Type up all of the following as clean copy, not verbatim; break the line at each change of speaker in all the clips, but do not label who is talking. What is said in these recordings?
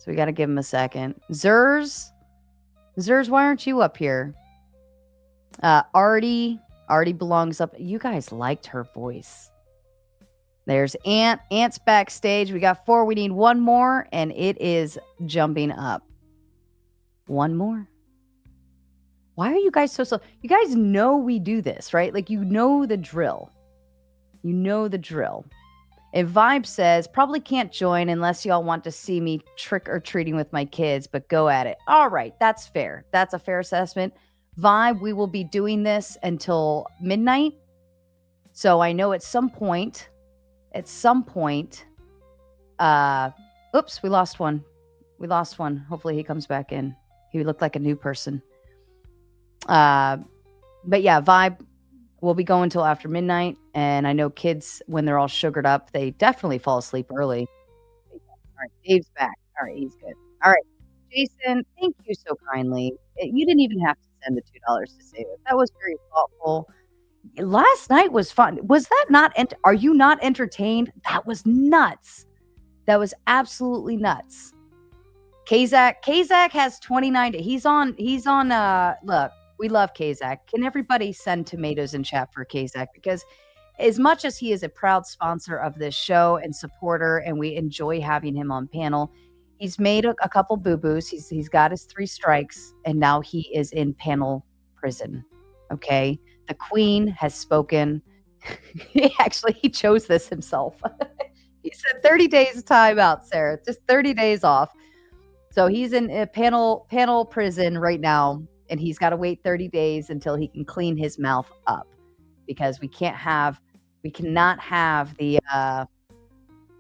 So we got to give him a second. Zers, why aren't you up here? Artie belongs up. You guys liked her voice. There's Ant. Ant's backstage. We got 4. We need 1 more, and it is jumping up. 1 more. Why are you guys so slow? You guys know we do this, right? Like, you know the drill. You know the drill. And Vibe says, probably can't join unless y'all want to see me trick or treating with my kids, but go at it. All right, that's fair. That's a fair assessment. Vibe, we will be doing this until midnight. So I know at some point, oops, we lost one. Hopefully he comes back in. He looked like a new person. But yeah, Vibe, we'll be going till after midnight. And I know kids, when they're all sugared up, they definitely fall asleep early. All right, Dave's back. All right, he's good. All right, Jason, thank you so kindly. You didn't even have to send the $2 to say that. That was very thoughtful. Last night was fun. Was that not? Are you not entertained? That was nuts. That was absolutely nuts. Kazak has 29. He's on. Look, we love Kazak. Can everybody send tomatoes in chat for Kazak? Because as much as he is a proud sponsor of this show and supporter, and we enjoy having him on panel, he's made a couple boo-boos. He's got his 3 strikes, and now he is in panel prison. Okay, the Queen has spoken. He chose this himself. He said 30 days time out, Sarah. Just 30 days off. So he's in a panel prison right now, and he's got to wait 30 days until he can clean his mouth up, because we cannot have the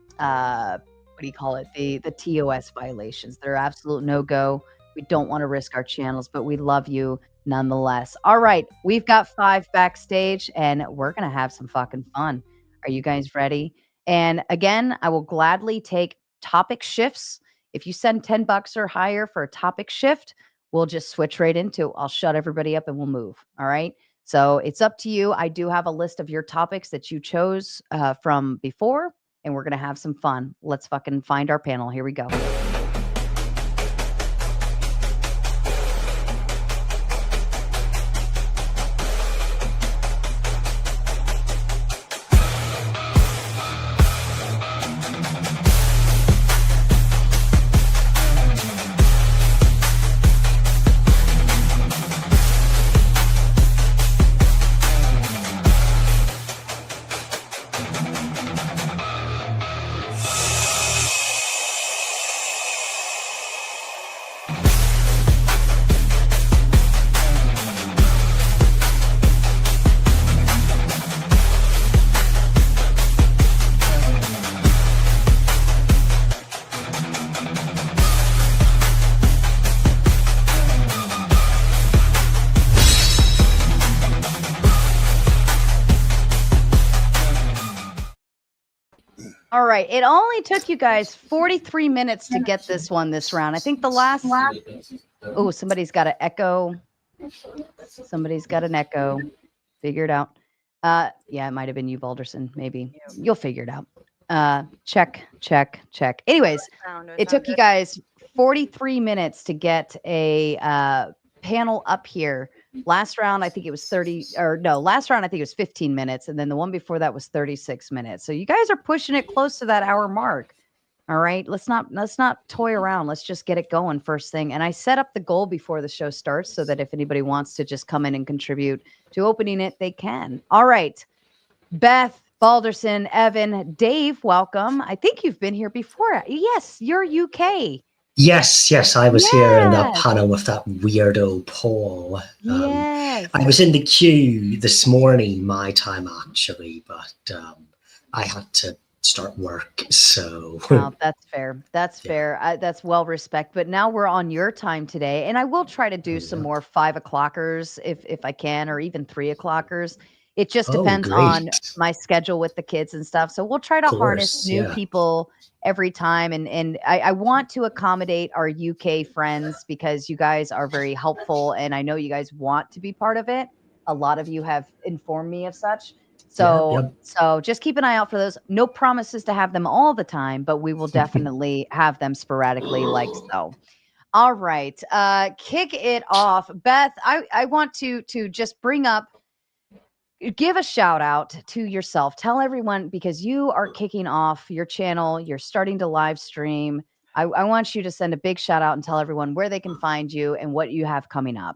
what do you call it? The TOS violations. They're absolute no-go. We don't want to risk our channels, but we love you nonetheless. All right, we've got 5 backstage, and we're gonna have some fucking fun. Are you guys ready? And again, I will gladly take topic shifts. If you send $10 or higher for a topic shift, we'll just switch right into. I'll shut everybody up and we'll move. All right. So it's up to you. I do have a list of your topics that you chose from before, and we're gonna have some fun. Let's fucking find our panel. Here we go. All right. It only took you guys 43 minutes to get this round. I think the last. Oh, somebody's got an echo. Somebody's got an echo. Figure it out. Yeah, it might have been you, Balderson. Maybe you'll figure it out. Check. Anyways, it took you guys 43 minutes to get a panel up here. Last round, I think it was 15 minutes. And then the one before that was 36 minutes. So you guys are pushing it close to that hour mark. All right, let's not toy around. Let's just get it going first thing. And I set up the goal before the show starts so that if anybody wants to just come in and contribute to opening it, they can. All right, Beth, Balderson, Evan, Dave, welcome. I think you've been here before. Yes, you're UK.
Yes, I was here in that panel with that weirdo Paul.
Yes.
I was in the queue this morning, my time actually, but I had to start work, so.
Oh, that's fair. That's fair. That's well respect. But now we're on your time today, and I will try to do some more 5 o'clockers if I can, or even 3 o'clockers. It just depends on my schedule with the kids and stuff. So we'll try to harness new people every time. And I want to accommodate our UK friends because you guys are very helpful. And I know you guys want to be part of it. A lot of you have informed me of such. So so just keep an eye out for those. No promises to have them all the time, but we will definitely have them sporadically like so. All right. Kick it off. Beth, I want to just bring up, give a shout out to yourself. Tell everyone, because you are kicking off your channel, you're starting to live stream. I want you to send a big shout out and tell everyone where they can find you and what you have coming up.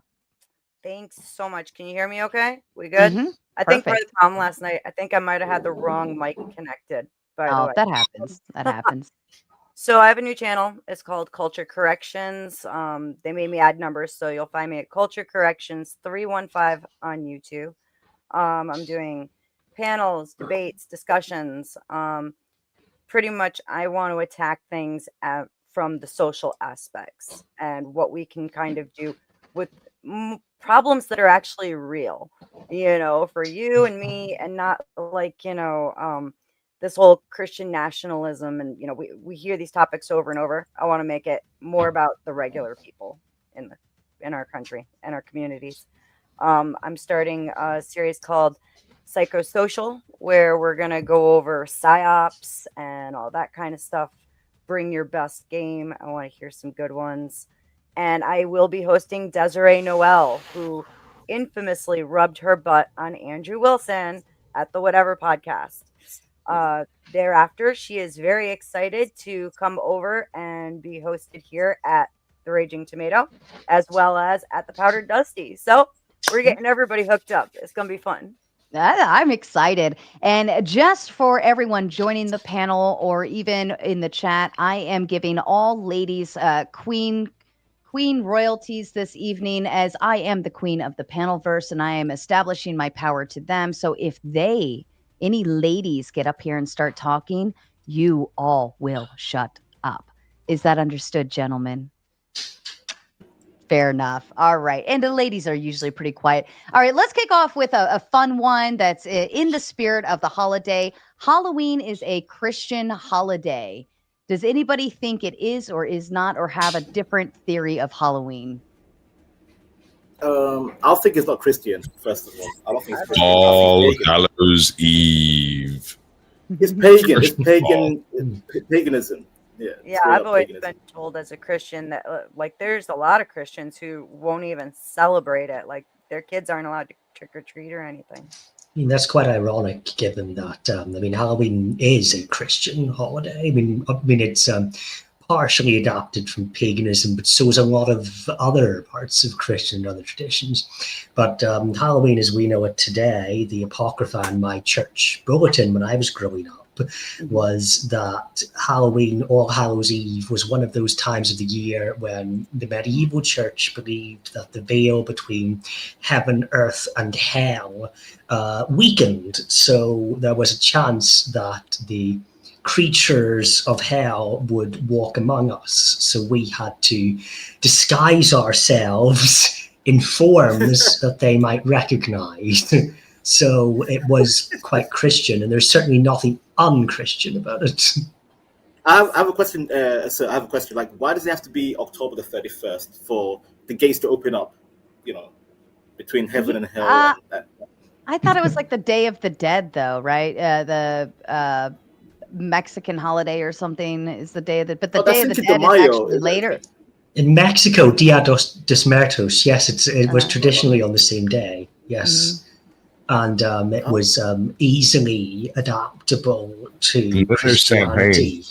Thanks so much. Can you hear me okay? We good?
Mm-hmm.
I think part of the problem last night, I think I might have had the wrong mic connected, by the way.
That happens. That happens.
So I have a new channel. It's called Culture Corrections. They made me add numbers, so you'll find me at Culture Corrections 315 on YouTube. I'm doing panels, debates, discussions. Pretty much I want to attack things from the social aspects and what we can kind of do with problems that are actually real, for you and me, and not like, this whole Christian nationalism. And, we hear these topics over and over. I want to make it more about the regular people in our country and our communities. I'm starting a series called Psychosocial, where we're going to go over psyops and all that kind of stuff. Bring your best game. I want to hear some good ones. And I will be hosting Desiree Noel, who infamously rubbed her butt on Andrew Wilson at the Whatever podcast. Thereafter, she is very excited to come over and be hosted here at the Raging Tomato, as well as at the Powdered Dusty. So we're getting everybody hooked up. It's going to be fun.
I'm excited. And just for everyone joining the panel or even in the chat, I am giving all ladies queen royalties this evening, as I am the queen of the panelverse and I am establishing my power to them. So if any ladies get up here and start talking, you all will shut up. Is that understood, gentlemen? Fair enough. All right. And the ladies are usually pretty quiet. All right. Let's kick off with a fun one that's in the spirit of the holiday. Halloween is a Christian holiday. Does anybody think it is or is not, or have a different theory of Halloween?
I'll think it's not Christian, first of all. I don't think it's Christian.
All Hallows Eve.
It's pagan. It's pagan. Paganism.
Yeah, I've always been told as a Christian that there's a lot of Christians who won't even celebrate it. Like their kids aren't allowed to trick or treat or anything.
I mean, that's quite ironic, given that Halloween is a Christian holiday. I mean, it's partially adapted from paganism, but so is a lot of other parts of Christian and other traditions. But Halloween, as we know it today, the Apocrypha in my church bulletin when I was growing up was that Halloween, All Hallows Eve, was one of those times of the year when the medieval church believed that the veil between heaven, earth, and hell weakened. So there was a chance that the creatures of hell would walk among us. So we had to disguise ourselves in forms that they might recognize. So it was quite Christian, and there's certainly nothing unchristian about it.
I have a question. So I have a question. Like, why does it have to be October the 31st for the gates to open up? Between heaven and hell.
I thought it was like the Day of the Dead, though, right? The Mexican holiday or something is the Day of the. But the Day of the Dead is actually later.
In Mexico, Dia de Muertos. Yes, it was traditionally on the same day. Yes. Mm-hmm. And it was easily adaptable to Christianity.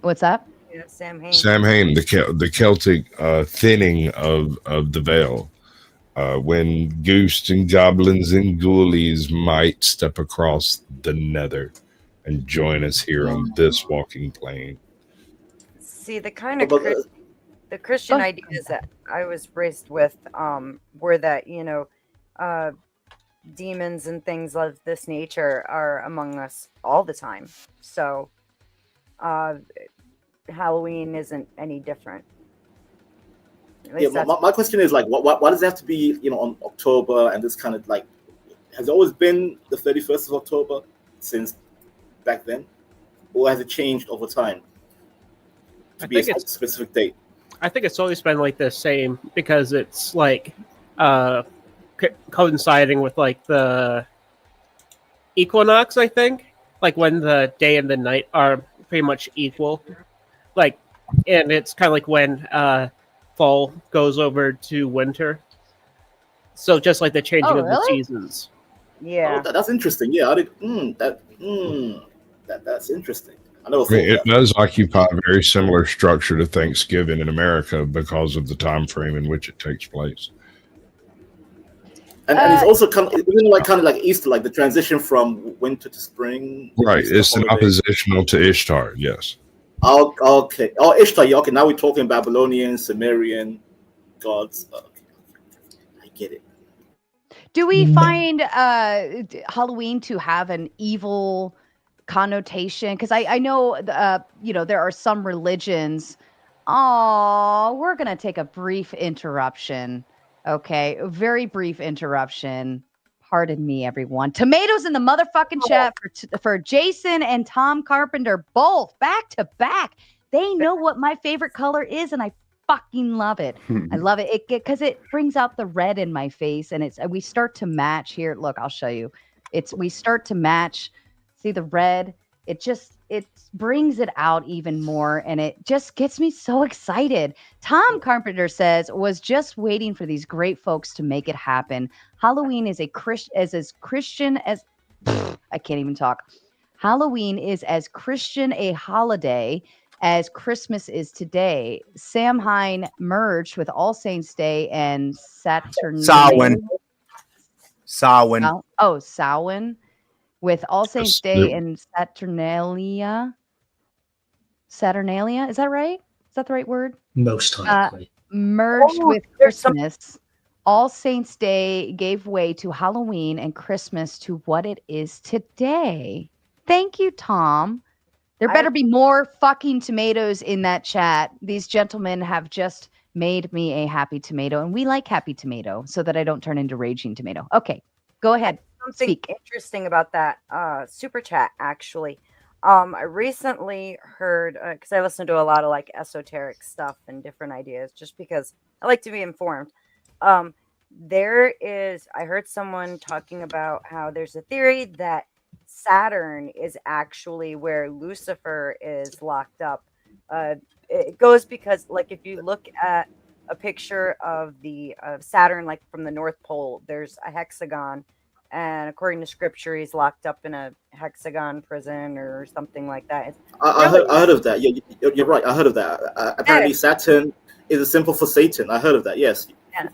What's that?
Yeah, Samhain.
Samhain, the Celtic thinning of the veil, when ghosts and goblins and ghoulies might step across the nether and join us here on this walking plane.
See, the kind of the Christian ideas that I was raised with were that demons and things of this nature are among us all the time. So Halloween isn't any different.
Yeah, my question is, like, why does it have to be, on October, and this kind of, like, has it always been the 31st of October since back then? Or has it changed over time to be a specific date?
I think it's always been like the same, because it's like coinciding with like the equinox, I think. Like when the day and the night are pretty much equal. Like, and it's kind of like when fall goes over to winter. So just like the changing of the
really?
seasons.
Yeah.
Oh, that's interesting. Yeah, I did. That's interesting. I never
I mean,
thought
it
that.
does occupy a very similar structure to Thanksgiving in America because of the time frame in which it takes place.
And it's also kind of like Easter, like the transition from winter to spring.
Right.
Easter
It's an
holiday.
oppositional to Ishtar. Yes.
Oh, okay. Oh, Ishtar. Yeah, okay. Now we're talking Babylonian, Sumerian gods. Okay. I get it.
Do we find Halloween to have an evil connotation? Because I know, there are some religions. Oh, we're going to take a brief interruption. Okay, a very brief interruption. Pardon me, everyone. Tomatoes in the motherfucking chat for Jason and Tom Carpenter, both back to back. They know what my favorite color is, and I fucking love it. I love it because it brings out the red in my face, and we start to match here. Look, I'll show you. We start to match. See the red? It brings it out even more, and it just gets me so excited. Tom Carpenter says, was just waiting for these great folks to make it happen. Halloween is as Christian as I can't even talk. Halloween is as Christian a holiday as Christmas is today. Samhain merged with All Saints Day and
Samhain.
Samhain. With All Saints Day and Saturnalia. Is that right? Is that the right word?
Most likely.
Merged with Christmas. All Saints Day gave way to Halloween and Christmas to what it is today. Thank you, Tom. There better be more fucking tomatoes in that chat. These gentlemen have just made me a happy tomato, and we like happy tomato so that I don't turn into raging tomato. Okay, go ahead.
Something interesting about that super chat, actually. I recently heard, because I listen to a lot of like esoteric stuff and different ideas just because I like to be informed. I heard someone talking about how there's a theory that Saturn is actually where Lucifer is locked up. It goes because, like, if you look at a picture of Saturn, like from the North Pole, there's a hexagon. And according to scripture, he's locked up in a hexagon prison or something like that.
I heard of that. Yeah, you're right. I heard of that. Apparently, Saturn is a symbol for Satan. I heard of that. Yes,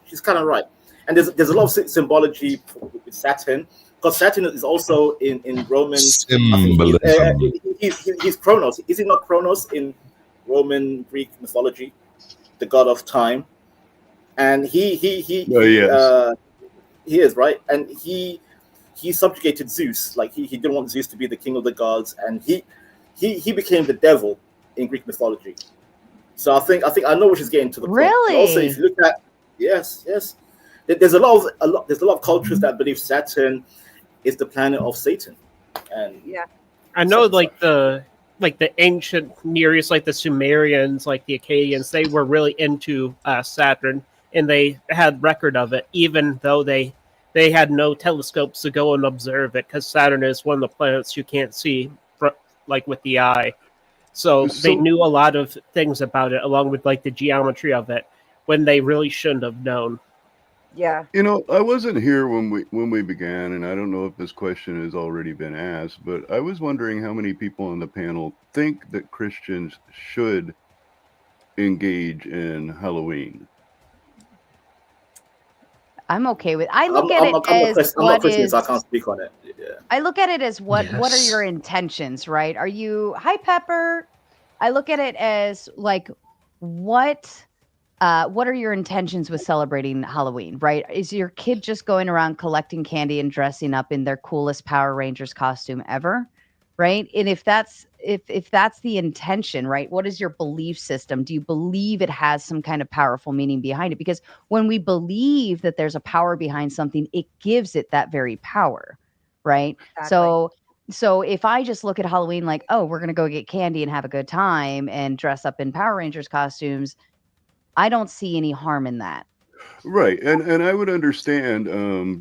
she's kind of right. And there's a lot of symbology with Saturn, because Saturn is also in Roman
symbolism.
He's Kronos. Is he not Kronos in Roman Greek mythology, the god of time? And he is, right, and he subjugated Zeus. Like he didn't want Zeus to be the king of the gods, and he became the devil in Greek mythology. So I think I know what she's getting to the point.
Really?
Also, if you look at yes, there's a lot of cultures that believe Saturn is the planet of Satan, and
I know like the ancient Near East, like the Sumerians, like the Akkadians, they were really into Saturn. And they had record of it, even though they had no telescopes to go and observe it, because Saturn is one of the planets you can't see, like with the eye. So they knew a lot of things about it, along with like the geometry of it, when they really shouldn't have known.
Yeah.
I wasn't here when we began, and I don't know if this question has already been asked, but I was wondering how many people on the panel think that Christians should engage in Halloween.
I'm okay with. I look at it as
I'm not Christian, so I can't speak on it. Yeah.
I look at it as what are your intentions, right? Are you hi Pepper? I look at it as like what are your intentions with celebrating Halloween, right? Is your kid just going around collecting candy and dressing up in their coolest Power Rangers costume ever? Right? And if that's the intention, right? What is your belief system? Do you believe it has some kind of powerful meaning behind it? Because when we believe that there's a power behind something, it gives it that very power, right? Exactly. So if I just look at Halloween like, oh, we're going to go get candy and have a good time and dress up in Power Rangers costumes, I don't see any harm in that.
Right, and I would understand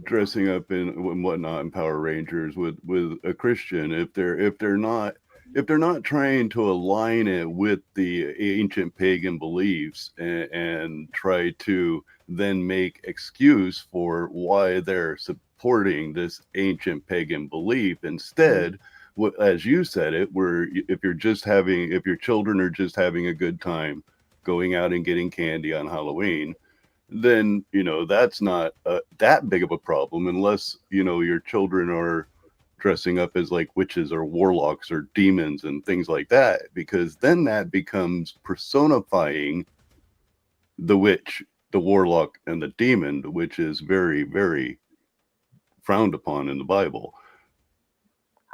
dressing up in whatnot in Power Rangers with a Christian if they're not trying to align it with the ancient pagan beliefs and try to then make excuse for why they're supporting this ancient pagan belief instead. As you said it, where if your children are just having a good time going out and getting candy on Halloween, then that's not that big of a problem unless your children are dressing up as like witches or warlocks or demons and things like that, because then that becomes personifying the witch, the warlock, and the demon, which is very, very frowned upon in the Bible.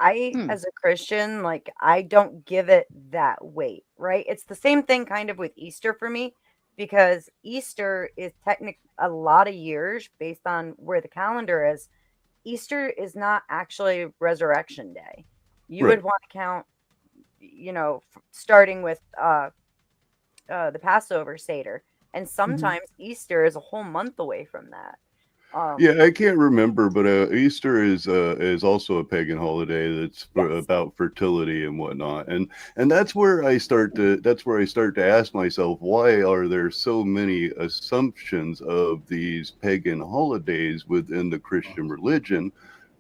As a Christian, like, I don't give it that weight, right? It's the same thing kind of with Easter for me, because Easter is technically a lot of years based on where the calendar is. Easter is not actually Resurrection Day. You
Right.
would want to count, starting with the Passover Seder, and sometimes Easter is a whole month away from that.
Yeah, I can't remember, but Easter is also a pagan holiday that's about fertility and whatnot, and that's where I start to ask myself, why are there so many assumptions of these pagan holidays within the Christian religion?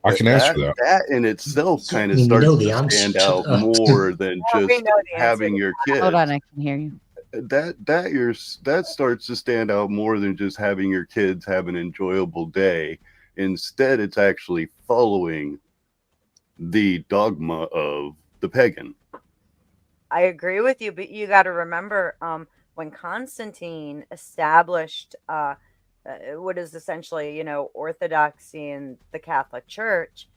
I can answer that.
That in itself kind of
We
starts
know the
to
answer
stand
to
out
that.
more than
Yeah, we
just
know the answer
having
to
your kids.
Hold on, I can hear you.
That starts to stand out more than just having your kids have an enjoyable day. Instead, it's actually following the dogma of the pagan.
I agree with you, but you got to remember, when Constantine established what is essentially, orthodoxy in the Catholic Church,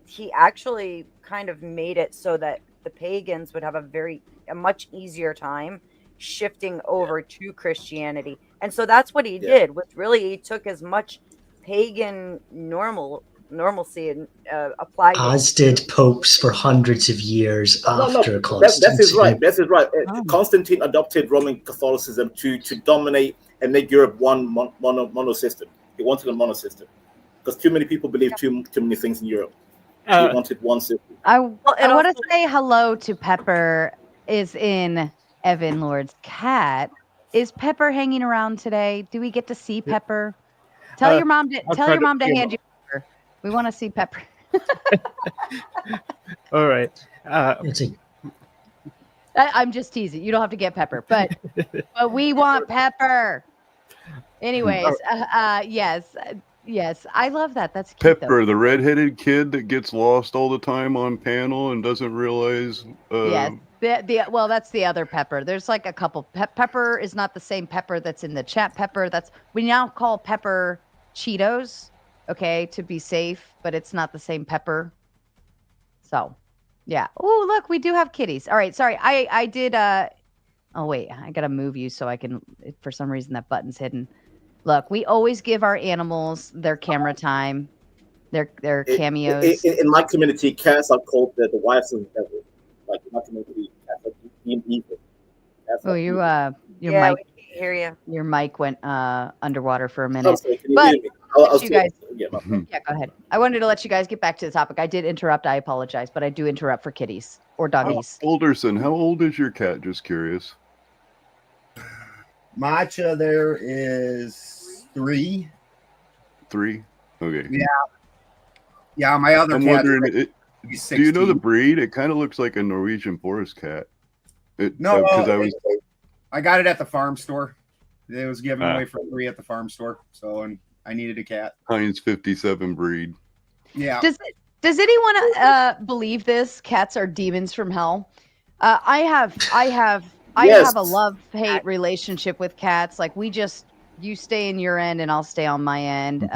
he actually kind of made it so that the pagans would have a much easier time shifting over to Christianity. And so that's what he did, was really he took as much pagan normalcy and applied
As
it.
did popes for hundreds of years after
That's
Constantine.
his right. That's his right.
Oh.
Constantine adopted Roman Catholicism to dominate and make Europe one mono system. He wanted a mono system because too many people believe too many things in Europe. He wanted one system.
I want to say hello to Pepper. Is in Evan Lord's cat. Is Pepper hanging around today? Do we get to see Pepper? Tell your mom to hand you Pepper. We want to see Pepper.
All right.
I'm just teasing. You don't have to get Pepper, but we want Pepper. Anyways, yes, I love that. That's cute,
Pepper, the redheaded kid that gets lost all the time on panel and doesn't realize.
Yes. Well, that's the other Pepper. There's like a couple. Pepper is not the same Pepper that's in the chat. Pepper, we now call Pepper Cheetos, okay, to be safe, but it's not the same Pepper. So, yeah. Oh, look, we do have kitties. All right, sorry. I did. Oh wait, I gotta move you so I can. For some reason, that button's hidden. Look, we always give our animals their camera time, their cameos.
In my community, cats are called the wives of the devil. Like in my community, cats are being evil.
Oh, your mic.
We can hear you.
Your mic went underwater for a minute.
I'm sorry, can you
But
hear me? I'll
you guys.
Yeah,
Yeah, go ahead. I wanted to let you guys get back to the topic. I did interrupt. I apologize, but I do interrupt for kitties or doggies.
Olderson, how old is your cat? Just curious.
Matcha there is 3.
3? Okay.
Yeah, my other
I'm
cat.
wondering, do you know the breed? It kind of looks like a Norwegian forest cat.
No,
because
I got it at the farm store. It was given away for free at the farm store, and I needed a cat.
Heinz 57 breed.
Yeah.
Does anyone believe this? Cats are demons from hell. I have a love-hate relationship with cats. Like you stay in your end and I'll stay on my end.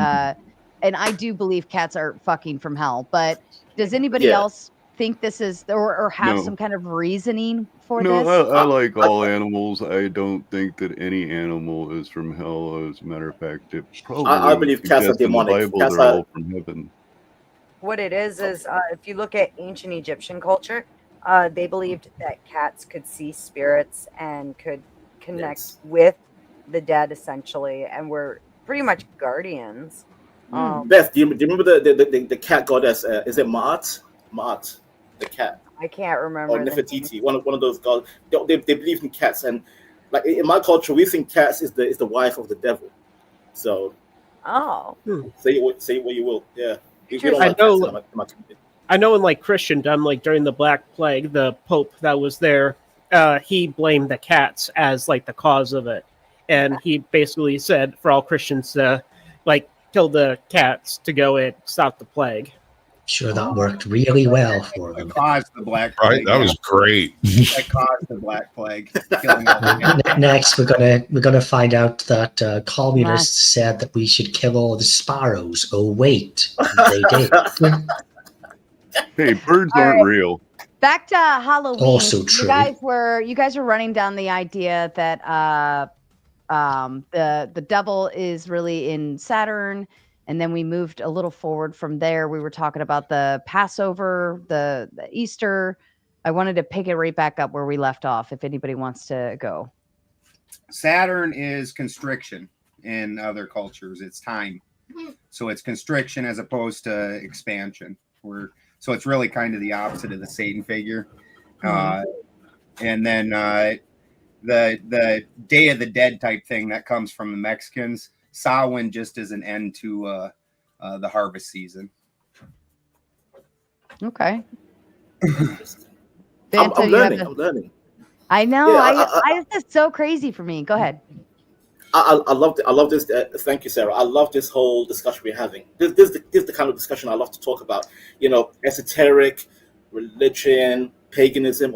And I do believe cats are fucking from hell. But does anybody else think this is or have some kind of reasoning for this?
No, I like all animals. I don't think that any animal is from hell. As a matter of fact, it probably
I believe cats are
suggests in the
demonic.
Bible
Cats
they're
are-
all from heaven.
What it is if you look at ancient Egyptian culture, they believed that cats could see spirits and could connect with the dead essentially, and we're pretty much guardians.
Beth, do you remember the cat goddess? Is it Ma'at? Ma'at, the cat.
I can't remember.
Or Nefertiti, one of those gods. They believe in cats, and like in my culture, we think cats is the wife of the devil. So, say what you will. Yeah, we don't like cats in my community.
I know in like Christendom, like during the Black Plague, the Pope that was there, he blamed the cats as like the cause of it, and he basically said for all Christians to like kill the cats to go and stop the plague.
Sure, that worked really well for them.
It caused the Black Plague.
Right, that was great.
That caused the Black Plague.
Next, we're gonna find out that communists said that we should kill all the sparrows. Oh wait, they did.
Hey, birds aren't real.
Back to Halloween.
Also true.
You guys were running down the idea that the devil is really in Saturn. And then we moved a little forward from there. We were talking about the Passover, the Easter. I wanted to pick it right back up where we left off, if anybody wants to go.
Saturn is constriction in other cultures. It's time. So it's constriction as opposed to expansion. So it's really kind of the opposite of the Satan figure. And then the Day of the Dead type thing that comes from the Mexicans. Samhain just is an end to the harvest season.
Okay.
I'm learning.
I know.
Yeah,
this is so crazy for me. Go ahead.
I love this. Thank you, Sarah. I love this whole discussion we're having. This is the kind of discussion I love to talk about. You know, esoteric, religion, paganism.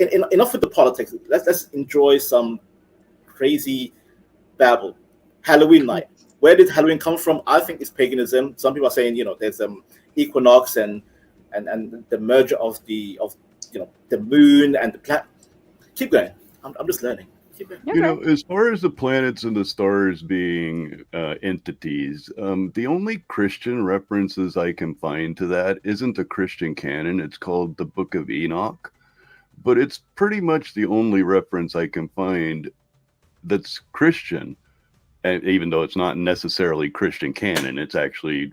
Enough with the politics. Let's enjoy some crazy babble. Halloween night. Where did Halloween come from? I think it's paganism. Some people are saying, there's equinox and the merger of the moon and the planet. Keep going. I'm just learning. Keep going.
As far as the planets and the stars being entities, the only Christian references I can find to that isn't a Christian canon. It's called the Book of Enoch, but it's pretty much the only reference I can find that's Christian. And even though it's not necessarily Christian canon, it's actually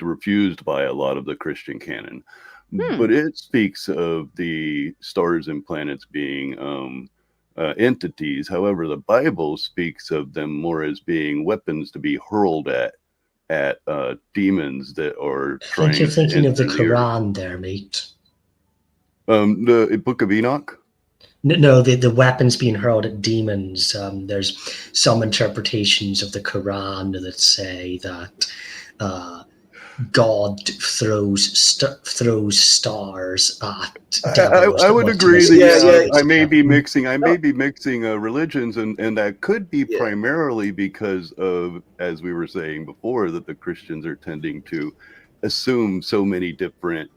refused by a lot of the Christian canon. But it speaks of the stars and planets being entities. However, the Bible speaks of them more as being weapons to be hurled at demons that are trying.
I think you're thinking of the Quran there, mate.
The Book of Enoch?
No, the weapons being hurled at demons. There's some interpretations of the Quran that say that God throws stars at devils.
I would agree that I may be mixing religions, and that could be primarily because of, as we were saying before, that the Christians are tending to assume so many different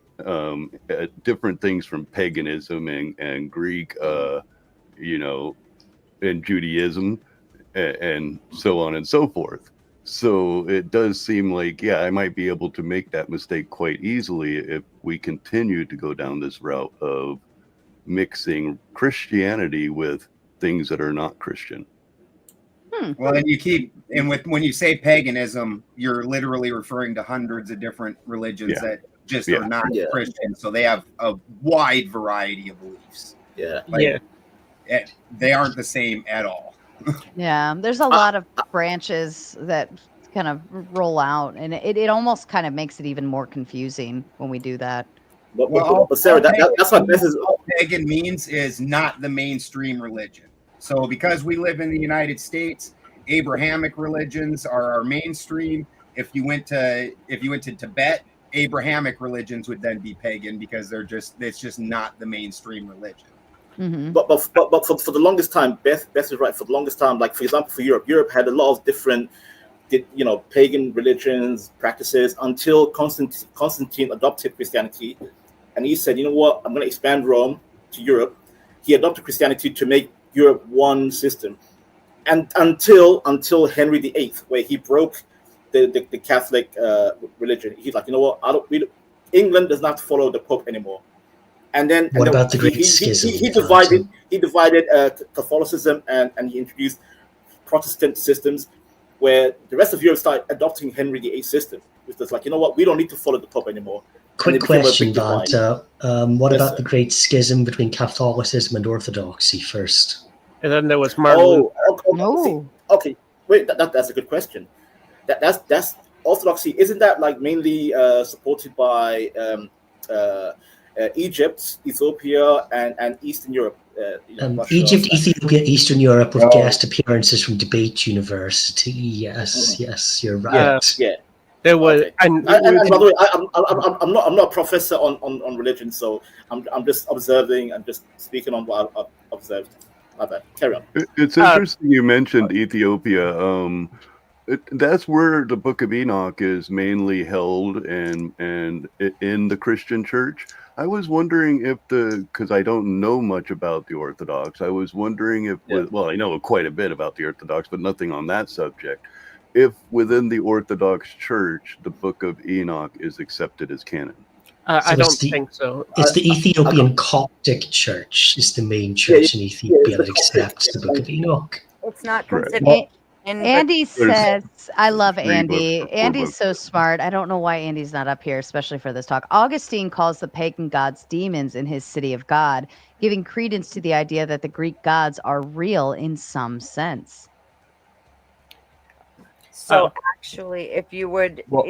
things from paganism and Greek, and Judaism, and so on and so forth. So it does seem like, I might be able to make that mistake quite easily if we continue to go down this route of mixing Christianity with things that are not Christian.
Well, and when you say paganism, you're literally referring to hundreds of different religions that just are not Christian. So they have a wide variety of beliefs. They aren't the same at all.
Yeah, there's a lot of branches that kind of roll out, and it almost kind of makes it even more confusing when we do that.
But Sarah, that's what this is.
All pagan means is not the mainstream religion. So because we live in the United States, Abrahamic religions are our mainstream. If you went to Tibet, Abrahamic religions would then be pagan because it's just not the mainstream religion.
Mm-hmm.
But for the longest time, Beth is right. For the longest time, like for example, for Europe had a lot of different, pagan religions, practices until Constantine adopted Christianity, and he said, you know what, I'm going to expand Rome to Europe. He adopted Christianity to make Europe one system, and until Henry VIII, where he broke the Catholic religion. He's like, you know what, England does not follow the Pope anymore. And then
what about the Great Schism?
He divided Catholicism and he introduced Protestant systems, where the rest of Europe started adopting Henry VIII system. It's just like, you know what, we don't need to follow the Pope anymore.
Quick question,
divide.
what
Yes,
about
sir.
the great schism between Catholicism and Orthodoxy first?
And then there was Martin.
No.
Okay. Wait, that's a good question. That's Orthodoxy. Isn't that like mainly supported by Egypt, Ethiopia, and Eastern Europe? Russia,
Egypt, Ethiopia, Eastern Europe, with
No.
guest appearances from Debate University. Yes, you're right.
Yeah.
There was,
Okay.
and
And by the way, I'm not a professor on religion, so I'm just observing and just speaking on what I've observed. My bad. Carry on.
It's interesting you mentioned Ethiopia. That's where the Book of Enoch is mainly held, and in the Christian Church. I was wondering if because I don't know much about the Orthodox. I was wondering if, well, I know quite a bit about the Orthodox, but nothing on that subject. If within the Orthodox Church, the Book of Enoch is accepted as canon.
I don't think so.
It's the Ethiopian Coptic Church is the main church in Ethiopia that accepts the Book of Enoch.
It's not
Correct.
considered. in the-
Andy says, I love
three
Andy.
books or four
Andy's
books.
so smart. I don't know why Andy's not up here, especially for this talk. Augustine calls the pagan gods demons in his City of God, giving credence to the idea that the Greek gods are real in some sense.
So actually, if you would,
Well-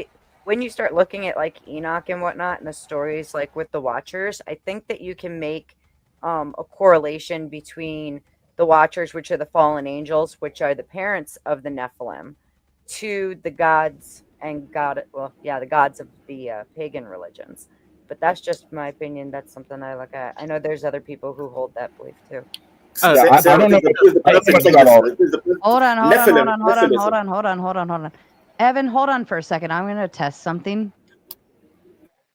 when you start looking at like Enoch and whatnot and the stories like with the Watchers, I think that you can make a correlation between the Watchers, which are the fallen angels, which are the parents of the Nephilim, to the gods and the gods of the pagan religions. But that's just my opinion. That's something I look at. I know there's other people who hold that belief too.
I don't know. I don't know much about all.
Hold on.
Nephilim.
Evan, hold on for a second. I'm going to test something.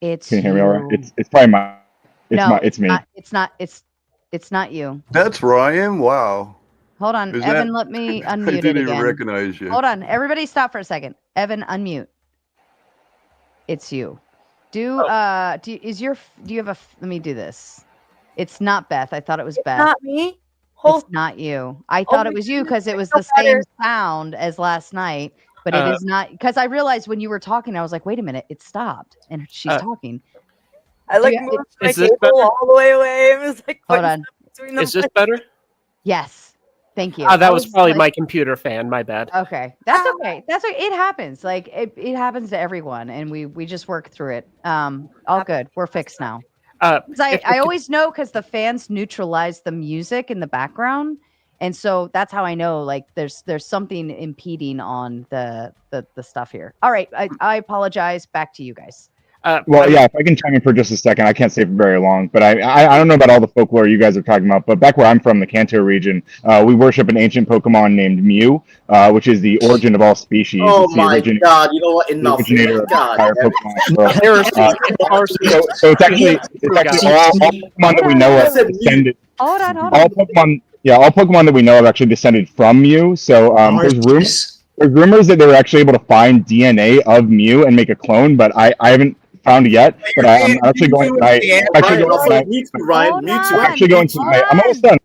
It's
Can you hear me all right?
you.
It's probably my.
No,
It's me.
It's not you.
That's Ryan. Wow.
Hold on,
Is
Evan.
that-
Let me
I
unmute it
didn't even
again.
recognize you.
Hold on, everybody, stop for a second. Evan, unmute. It's you. Do you have a? Let me do this. It's not Beth. I thought it was Beth.
Not me.
It's not you. I thought it was you because it was the same sound as last night, but it is not. Because I realized when you were talking, I was like, wait a minute, it stopped, and she's talking.
I like
Yeah,
moved my
is this
table
better?
all the way away. It was like,
Hold
putting
on.
stuff between them.
Is this better?
Yes. Thank you.
That
I
was probably
like-
my computer fan. My bad.
Okay, that's okay. That's okay. It happens. Like it happens to everyone, and we just work through it. All good. We're fixed now. 'Cause I always know because the fans neutralize the music in the background, and so that's how I know. Like there's something impeding on the stuff here. All right, I apologize. Back to you guys.
Well, yeah, if I can chime in for just a second, I can't stay for very long, but I don't know about all the folklore you guys are talking about, but back where I'm from, the Kanto region, we worship an ancient Pokemon named Mew, which is the origin of all species.
Oh
It's the
my God! You know what?
the
Enough.
originator of
God.
entire Pokemon.
Heresy.
So it's actually all Pokemon that we know of descended.
Hold on.
All Pokemon that we know have actually descended from Mew. So there's rumors that they were actually able to find DNA of Mew and make a clone, but I haven't found it yet. But I'm actually going tonight. I'm actually going tonight. I'm almost done.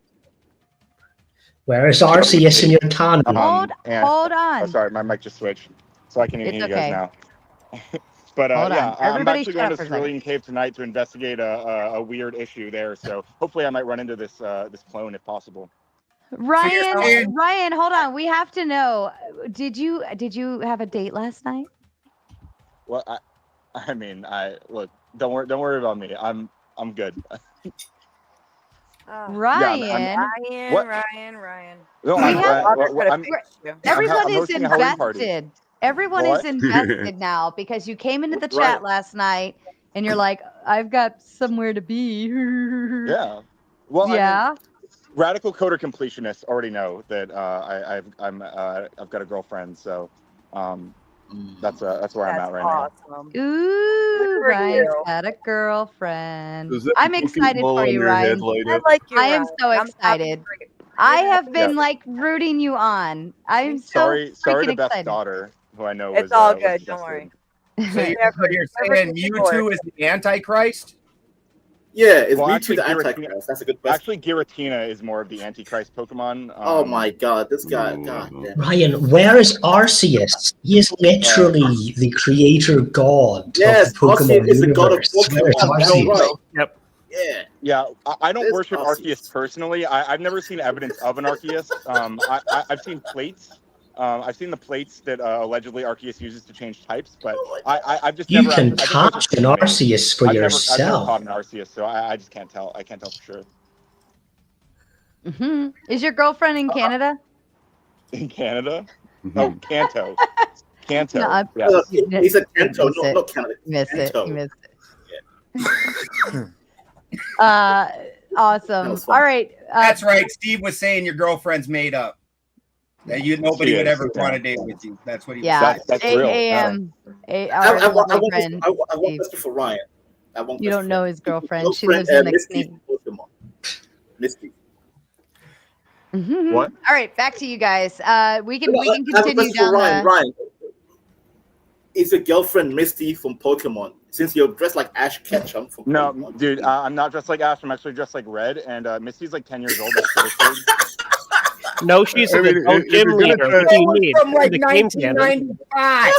Where is Arceus in your canon?
Hold on.
Oh, sorry, my mic just switched, so I can even
It's
hear you
okay.
guys now. But
Hold
yeah,
on.
I'm
Everybody
actually
shut
going
up for
to
a second.
Cerulean Cave tonight to investigate a weird issue there. So hopefully I might run into this clone if possible.
Ryan, hold on. We have to know. Did you have a date last night?
Well, I mean, look. Don't worry about me. I'm good.
Ryan.
What?
Ryan.
No,
We have- Everyone
I'm
is
hosting a Halloween party.
invested. Everyone
What?
is invested now because you came into the chat
Right.
last night and you're like, I've got somewhere to be.
Yeah. Well,
Yeah.
I mean, radical coder completionists already know that I've got a girlfriend, so that's where I'm at right
Awesome.
Ooh,
Good for
Ryan's
you.
got a girlfriend.
Does that
I'm
Pokeball
excited for
on
you,
your
Ryan.
head light
I
up?
like you.
I am
Ryan.
so
I'm happy
excited.
for you.
I have been
Yeah.
like rooting you on. I'm
now.
so
Sorry
freaking
to Beth's
excited.
daughter, who I know
It's
was.
all
was
good. Don't
invested.
worry.
So you're saying Mewtwo is the Antichrist?
Yeah, it's
Well,
Mewtwo
actually,
the
Giratina,
Antichrist. That's a good question.
actually, Giratina is more of the Antichrist Pokemon.
Oh my god, this guy, god damn.
Ryan, where is Arceus? He is literally the creator god
Yes,
of the Pokemon
Arceus is the god of
universe. Where is
Pokemon. That's
Arceus?
right.
Yep.
Yeah.
Yeah, I don't
This
worship
Arceus.
Arceus personally. I've never seen evidence of an Arceus. I've seen plates. I've seen the plates that allegedly Arceus uses to change types, but I've just
You
never.
can
I've just
catch an Arceus for
I've never
yourself.
caught an Arceus, so I just can't tell. I can't tell for sure.
Mm-hmm. Is your girlfriend in Canada?
In Canada? Oh, Kanto. Kanto.
No, I'm-
yeah.
He said Kanto,
Miss
no,
it.
not Canada.
You missed it.
Kanto.
You missed
Yeah.
it. Awesome.
was fun.
All right.
That's right. Steve was saying your girlfriend's made up. That nobody
She
would
is,
ever
yeah.
want to date with you. That's what he
Yeah.
was
That's
A-
real.
AM.
I
Our
want
lovely
this-
friend.
I want
Steve.
question for Ryan. I want
You
question
don't know
for-
his girlfriend. She
Girlfriend,
lives in the
Misty
Canadian.
Pokemon. Misty.
Mhm.
What?
All right, back to you guys. We can
I have a
continue
question for
down
Ryan.
the.
Ryan, is your girlfriend Misty from Pokemon? Since you're dressed like Ash Ketchum from
No,
Pokemon.
dude, I'm not dressed like Ash. I'm actually dressed like Red, and Misty's like 10 years old. That's so weird.
No, she's
I
an
mean,
adult
if
gym
you're gonna
leader.
try-
What do you need?
from like
The game canon.
1995.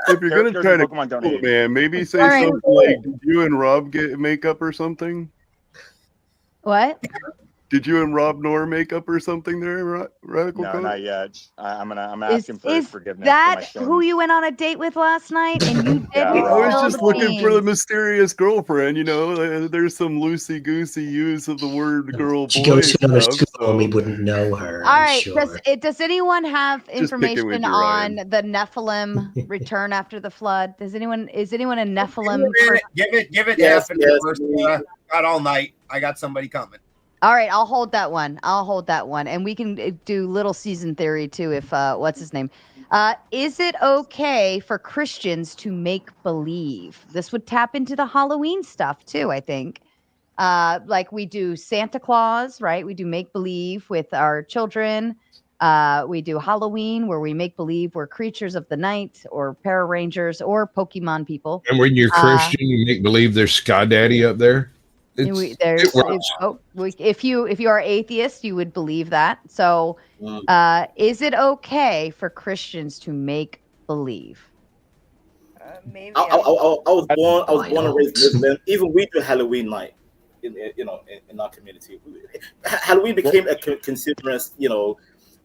If you're gonna
Characters
try
in
to
Pokemon don't
cool,
age.
man, maybe say
All right.
something like, "Did you and Rob get makeup or something?
What?
Did you and Rob Nor makeup or something there, Radical
No,
Code?"
not yet. I'm gonna
Is
ask him for his
is
forgiveness.
that
for my
who
sins.
you went on a date with last night and you
Yeah,
didn't
I was
spill
just
the
looking for the
beans?
mysterious girlfriend. You know, there's some loosey goosey use of the word girl
She
boy
goes to another
stuff,
school and we
so
wouldn't know her.
All
I'm
right.
sure.
Does anyone have
Just picking with
information
you,
on
Ryan.
the Nephilim return after the flood? Is anyone a Nephilim?
Give it
Yes,
half an
yes,
hour.
we-
Not all night. I got somebody coming.
All right, I'll hold that one. And we can do little season theory too. If what's his name? Is it okay for Christians to make believe? This would tap into the Halloween stuff too, I think. Like we do Santa Claus, right? We do make believe with our children. We do Halloween where we make believe we're creatures of the night or Power Rangers or Pokemon people.
And when you're Christian, you make believe there's Sky Daddy up there.
If you are atheist, you would believe that. So, is it okay for Christians to make believe?
Maybe.
I was born and raised
not?
Muslim. Even we do Halloween night in our community. Halloween became considered as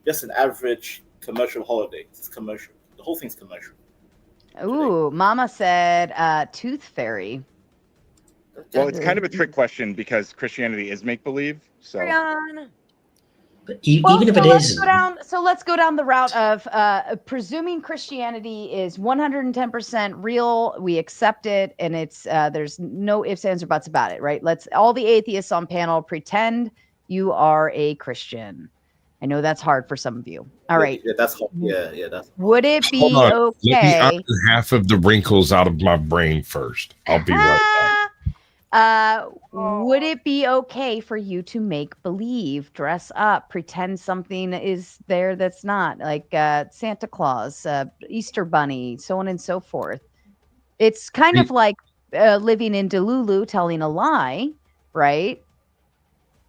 just an average commercial holiday. It's commercial. The whole thing's commercial.
Ooh, Mama said tooth fairy.
Well, it's kind of a trick question because Christianity is make believe. So
But even if it isn't,
let's go down the route of presuming Christianity is 110% real. We accept it, and it's there's no ifs, ands, or buts about it, right? Let's all the atheists on panel pretend you are a Christian. I know that's hard for some of you. All right.
Yeah, that's hard. Yeah, that's hard.
Would it be
Hold on. Let me
okay?
iron half of the wrinkles out of my brain first. I'll be right back.
Would it be okay for you to make believe, dress up, pretend something is there that's not, like Santa Claus, Easter Bunny, so on and so forth? It's kind of like living in Delulu, telling a lie, right?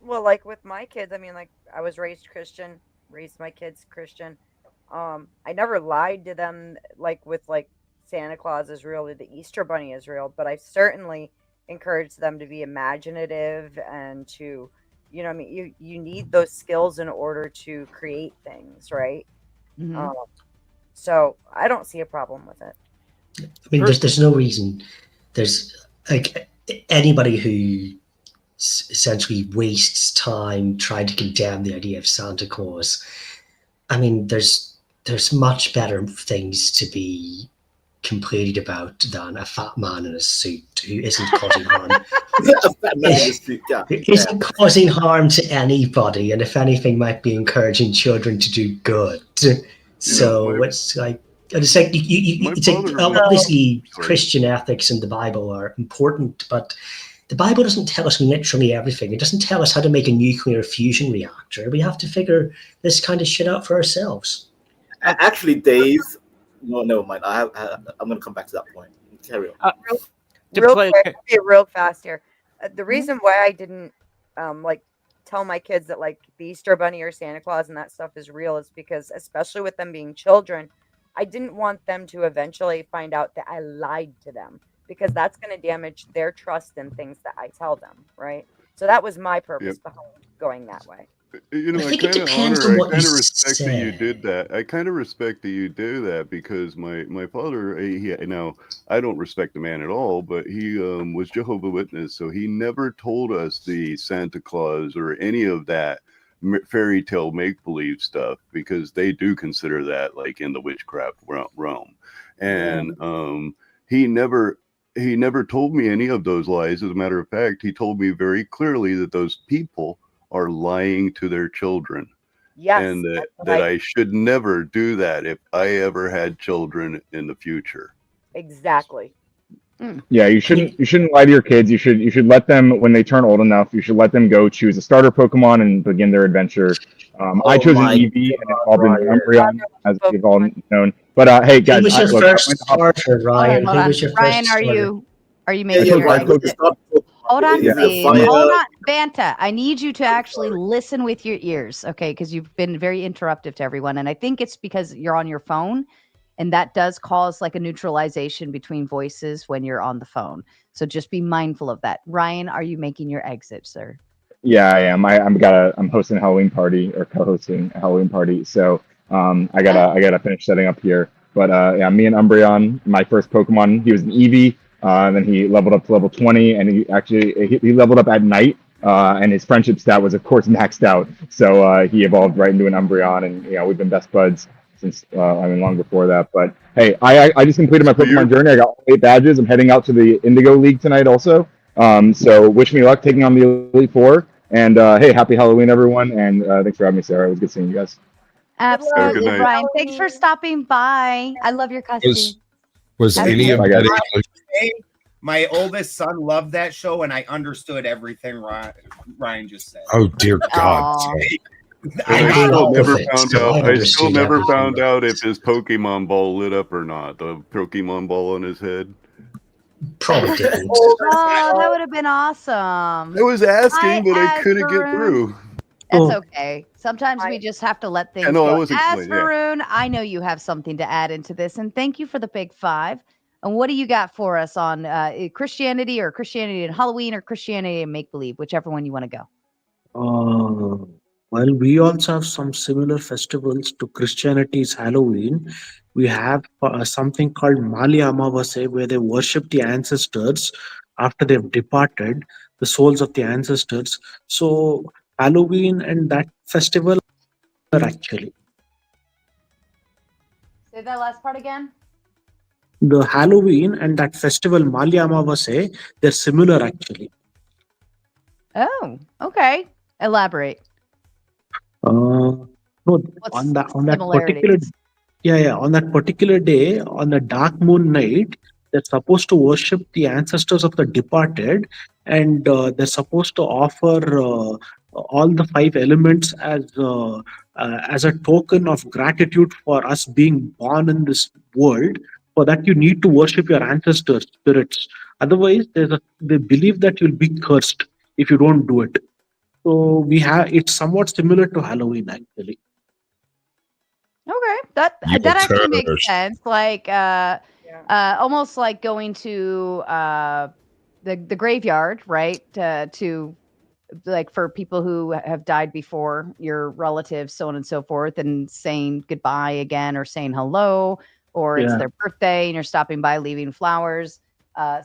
Well, like with my kids, I mean, like I was raised Christian, raised my kids Christian. I never lied to them like with like Santa Claus is real or the Easter Bunny is real, but I certainly encourage them to be imaginative and to, I mean, you need those skills in order to create things, right?
Mhm.
So I don't see a problem with it.
I mean, there's no reason. There's like anybody who essentially wastes time trying to condemn the idea of Santa Claus. I mean, there's much better things to be complaining about than a fat man in a suit who isn't causing harm. Who isn't causing harm to anybody, and if anything, might be encouraging children to do good. So it's like. It's like it's like obviously Christian ethics and the Bible are important, but the Bible doesn't tell us literally everything. It doesn't tell us how to make a nuclear fusion reactor. We have to figure this kind of shit out for ourselves.
Actually, Dave, no, never mind. I'm going to come back to that point. Carry on.
Real quick, be real fast here. The reason why I didn't like tell my kids that like the Easter Bunny or Santa Claus and that stuff is real is because, especially with them being children, I didn't want them to eventually find out that I lied to them, because that's going to damage their trust in things that I tell them, right? So that was my purpose behind going that way.
You know,
I
I
think it
kind of
depends
honor,
on
I
what
kind
you
of respect that you
say.
did that. I kind of respect that you do that because my father, now I don't respect the man at all, but he was Jehovah's Witness, so he never told us the Santa Claus or any of that fairy tale make believe stuff, because they do consider that like in the witchcraft realm, and he never told me any of those lies. As a matter of fact, he told me very clearly that those people are lying to their children.
Yes.
And that I should never do that if I ever had children in the future.
Exactly.
Yeah, you shouldn't lie to your kids. You should let them, when they turn old enough, you should let them go choose a starter Pokemon and begin their adventure. I chose an EV and involved in Umbreon, as we've all known. But hey, guys,
Who was your first starter, Ryan? Who was your first
Ryan,
starter?
are you making your exit? Hold on,
Yeah.
please.
Fire.
Hold on, Banta. I need you to actually listen with your ears, okay? Because you've been very interruptive to everyone, and I think it's because you're on your phone, and that does cause like a neutralization between voices when you're on the phone. So just be mindful of that. Ryan, are you making your exit, sir?
Yeah, I am. I'm hosting a Halloween party, or co-hosting a Halloween party. So I gotta finish setting up here. But yeah, me and Umbreon, my first Pokemon, he was an Eevee. Then he leveled up to level 20, and he leveled up at night. And his friendship stat was, of course, maxed out. So he evolved right into an Umbreon, and we've been best buds since long before that. But hey, I just completed my Pokemon journey. I got all 8 badges. I'm heading out to the Indigo League tonight also. So wish me luck taking on the Elite Four. And hey, happy Halloween, everyone. And thanks for having me, Sarah. It was good seeing you guys.
Absolutely, Brian. Thanks for stopping by. I love your costume.
Was any of that?
My oldest son loved that show, and I understood everything Ryan just said.
Oh dear God!
I still never found out if his Pokemon ball lit up or not. The Pokemon ball on his head.
Probably didn't.
Oh, that would have been awesome.
I was asking, but I couldn't get through.
That's okay. Sometimes we just have to let things
I
go.
wasn't
Varun, I know you have something to add into this, and thank you for the big 5. And what do you got for us on Christianity and Halloween, or Christianity and make-believe, whichever one you want to go?
Well, we also have some similar festivals to Christianity's Halloween. We have something called Mali Amavase, where they worship the ancestors after they've departed, the souls of the ancestors. So Halloween and that festival are actually.
Say that last part again.
The Halloween and that festival Mali Amavase, they're similar actually.
Oh, okay. Elaborate.
No, on that particular on that particular day, on the dark moon night, they're supposed to worship the ancestors of the departed, and they're supposed to offer all the 5 elements as a token of gratitude for us being born in this world. For that, you need to worship your ancestors' spirits. Otherwise, they believe that you'll be cursed if you don't do it. So it's somewhat similar to Halloween, actually.
Okay, that actually makes sense. Like almost like going to the graveyard, right? To like for people who have died before, your relatives, so on and so forth, and saying goodbye again, or saying hello, or it's their birthday and you're stopping by, leaving flowers.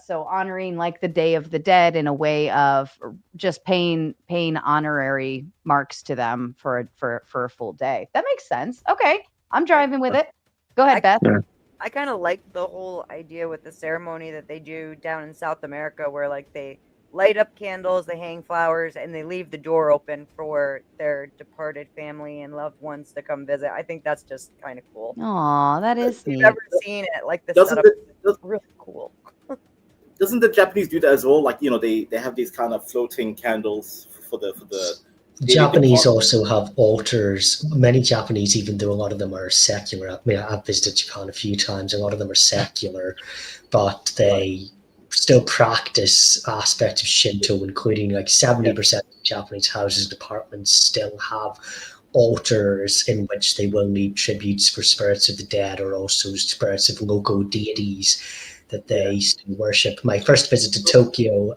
So honoring like the Day of the Dead in a way of just paying honorary marks to them for a full day. That makes sense. Okay, I'm driving with it. Go ahead, Beth.
I kind of like the whole idea with the ceremony that they do down in South America, where like they light up candles, they hang flowers, and they leave the door open for their departed family and loved ones to come visit. I think that's just kind of cool.
Aw, that is neat.
I've never seen it. Like the setup is really cool.
Doesn't the Japanese do that as well? Like, they have these kind of floating candles for the
Japanese also have altars. Many Japanese, even though a lot of them are secular. I mean, I've visited Japan a few times. A lot of them are secular, but they still practice aspects of Shinto, including like 70% of Japanese houses and apartments still have altars in which they will leave tributes for spirits of the dead or also spirits of local deities that they still worship. My first visit to Tokyo,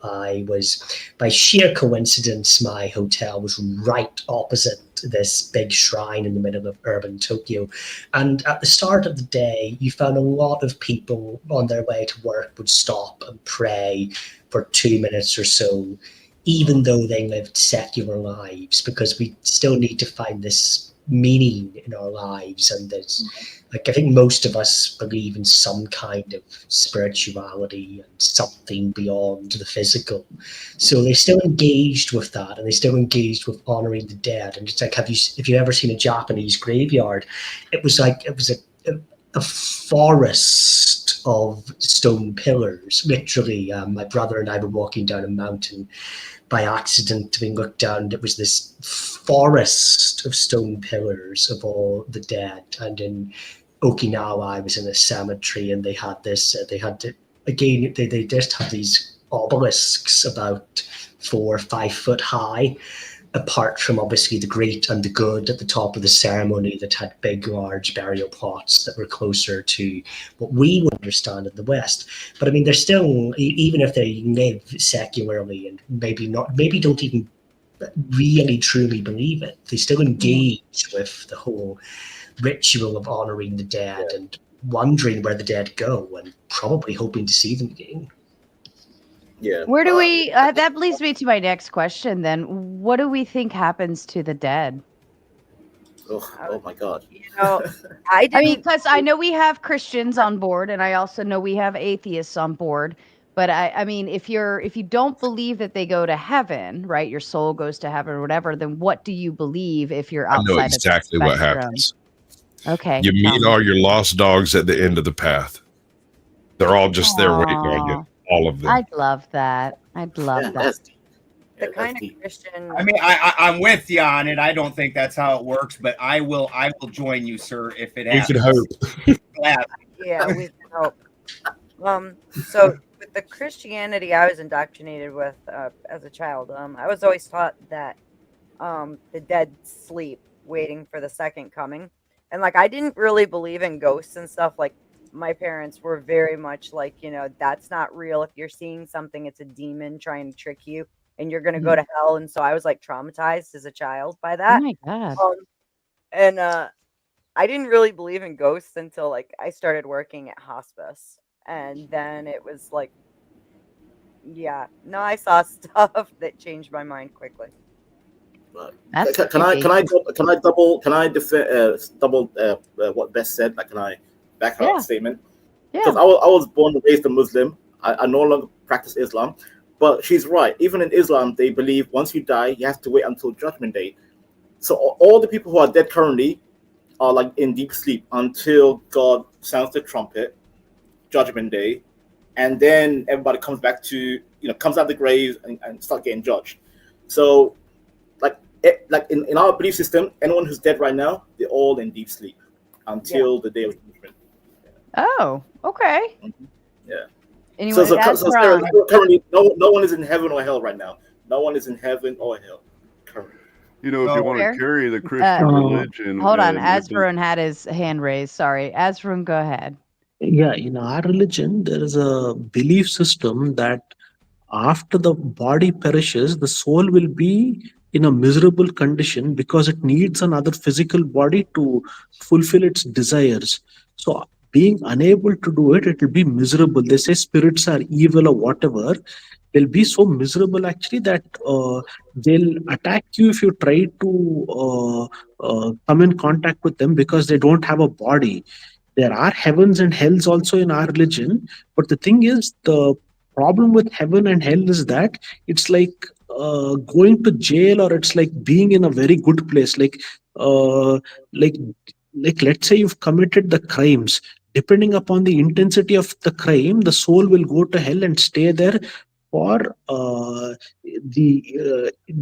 by sheer coincidence, my hotel was right opposite this big shrine in the middle of urban Tokyo. And at the start of the day, you found a lot of people on their way to work would stop and pray for 2 minutes or so, even though they lived secular lives, because we still need to find this meaning in our lives. And there's, like, I think most of us believe in some kind of spirituality and something beyond the physical. So they still engaged with that, and they still engaged with honoring the dead. And it's like, have you ever seen a Japanese graveyard? It was a forest of stone pillars. Literally, my brother and I were walking down a mountain by accident. We looked down, and it was this forest of stone pillars of all the dead. And in Okinawa, I was in a cemetery, and they just have these obelisks about 4 or 5 foot high, apart from obviously the great and the good at the top of the ceremony that had big, large burial plots that were closer to what we would understand in the West. But I mean, they're still, even if they live secularly and maybe don't even really truly believe it, they still engage with the whole ritual of honoring the dead and wondering where the dead go and probably hoping to see them again.
Yeah.
Where do we? That leads me to my next question. Then, what do we think happens to the dead?
Oh my God.
You know,
I mean, because I know we have Christians on board, and I also know we have atheists on board. But I mean, if you don't believe that they go to heaven, right? Your soul goes to heaven or whatever. Then what do you believe if you're outside?
I know exactly
of the
what
spectrum?
happens.
Okay.
You meet all your lost dogs at the end of the path. They're all just there waiting on you. All of them.
I'd love that. I'd love that.
The kind of Christian.
I mean, I'm with you on it. I don't think that's how it works, but I will join you, sir, if it happens.
We can hope.
Yeah, we can hope. So with the Christianity I was indoctrinated with as a child, I was always taught that the dead sleep, waiting for the second coming, and like I didn't really believe in ghosts and stuff. Like my parents were very much like, you know, that's not real. If you're seeing something, it's a demon trying to trick you, and you're gonna go to hell. And so I was like traumatized as a child by that.
Oh my God.
And I didn't really believe in ghosts until like I started working at hospice. And then it was like, yeah, no, I saw stuff that changed my mind quickly.
Can I double what Beth said? Like, can I back her statement? Because I was born and raised a Muslim. I no longer practice Islam, but she's right. Even in Islam, they believe once you die, you have to wait until Judgment Day. So all the people who are dead currently are like in deep sleep until God sounds the trumpet, Judgment Day, and then everybody comes back to, comes out of the grave and start getting judged. So like in our belief system, anyone who's dead right now, they're all in deep sleep until the day of judgment.
Oh, okay.
Yeah.
Anyway,
so currently, no one is in heaven or hell right now. No one is in heaven or hell currently.
If you want to carry the Christian religion.
Hold on, Azvarun had his hand raised. Sorry, Azvarun, go ahead.
Yeah, in our religion, there is a belief system that after the body perishes, the soul will be in a miserable condition because it needs another physical body to fulfill its desires. So being unable to do it, it will be miserable. They say spirits are evil or whatever. They'll be so miserable actually that they'll attack you if you try to come in contact with them because they don't have a body. There are heavens and hells also in our religion, but the thing is, the problem with heaven and hell is that it's like going to jail, or it's like being in a very good place. Like let's say you've committed the crimes. Depending upon the intensity of the crime, the soul will go to hell and stay there for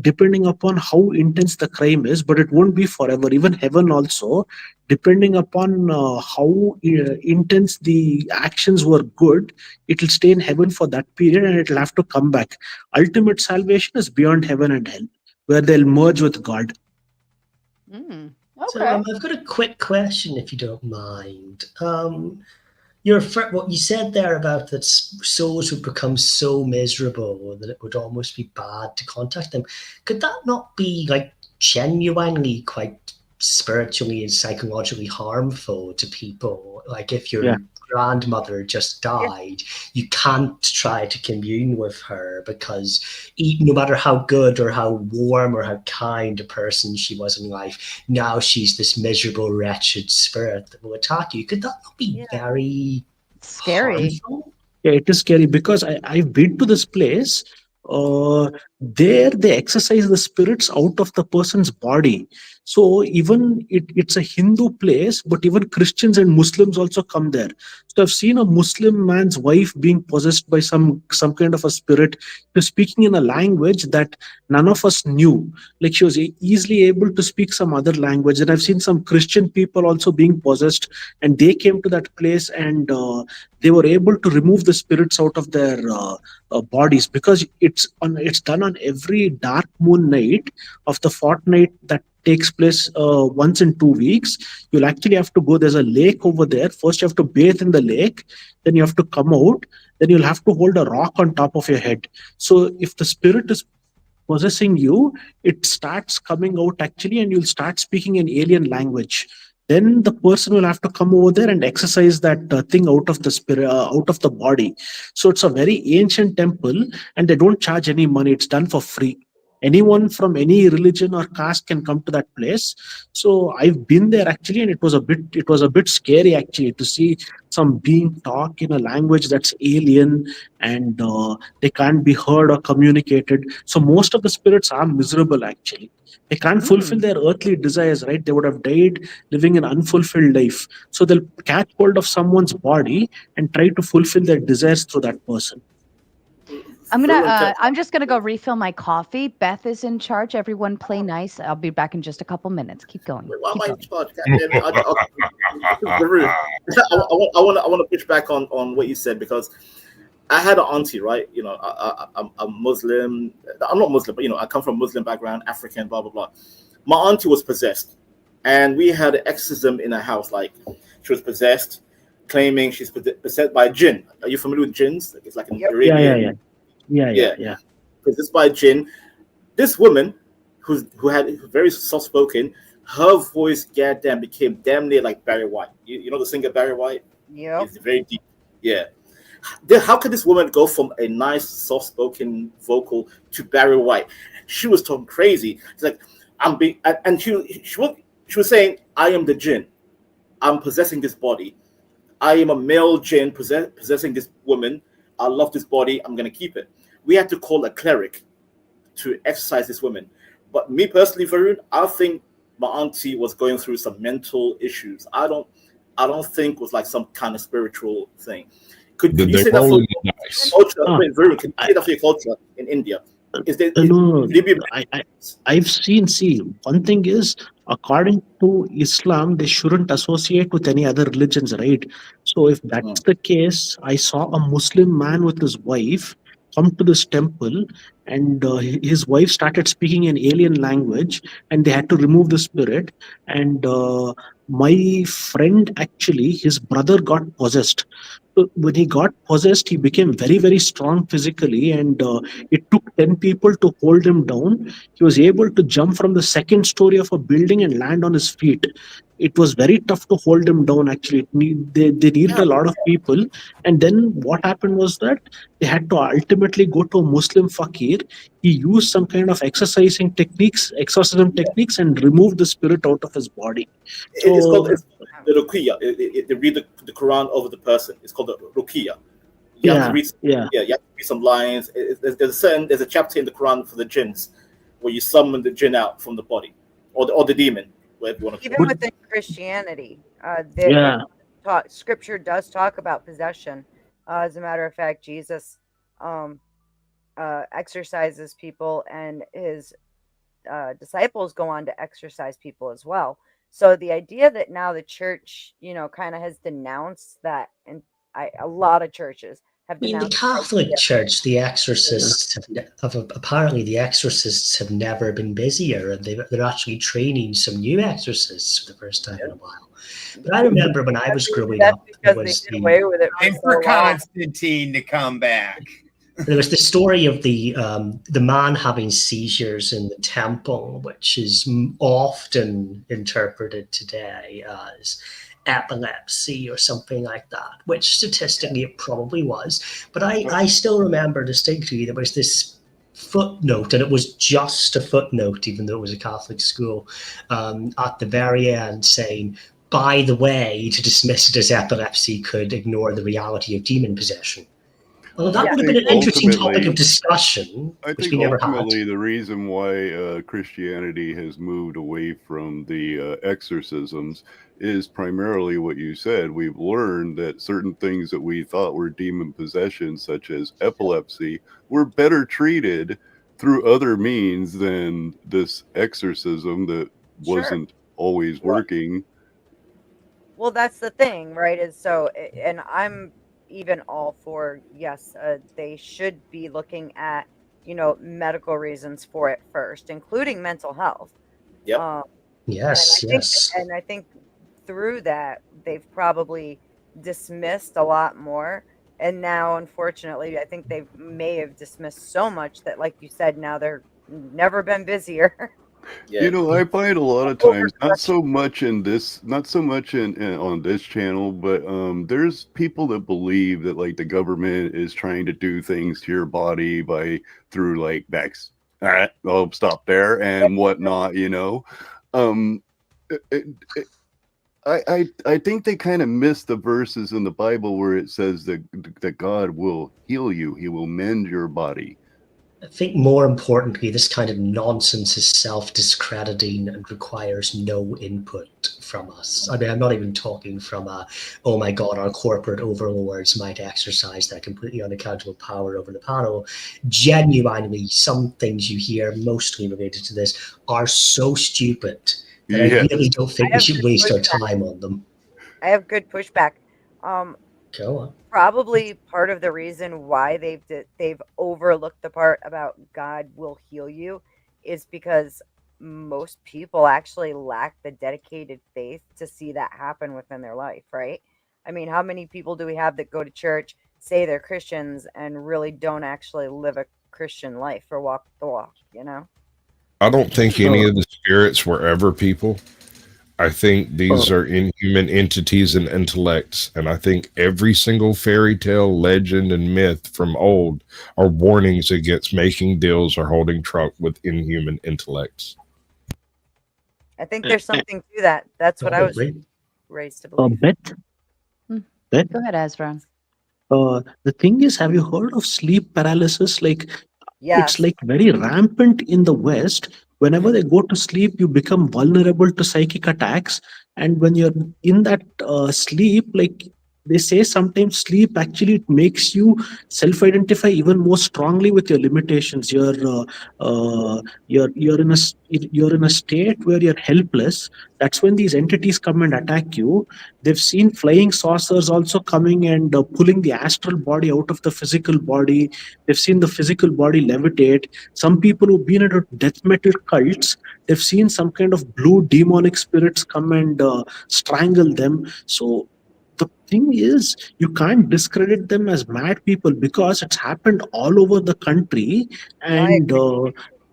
depending upon how intense the crime is, but it won't be forever. Even heaven also, depending upon how intense the actions were good, it will stay in heaven for that period and it will have to come back. Ultimate salvation is beyond heaven and hell, where they'll merge with God.
Okay.
So I've got a quick question, if you don't mind. What you said there about that souls would become so miserable that it would almost be bad to contact them. Could that not be like genuinely quite spiritually and psychologically harmful to people? Like if your grandmother just died, you can't try to commune with her because no matter how good or how warm or how kind a person she was in life, now she's this miserable, wretched spirit that will attack you. Could that not be very
scary?
harmful?
Yeah, it is scary because I've been to this place. There they exercise the spirits out of the person's body. So even it's a Hindu place, but even Christians and Muslims also come there. So I've seen a Muslim man's wife being possessed by some kind of a spirit, speaking in a language that none of us knew. Like she was easily able to speak some other language. And I've seen some Christian people also being possessed, and they came to that place and they were able to remove the spirits out of their bodies, because it's done on every dark moon night of the fortnight that takes place once in 2 weeks. You'll actually have to go. There's a lake over there. First you have to bathe in the lake, then you have to come out, then you'll have to hold a rock on top of your head. So if the spirit is possessing you, it starts coming out actually, and you'll start speaking an alien language. Then the person will have to come over there and exercise that thing out of the spirit, out of the body. So it's a very ancient temple, and they don't charge any money. It's done for free. Anyone from any religion or caste can come to that place. So I've been there actually, and it was a bit scary actually to see some being talk in a language that's alien, and they can't be heard or communicated. So most of the spirits are miserable actually. They can't fulfill their earthly desires, right? They would have died living an unfulfilled life. So they'll catch hold of someone's body and try to fulfill their desires through that person.
I'm just gonna go refill my coffee. Beth is in charge. Everyone play nice. I'll be back in just a couple minutes. Keep going.
Why am I in charge? I want to push back on what you said, because I had an auntie, right? You know, I'm Muslim. I'm not Muslim, but I come from a Muslim background, African, blah blah blah. My auntie was possessed, and we had an exorcism in her house. Like, she was possessed, claiming she's possessed by a jinn. Are you familiar with jinns? It's like an Arabian.
Yeah.
Possessed by a jinn. This woman, who had very soft spoken, her voice became damn near like Barry White. You know the singer Barry White?
Yeah.
It's very deep. Yeah. How could this woman go from a nice soft spoken vocal to Barry White? She was talking crazy. It's like, and she was saying, I am the jinn. I'm possessing this body. I am a male jinn possessing this woman. I love this body. I'm going to keep it. We had to call a cleric to exorcise this woman. But me personally, Varun, I think my auntie was going through some mental issues. I don't think it was like some kind of spiritual thing. Could you say that for your culture? Wait, Varun, can you say that for your culture in India?
No. I've seen. See, one thing is, according to Islam, they shouldn't associate with any other religions, right? So if that's the case, I saw a Muslim man with his wife come to this temple, and his wife started speaking an alien language, and they had to remove the spirit. And my friend, actually, his brother got possessed. So when he got possessed, he became very, very strong physically, and it took 10 people to hold him down. He was able to jump from the second story of a building and land on his feet. It was very tough to hold him down, actually. They needed a lot of people. And then what happened was that they had to ultimately go to a Muslim fakir. He used some kind of exorcism techniques, and removed the spirit out of his body. So,
it's called the ruqiyya. They read the Quran over the person. It's called the ruqiyya. You have to read some lines. There's a chapter in the Quran for the jinns, where you summon the jinn out from the body, or the demon, whatever you want to
Even within Christianity, Scripture does talk about possession. As a matter of fact, Jesus exorcises people, and his disciples go on to exorcise people as well. So the idea that now the church, kind of has denounced that, and a lot of churches have
I mean, the
denounced
Catholic Church, the exorcists apparently the exorcists have never been busier, and they're actually training some new exorcists for the first time in a while. But I remember when I was growing up, there was
time for Constantine to come back.
There was the story of the man having seizures in the temple, which is often interpreted today as epilepsy or something like that, which statistically it probably was. But I still remember distinctly there was this footnote, and it was just a footnote, even though it was a Catholic school, at the very end saying, by the way, to dismiss it as epilepsy could ignore the reality of demon possession. Well, that would have been an interesting topic of discussion, which we never had.
Ultimately, the reason why Christianity has moved away from the exorcisms is primarily what you said. We've learned that certain things that we thought were demon possession, such as epilepsy, were better treated through other means than this exorcism that wasn't always working.
Well, that's the thing, right? And I'm even all for, yes, they should be looking at, medical reasons for it first, including mental health.
Yep. Yes.
And I think through that, they've probably dismissed a lot more. And now, unfortunately, I think they may have dismissed so much that, like you said, now they're never been busier.
Yeah. I find a lot of times, not so much on this channel, but there's people that believe that like the government is trying to do things to your body through like vax. I'll stop there and whatnot. I think they kind of miss the verses in the Bible where it says that God will heal you. He will mend your body.
I think more importantly, this kind of nonsense is self-discrediting and requires no input from us. I mean, I'm not even talking from oh my God, our corporate overlords might exercise that completely unaccountable power over the panel. Genuinely, some things you hear mostly related to this are so stupid that I really don't think we should waste our time on them.
I have good pushback.
Go on.
Probably part of the reason why they've overlooked the part about God will heal you is because most people actually lack the dedicated faith to see that happen within their life, right? I mean, how many people do we have that go to church, say they're Christians, and really don't actually live a Christian life or walk the walk,
I don't think any of the spirits were ever people. I think these are inhuman entities and intellects, and I think every single fairy tale, legend, and myth from old are warnings against making deals or holding truck with inhuman intellects.
I think there's something to that. That's what I was raised to believe.
Beth?
Go ahead, Ezra.
The thing is, have you heard of sleep paralysis?
Yes.
It's like very rampant in the West. Whenever they go to sleep, you become vulnerable to psychic attacks. And when you're in that sleep, like they say, sometimes sleep actually it makes you self-identify even more strongly with your limitations. You're in a state where you're helpless. That's when these entities come and attack you. They've seen flying saucers also coming and pulling the astral body out of the physical body. They've seen the physical body levitate. Some people who've been into death metal cults, they've seen some kind of blue demonic spirits come and strangle them. So the thing is, you can't discredit them as mad people because it's happened all over the country. And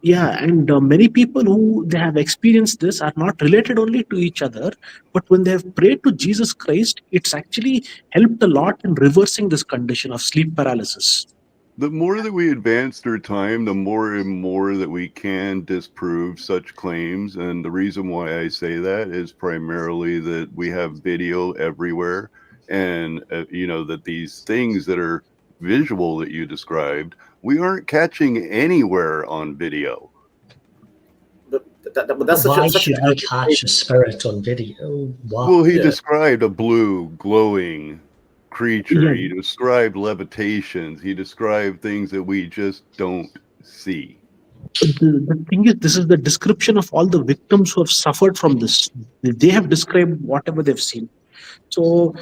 many people who they have experienced this are not related only to each other, but when they have prayed to Jesus Christ, it's actually helped a lot in reversing this condition of sleep paralysis.
The more that we advance through time, the more and more that we can disprove such claims. And the reason why I say that is primarily that we have video everywhere. And, that these things that are visual that you described, we aren't catching anywhere on video.
But that's why should we catch a spirit on video? Wow.
Well, he described a blue glowing creature.
Yeah.
He described levitations. He described things that we just don't see.
The thing is, this is the description of all the victims who have suffered from this. They have described whatever they've seen. So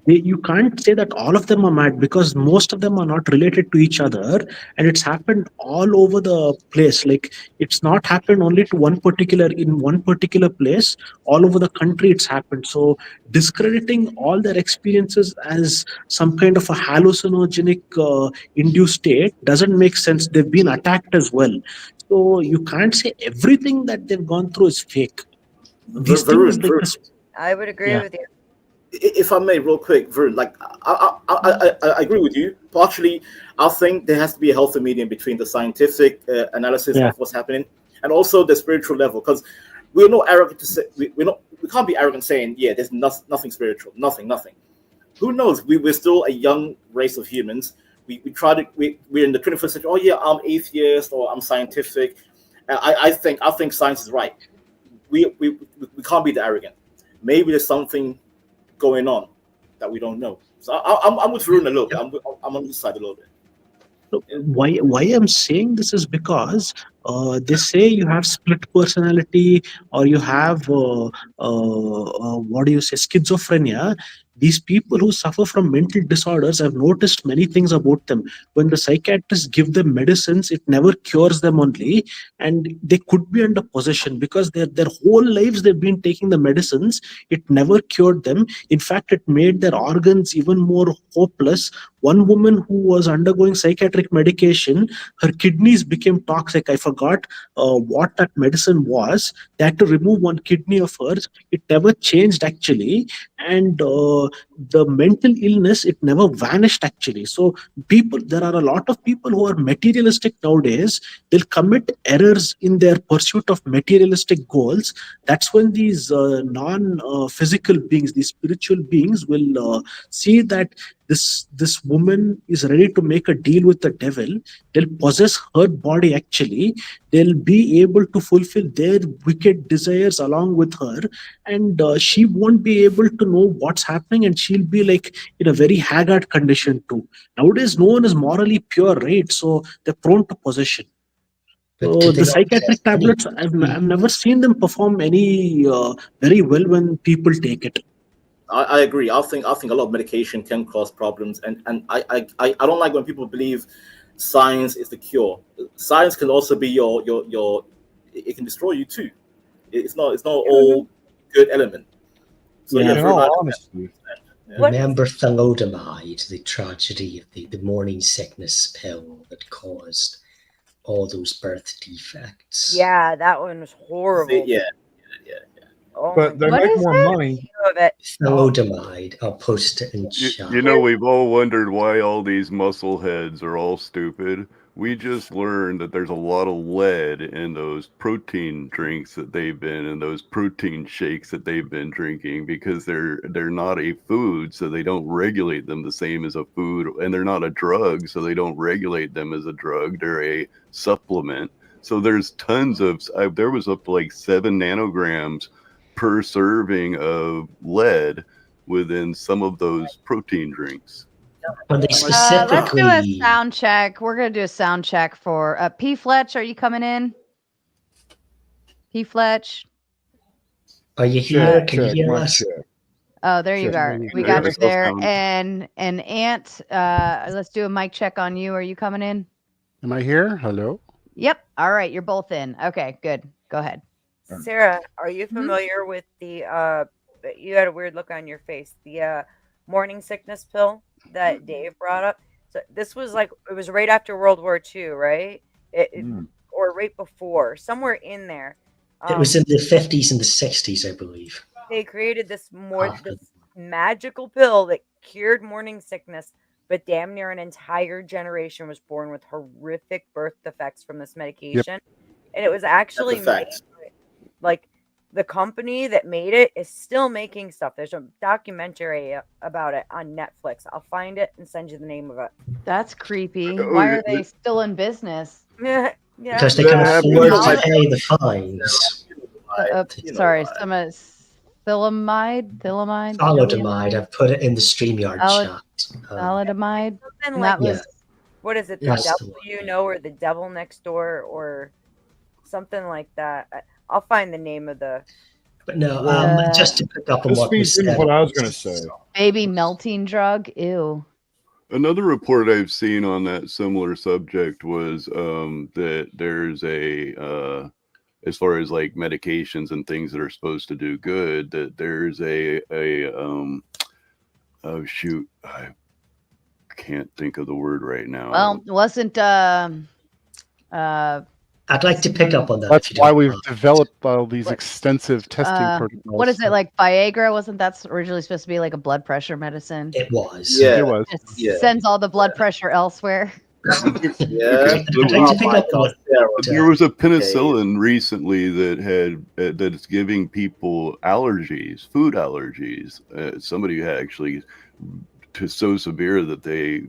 you can't say that all of them are mad, because most of them are not related to each other, and it's happened all over the place. Like, it's not happened only to one particular place. All over the country it's happened. So discrediting all their experiences as some kind of a hallucinogenic induced state doesn't make sense. They've been attacked as well. So you can't say everything that they've gone through is fake. These things, like this,
I would agree with you.
If I may, real quick, Varun, like I agree with you. Partially, I think there has to be a healthy medium between the scientific analysis of what's happening and also the spiritual level, because we're not arrogant to say we can't be arrogant saying there's nothing spiritual, nothing. Who knows? We're still a young race of humans. We're in the 21st century. Oh yeah, I'm atheist or I'm scientific. I think science is right. We can't be that arrogant. Maybe there's something going on that we don't know. So I'm with Varun a little bit. I'm on this side a little bit.
Why I'm saying this is because they say you have split personality, or you have schizophrenia. These people who suffer from mental disorders, I've noticed many things about them. When the psychiatrists give them medicines, it never cures them only, and they could be under possession, because their whole lives they've been taking the medicines. It never cured them. In fact, it made their organs even more hopeless. One woman who was undergoing psychiatric medication, her kidneys became toxic. I forgot what that medicine was. They had to remove one kidney of hers. It never changed actually, and the mental illness, it never vanished actually. So there are a lot of people who are materialistic nowadays. They'll commit errors in their pursuit of materialistic goals. That's when these non-physical beings, these spiritual beings, will see that this woman is ready to make a deal with the devil. They'll possess her body actually. They'll be able to fulfill their wicked desires along with her, and she won't be able to know what's happening, and she'll be like in a very haggard condition too. Nowadays no one is morally pure, right? So they're prone to possession. So the psychiatric tablets, I've never seen them perform any very well when people take it.
I agree. I think a lot of medication can cause problems, and I don't like when people believe science is the cure. Science can also be your it can destroy you too. It's not all good element. So
honestly, remember thalidomide, the tragedy of the morning sickness pill that caused all those birth defects.
Yeah, that one was horrible.
Yeah.
Oh, but they make more money.
Thalidomide. I'll post it in chat.
We've all wondered why all these muscle heads are all stupid. We just learned that there's a lot of lead in those protein drinks that they've been, and those protein shakes that they've been drinking, because they're not a food, so they don't regulate them the same as a food, and they're not a drug, so they don't regulate them as a drug. They're a supplement. So there's tons of. There was up to like 7 nanograms per serving of lead within some of those protein drinks.
Let's do a sound check. We're going to do a sound check for P. Fletch. Are you coming in? P. Fletch.
Are you here? Can you hear us?
Oh, there you are. We got you there. And Ant, let's do a mic check on you. Are you coming in?
Am I here? Hello?
Yep. All right. You're both in. Okay, good. Go ahead.
Sarah, are you familiar with the you had a weird look on your face, the morning sickness pill that Dave brought up? So this was like, it was right after World War II, right? Or right before, somewhere in there.
It was in the 50s and the 60s, I believe.
They created this magical pill that cured morning sickness, but damn near an entire generation was born with horrific birth defects from this medication. Yep. And it was actually made, like, the company that made it is still making stuff. There's a documentary about it on Netflix. I'll find it and send you the name of it.
That's creepy. Why are they still in business?
Yeah.
Because they can afford to pay the fines.
Sorry, Thalidomide.
Thalidomide. I've put it in the StreamYard chat.
Thalidomide.
Something like
yeah.
what is it? The
That's
devil you know, or the devil next door, or something like that. I'll find the name of the.
But no, just to pick up on
This
what was
feeds into
said.
what I was going to say.
Baby melting drug. Ew.
Another report I've seen on that similar subject was that there's as far as like medications and things that are supposed to do good, that there's oh shoot, I can't think of the word right now.
Well, it wasn't
I'd like to pick up on that.
That's why we've developed all these extensive testing protocols.
what is it, like Viagra? Wasn't that originally supposed to be like a blood pressure medicine?
It was.
Yeah.
It was.
It sends all the blood pressure elsewhere.
Yeah.
There was a penicillin recently that that's giving people allergies, food allergies. Somebody actually so severe that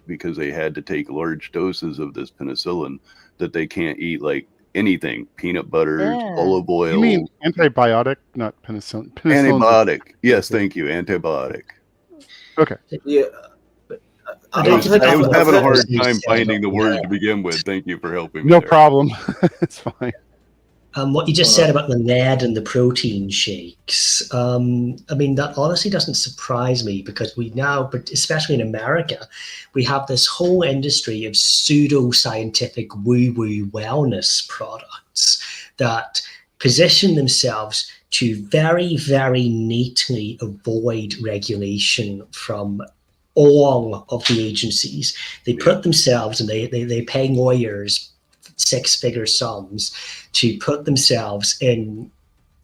because they had to take large doses of this penicillin, that they can't eat like anything, peanut butter, olive oil.
You mean antibiotic, not penicillin?
Antibiotic. Yes, thank you. Antibiotic.
Okay.
Yeah.
I was having a hard time finding the word to begin with. Thank you for helping me.
No
there.
problem. It's fine.
What you just said about the lead and the protein shakes, I mean, that honestly doesn't surprise me, because we now, but especially in America, we have this whole industry of pseudo-scientific woo-woo wellness products that position themselves to very, very neatly avoid regulation from all of the agencies. They put themselves, and they pay lawyers six-figure sums to put themselves in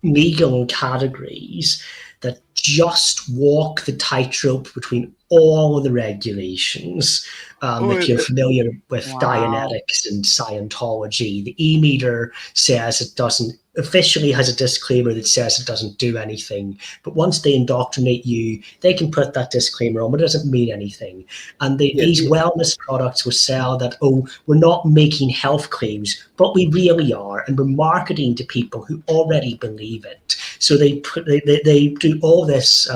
legal categories that just walk the tightrope between all of the regulations. If you're familiar with Dianetics and Scientology, the E-meter says it doesn't, officially has a disclaimer that says it doesn't do anything. But once they indoctrinate you, they can put that disclaimer on, but it doesn't mean anything. And these wellness products will sell that, oh, we're not making health claims, but we really are. And we're marketing to people who already believe it. So they do all this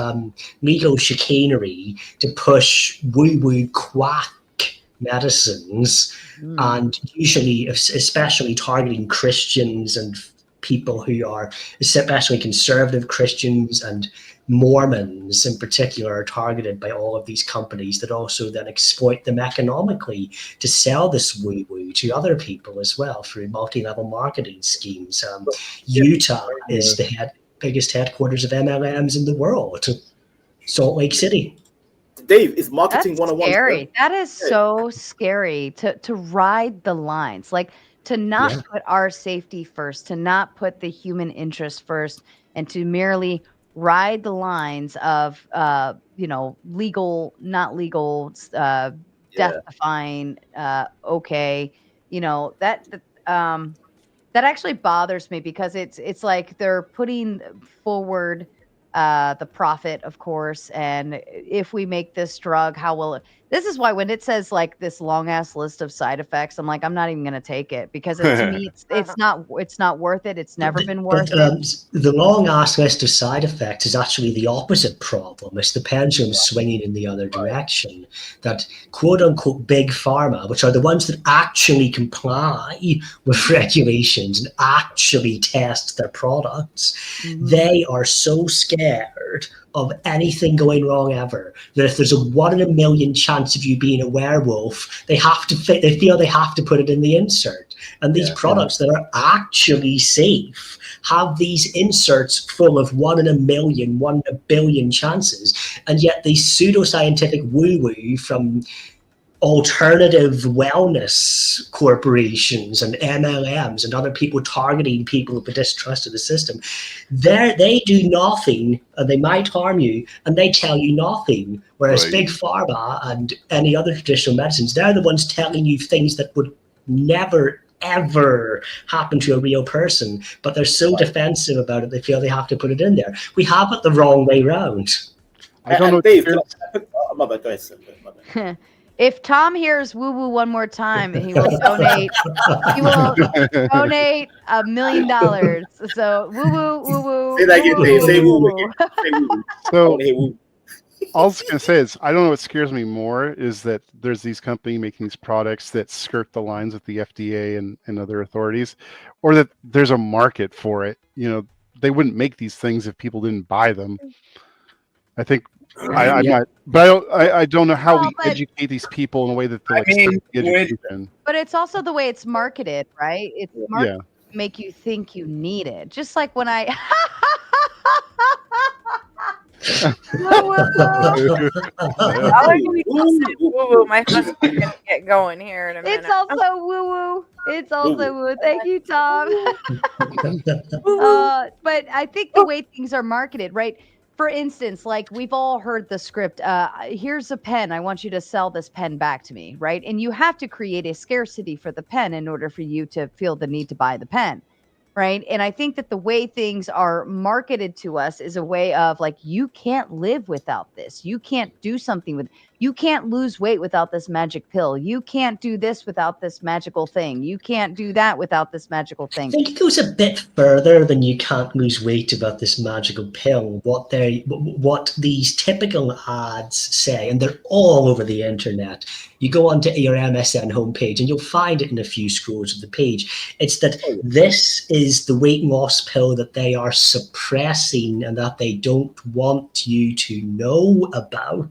legal chicanery to push woo-woo quack medicines, and usually, especially targeting Christians and people who are especially conservative Christians, and Mormons in particular are targeted by all of these companies that also then exploit them economically to sell this woo-woo to other people as well through multi-level marketing schemes. Utah is the biggest headquarters of MLMs in the world. Salt Lake City.
Dave, is marketing 101
scary? That is so scary to ride the lines, like to not put our safety first, to not put the human interest first, and to merely ride the lines of legal, not legal, death-defying, okay, that actually bothers me, because it's like they're putting forward the profit, of course, and if we make this drug, how will it? This is why when it says like this long ass list of side effects, I'm like, I'm not even going to take it, because to me, it's not worth it. It's never been worth it.
The long ass list of side effects is actually the opposite problem. It's the pendulum swinging in the other direction. That quote unquote big pharma, which are the ones that actually comply with regulations and actually test their products, they are so scared of anything going wrong ever that if there's a 1 in a million chance of you being a werewolf, they feel they have to put it in the insert. And these products that are actually safe have these inserts full of 1 in a million, 1 in a billion chances, and yet these pseudoscientific woo-woo from alternative wellness corporations and MLMs and other people targeting people with distrust of the system, they do nothing, and they might harm you, and they tell you nothing. Whereas Big Pharma and any other traditional medicines, they're the ones telling you things that would never ever happen to a real person, but they're so defensive about it, they feel they have to put it in there. We have it the wrong way round.
I don't know.
Dave, go ahead, sir.
If Tom hears woo woo one more time, he will donate. He will donate $1 million. So woo woo woo woo.
Say that again, Dave. Say woo woo again. Say woo woo.
So
Hey, woo.
all I was gonna say is I don't know what scares me more is that there's these companies making these products that skirt the lines with the FDA and other authorities, or that there's a market for it. You know, they wouldn't make these things if people didn't buy them. I think I'm not, but I don't know how we educate these people in a way that they'll accept the education.
But it's also the way it's marketed, right? It's marketed to make you think you need it. Just like when I
my husband's gonna get going here in a minute.
It's also woo woo. It's also woo. Thank you, Tom. But I think the way things are marketed, right? For instance, like we've all heard the script. Here's a pen. I want you to sell this pen back to me, right? And you have to create a scarcity for the pen in order for you to feel the need to buy the pen. Right. And I think that the way things are marketed to us is a way of like, you can't live without this. You can't do something with, you can't lose weight without this magic pill. You can't do this without this magical thing. You can't do that without this magical thing.
I think it goes a bit further than you can't lose weight about this magical pill. What these typical ads say, and they're all over the internet. You go onto your MSN homepage and you'll find it in a few scrolls of the page. It's that this is the weight loss pill that they are suppressing and that they don't want you to know about.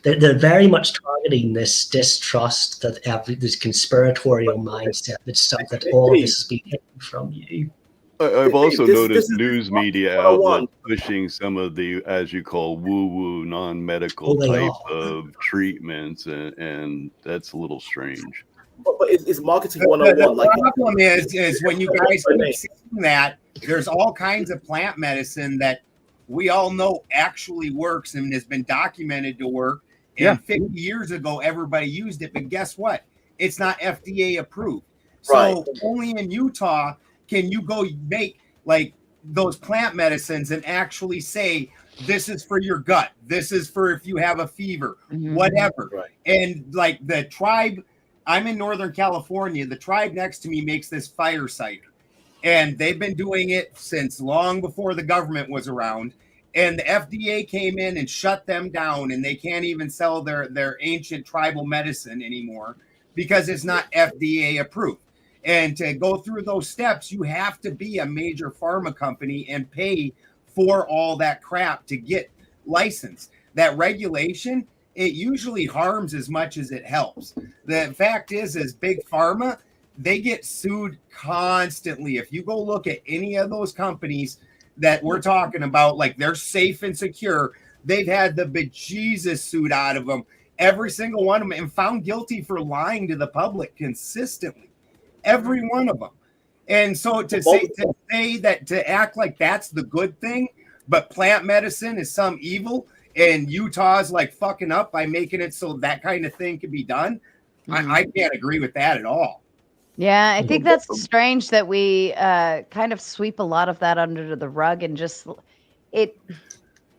They're very much targeting this distrust, this conspiratorial mindset that all of this has been hidden from you.
I've also noticed news media outlets pushing some of the, as you call, woo-woo, non-medical type of treatments, and that's a little strange.
But it's marketing 101.
The problem is when you guys keep seeing that, there's all kinds of plant medicine that we all know actually works and has been documented to work. And 50 years ago, everybody used it, but guess what? It's not FDA approved. So only in Utah can you go make like those plant medicines and actually say, this is for your gut. This is for if you have a fever, whatever. And like the tribe, I'm in Northern California. The tribe next to me makes this fire cider. And they've been doing it since long before the government was around. And the FDA came in and shut them down, and they can't even sell their ancient tribal medicine anymore because it's not FDA approved. And to go through those steps, you have to be a major pharma company and pay for all that crap to get licensed. That regulation, it usually harms as much as it helps. The fact is big pharma, they get sued constantly. If you go look at any of those companies that we're talking about, like they're safe and secure, they've had the bejesus sued out of them, every single one of them, and found guilty for lying to the public consistently, every one of them. And so to say that, to act like that's the good thing, but plant medicine is some evil, and Utah's like fucking up by making it so that kind of thing can be done, I can't agree with that at all.
Yeah, I think that's strange that we kind of sweep a lot of that under the rug and just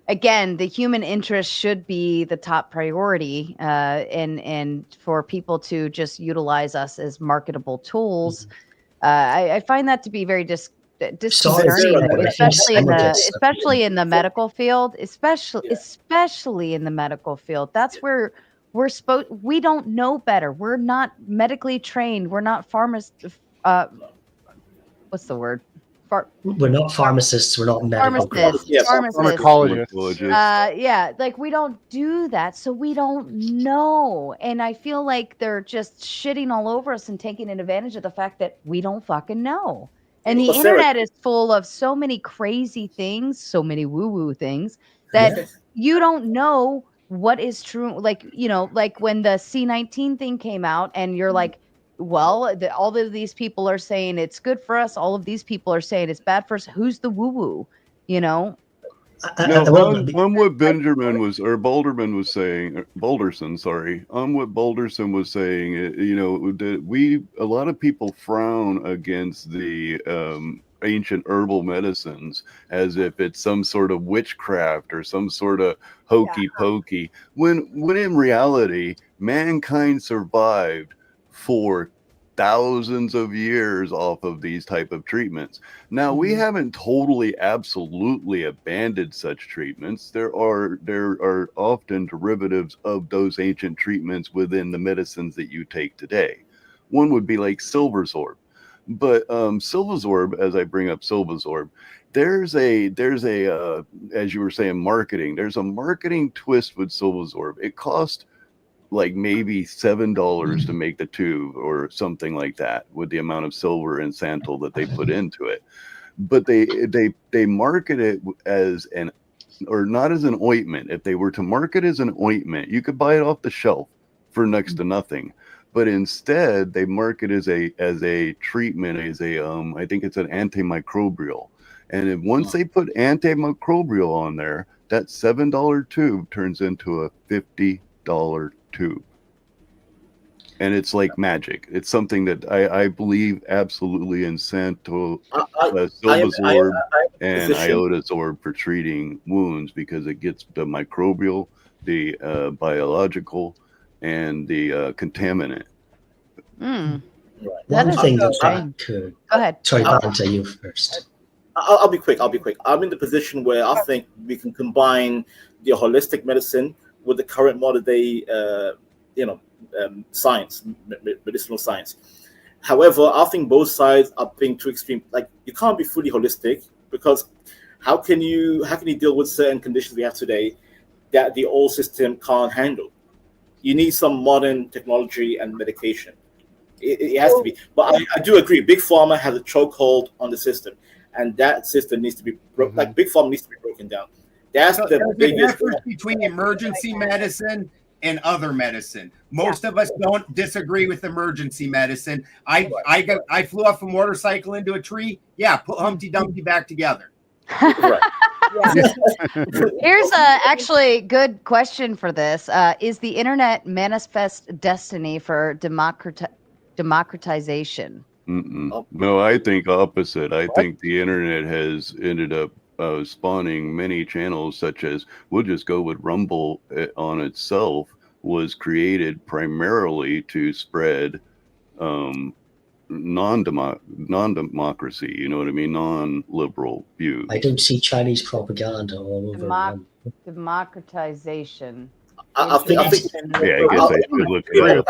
again, the human interest should be the top priority, and for people to just utilize us as marketable tools. I find that to be very disconcerting, especially in the medical field, especially in the medical field. That's where we don't know better. We're not medically trained. We're not pharmacists. What's the word?
We're not pharmacists. We're not medical
pharmacologists.
Like we don't do that, so we don't know. And I feel like they're just shitting all over us and taking advantage of the fact that we don't fucking know. And the internet is full of so many crazy things, so many woo-woo things that you don't know what is true. Like, you know, like when the C-19 thing came out and you're like, well, all of these people are saying it's good for us. All of these people are saying it's bad for us. Who's the woo-woo, you know?
No, on what Balderson was saying, on what Balderson was saying, you know, a lot of people frown against the ancient herbal medicines as if it's some sort of witchcraft or some sort of hokey pokey, when in reality mankind survived for thousands of years off of these type of treatments. Now we haven't totally absolutely abandoned such treatments. There are often derivatives of those ancient treatments within the medicines that you take today. One would be like Silversorb. But Silversorb, as I bring up Silversorb, there's a as you were saying, marketing. There's a marketing twist with Silversorb. It cost like maybe $7 to make the tube or something like that with the amount of silver and santal that they put into it. But they market it as or not as an ointment. If they were to market as an ointment, you could buy it off the shelf for next to nothing. But instead, they market as a treatment, as I think it's an antimicrobial. And if once they put antimicrobial on there, that $7 tube turns into a $50 tube. And it's like magic. It's something that I believe absolutely in Santo, Silversorb and Iodosorb for treating wounds, because it gets the microbial, the biological, and the contaminant.
That
One
is
thing
so
that I could.
Go ahead.
Sorry, Valentine, you first.
I'll be quick. I'm in the position where I think we can combine the holistic medicine with the current modern day, science, medicinal science. However, I think both sides are being too extreme. Like, you can't be fully holistic, because how can you deal with certain conditions we have today that the old system can't handle? You need some modern technology and medication. It has to be. But I do agree. Big Pharma has a chokehold on the system, and that system needs to be broken. Like, Big Pharma needs to be broken down. That's the biggest
difference between emergency medicine and other medicine. Most of us don't disagree with emergency medicine. I flew off a motorcycle into a tree. Yeah, put Humpty Dumpty back together.
Here's a actually good question for this. Is the internet manifest destiny for democratization?
No, I think opposite. I think the internet has ended up spawning many channels, such as, we'll just go with Rumble on itself, was created primarily to spread non-democracy, you know what I mean, non-liberal views.
I don't see Chinese propaganda all over.
Democratization.
I think
I guess I should look it up.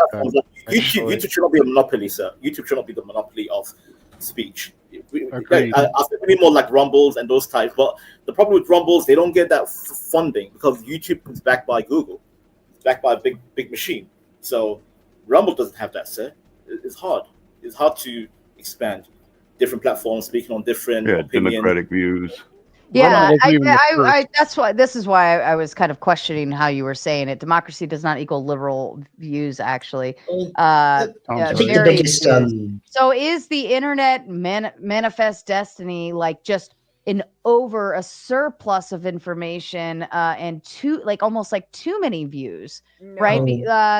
YouTube should not be a monopoly, sir. YouTube should not be the monopoly of speech. I think we need more like Rumbles and those types. But the problem with Rumbles, they don't get that funding, because YouTube is backed by Google. It's backed by a big machine. So Rumble doesn't have that, sir. It's hard. It's hard to expand different platforms, speaking on different opinions.
Democratic views.
Yeah, this is why I was kind of questioning how you were saying it. Democracy does not equal liberal views, actually.
I think the biggest.
So is the internet manifest destiny like just over a surplus of information and almost like too many views, right?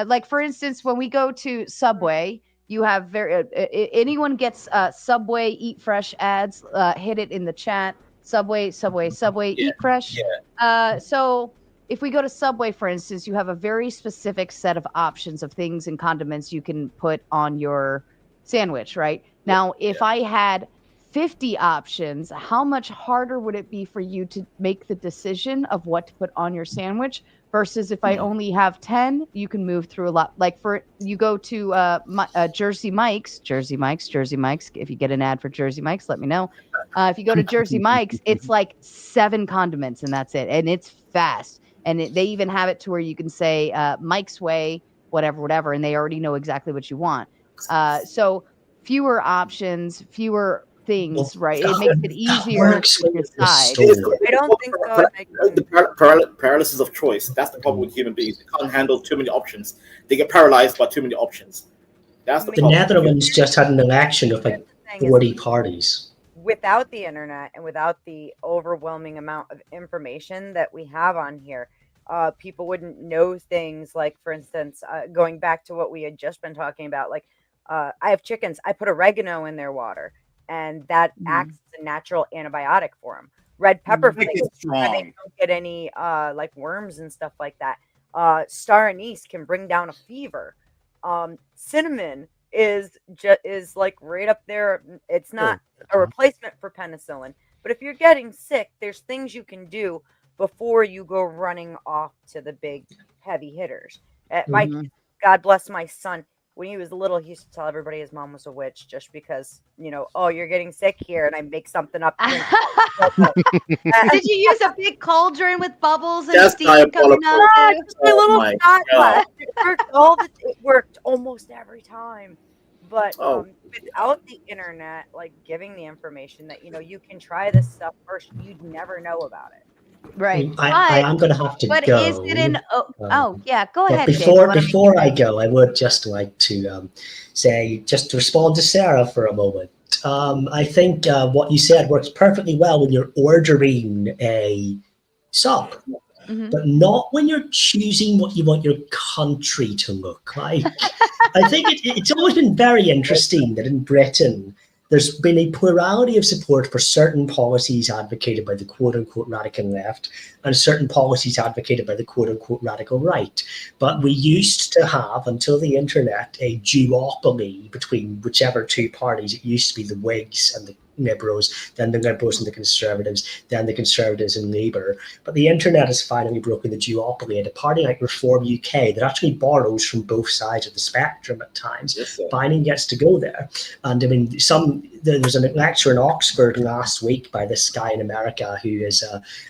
Like, for instance, when we go to Subway, you have anyone gets Subway Eat Fresh ads, hit it in the chat. Subway, Eat Fresh. So if we go to Subway, for instance, you have a very specific set of options of things and condiments you can put on your sandwich, right? Now, if I had 50 options, how much harder would it be for you to make the decision of what to put on your sandwich versus if I only have 10, you can move through a lot. Like, you go to Jersey Mike's, if you get an ad for Jersey Mike's, let me know. If you go to Jersey Mike's, it's like 7 condiments and that's it. And it's fast. And they even have it to where you can say Mike's Way, whatever, and they already know exactly what you want. So fewer options, fewer things, right? It makes it easier to decide.
I don't think so.
The paralysis of choice. That's the problem with human beings. They can't handle too many options. They get paralyzed by too many options. That's
the Netherlands just had an election of like 40 parties.
Without the internet and without the overwhelming amount of information that we have on here, people wouldn't know things like, for instance, going back to what we had just been talking about, like I have chickens, I put oregano in their water. and that acts as a natural antibiotic for them. Red pepper flakes,
it's strong.
they don't get any like worms and stuff like that. Star anise can bring down a fever. Cinnamon is like right up there. It's not a replacement for penicillin, but if you're getting sick, there's things you can do before you go running off to the big heavy hitters. God bless my son. When he was little, he used to tell everybody his mom was a witch just because, oh, you're getting sick here, and I make something up.
Did you use a big cauldron with bubbles and steam coming out?
Yeah, just my little shot glass. It worked almost every time. But without the internet, like giving the information that, you can try this stuff first, you'd never know about it.
Right.
I am going to have to go.
But is it in? Yeah. Go ahead.
Before I go, I would just like to say, just to respond to Sarah for a moment. I think what you said works perfectly well when you're ordering a sub, but not when you're choosing what you want your country to look like. I think it's always been very interesting that in Britain, there's been a plurality of support for certain policies advocated by the quote-unquote radical left and certain policies advocated by the quote-unquote radical right. But we used to have, until the internet, a duopoly between whichever two parties. It used to be the Whigs and the Liberals, then the Liberals and the Conservatives, then the Conservatives and Labour. But the internet has finally broken the duopoly, and a party like Reform UK that actually borrows from both sides of the spectrum at times finally gets to go there. And I mean, there's a lecture in Oxford last week by this guy in America who is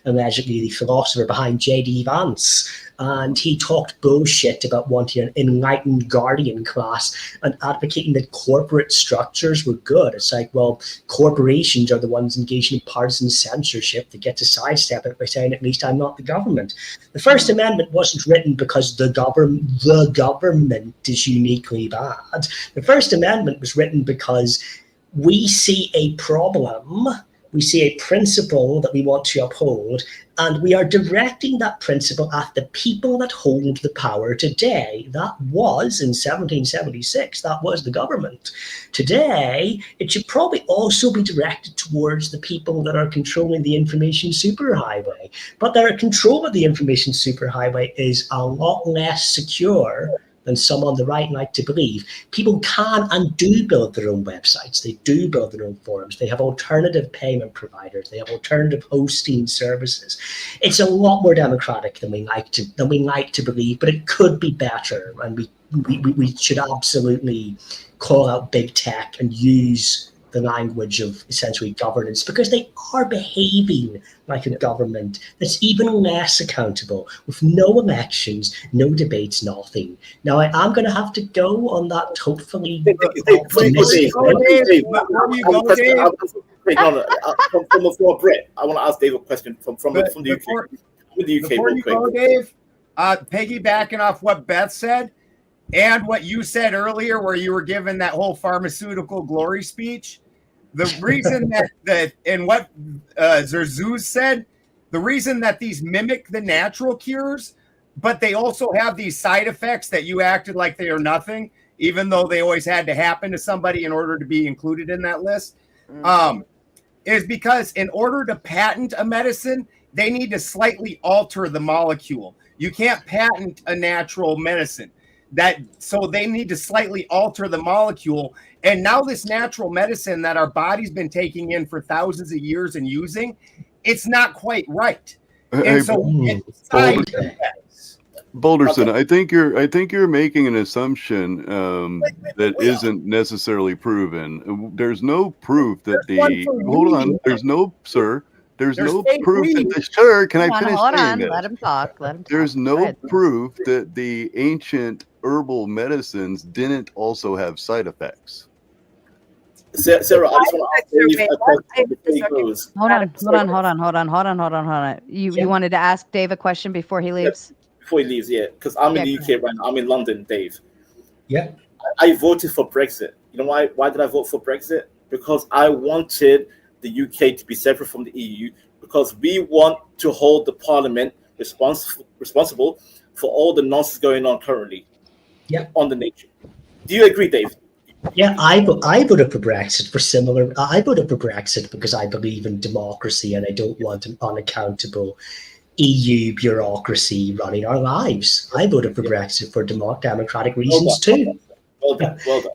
allegedly the philosopher behind J.D. Vance. And he talked bullshit about wanting an enlightened guardian class and advocating that corporate structures were good. It's like, well, corporations are the ones engaged in partisan censorship that get to sidestep it by saying, at least I'm not the government. The First Amendment wasn't written because the government is uniquely bad. The First Amendment was written because we see a problem, we see a principle that we want to uphold, and we are directing that principle at the people that hold the power today. That was, in 1776, that was the government. Today, it should probably also be directed towards the people that are controlling the information superhighway. But their control of the information superhighway is a lot less secure than some on the right like to believe. People can and do build their own websites. They do build their own forums. They have alternative payment providers. They have alternative hosting services. It's a lot more democratic than we like to believe, but it could be better. And we should absolutely call out big tech and use the language of essentially governance, because they are behaving like a government that's even less accountable, with no elections, no debates, nothing. Now, I am going to have to go on that, hopefully.
From the floor, Brett, I want to ask Dave a question from the UK.
Before you go, Dave, piggybacking off what Beth said, and what you said earlier, where you were giving that whole pharmaceutical glory speech, the reason and what Zerzuz said, the reason that these mimic the natural cures, but they also have these side effects that you acted like they are nothing, even though they always had to happen to somebody in order to be included in that list, is because in order to patent a medicine, they need to slightly alter the molecule. You can't patent a natural medicine. So they need to slightly alter the molecule. And now this natural medicine that our body's been taking in for thousands of years and using, it's not quite right. And so
Boulderson, I think you're making an assumption that isn't necessarily proven. There's no proof that there's no proof that sir, can I finish saying this?
Let him talk.
There's no proof that the ancient herbal medicines didn't also have side effects.
Sarah, I just want to ask
Hold on. You wanted to ask Dave a question before he leaves?
Before he leaves, yeah, because I'm in the UK right now. I'm in London, Dave.
Yeah.
I voted for Brexit. You know why? Why did I vote for Brexit? Because I wanted the UK to be separate from the EU, because we want to hold the Parliament responsible for all the nonsense going on currently on the nation. Do you agree, Dave?
Yeah, I voted for Brexit for similar. I voted for Brexit because I believe in democracy and I don't want an unaccountable EU bureaucracy running our lives. I voted for Brexit for democratic reasons too.
Well done. Well done.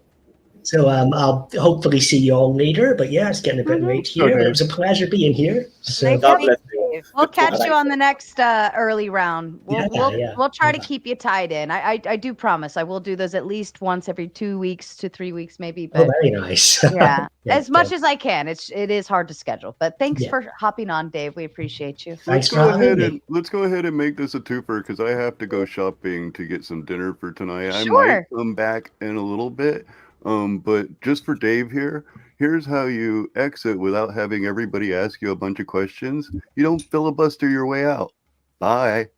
So I'll hopefully see you all later. But yeah, it's getting a bit late here.
Okay.
It was a pleasure being here. So
God bless you.
We'll catch you on the next early round. We'll try to
Okay.
keep you tied in. I do promise. I will do those at least once every 2 weeks to 3 weeks, maybe.
Oh,
But
very nice.
yeah,
Yeah,
as much
yeah.
as I can. It is hard to schedule. But thanks
Yeah.
for hopping on, Dave. We appreciate you.
Thanks for
Go
having
ahead
me.
and let's go ahead and make this a twofer because I have to go shopping to get some dinner for tonight. I
Sure.
might come back in a little bit. But just for Dave here, here's how you exit without having everybody ask you a bunch of questions. You don't filibuster your way out. Bye.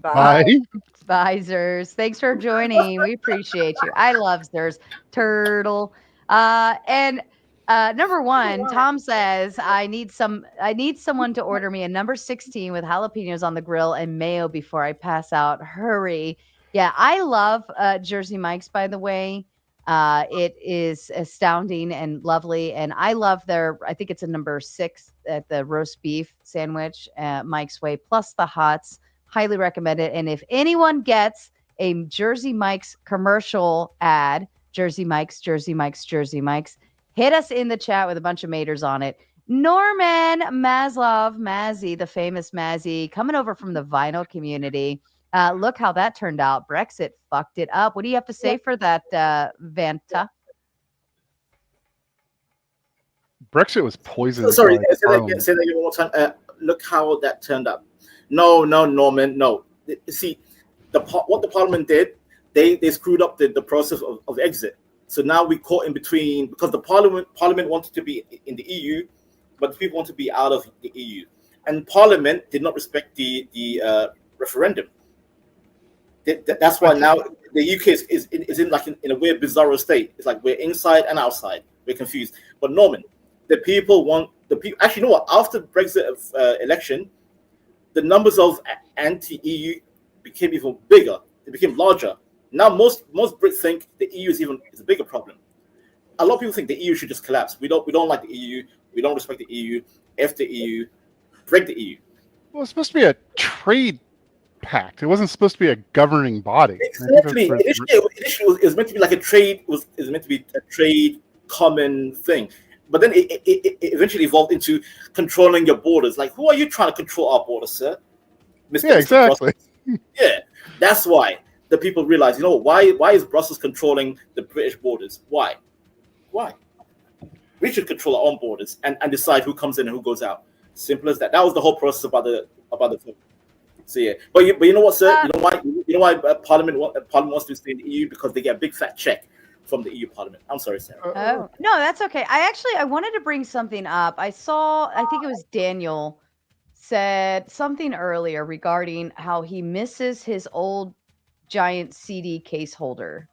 Bye.
Bye, Zers. Thanks for joining. We appreciate you. I love Zers. Turtle. And number one, Tom says, I need someone to order me a number 16 with jalapenos on the grill and mayo before I pass out. Hurry. Yeah, I love Jersey Mike's, by the way. It is astounding and lovely. And I love I think it's a number 6 at the roast beef sandwich at Mike's Way, plus the hots. Highly recommend it. And if anyone gets a Jersey Mike's commercial ad, Jersey Mike's, Jersey Mike's, Jersey Mike's, hit us in the chat with a bunch of maters on it. Norman Maslov, Mazzy, the famous Mazzy, coming over from the vinyl community. Look how that turned out. Brexit fucked it up. What do you have to say for that, Vanta?
Brexit was poisoned.
Sorry,
by
say that
Parliament.
again. Say that again one more time. Look how that turned out. No, Norman, no. See, what the Parliament did, they screwed up the process of exit. So now we caught in between because the Parliament wanted to be in the EU, but the people want to be out of the EU, and Parliament did not respect the referendum. That's why now the UK is in like in a weird bizarro state. It's like we're inside and outside. We're confused. But Norman, the people. Actually, you know what? After the Brexit election, the numbers of anti-EU became even bigger. They became larger. Now most Brits think the EU is a bigger problem. A lot of people think the EU should just collapse. We don't like the EU. We don't respect the EU. F the EU. Break the EU.
Well, it's supposed to be a trade pact. It wasn't supposed to be a governing body.
Exactly. Initially, it was meant to be like a trade. It was meant to be a trade common thing. But then it eventually evolved into controlling your borders. Like, who are you trying to control our borders, sir?
Yeah, exactly.
Yeah, that's why the people realize, why is Brussels controlling the British borders? Why? We should control our own borders and decide who comes in and who goes out. Simple as that. That was the whole process about the film. So yeah, but you know what, sir? You know why Parliament wants to stay in the EU? Because they get a big fat check from the EU Parliament. I'm sorry, Sarah.
Oh, no, that's okay. I wanted to bring something up. I think it was Daniel said something earlier regarding how he misses his old giant CD case holder.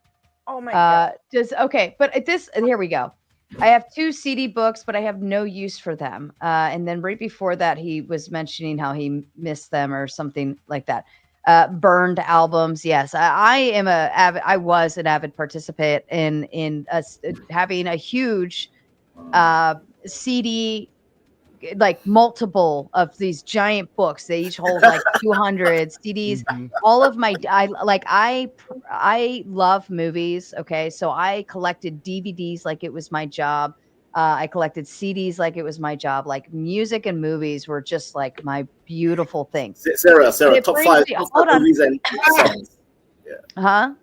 Oh my God.
But here we go. I have 2 CD books, but I have no use for them. And then right before that, he was mentioning how he missed them or something like that. Burned albums. Yes, I was an avid participant in having a huge CD, like multiple of these giant books. They each hold like 200 CDs. All of my I love movies. Okay, so I collected DVDs like it was my job. I collected CDs like it was my job. Like music and movies were just like my beautiful thing.
Sarah, top 5 movies and songs. Yeah.
Huh?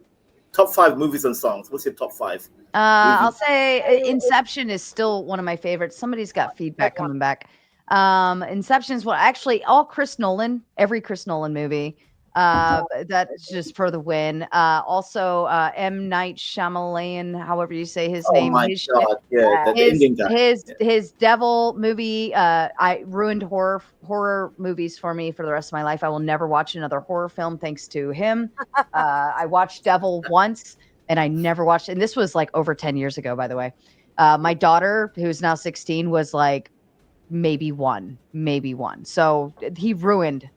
Top 5 movies and songs. What's your top 5?
I'll say Inception is still one of my favorites. Somebody's got feedback coming back. Inception is all Chris Nolan, every Chris Nolan movie. That's just for the win. Also, M. Night Shyamalan, however you say his name.
My God. Yeah, the Indian guy.
His Devil movie. I ruined horror movies for me for the rest of my life. I will never watch another horror film thanks to him. I watched Devil once, and I never watched. And this was like over 10 years ago, by the way. My daughter, who's now 16, was like maybe one. So he ruined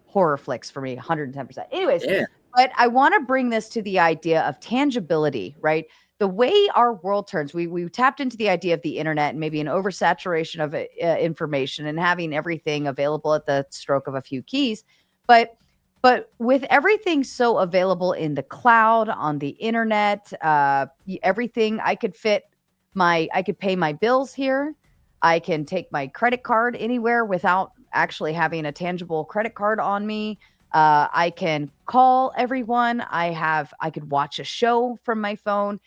horror flicks for me 110%. Anyways, but I want to bring this to the idea of tangibility, right? the way our world turns, we tapped into the idea of the internet and maybe an oversaturation of information and having everything available at the stroke of a few keys. But with everything so available in the cloud, on the internet, everything, I could pay my bills here. I can take my credit card anywhere without actually having a tangible credit card on me. I can call everyone. I could watch a show from my phone.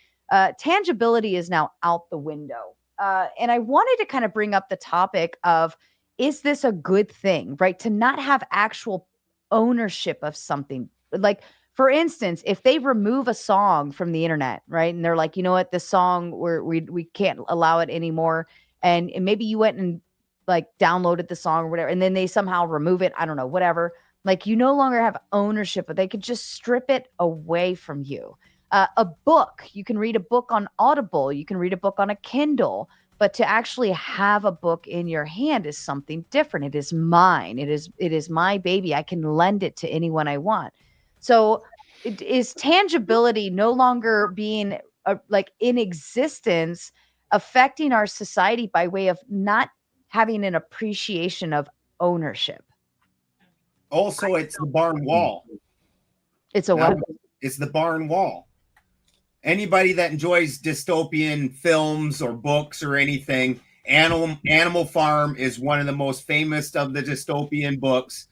Tangibility is now out the window. And I wanted to kind of bring up the topic of, is this a good thing, right? To not have actual ownership of something. Like, for instance, if they remove a song from the internet, right? And they're like, you know what, this song, we can't allow it anymore. And maybe you went and like downloaded the song or whatever, and then they somehow remove it. I don't know, whatever. Like, you no longer have ownership, but they could just strip it away from you. A book, you can read a book on Audible, you can read a book on a Kindle, but to actually have a book in your hand is something different. It is mine. It is my baby. I can lend it to anyone I want. So is tangibility no longer being like in existence, affecting our society by way of not having an appreciation of ownership?
Also, it's the barn wall.
It's a what?
It's the barn wall. Anybody that enjoys dystopian films or books or anything, Animal Farm is one of the most famous of the dystopian books.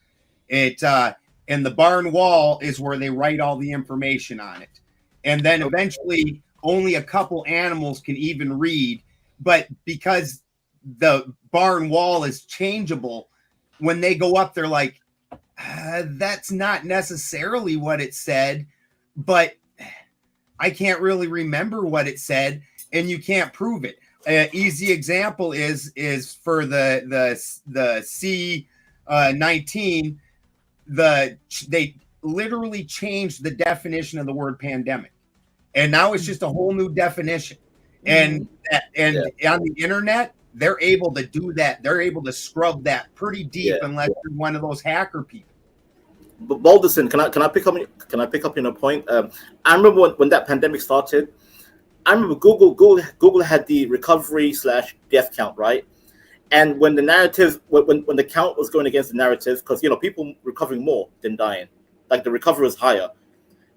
And the barn wall is where they write all the information on it. And then eventually only a couple animals can even read. But because the barn wall is changeable, when they go up, they're like, that's not necessarily what it said, but I can't really remember what it said, and you can't prove it. Easy example is for the C-19. They literally changed the definition of the word pandemic, and now it's just a whole new definition. And on the internet, they're able to do that. They're able to scrub that pretty deep, unless you're one of those hacker people.
But Balderson, can I pick up on a point? I remember when that pandemic started. I remember Google had the recovery/death count, right? And when the narrative, when the count was going against the narrative, because people recovering more than dying, like the recovery was higher,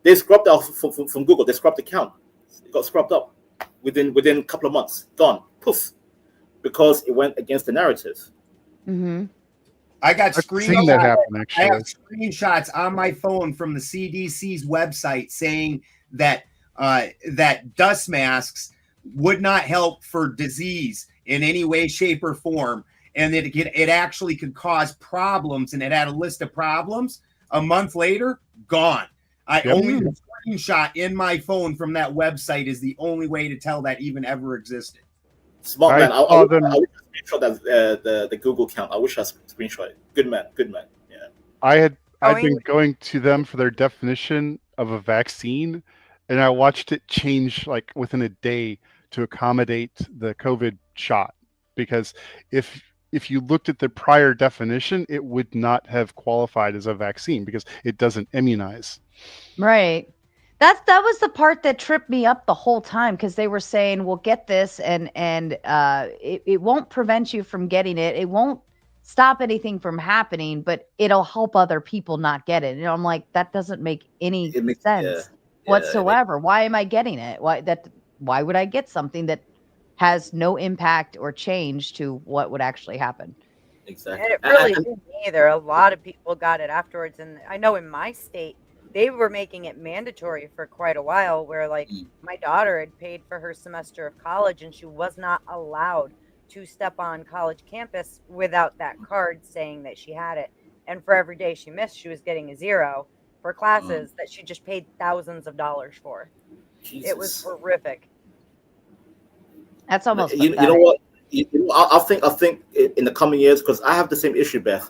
they scrubbed out from Google. They scrubbed the count. It got scrubbed up within a couple of months. Gone, poof, because it went against the narrative.
Mm-hmm.
I got
seen that happen, actually.
I have screenshots on my phone from the CDC's website saying that that dust masks would not help for disease in any way, shape, or form, and that it actually could cause problems. And it had a list of problems. A month later, gone. Only the screenshot in my phone from that website is the only way to tell that even ever existed.
Smart man. I wish I screenshot that the Google count. I wish I screenshot it. Good man. Yeah.
I've been going to them for their definition of a vaccine, and I watched it change like within a day to accommodate the COVID shot. Because if you looked at the prior definition, it would not have qualified as a vaccine because it doesn't immunize.
Right. That was the part that tripped me up the whole time, because they were saying, "Well, get this, and it won't prevent you from getting it. It won't stop anything from happening, but it'll help other people not get it." And I'm like, that doesn't make any sense whatsoever. Why am I getting it? Why would I get something that has no impact or change to what would actually happen?
Exactly.
And it really didn't either. A lot of people got it afterwards, and I know in my state, they were making it mandatory for quite a while, where like my daughter had paid for her semester of college and she was not allowed to step on college campus without that card saying that she had it. And for every day she missed, she was getting a 0 for classes that she just paid thousands of dollars for. Jesus. It was horrific.
That's almost
you know what? I think in the coming years, because I have the same issue, Beth.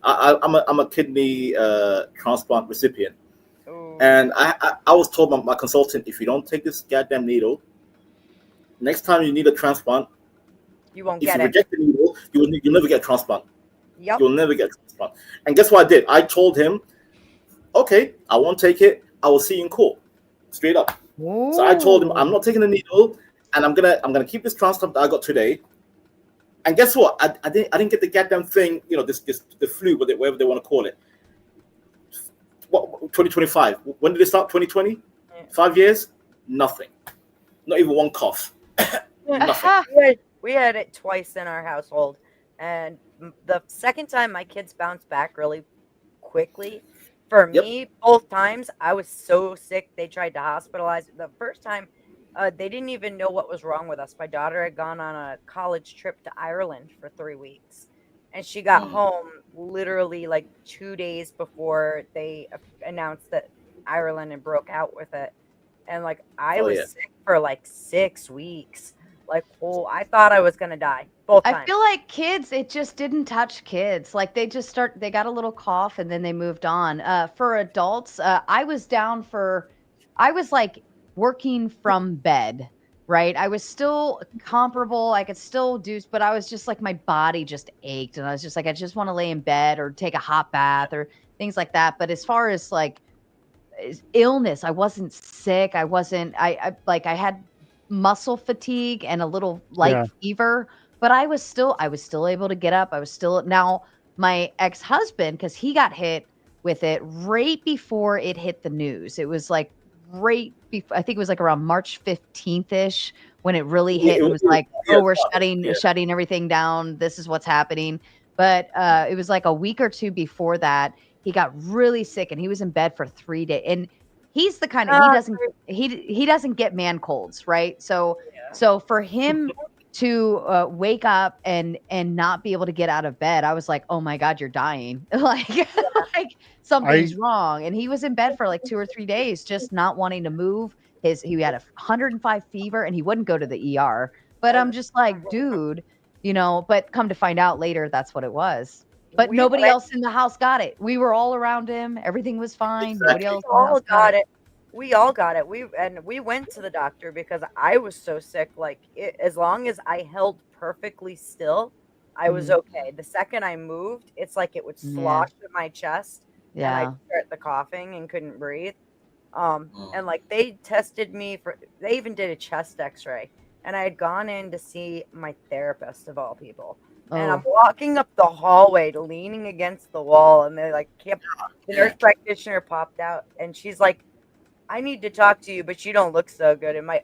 I'm a kidney transplant recipient. Ooh. And I was told by my consultant, if you don't take this goddamn needle, next time you need a transplant,
you won't
get it. If you reject the needle, you'll never get a transplant.
Yep.
You'll never get a transplant. And guess what I did? I told him, okay, I won't take it. I will see you in court. Straight up. So I told him I'm not taking the needle, and I'm gonna keep this transplant that I got today. And guess what? I didn't get the goddamn thing. You know, the flu, whatever they want to call it. What 2025? When did it start? 2020? 5 years? Nothing. Not even one cough. Nothing.
We had it twice in our household, and the second time my kids bounced back really quickly. For me, both times I was so sick they tried to hospitalize. The first time, they didn't even know what was wrong with us. My daughter had gone on a college trip to Ireland for 3 weeks, and she got home literally like 2 days before they announced that Ireland had broke out with it. And like I was sick for like 6 weeks. Like, I thought I was gonna die both times.
I feel like kids, it just didn't touch kids. Like they got a little cough and then they moved on. For adults, I was like working from bed, right? I was still comparable. I could still do, but I was just like, my body just ached. And I was just like, I just want to lay in bed or take a hot bath or things like that. But as far as like illness, I wasn't sick. I had muscle fatigue and a little light fever, but I was still able to get up. Now my ex-husband, because he got hit with it right before it hit the news. It was like right before, I think it was like around March 15th ish when it really hit. It was like, we're shutting everything down. This is what's happening. But it was like a week or two before that, he got really sick and he was in bed for 3 days. And he's the kind of he doesn't get man colds, right? So for him to wake up and not be able to get out of bed, I was like, oh my God, you're dying. like something's wrong. And he was in bed for like 2 or 3 days, just not wanting to move. He had 105 fever and he wouldn't go to the ER. But I'm just like, dude, but come to find out later, that's what it was. But nobody else in the house got it. We were all around him. Everything was fine. Nobody else got it.
We all got it. We went to the doctor because I was so sick. Like as long as I held perfectly still, I was okay. The second I moved, it's like it would slosh in my chest. Yeah. And I'd start the coughing and couldn't breathe. And like they tested me they even did a chest x-ray. And I had gone in to see my therapist of all people. And I'm walking up the hallway, leaning against the wall, and they like the nurse practitioner popped out, and she's like, "I need to talk to you, but you don't look so good." And my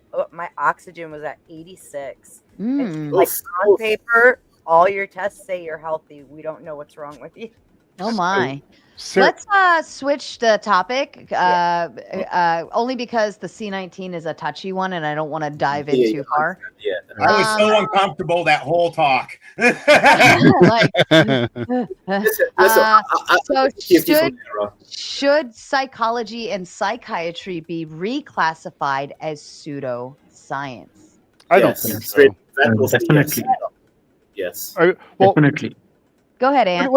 oxygen was at 86. And she's like, on paper, all your tests say you're healthy. We don't know what's wrong with you.
Oh my. Let's switch the topic, only because the C19 is a touchy one and I don't want to dive in too far.
I was so uncomfortable that whole talk.
Should psychology and psychiatry be reclassified as pseudoscience?
I don't think so.
Definitely.
Yes.
Definitely.
Go ahead, Ann.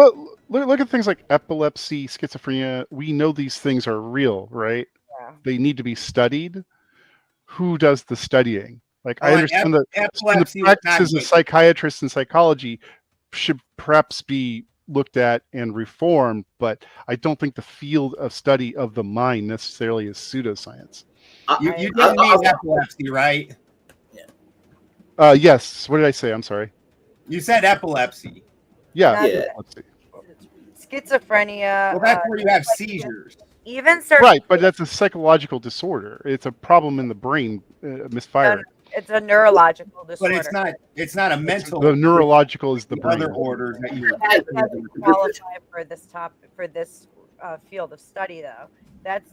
Look at things like epilepsy, schizophrenia. We know these things are real, right? Yeah. They need to be studied. Who does the studying? Like, I understand that the practices of psychiatrists and psychology should perhaps be looked at and reformed, but I don't think the field of study of the mind necessarily is pseudoscience.
You didn't mean epilepsy, right?
Yes. What did I say? I'm sorry.
You said epilepsy.
Yeah. Epilepsy.
Schizophrenia.
Well, that's where you have seizures.
Even
right, but that's a psychological disorder. It's a problem in the brain, misfiring.
It's a neurological disorder.
But it's not a mental.
The neurological is the brain.
Other orders that you
qualify for this topic, for this field of study, though. That's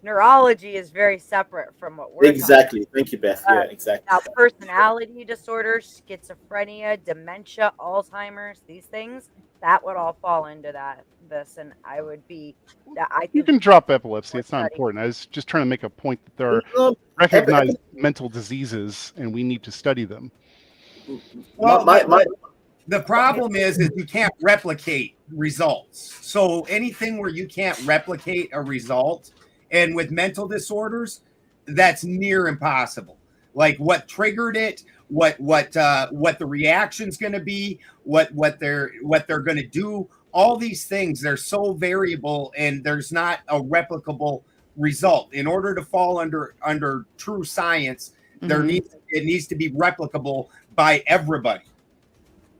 neurology is very separate from what we're
talking. Thank you, Beth. Yeah, exactly.
Now, personality disorders, schizophrenia, dementia, Alzheimer's, these things, that would all fall into this, and I would be.
You can drop epilepsy; it's not important. I was just trying to make a point that there are recognized mental diseases, and we need to study them.
Well, the problem is you can't replicate results. So anything where you can't replicate a result, and with mental disorders, that's near impossible. Like what triggered it, what the reaction's going to be, what they're going to do. All these things, they're so variable, and there's not a replicable result. In order to fall under true science, it needs to be replicable by everybody.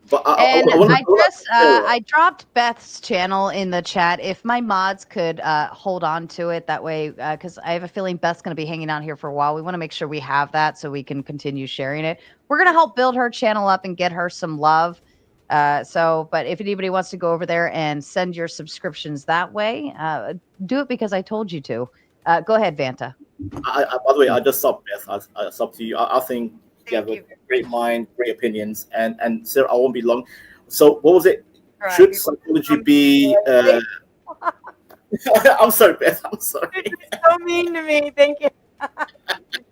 But
I dropped Beth's channel in the chat. If my mods could hold on to it that way, because I have a feeling Beth's going to be hanging out here for a while. We want to make sure we have that so we can continue sharing it. We're going to help build her channel up and get her some love. But if anybody wants to go over there and send your subscriptions that way, do it because I told you to. Go ahead, Vanta.
By the way, I just subbed Beth. I subbed to you. I think you have a great mind, great opinions, and Sarah, I won't be long. So, what was it? Right. Should psychology be? I'm sorry, Beth. I'm sorry.
You're so mean to me. Thank you.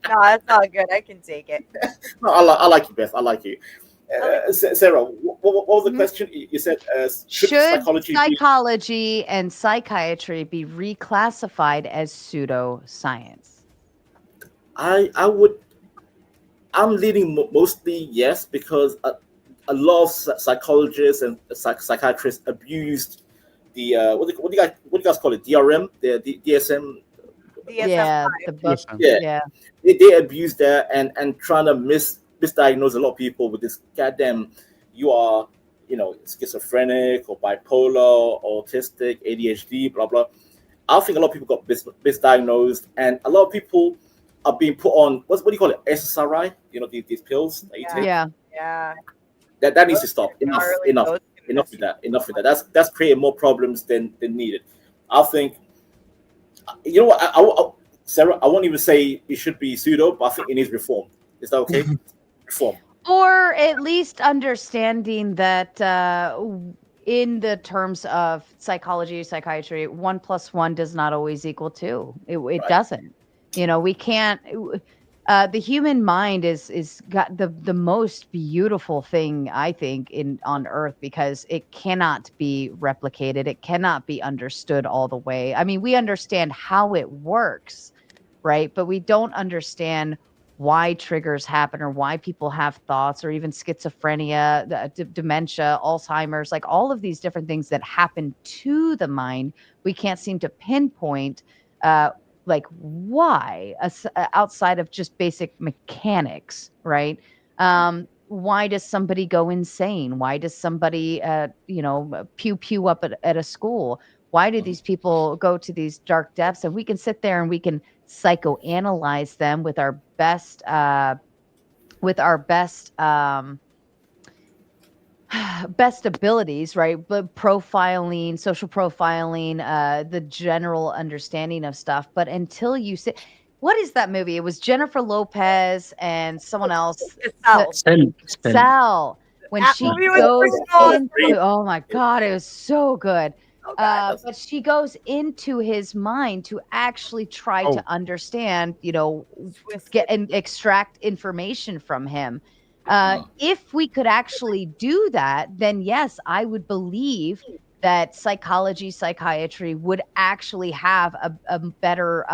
No, that's all good. I can take it.
No, I like you, Beth. I like you. Sarah, what was the question? You said, should
psychology and psychiatry be reclassified as pseudoscience?
I'm leaning mostly yes, because a lot of psychologists and psychiatrists abused the what do you guys call it? DRM, the DSM.
Yeah, the book.
Yeah. They abuse that and trying to misdiagnose a lot of people with this goddamn, you are, schizophrenic or bipolar or autistic, ADHD, blah blah. I think a lot of people got misdiagnosed, and a lot of people are being put on what do you call it? SSRI, these pills that you take.
Yeah.
That needs to stop. Enough with that. That's creating more problems than needed. I think. You know what, Sarah? I won't even say it should be pseudo, but I think it needs reform. Is that okay? Reform.
Or at least understanding that in the terms of psychology, psychiatry, 1 + 1 does not always equal 2. It doesn't. We can't. The human mind is got the most beautiful thing, I think, on Earth, because it cannot be replicated. It cannot be understood all the way. I mean, we understand how it works, right? But we don't understand why triggers happen, or why people have thoughts, or even schizophrenia, dementia, Alzheimer's, like all of these different things that happen to the mind. We can't seem to pinpoint like why, outside of just basic mechanics, right? Why does somebody go insane? Why does somebody, pew up at a school? Why do these people go to these dark depths? And we can sit there and we can psychoanalyze them with our best, best abilities, right? But profiling, social profiling, the general understanding of stuff. But until you say, what is that movie? It was Jennifer Lopez and someone else. Cell. When she goes into, oh my God, it was so good. But she goes into his mind to actually try to understand, get and extract information from him. If we could actually do that, then yes, I would believe that psychology, psychiatry would actually have a better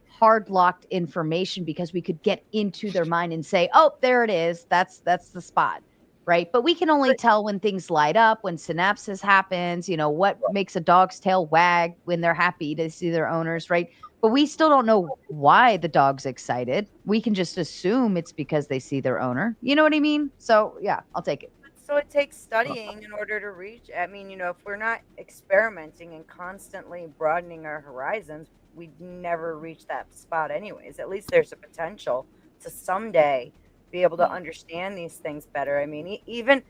hard-locked information, because we could get into their mind and say, oh, there it is. That's the spot, right? But we can only tell when things light up, when synapses happens, what makes a dog's tail wag when they're happy to see their owners, right? But we still don't know why the dog's excited. We can just assume it's because they see their owner. You know what I mean? So, yeah, I'll take it.
So it takes studying in order to reach. I mean, if we're not experimenting and constantly broadening our horizons, we'd never reach that spot anyways. At least there's a potential to someday be able to understand these things better. I mean, even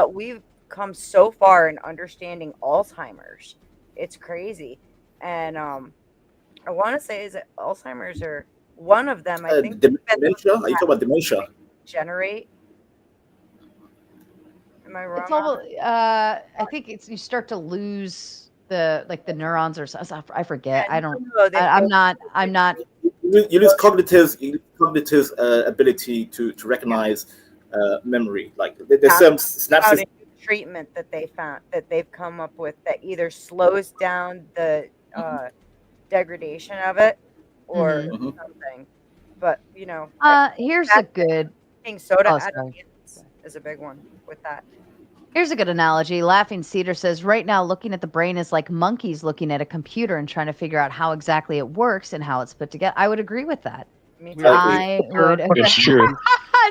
we've come so far in understanding Alzheimer's. It's crazy. And I want to say, is it Alzheimer's or one of them? I think
dementia. Are you talking about dementia?
Generate. Am I wrong?
It's all, I think you start to lose the neurons, or I forget.
Yeah,
I don't. I'm not.
You lose cognitive ability to recognize memory. Like there's some synapses.
Treatment that they've come up with that either slows down the degradation of it or something. But
here's a good
soda is a big one with that.
Here's a good analogy. Laughing Cedar says, right now, looking at the brain is like monkeys looking at a computer and trying to figure out how exactly it works and how it's put together. I would agree with that. I would.
That's true.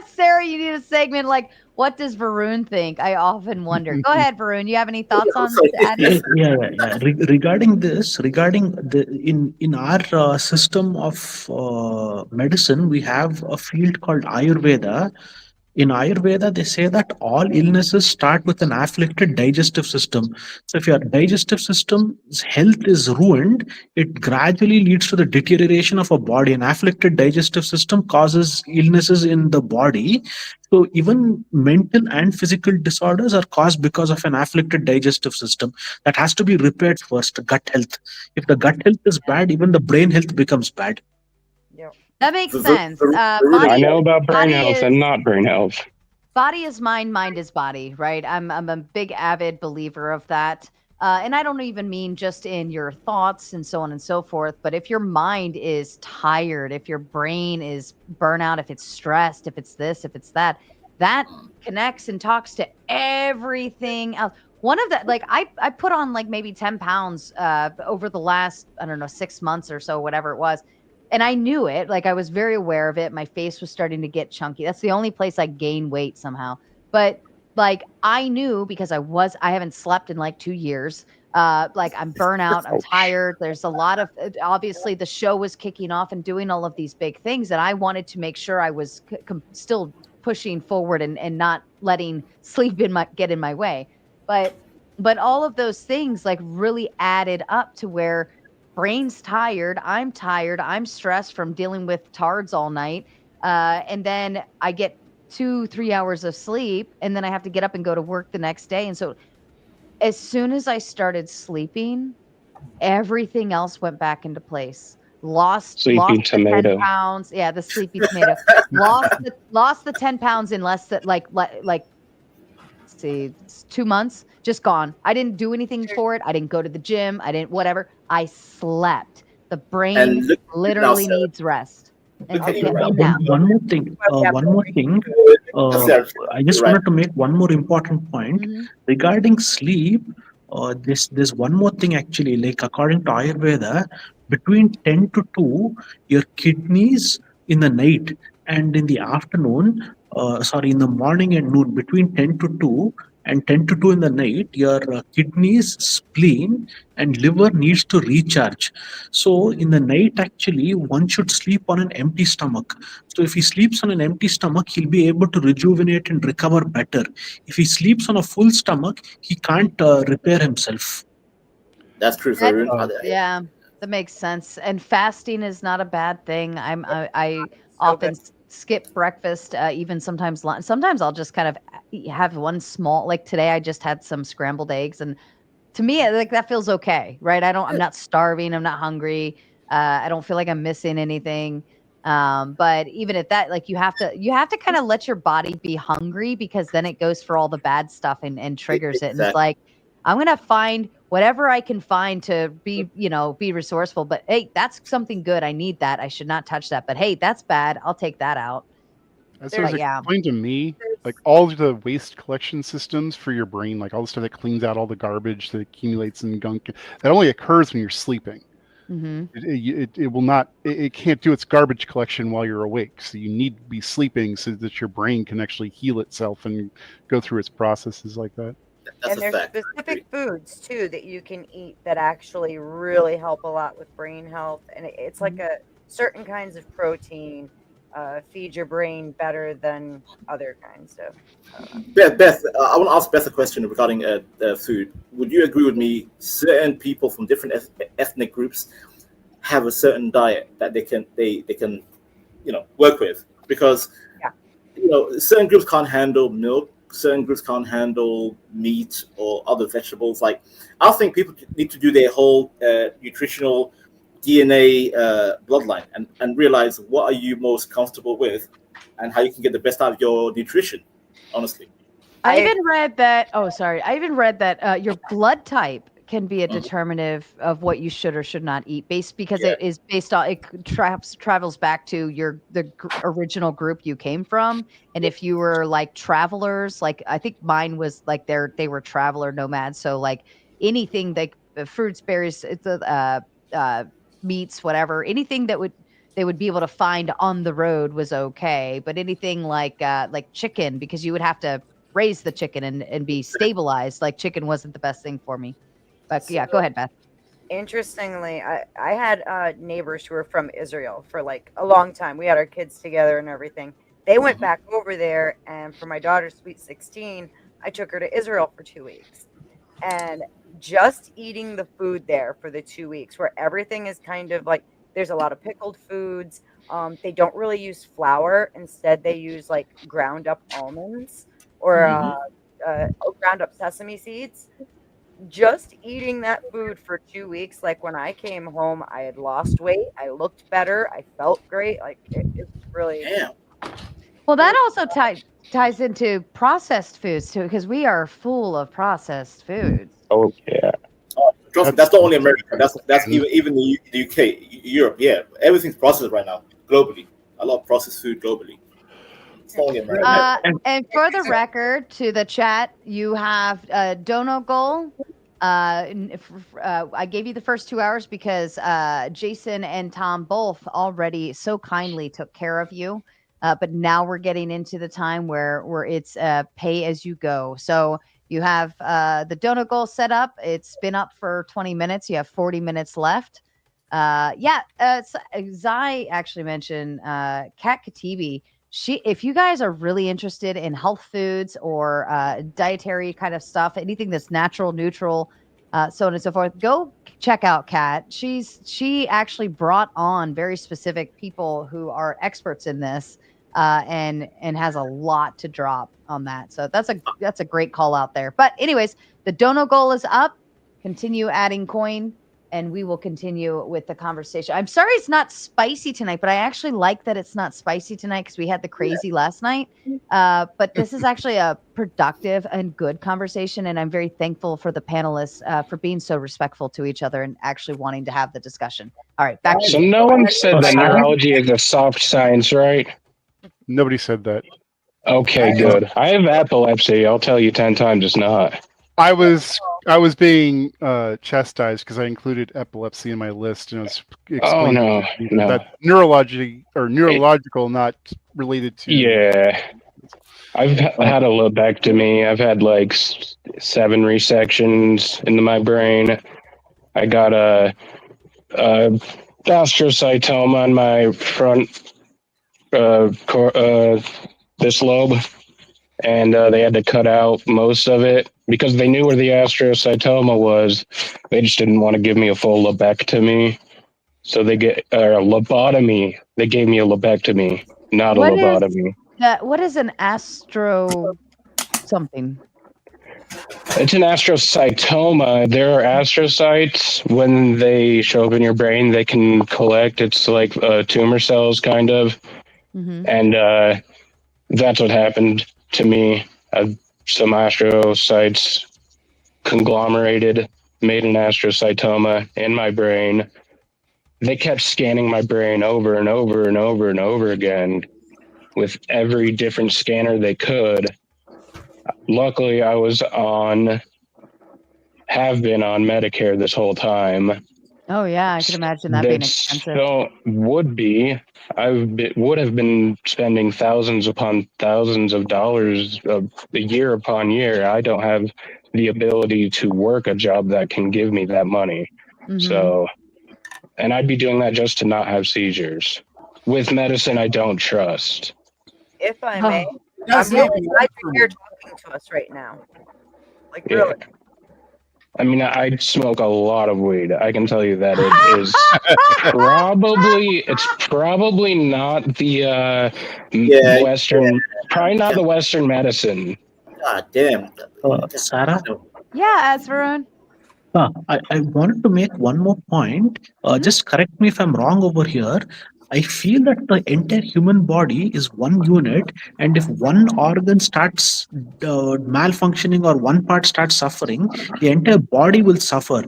Sarah, you need a segment like, what does Varun think? I often wonder. Go ahead, Varun. You have any thoughts on this?
Regarding this, regarding the in our system of medicine, we have a field called Ayurveda. In Ayurveda, they say that all illnesses start with an afflicted digestive system. So if your digestive system's health is ruined, it gradually leads to the deterioration of a body. An afflicted digestive system causes illnesses in the body. So even mental and physical disorders are caused because of an afflicted digestive system that has to be repaired first. Gut health. If the gut health is bad, even the brain health becomes bad.
That makes sense.
I know about brain health and not brain health.
Body is mind, mind is body, right? I'm a big avid believer of that. And I don't even mean just in your thoughts and so on and so forth, but if your mind is tired, if your brain is burnout, if it's stressed, if it's this, if it's that, that connects and talks to everything else. One of the, like, I put on like maybe 10 pounds over the last, I don't know, 6 months or so, whatever it was. And I knew it, like I was very aware of it. My face was starting to get chunky. That's the only place I gained weight somehow. But like I knew because I haven't slept in like 2 years. Like I'm burnout, I'm tired. There's a lot of, obviously the show was kicking off and doing all of these big things. And I wanted to make sure I was still pushing forward and not letting sleep get in my way. But all of those things like really added up to where brain's tired, I'm stressed from dealing with tards all night. And then I get 2-3 hours of sleep and then I have to get up and go to work the next day. And so as soon as I started sleeping, everything else went back into place. Lost
Sleepy tomato.
10 pounds. Yeah, the sleepy tomato. lost the 10 pounds in less than like let's see, 2 months, just gone. I didn't do anything for it. I didn't go to the gym. I didn't whatever. I slept. The brain literally needs rest. And
one more thing. I just wanted to make one more important point regarding sleep. There's one more thing actually. Like according to Ayurveda, between 10 to 2, your kidneys in the night and in the afternoon. In the morning and noon, between 10 to 2 and 10 to 2 in the night, your kidneys, spleen, and liver needs to recharge. So in the night, actually, one should sleep on an empty stomach. So if he sleeps on an empty stomach, he'll be able to rejuvenate and recover better. If he sleeps on a full stomach, he can't repair himself.
That's true.
Yeah, that makes sense. And fasting is not a bad thing. I often skip breakfast, even sometimes lunch. Sometimes I'll just kind of have one small, like today I just had some scrambled eggs, and to me like that feels okay, right? I'm not starving, I'm not hungry, I don't feel like I'm missing anything. But even at that, like you have to kind of let your body be hungry, because then it goes for all the bad stuff and triggers it. And it's like, I'm gonna find whatever I can find to be resourceful. But hey, that's something good. I need that. I should not touch that. But hey, that's bad. I'll take that out.
As it was explained to me, like all of the waste collection systems for your brain, like all the stuff that cleans out all the garbage that accumulates in gunk, that only occurs when you're sleeping.
Mm-hmm.
It will not. It can't do its garbage collection while you're awake. So you need to be sleeping so that your brain can actually heal itself and go through its processes like that.
And there's specific foods too that you can eat that actually really help a lot with brain health. And it's like a certain kinds of protein feed your brain better than other kinds of.
Beth, I want to ask Beth a question regarding food. Would you agree with me? Certain people from different ethnic groups have a certain diet that they can work with, because certain groups can't handle milk. Certain groups can't handle meat or other vegetables. Like, I think people need to do their whole nutritional DNA bloodline and realize what are you most comfortable with and how you can get the best out of your nutrition, honestly.
I even read that your blood type can be a determinative of what you should or should not eat, because it is based on it travels back to the original group you came from, and if you were like travelers, like I think mine was like they were traveler nomads, so like anything like fruits, berries, meats, whatever, anything that they would be able to find on the road was okay, but anything like chicken, because you would have to raise the chicken and be stabilized, like chicken wasn't the best thing for me. But yeah, go ahead, Beth.
Interestingly, I had neighbors who were from Israel for like a long time. We had our kids together and everything. They went back over there, and for my daughter's sweet 16, I took her to Israel for 2 weeks. And just eating the food there for the 2 weeks, where everything is kind of like, there's a lot of pickled foods. They don't really use flour. Instead, they use like ground up almonds or ground up sesame seeds. Just eating that food for 2 weeks, like when I came home, I had lost weight. I looked better. I felt great. Like it was really.
Damn.
Well, that also ties into processed foods too, because we are full of processed foods.
Oh yeah.
Trust me, that's not only America. That's even the UK, Europe. Yeah, everything's processed right now globally. A lot of processed food globally. It's not only America.
And for the record, to the chat, you have Donegal. I gave you the first 2 hours because Jason and Tom both already so kindly took care of you. But now we're getting into the time where it's pay as you go. So you have the Donegal set up. It's been up for 20 minutes. You have 40 minutes left. Zai actually mentioned Kat Katibi. If you guys are really interested in health foods or dietary kind of stuff, anything that's natural, neutral, so on and so forth, go check out Kat. She actually brought on very specific people who are experts in this, and has a lot to drop on that. So that's a great call out there. But anyways, the Dono goal is up. Continue adding coin, and we will continue with the conversation. I'm sorry it's not spicy tonight, but I actually like that it's not spicy tonight because we had the crazy last night. But this is actually a productive and good conversation, and I'm very thankful for the panelists for being so respectful to each other and actually wanting to have the discussion. All right, back to
So
you.
no one said that neurology is a soft science, right?
Nobody said that.
Okay, good. I have epilepsy. I'll tell you 10 times it's not.
I was being chastised because I included epilepsy in my list, and it's
no.
that neurological, not related to.
Yeah, I've had a lobectomy. I've had like 7 resections into my brain. I got a astrocytoma on my front this lobe, and they had to cut out most of it because they knew where the astrocytoma was. They just didn't want to give me a full lobectomy, so they get a lobotomy. They gave me a lobectomy, not a lobotomy.
What is an astro something?
It's an astrocytoma. There are astrocytes. When they show up in your brain, they can collect. It's like tumor cells, kind of. Mm-hmm. And that's what happened to me. Some astrocytes conglomerated, made an astrocytoma in my brain. They kept scanning my brain over and over and over and over again with every different scanner they could. Luckily, I have been on Medicare this whole time.
Oh yeah, I can imagine that being expensive.
So would have been spending thousands upon thousands of dollars a year upon year. I don't have the ability to work a job that can give me that money. Mm-hmm. So, and I'd be doing that just to not have seizures. With medicine, I don't trust.
If I may, I'm really glad you're here talking to us right now. Like really.
I mean, I smoke a lot of weed. I can tell you that it is probably not the probably not the Western medicine.
God damn.
Sarah?
Yeah, Asvarun.
I wanted to make one more point. Just correct me if I'm wrong over here. I feel that the entire human body is one unit, and if one organ starts malfunctioning or one part starts suffering, the entire body will suffer.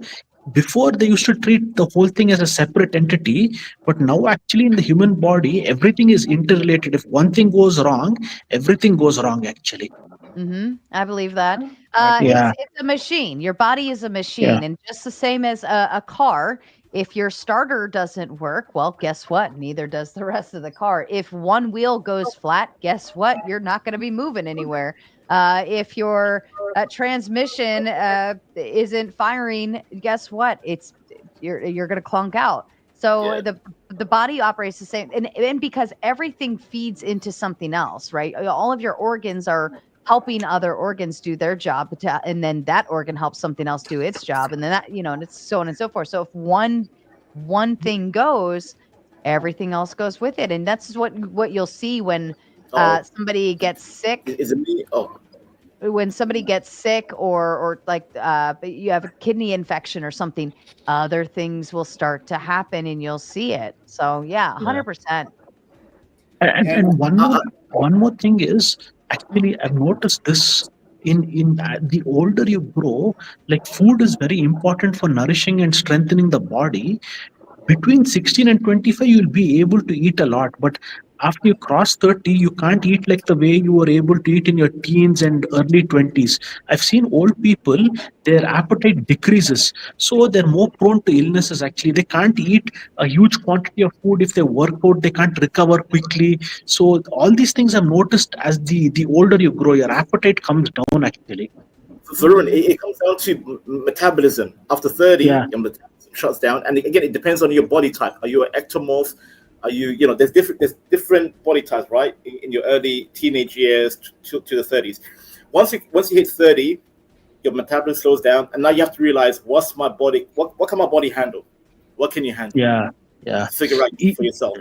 Before, they used to treat the whole thing as a separate entity, but now actually in the human body, everything is interrelated. If one thing goes wrong, everything goes wrong actually.
I believe that.
Yeah.
It's a machine. Your body is a machine,
Yeah.
and just the same as a car. If your starter doesn't work, well, guess what? Neither does the rest of the car. If one wheel goes flat, guess what? You're not going to be moving anywhere. If your transmission isn't firing, guess what? You're going to clunk out. So the body operates the same, and because everything feeds into something else, right? All of your organs are helping other organs do their job, and then that organ helps something else do its job, and then that, and it's so on and so forth. So if one thing goes, everything else goes with it, and that's what you'll see when somebody gets sick.
Is it me? Oh.
When somebody gets sick or like you have a kidney infection or something, other things will start to happen, and you'll see it. So 100%.
And one more thing is, actually, I've noticed this in the older you grow, like food is very important for nourishing and strengthening the body. Between 16 and 25, you'll be able to eat a lot, but after you cross 30, you can't eat like the way you were able to eat in your teens and early 20s. I've seen old people, their appetite decreases, so they're more prone to illnesses. Actually, they can't eat a huge quantity of food. If they work out, they can't recover quickly. So all these things I've noticed, as the older you grow, your appetite comes down actually.
So Varun, it comes down to metabolism. After 30, your metabolism shuts down, and again, it depends on your body type. Are you an ectomorph? Are you, there's different body types, right? In your early teenage years to the 30s. Once you hit 30, your metabolism slows down, and now you have to realize, what's my body? What can my body handle? What can you handle?
Yeah.
Figure out for yourself.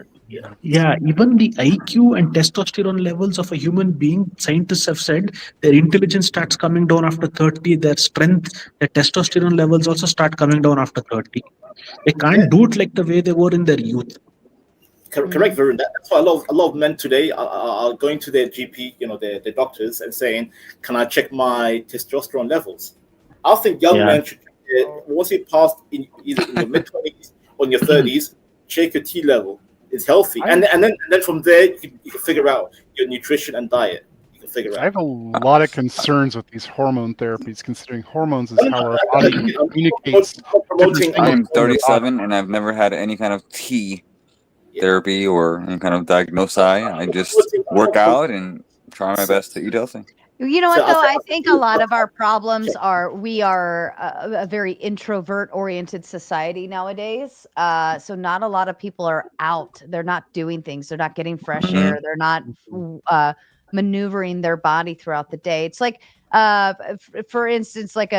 Yeah, even the IQ and testosterone levels of a human being, scientists have said their intelligence starts coming down after 30, their strength, their testosterone levels also start coming down after 30. They can't do it like the way they were in their youth.
Correct, Varun. That's why a lot of men today are going to their GP, their doctors, and saying, "Can I check my testosterone levels?" I think young men should, once you pass either in your mid 20s or in your 30s, check your T level. It's healthy, and then from there you can figure out your nutrition and diet. You can figure out.
I have a lot of concerns with these hormone therapies, considering hormones is how our body communicates.
I'm 37, and I've never had any kind of T therapy or any kind of diagnosis. I just work out and try my best to eat healthy.
You know what, though? I think a lot of our problems are we are a very introvert-oriented society nowadays. So not a lot of people are out. They're not doing things. They're not getting fresh air. They're not maneuvering their body throughout the day. It's like, for instance, like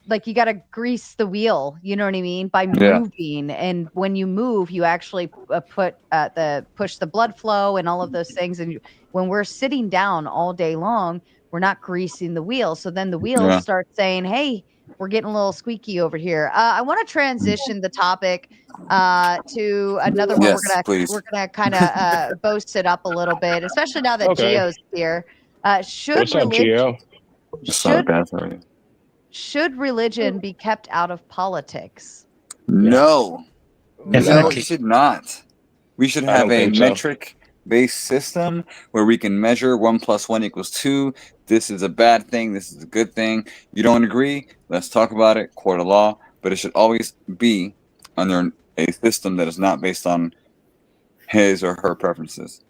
like you got to grease the wheel, you know what I mean? By moving. And when you move, you actually push the blood flow and all of those things. And when we're sitting down all day long, we're not greasing the wheel. So then the wheels start saying, hey, we're getting a little squeaky over here. I want to transition the topic to another one. We're gonna kind of boast it up a little bit, especially now that Gio's here. Should religion be kept out of politics?
No.
Definitely.
No, it should not. We should have a metric-based system where we can measure 1 + 1 = 2. This is a bad thing. This is a good thing. You don't agree? Let's talk about it. Court of law. But it should always be under a system that is not based on his or her preferences.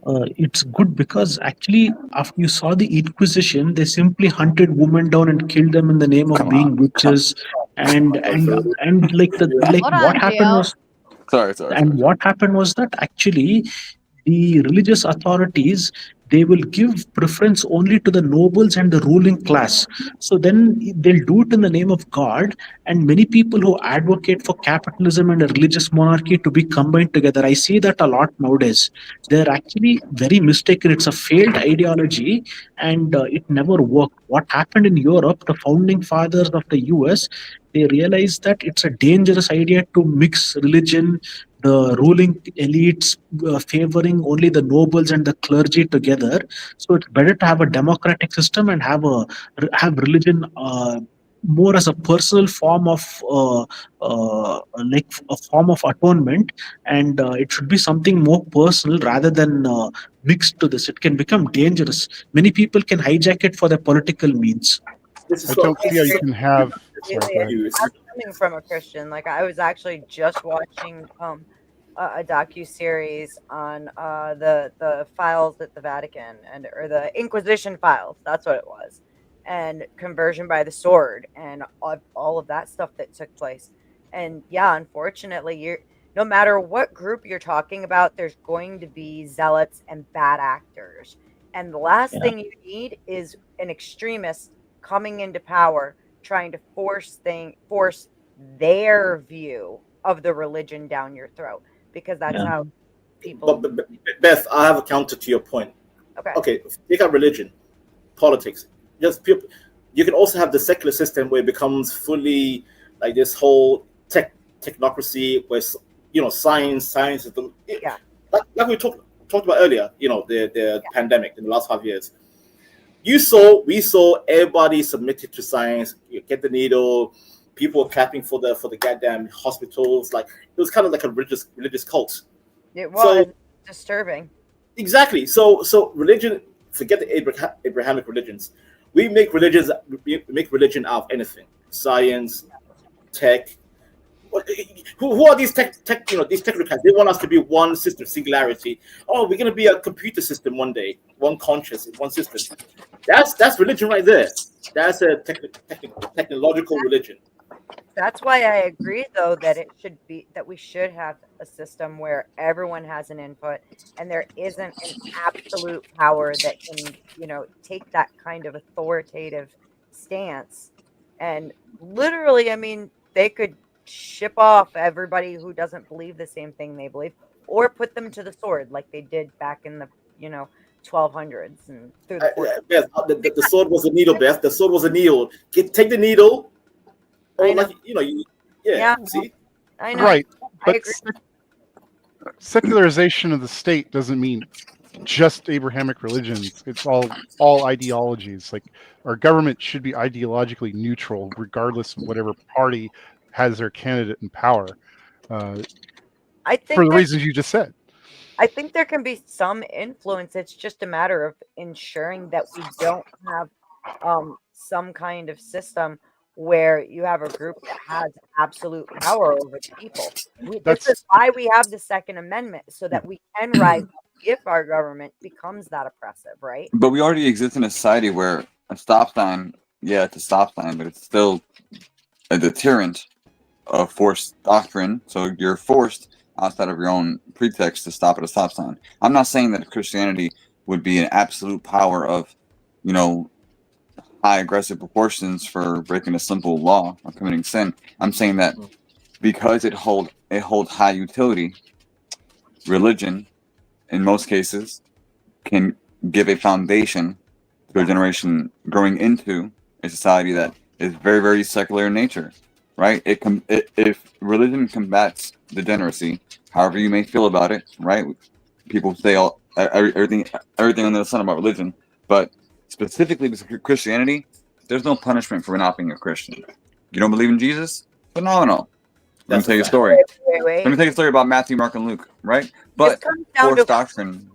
It's good because actually, after you saw the Inquisition, they simply hunted women down and killed them in the name of being witches, and what happened was.
Sorry.
And what happened was that actually, the religious authorities they will give preference only to the nobles and the ruling class. So then they'll do it in the name of God. And many people who advocate for capitalism and a religious monarchy to be combined together, I see that a lot nowadays. They're actually very mistaken. It's a failed ideology, and it never worked. What happened in Europe, the founding fathers of the US, they realized that it's a dangerous idea to mix religion, the ruling elites favoring only the nobles and the clergy together. So it's better to have a democratic system and have religion more as a personal form of like a form of atonement, and it should be something more personal rather than mixed to this. It can become dangerous. Many people can hijack it for their political means.
I don't see how you can have. Sorry, go ahead.
I'm coming from a Christian. Like I was actually just watching a docu-series on the files at the Vatican or the Inquisition files. That's what it was, and conversion by the sword and all of that stuff that took place. And yeah, unfortunately, no matter what group you're talking about, there's going to be zealots and bad actors. And the last thing you need is an extremist coming into power trying to force their view of the religion down your throat, because that's how people.
But Beth, I have a counter to your point. Okay, take out religion, politics. Just people. You can also have the secular system where it becomes fully like this whole technocracy, where science is the like we talked about earlier. The pandemic in the last 5 years. We saw everybody submitted to science. You get the needle. People were clapping for the goddamn hospitals. Like it was kind of like a religious cult.
It was disturbing.
Exactly. So religion. Forget the Abrahamic religions. We make religion out of anything. Science, tech. Who are these these technocrats? They want us to be one system, singularity. Oh, we're going to be a computer system one day, one conscious, one system. That's religion right there. That's a technological religion.
That's why I agree, though, that we should have a system where everyone has an input and there isn't an absolute power that can, take that kind of authoritative stance. And literally, I mean, they could ship off everybody who doesn't believe the same thing they believe, or put them to the sword like they did back in the 1200s and through the
Beth, the sword was a needle, Beth. The sword was a needle. Take the needle. See,
I know.
Right,
I
but
agree.
secularization of the state doesn't mean just Abrahamic religions. It's all ideologies. Like our government should be ideologically neutral, regardless of whatever party has their candidate in power.
I think
for the reasons you just said.
I think there can be some influence. It's just a matter of ensuring that we don't have some kind of system where you have a group that has absolute power over the people. This is why we have the Second Amendment, so that we can rise up if our government becomes that oppressive, right?
But we already exist in a society where a stop sign, it's a stop sign, but it's still a deterrent of forced doctrine. So you're forced outside of your own pretext to stop at a stop sign. I'm not saying that Christianity would be an absolute power of, high aggressive proportions for breaking a simple law or committing sin. I'm saying that because it holds high utility, religion, in most cases, can give a foundation to a generation growing into a society that is very, very secular in nature, right? If religion combats degeneracy, however you may feel about it, right? People say everything under the sun about religion, but specifically with Christianity, there's no punishment for not being a Christian. You don't believe in Jesus? Phenomenal. Let me tell you a story.
Wait.
Let me tell you a story about Matthew, Mark, and Luke, right? But forced doctrine.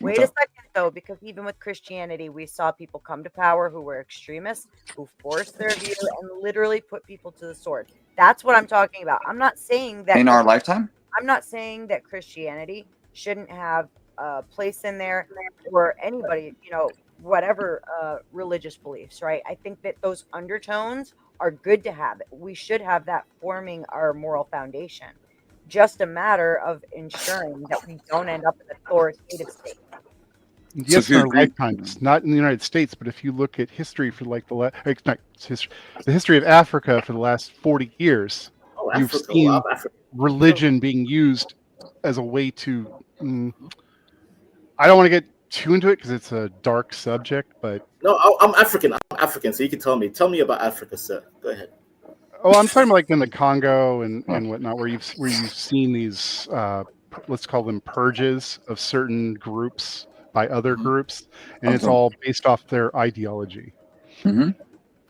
Wait a second, though, because even with Christianity, we saw people come to power who were extremists, who forced their view and literally put people to the sword. That's what I'm talking about. I'm not saying that
in our lifetime.
I'm not saying that Christianity shouldn't have a place in there for anybody, whatever religious beliefs, right? I think that those undertones are good to have. We should have that forming our moral foundation. Just a matter of ensuring that we don't end up in an authoritative state.
Yes,
So if you
in our
agree-
lifetimes, not in the United States, but if you look at history for like the history of Africa for the last 40 years,
Oh,
you've
Africa.
seen
Wow, Africa.
religion being used as a way to. I don't want to get too into it because it's a dark subject, but
No, I'm African. I'm African, so you can tell me. Tell me about Africa, sir. Go ahead.
oh, I'm talking like in the Congo and whatnot, where you've seen these let's call them purges of certain groups by other groups, and it's
Okay.
all based off their ideology.
But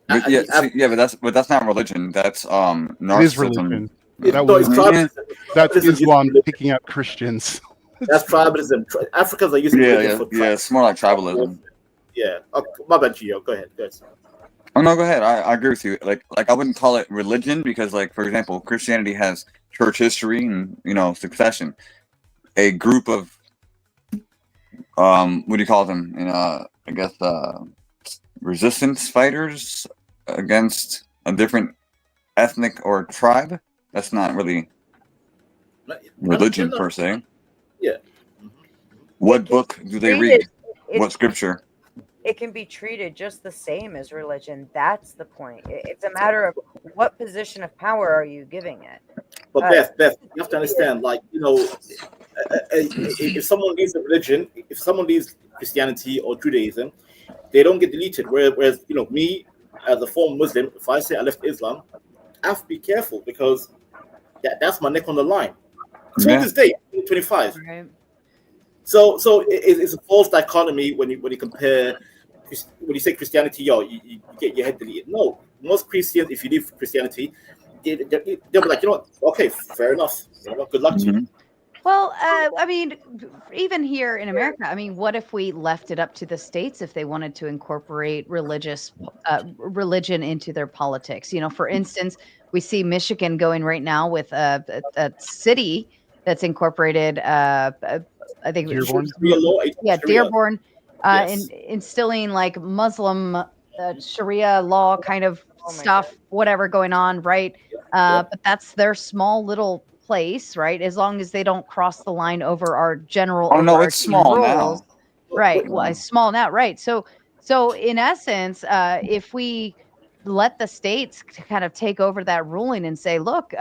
but that's not religion. That's narcissism.
It is religion. That
No, it's
was
tribalism.
that's
Tribalism is
Islam
religion.
picking out Christians.
That's tribalism. Africans are using religion for
Yeah. It's more like tribalism.
Yeah. Oh, my bad, Gio. Go ahead. Go ahead.
Oh no, go ahead. I agree with you. Like I wouldn't call it religion because, like, for example, Christianity has church history and succession. A group of what do you call them? I guess resistance fighters against a different ethnic or tribe. That's not really religion per se.
Yeah.
What book do they read? What scripture?
It can be treated just the same as religion. That's the point. It's a matter of what position of power are you giving it.
But Beth, you have to understand, like, if someone leaves a religion, if someone leaves Christianity or Judaism, they don't get deleted. Whereas, me as a former Muslim, if I say I left Islam, I have to be careful because that's my neck on the line. To this day, 25.
Right.
So it's a false dichotomy when you compare, when you say Christianity, you get your head deleted. No, most Christians, if you leave Christianity, they'll be like, okay, fair enough. Good luck to you.
Well, I mean, even here in America, I mean, what if we left it up to the states if they wanted to incorporate religion into their politics? For instance, we see Michigan going right now with a city that's incorporated. I think
Dearborn.
Dearborn,
Yes.
instilling like Muslim Sharia law kind of stuff, whatever going on, right? But that's their small little place, right? As long as they don't cross the line over our general.
Oh no, it's small
rules.
now.
Right. Well, it's small now, right? So in essence, if we let the states kind of take over that ruling and say, look,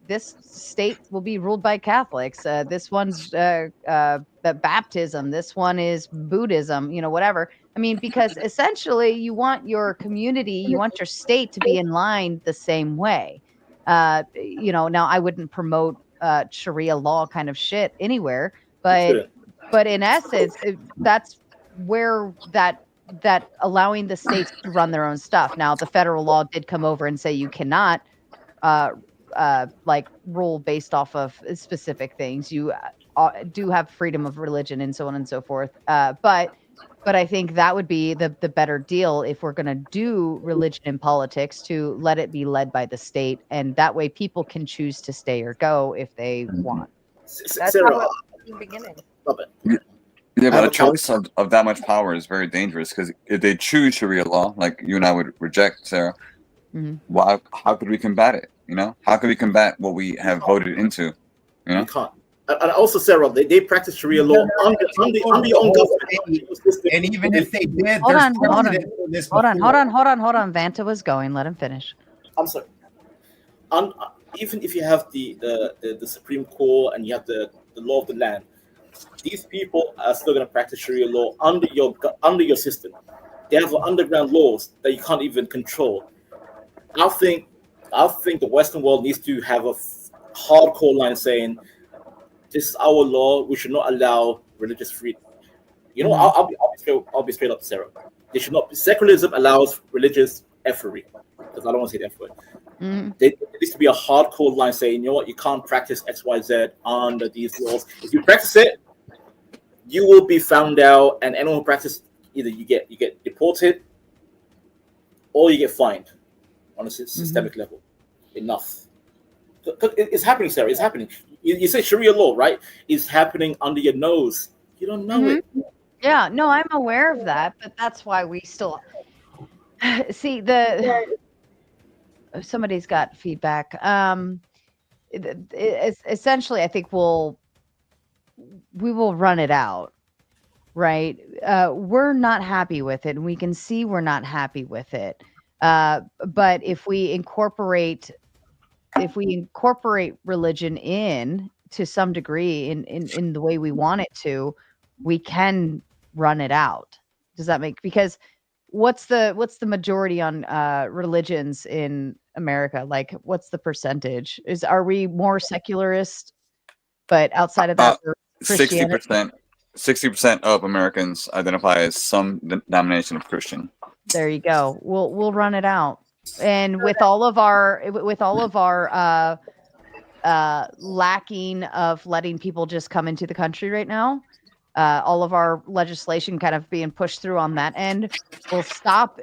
this state will be ruled by Catholics. This one's baptism. This one is Buddhism, whatever. I mean, because essentially you want your community, you want your state to be in line the same way. Now I wouldn't promote Sharia law kind of shit anywhere, but in essence, that's where that allowing the states to run their own stuff. Now, the federal law did come over and say you cannot rule based off of specific things. You do have freedom of religion and so on and so forth. But I think that would be the better deal if we're going to do religion in politics, to let it be led by the state, and that way people can choose to stay or go if they want.
That's how it was in the beginning.
Yeah, but a choice of that much power is very dangerous, because if they choose Sharia law, like you and I would reject, Sarah, how could we combat it? How could we combat what we have voted into?
You can't. And also, Sarah, they practice Sharia law under your own government.
And even if they did,
Hold on.
on.
Vanta was going. Let him finish.
I'm sorry. Even if you have the Supreme Court and you have the law of the land, these people are still going to practice Sharia law under your system. They have underground laws that you can't even control. I think the Western world needs to have a hardcore line saying, this is our law. We should not allow religious freedom. I'll be straight up, Sarah. They should not. Secularism allows religious effery, because I don't want to say the F word. There needs to be a hardcore line saying, you can't practice X, Y, Z under these laws. If you practice it, you will be found out, and anyone who practices, either you get deported or you get fined on a systemic level. Enough. It's happening, Sarah. It's happening. You say Sharia law, right? It's happening under your nose. You don't know it.
Yeah, no, I'm aware of that, but that's why we still see somebody's got feedback. Essentially, I think we will run it out. right? We're not happy with it, and we can see we're not happy with it. But if we incorporate religion in to some degree in the way we want it to, we can run it out. Does that make, because what's the majority on religions in America? Like, what's the percentage? Are we more secularist, but outside of that,
60% of Americans identify as some denomination of Christian.
There you go. We'll run it out. And with all of our lacking of letting people just come into the country right now, all of our legislation kind of being pushed through on that end will stop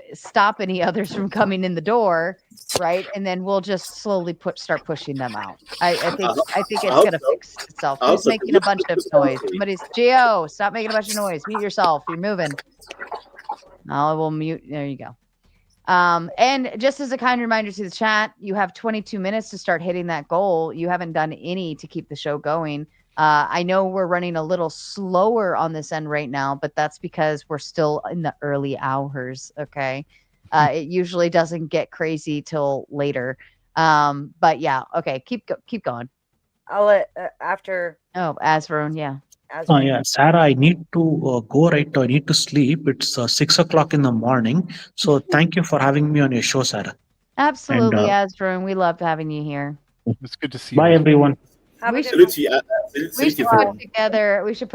any others from coming in the door, right? And then we'll just slowly start pushing them out. I think it's gonna fix itself. Who's making a bunch of noise? Somebody's Gio, stop making a bunch of noise. Mute yourself. You're moving. I will mute. There you go. And just as a kind reminder to the chat, you have 22 minutes to start hitting that goal. You haven't done any to keep the show going. I know we're running a little slower on this end right now, but that's because we're still in the early hours. Okay. It usually doesn't get crazy till later. But yeah. Okay. Keep going.
I'll let after.
Oh, Azvarun. Yeah.
Yeah, Sarah, I need to go right now. I need to sleep. It's 6 o'clock in the morning. So thank you for having me on your show, Sarah.
Azvarun. We loved having you here.
It's good to see you.
Bye, everyone.
We should put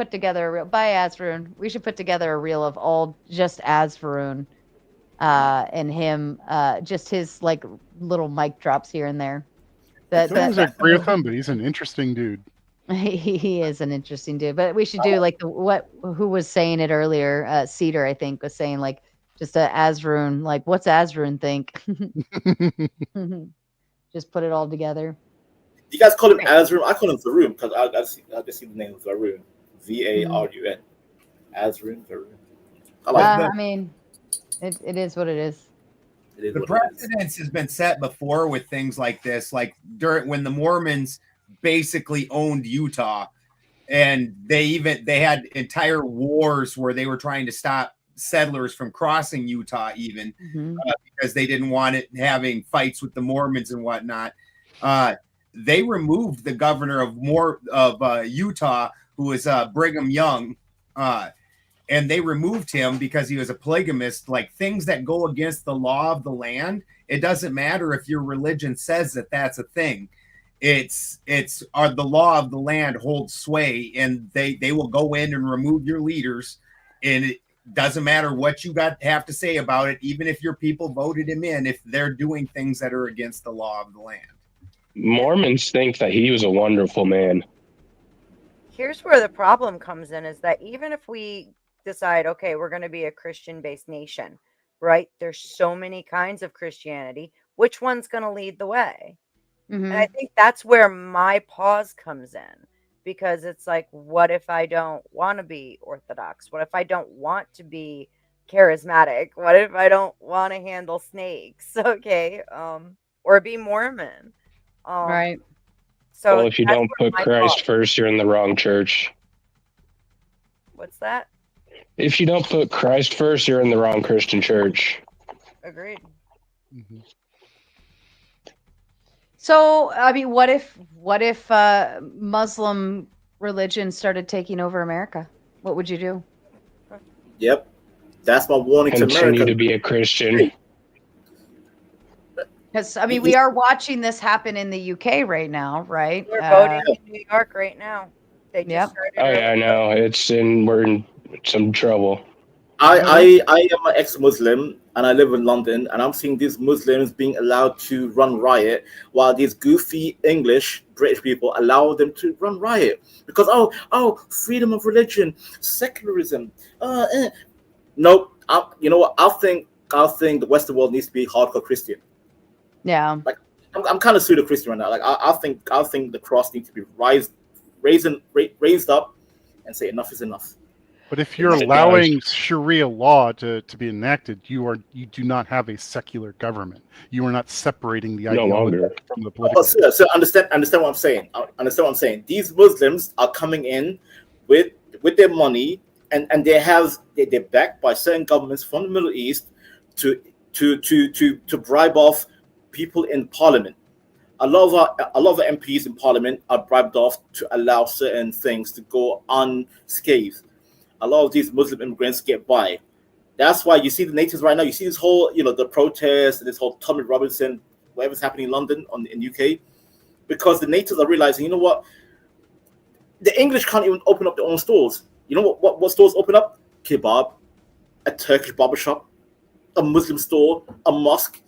together a reel. Bye, Azvarun. We should put together a reel of all just Azvarun and him, just his like little mic drops here and there.
I agree with him, but he's an interesting dude.
He is an interesting dude, but we should do like who was saying it earlier? Cedar, I think, was saying like just a Azvarun, like what's Azvarun think? Just put it all together.
You guys call him Azvarun? I call him Varun because I just see the name of Varun. Varun. Azvarun, Varun.
I mean, it is what it is.
The precedence has been set before with things like this, like when the Mormons basically owned Utah, and they had entire wars where they were trying to stop settlers from crossing Utah, even because they didn't want it having fights with the Mormons and whatnot. They removed the governor of Utah, who was Brigham Young, and they removed him because he was a polygamist. Like things that go against the law of the land, it doesn't matter if your religion says that that's a thing. It's the law of the land holds sway, and they will go in and remove your leaders, and it doesn't matter what you have to say about it, even if your people voted him in, if they're doing things that are against the law of the land.
Mormons think that he was a wonderful man.
Here's where the problem comes in, is that even if we decide, okay, we're going to be a Christian-based nation, right? There's so many kinds of Christianity. Which one's going to lead the way? And I think that's where my pause comes in, because it's like, what if I don't want to be Orthodox? What if I don't want to be charismatic? What if I don't want to handle snakes? Okay. Or be Mormon.
Right.
So
well, if you don't put Christ first, you're in the wrong church.
What's that?
If you don't put Christ first, you're in the wrong Christian church.
Agreed.
So, I mean, what if Muslim religion started taking over America? What would you do?
Yep. That's my warning to America.
Continue to be a Christian.
Because, I mean, we are watching this happen in the UK right now, right?
They're voting in New York right now. They just started.
Oh yeah, I know. We're in some trouble.
I am an ex-Muslim and I live in London, and I'm seeing these Muslims being allowed to run riot while these goofy English British people allow them to run riot because freedom of religion, secularism. Nope. You know what? I think the Western world needs to be hardcore Christian.
Yeah.
Like I'm kind of pseudo Christian right now. Like I think the cross needs to be raised up and say enough is enough.
But if you're allowing Sharia law to be enacted, you do not have a secular government. You are not separating the ideology from the political.
So understand what I'm saying. Understand what I'm saying. These Muslims are coming in with their money and they're backed by certain governments from the Middle East to bribe off people in parliament. A lot of the MPs in parliament are bribed off to allow certain things to go unscathed. A lot of these Muslim immigrants get by. That's why you see the natives right now. You see this whole, the protest, this whole Tommy Robinson, whatever's happening in London in UK, because the natives are realizing, you know what, the English can't even open up their own stores. You know what stores open up? Kebab, a Turkish barbershop, a Muslim store, a mosque.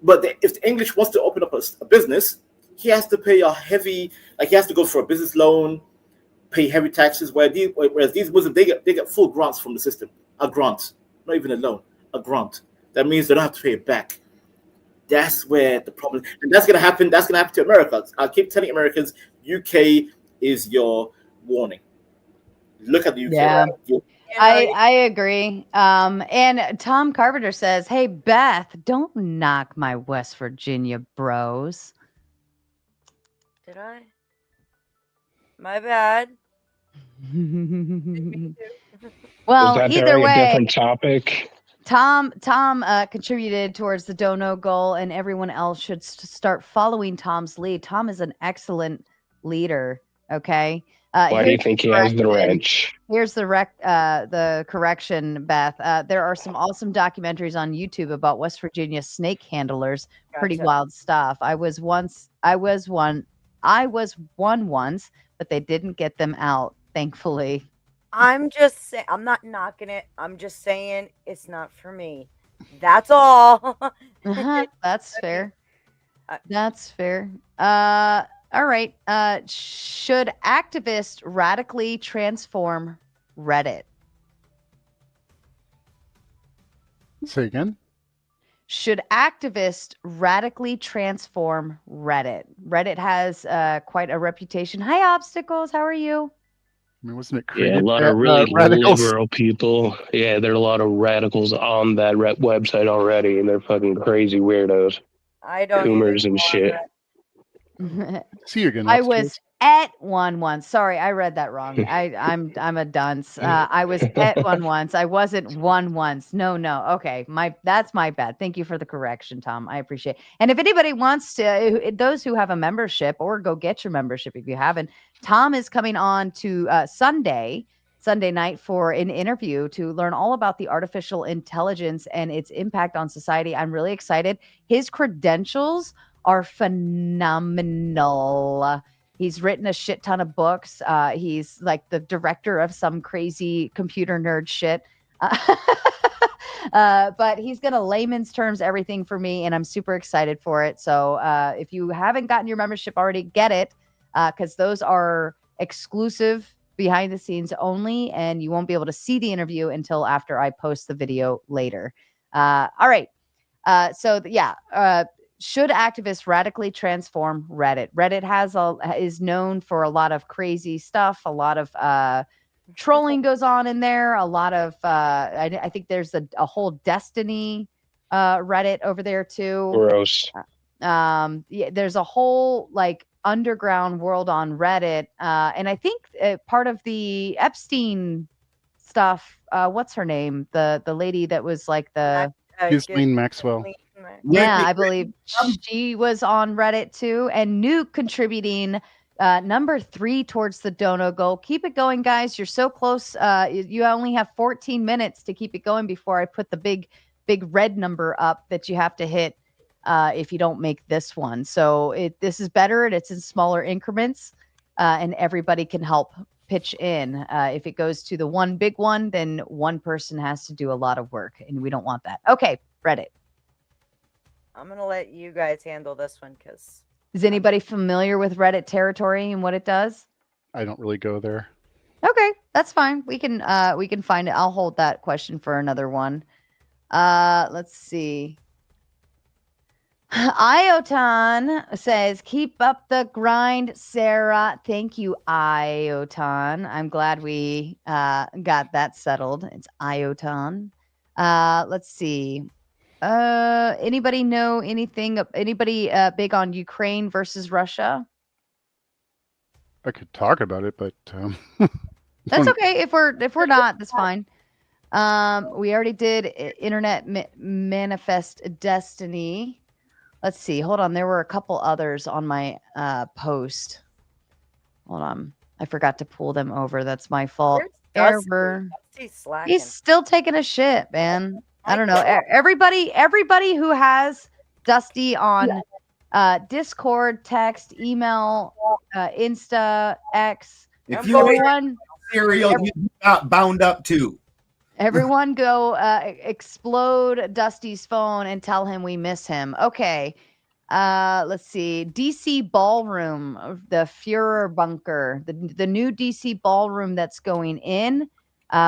But if the English wants to open up a business, he has to pay a heavy, he has to go for a business loan, pay heavy taxes. Whereas these Muslims, they get full grants from the system, a grant, not even a loan, a grant. That means they don't have to pay it back. That's where the problem, and that's gonna happen. That's gonna happen to America. I keep telling Americans, UK is your warning. Look at the UK.
Yeah.
Right?
I agree. And Tom Carpenter says, "Hey Beth, don't knock my West Virginia bros."
Did I? My bad.
Well,
that
either
very
way,
different topic.
Tom contributed towards the dono goal, and everyone else should start following Tom's lead. Tom is an excellent leader. Okay.
Why do you think he has the wrench?
Here's the correction, Beth. There are some awesome documentaries on YouTube about West Virginia snake handlers. Pretty wild stuff. I was one once, but they didn't get them out, thankfully.
I'm just saying, I'm not knocking it. I'm just saying it's not for me. That's all.
That's fair. That's fair. All right. Should activists radically transform Reddit?
Say again?
Should activists radically transform Reddit? Reddit has quite a reputation. Hi, Obstacles. How are you?
I mean, wasn't it
Yeah,
created
a lot of really
radicals?
liberal people. Yeah, there are a lot of radicals on that website already, and they're fucking crazy weirdos.
I don't
Boomers and shit.
See you again.
I was at one once. Sorry, I read that wrong. I'm a dunce. I was at one once. I wasn't one once. No. Okay, that's my bad. Thank you for the correction, Tom. I appreciate it. And if anybody wants to, those who have a membership, or go get your membership if you haven't, Tom is coming on to Sunday night for an interview to learn all about the artificial intelligence and its impact on society. I'm really excited. His credentials are phenomenal. He's written a shit ton of books. He's like the director of some crazy computer nerd shit. But he's going to layman's terms everything for me, and I'm super excited for it. So if you haven't gotten your membership already, get it, because those are exclusive, behind the scenes only, and you won't be able to see the interview until after I post the video later. All right. Should activists radically transform Reddit? Reddit is known for a lot of crazy stuff. A lot of trolling goes on in there. A lot of I think there's a whole Destiny Reddit over there too.
Gross.
There's a whole underground world on Reddit, and I think part of the Epstein stuff. What's her name? The lady that was
Ghislaine Maxwell.
Yeah, I believe she was on Reddit too. And Nuke contributing number 3 towards the dono goal. Keep it going, guys. You're so close. You only have 14 minutes to keep it going before I put the big red number up that you have to hit if you don't make this one. So this is better, and it's in smaller increments, and everybody can help pitch in. If it goes to the one big one, then one person has to do a lot of work, and we don't want that. Okay, Reddit.
I'm going to let you guys handle this one because...
Is anybody familiar with Reddit territory and what it does?
I don't really go there.
Okay, that's fine. We can find it. I'll hold that question for another one. Let's see. Iotan says, keep up the grind, Sarah. Thank you, Iotan. I'm glad we got that settled. It's Iotan. Let's see. Anybody know anything? Anybody big on Ukraine versus Russia?
I could talk about it, but
That's okay. If we're not, that's fine. We already did Internet Manifest Destiny. Let's see. Hold on. There were a couple others on my post. Hold on. I forgot to pull them over. That's my fault. Error. He's still taking a shit, man. I don't know. Everybody who has Dusty on Discord, text, email, Insta, X.
If you want cereal, you got bound up too.
Everyone go explode Dusty's phone and tell him we miss him. Okay. Let's see. DC Ballroom, the Führer Bunker, the new DC Ballroom that's going in.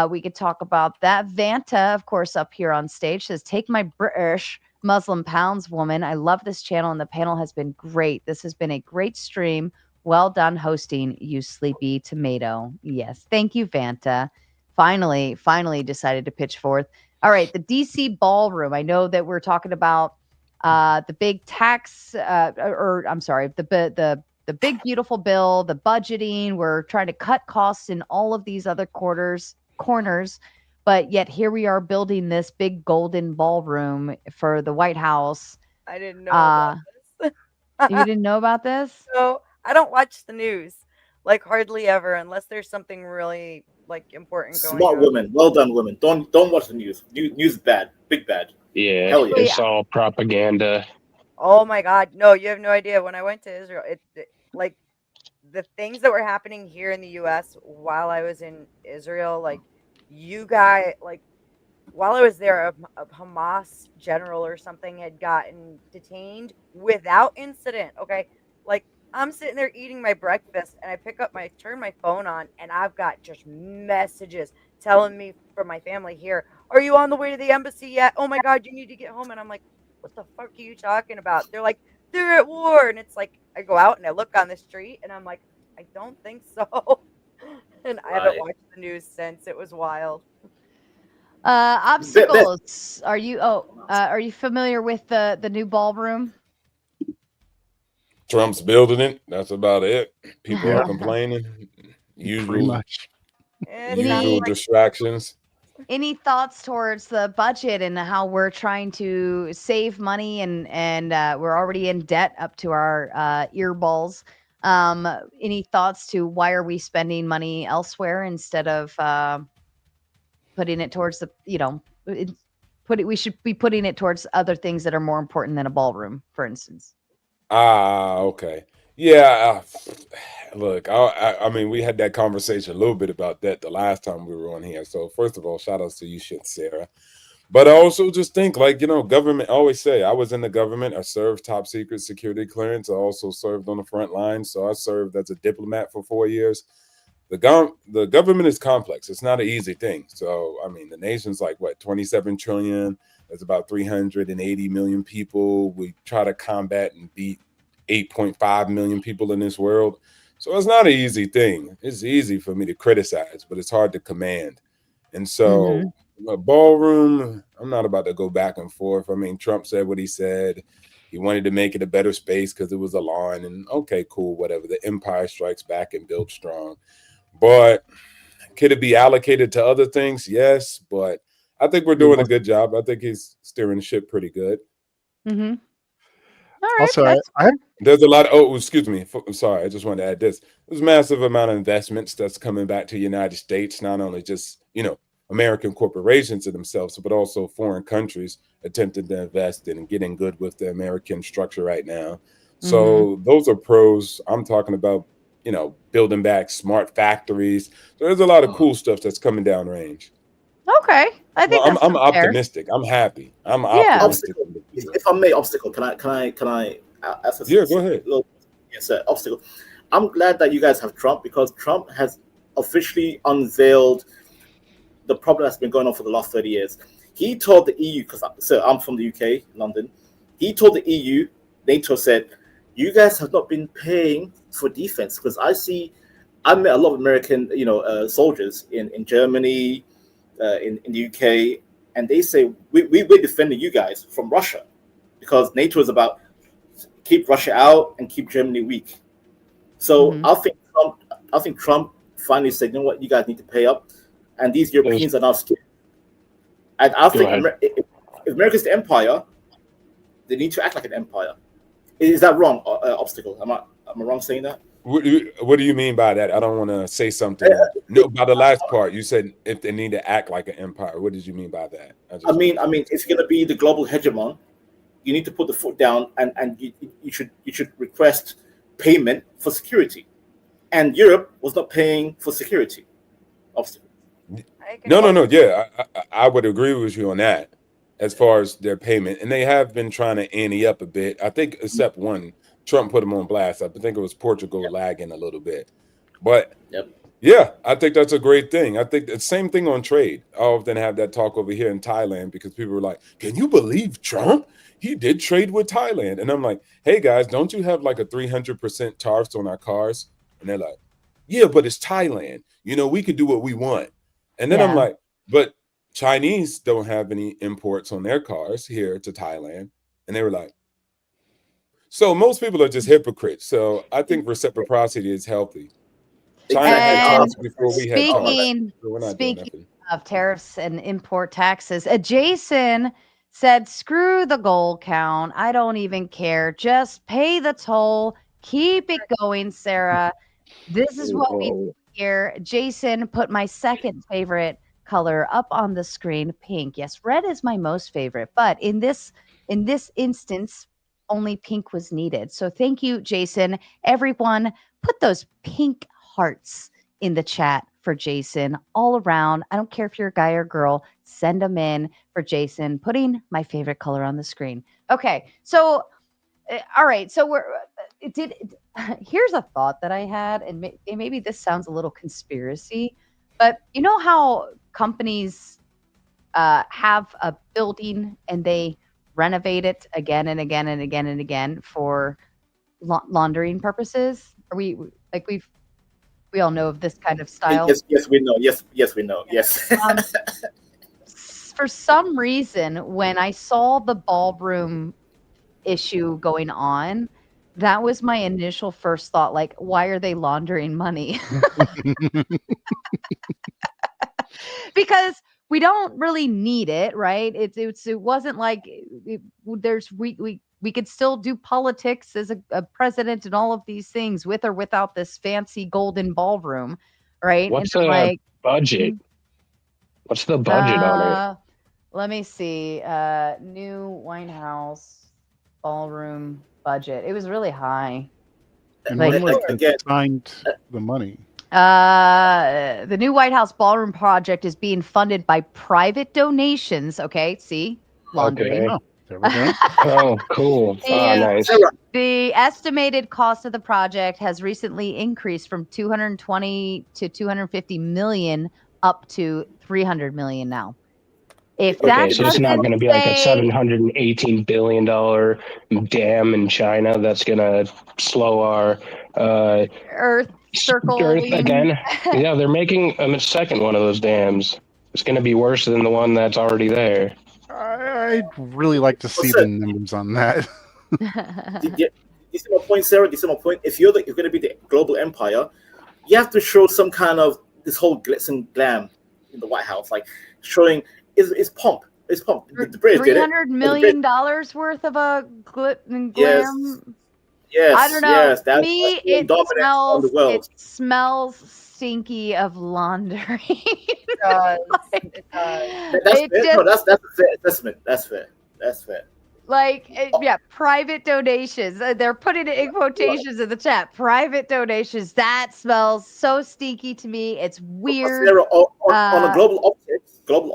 We could talk about that. Vanta, of course, up here on stage says, "Take my British Muslim pounds, woman. I love this channel and the panel has been great. This has been a great stream. Well done hosting, you sleepy tomato." Yes. Thank you, Vanta. Finally decided to pitch forth. All right. The DC Ballroom. I know that we're talking about the big tax, the big beautiful bill, the budgeting. We're trying to cut costs in all of these other corners, but yet here we are building this big golden ballroom for the White House.
I didn't know about this.
You didn't know about this?
So I don't watch the news, like hardly ever, unless there's something really like important going
Smart
on.
women, well done, women. Don't watch the news. News is bad, big bad.
Yeah,
Hell yeah.
it's all propaganda.
Oh my God. No, you have no idea. When I went to Israel, like the things that were happening here in the US while I was in Israel, like while I was there, a Hamas general or something had gotten detained without incident. Okay. Like I'm sitting there eating my breakfast and I turn my phone on and I've got just messages telling me from my family here, "Are you on the way to the embassy yet? Oh my God, you need to get home." And I'm like, "What the fuck are you talking about?" They're like, "They're at war." And it's like, I go out and I look on the street and I'm like, I don't think so. And I haven't watched the news since. It was wild.
Obstacles. Are you familiar with the new ballroom?
Trump's building it. That's about it. People are complaining. Usual distractions.
Any thoughts towards the budget and how we're trying to save money and we're already in debt up to our earballs? Any thoughts to why are we spending money elsewhere instead of putting it towards we should be putting it towards other things that are more important than a ballroom, for instance.
Okay. Yeah. Look, I mean, we had that conversation a little bit about that the last time we were on here. So first of all, shout outs to you, Sarah. But I also just think, government, I always say I was in the government. I served top secret security clearance. I also served on the front line. So I served as a diplomat for 4 years. The government is complex. It's not an easy thing. So, I mean, the nation's 27 trillion. There's about 380 million people. We try to combat and beat 8.5 million people in this world. So it's not an easy thing. It's easy for me to criticize, but it's hard to command. And so a ballroom, I'm not about to go back and forth. I mean, Trump said what he said. He wanted to make it a better space because it was a lawn. And okay, cool, whatever. The empire strikes back and builds strong. But could it be allocated to other things? Yes, but I think we're doing a good job. I think he's steering the ship pretty good.
Mm-hmm. All right.
Also,
There's a lot. Oh, excuse me. I'm sorry. I just wanted to add this. There's a massive amount of investments that's coming back to the United States, not only just, American corporations themselves, but also foreign countries attempting to invest in and getting good with the American structure right now. So those are pros. I'm talking about, building back smart factories. So there's a lot of cool stuff that's coming down range.
Okay. I think
I'm optimistic. I'm happy. I'm optimistic.
If I may, obstacle, can I ask
go ahead.
Yes, sir. Obstacle. I'm glad that you guys have Trump because Trump has officially unveiled the problem that's been going on for the last 30 years. He told the EU, because I'm from the UK, London. He told the EU, NATO said, "You guys have not been paying for defense." Because I met a lot of American, soldiers in Germany, in the UK, and they say we're defending you guys from Russia because NATO is about keep Russia out and keep Germany weak. So I think Trump finally said, you know what, you guys need to pay up, and these Europeans are now scared. And I think if America's the empire, they need to act like an empire. Is that wrong? Obstacle? Am I wrong saying that?
What do you mean by that? I don't want to say something. No, by the last part, you said if they need to act like an empire. What did you mean by that?
I mean, if you're going to be the global hegemon, you need to put the foot down, and you should request payment for security. And Europe was not paying for security. Obstacle.
No. Yeah, I would agree with you on that as far as their payment. And they have been trying to ante up a bit. I think except one, Trump put them on blast. I think it was Portugal lagging a little bit. But yeah, I think that's a great thing. I think the same thing on trade. I often have that talk over here in Thailand because people are like, can you believe Trump? He did trade with Thailand. And I'm like, hey guys, don't you have like a 300% tariffs on our cars? And they're like, yeah, but it's Thailand. We could do what we want. And then I'm like, but Chinese don't have any imports on their cars here to Thailand. And they were like, so most people are just hypocrites. So I think reciprocity is healthy. China had tariffs before we had tariffs.
Speaking of tariffs and import taxes, Jason said, screw the gold count. I don't even care. Just pay the toll. Keep it going, Sarah. This is what we do here. Jason put my second favorite color up on the screen, pink. Yes, red is my most favorite, but in this instance, only pink was needed. So thank you, Jason. Everyone, put those pink hearts in the chat for Jason all around. I don't care if you're a guy or girl, send them in for Jason, putting my favorite color on the screen. Okay, so all right, so here's a thought that I had, and maybe this sounds a little conspiracy, but you know how companies have a building and they renovate it again and again and again and again for laundering purposes? We all know of this kind of style.
Yes, we know. Yes, we know. Yes.
For some reason, when I saw the ballroom issue going on, that was my initial first thought, like, why are they laundering money? Because we don't really need it, right? It wasn't like we could still do politics as a president and all of these things with or without this fancy golden ballroom, right?
What's the budget? What's the budget on it?
Let me see. New White House ballroom budget. It was really high.
And
Like-
signed the money.
The new White House ballroom project is being funded by private donations. Okay, see? Laundering.
Okay.
Oh, there we go.
Oh, cool. Nice.
The estimated cost of the project has recently increased from 220 to 250 million up to 300 million now. If
Okay,
that
so it's not going to be like a
say-
$718 billion dam in China that's going to slow our
Earth circle
Earth again. Yeah, they're making a second one of those dams. It's going to be worse than the one that's already there.
I'd really like to see the numbers on that.
You see my point, Sarah? You see my point? If you're going to be the global empire, you have to show some kind of this whole glitz and glam in the White House, like showing is pomp. It's pomp. The British did it.
$300 million worth of a glit and glam.
Yes,
I don't know.
yes, that's
Me,
being
it
dominant on the world.
smells stinky of laundry.
It does.
It
That's fair.
just-
No, that's a fair assessment. That's fair. That's fair.
Yeah, private donations. They're putting it in quotations in the chat. Private donations. That smells so stinky to me. It's weird.
Sarah, on a global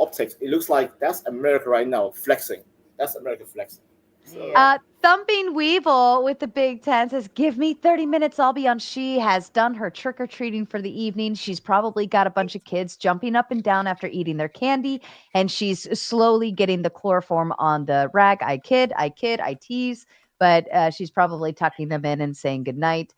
optics, it looks like that's America right now flexing. That's America flexing. So,
Thumping Weevil with the big 10 says, give me 30 minutes. I'll be on. She has done her trick-or-treating for the evening. She's probably got a bunch of kids jumping up and down after eating their candy. And she's slowly getting the chloroform on the rag. I kid, I tease. But she's probably tucking them in and saying goodnight.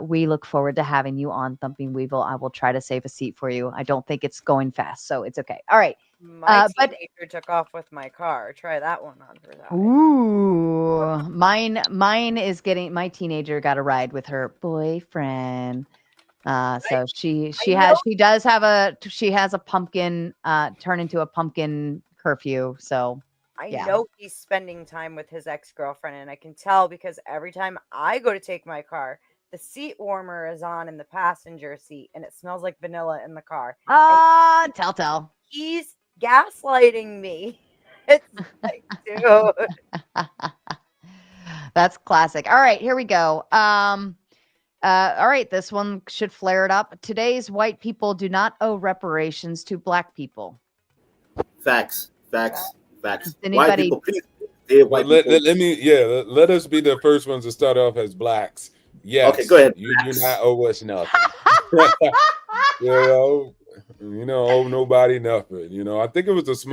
We look forward to having you on, Thumping Weevil. I will try to save a seat for you. I don't think it's going fast, so it's okay. All right.
My
but
teenager took off with my car. Try that one on for that.
Ooh, mine is getting. My teenager got a ride with her boyfriend. So she has a pumpkin turn into a pumpkin curfew. So
I
yeah.
know he's spending time with his ex-girlfriend, and I can tell because every time I go to take my car, the seat warmer is on in the passenger seat, and it smells like vanilla in the car.
Tell.
He's gaslighting me. It's like, dude.
That's classic. All right, here we go. All right, this one should flare it up. Today's white people do not owe reparations to black people.
Facts.
Anybody?
White people, please.
Let us be the first ones to start off as blacks. Yes.
Okay, go ahead.
You do not owe us nothing. Owe nobody nothing. I think it was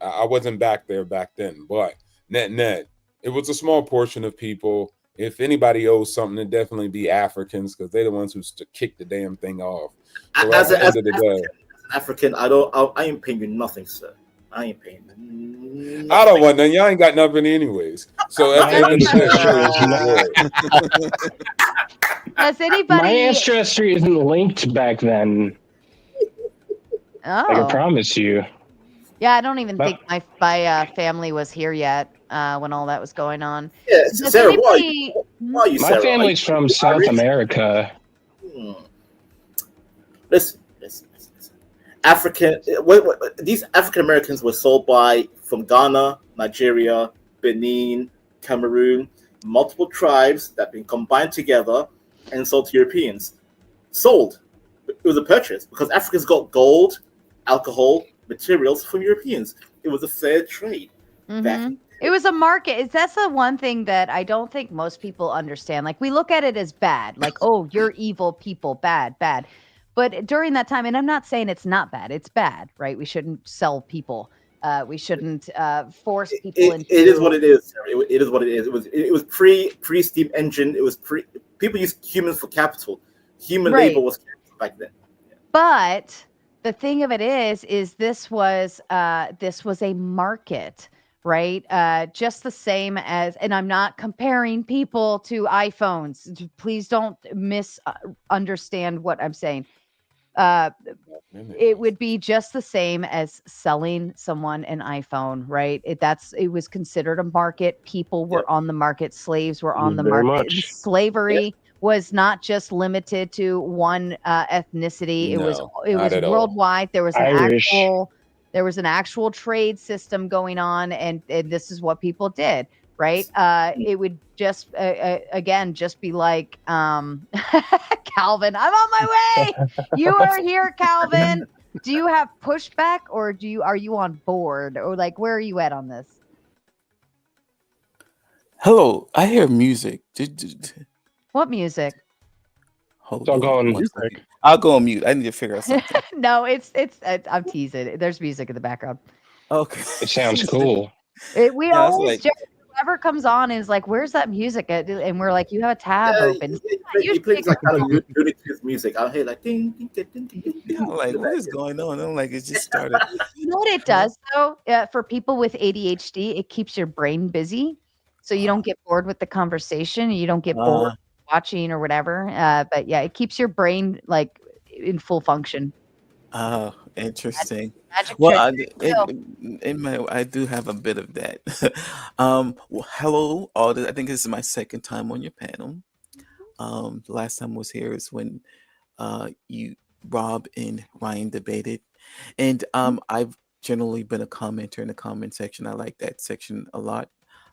I wasn't back there back then, but net, it was a small portion of people. If anybody owes something, it definitely be Africans because they're the ones who kick the damn thing off. So
As an African, I ain't paying you nothing, sir. I ain't paying you nothing.
I don't want none. Y'all ain't got nothing anyways. So at the end of the day,
has anybody?
My ancestry isn't linked back then.
Oh,
I can promise you.
Yeah, I don't even think my family was here yet when all that was going on.
Yeah, Sarah, why are you
My
Sarah?
family's from South America.
Listen. These African Americans were sold from Ghana, Nigeria, Benin, Cameroon, multiple tribes that have been combined together and sold to Europeans. Sold. It was a purchase because Africans got gold, alcohol, materials from Europeans. It was a fair trade.
Mm-hmm. It was a market. That's the one thing that I don't think most people understand. Like, we look at it as bad, like, oh, you're evil people, bad. But during that time, and I'm not saying it's not bad, it's bad, right? We shouldn't sell people. We shouldn't force people into.
It is what it is, Sarah. It is what it is. It was pre steam engine. It was people used humans for capital. Human labor was capital back then. Yeah.
But the thing of it is this was a market, right? Just the same as, and I'm not comparing people to iPhones. Please don't misunderstand what I'm saying. It would be just the same as selling someone an iPhone, right? It was considered a market. People were on the market. Slaves were on the market. Slavery was not just limited to one ethnicity. It was worldwide. There was an actual trade system going on, and this is what people did, right? It would just again just be like Calvin, I'm on my way. You are here, Calvin. Do you have pushback, or are you on board, or like where are you at on this?
Hello, I hear music.
What music?
Hold on. Music. I'll go on mute. I need to figure out something.
No, it's I'm teasing. There's music in the background.
Okay.
It sounds cool.
We always joke. Whoever comes on is like, "Where's that music?" And we're like, "You have a tab open."
He plays like kind of Looney Tunes music. I'll hear like ding ding ding ding ding ding.
I'm like, what is going on? I'm like, it just started.
You know what it does though? For people with ADHD, it keeps your brain busy, so you don't get bored with the conversation. You don't get bored watching or whatever. But yeah, it keeps your brain like in full function.
Oh, interesting.
Magic
Well, I do have a bit of that. Well, hello, all. I think this is my second time on your panel. The last time I was here is when Rob and Ryan debated, and I've generally been a commenter in the comment section. I like that section a lot.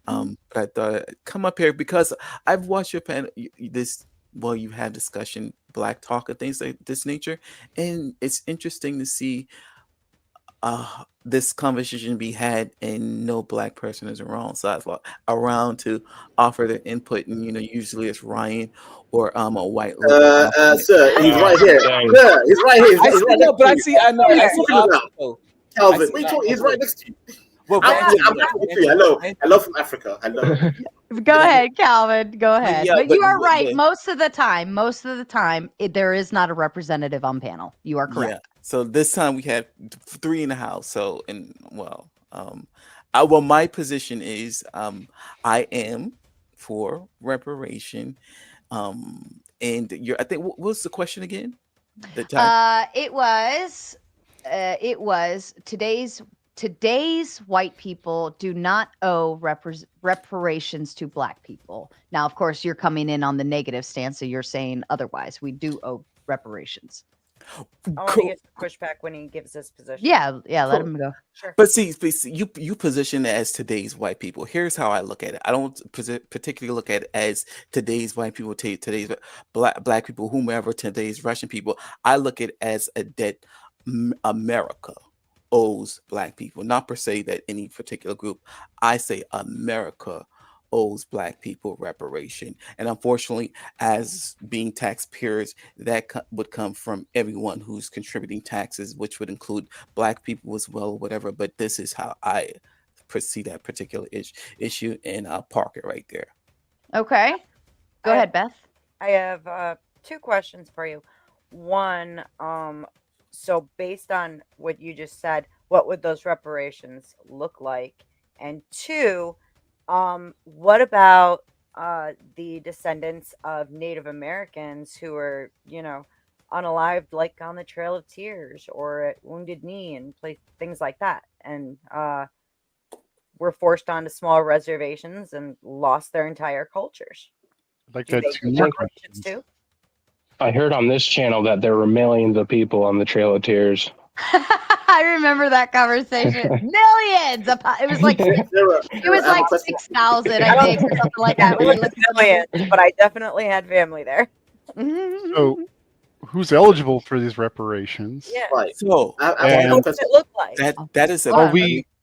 But I thought I'd come up here because I've watched your panel. You have discussion, Black Talk, and things like this nature, and it's interesting to see this conversation be had and no Black person is around. So I thought around to offer their input, and usually it's Ryan or a white.
Sir, he's right here. Sir, he's right here. He's right
but I see
Calvin, he's right next to you.
Well,
hello from Africa. Hello.
Go ahead, Calvin. Go ahead.
Yeah,
but you are right. Most of the time, there is not a representative on panel. You are correct.
Yeah. So this time we had 3 in the house. So my position is I am for reparation. And I think what was the question again?
It was today's white people do not owe reparations to black people. Now, of course, you're coming in on the negative stance, so you're saying otherwise. We do owe reparations.
I want to get some pushback when he gives his position.
Yeah, let him go.
Sure.
But see, you position it as today's white people. Here's how I look at it. I don't particularly look at it as today's white people, today's black people, whomever, today's Russian people. I look at it as a debt America owes black people, not per se that any particular group. I say America owes black people reparation, and unfortunately, as being taxpayers, that would come from everyone who's contributing taxes, which would include black people as well, or whatever. But this is how I perceive that particular issue, and I'll park it right there.
Okay, go ahead, Beth.
I have 2 questions for you. One, so based on what you just said, what would those reparations look like? And 2, what about the descendants of Native Americans who are, unalived, like on the Trail of Tears or at Wounded Knee and things like that, and were forced onto small reservations and lost their entire cultures?
Like that
too?
I heard on this channel that there were millions of people on the Trail of Tears.
I remember that conversation. Millions. It was like 6,000, I think, or something like that.
It was millions, but I definitely had family there.
So, who's eligible for these reparations?
Yeah.
Right.
So,
what does it look like?
That is a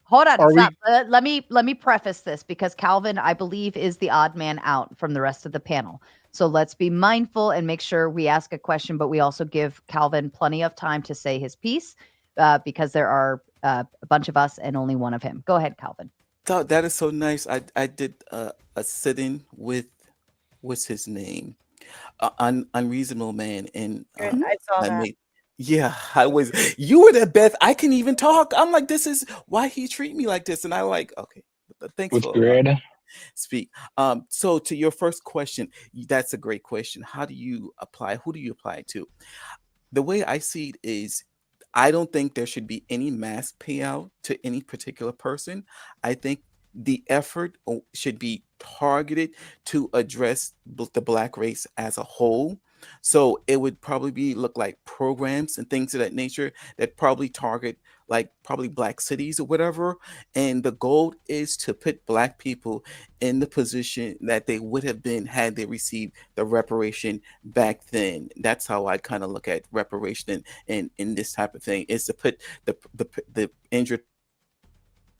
Hold on, stop. Let me preface this, because Calvin, I believe, is the odd man out from the rest of the panel. So let's be mindful and make sure we ask a question, but we also give Calvin plenty of time to say his piece, because there are a bunch of us and only one of him. Go ahead, Calvin.
So that is so nice. I did a sit-in with, what's his name? Unreasonable Man. And
I saw that.
Yeah, you were the Beth. I can even talk. I'm like, this is why he treat me like this. And I like, okay, thanks
With
for
Greta.
speak. So to your first question, that's a great question. How do you apply? Who do you apply it to? The way I see it is, I don't think there should be any mass payout to any particular person. I think the effort should be targeted to address the Black race as a whole. So it would probably look like programs and things of that nature that probably target probably Black cities or whatever. And the goal is to put Black people in the position that they would have been had they received the reparation back then. That's how I kind of look at reparation and in this type of thing, is to put the injured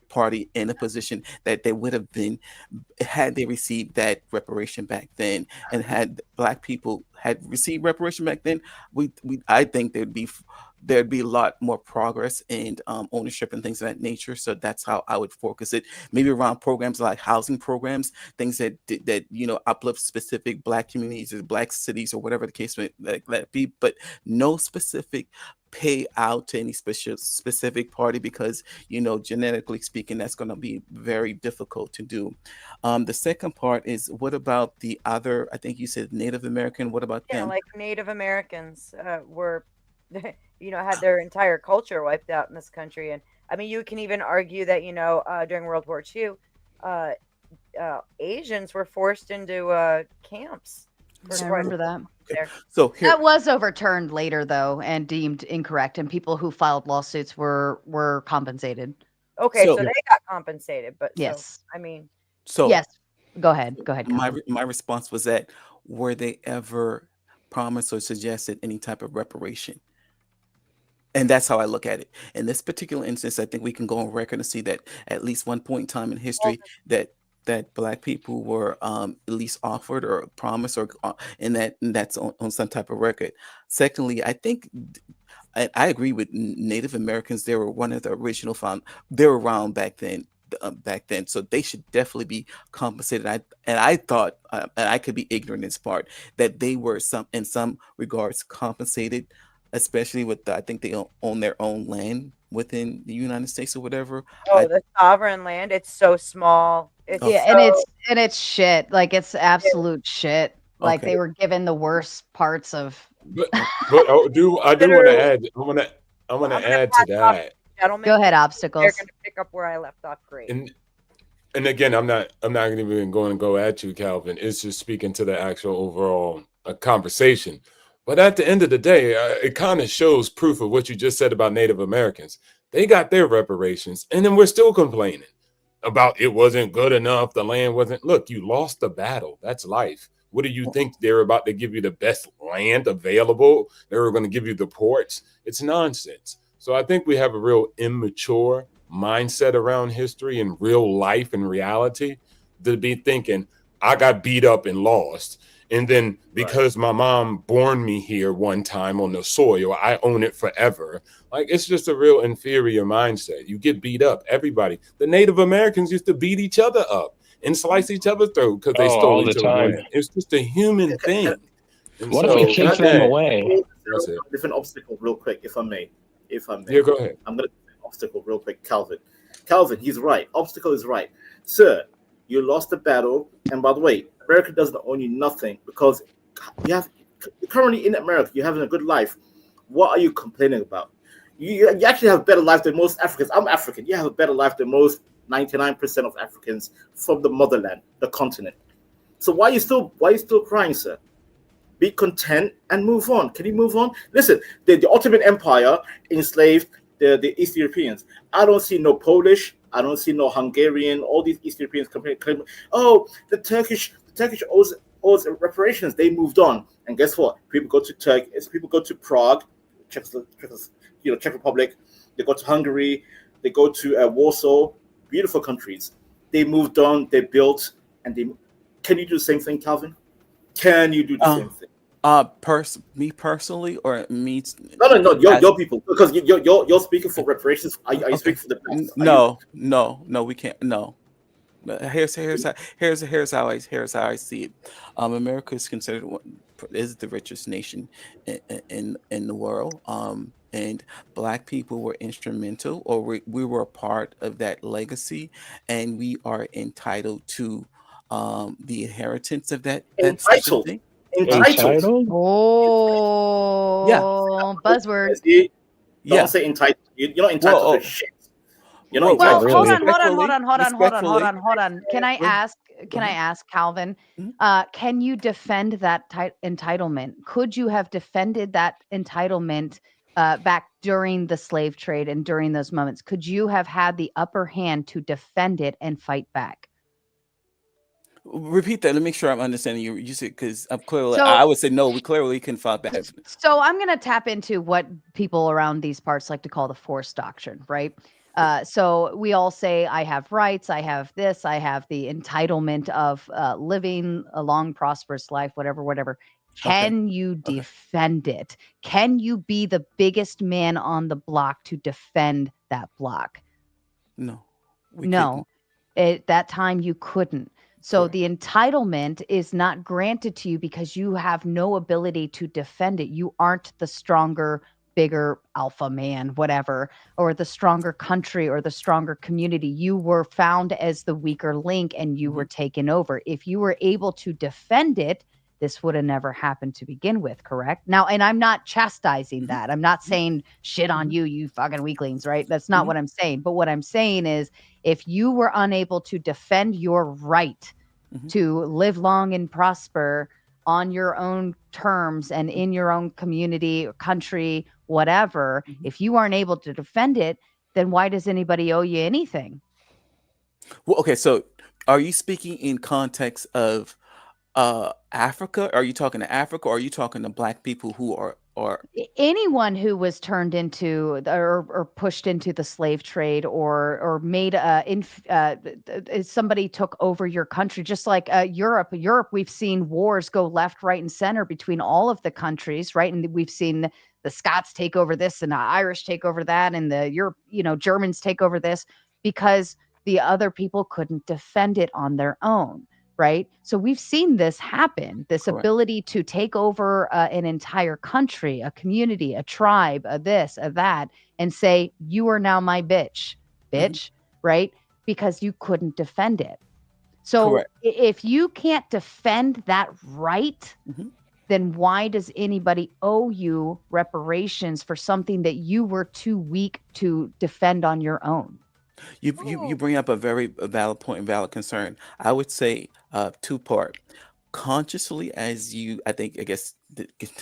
party in a position that they would have been had they received that reparation back then. And had Black people had received reparation back then, I think there'd be a lot more progress and ownership and things of that nature. So that's how I would focus it. Maybe around programs like housing programs, things that uplift specific Black communities or Black cities or whatever the case may be, but no specific pay out to any specific party, because genetically speaking, that's going to be very difficult to do. The second part is, what about the other? I think you said Native American. What about them?
Like Native Americans were, had their entire culture wiped out in this country, and I mean, you can even argue that during World War II, Asians were forced into camps.
I remember that.
There.
So
that was overturned later, though, and deemed incorrect, and people who filed lawsuits were compensated.
Okay, so they got compensated, but
yes,
yes.
Go ahead.
My response was that, were they ever promised or suggested any type of reparation? And that's how I look at it. In this particular instance, I think we can go on record and see that at least one point in time in history that Black people were at least offered or promised, or and that's on some type of record. Secondly, I think I agree with Native Americans. They were one of the original they were around back then. So they should definitely be compensated. I thought, and I could be ignorant in this part, that they were in some regards compensated, especially with I think they own their own land within the United States or whatever.
The sovereign land, it's so small.
It's shit. Like, it's absolute shit. Like
Okay.
they were given the worst parts of.
But I do want to add. I want to add to that.
Gentlemen,
Go ahead,
they're
Obstacles.
going to pick up where I left off. Great.
And again, I'm not even going to go at you, Calvin. It's just speaking to the actual overall conversation. But at the end of the day, it kind of shows proof of what you just said about Native Americans. They got their reparations, and then we're still complaining about it wasn't good enough. The land wasn't. Look, you lost the battle. That's life. What do you think? They're about to give you the best land available? They were going to give you the ports? It's nonsense. So I think we have a real immature mindset around history and real life and reality to be thinking, I got beat up and lost. And then because my mom born me here one time on the soil, I own it forever. Like, it's just a real inferior mindset. You get beat up. Everybody. The Native Americans used to beat each other up and slice each other's throat because they stole
all the
each other's
time.
land. It's just a human thing. And
What if we kick them away?
That's it.
Different obstacle, real quick, if I may.
Yeah, go ahead.
I'm going to obstacle real quick, Calvin. Calvin, he's right. Obstacle is right. Sir, you lost the battle. And by the way, America doesn't owe you nothing because you're currently in America. You're having a good life. What are you complaining about? You actually have a better life than most Africans. I'm African. You have a better life than most 99% of Africans from the motherland, the continent. So why are you still crying, sir? Be content and move on. Can you move on? Listen, the Ottoman Empire enslaved the East Europeans. I don't see no Polish. I don't see no Hungarian. All these East Europeans claim, oh, the Turkish owes reparations. They moved on, and guess what? People go to Turkey. People go to Prague, Czech Republic. They go to Hungary. They go to Warsaw. Beautiful countries. They moved on. They built, and they. Can you do the same thing, Calvin? Can you do the same thing?
Me personally, or me?
No. Your people, because you're speaking for reparations. Are you speaking for the past?
No, we can't. No. Here's how I see it. America is considered is the richest nation in the world. And Black people were instrumental, or we were a part of that legacy, and we are entitled to the inheritance of that.
Entitled.
Oh,
yeah.
Buzzword.
Don't say entitled. You're not entitled to shit. You're not
Well,
entitled.
hold on. Can I ask Calvin? Can you defend that entitlement? Could you have defended that entitlement back during the slave trade and during those moments? Could you have had the upper hand to defend it and fight back?
Repeat that. Let me make sure I'm understanding you. You said, because I'm clearly,
So-
I would say no. We clearly can fight back.
So I'm going to tap into what people around these parts like to call the force doctrine, right? So we all say, I have rights, I have this, I have the entitlement of living a long, prosperous life, whatever. Can you defend it? Can you be the biggest man on the block to defend that block?
No.
At that time you couldn't. So the entitlement is not granted to you because you have no ability to defend it. You aren't the stronger, bigger alpha man, whatever, or the stronger country or the stronger community. You were found as the weaker link and you were taken over. If you were able to defend it, this would have never happened to begin with, correct? Now, and I'm not chastising that. I'm not saying shit on you, you fucking weaklings, right? That's not what I'm saying. But what I'm saying is if you were unable to defend your right to live long and prosper on your own terms and in your own community or country, whatever, if you aren't able to defend it, then why does anybody owe you anything?
Well, okay, so are you speaking in context of Africa? Are you talking to Africa, or are you talking to Black people who are
Anyone who was turned into or pushed into the slave trade or made somebody took over your country, just like Europe, we've seen wars go left, right, and center between all of the countries, right? And we've seen the Scots take over this and the Irish take over that and the Germans take over this because the other people couldn't defend it on their own. Right. So we've seen this happen, this ability to take over an entire country, a community, a tribe, a this, a that, and say, you are now my bitch, right? Because you couldn't defend it. So
Correct.
if you can't defend that right,
Mhm.
then why does anybody owe you reparations for something that you were too weak to defend on your own?
You bring up a very valid point and valid concern. I would say two-part. Consciously, as you, I guess,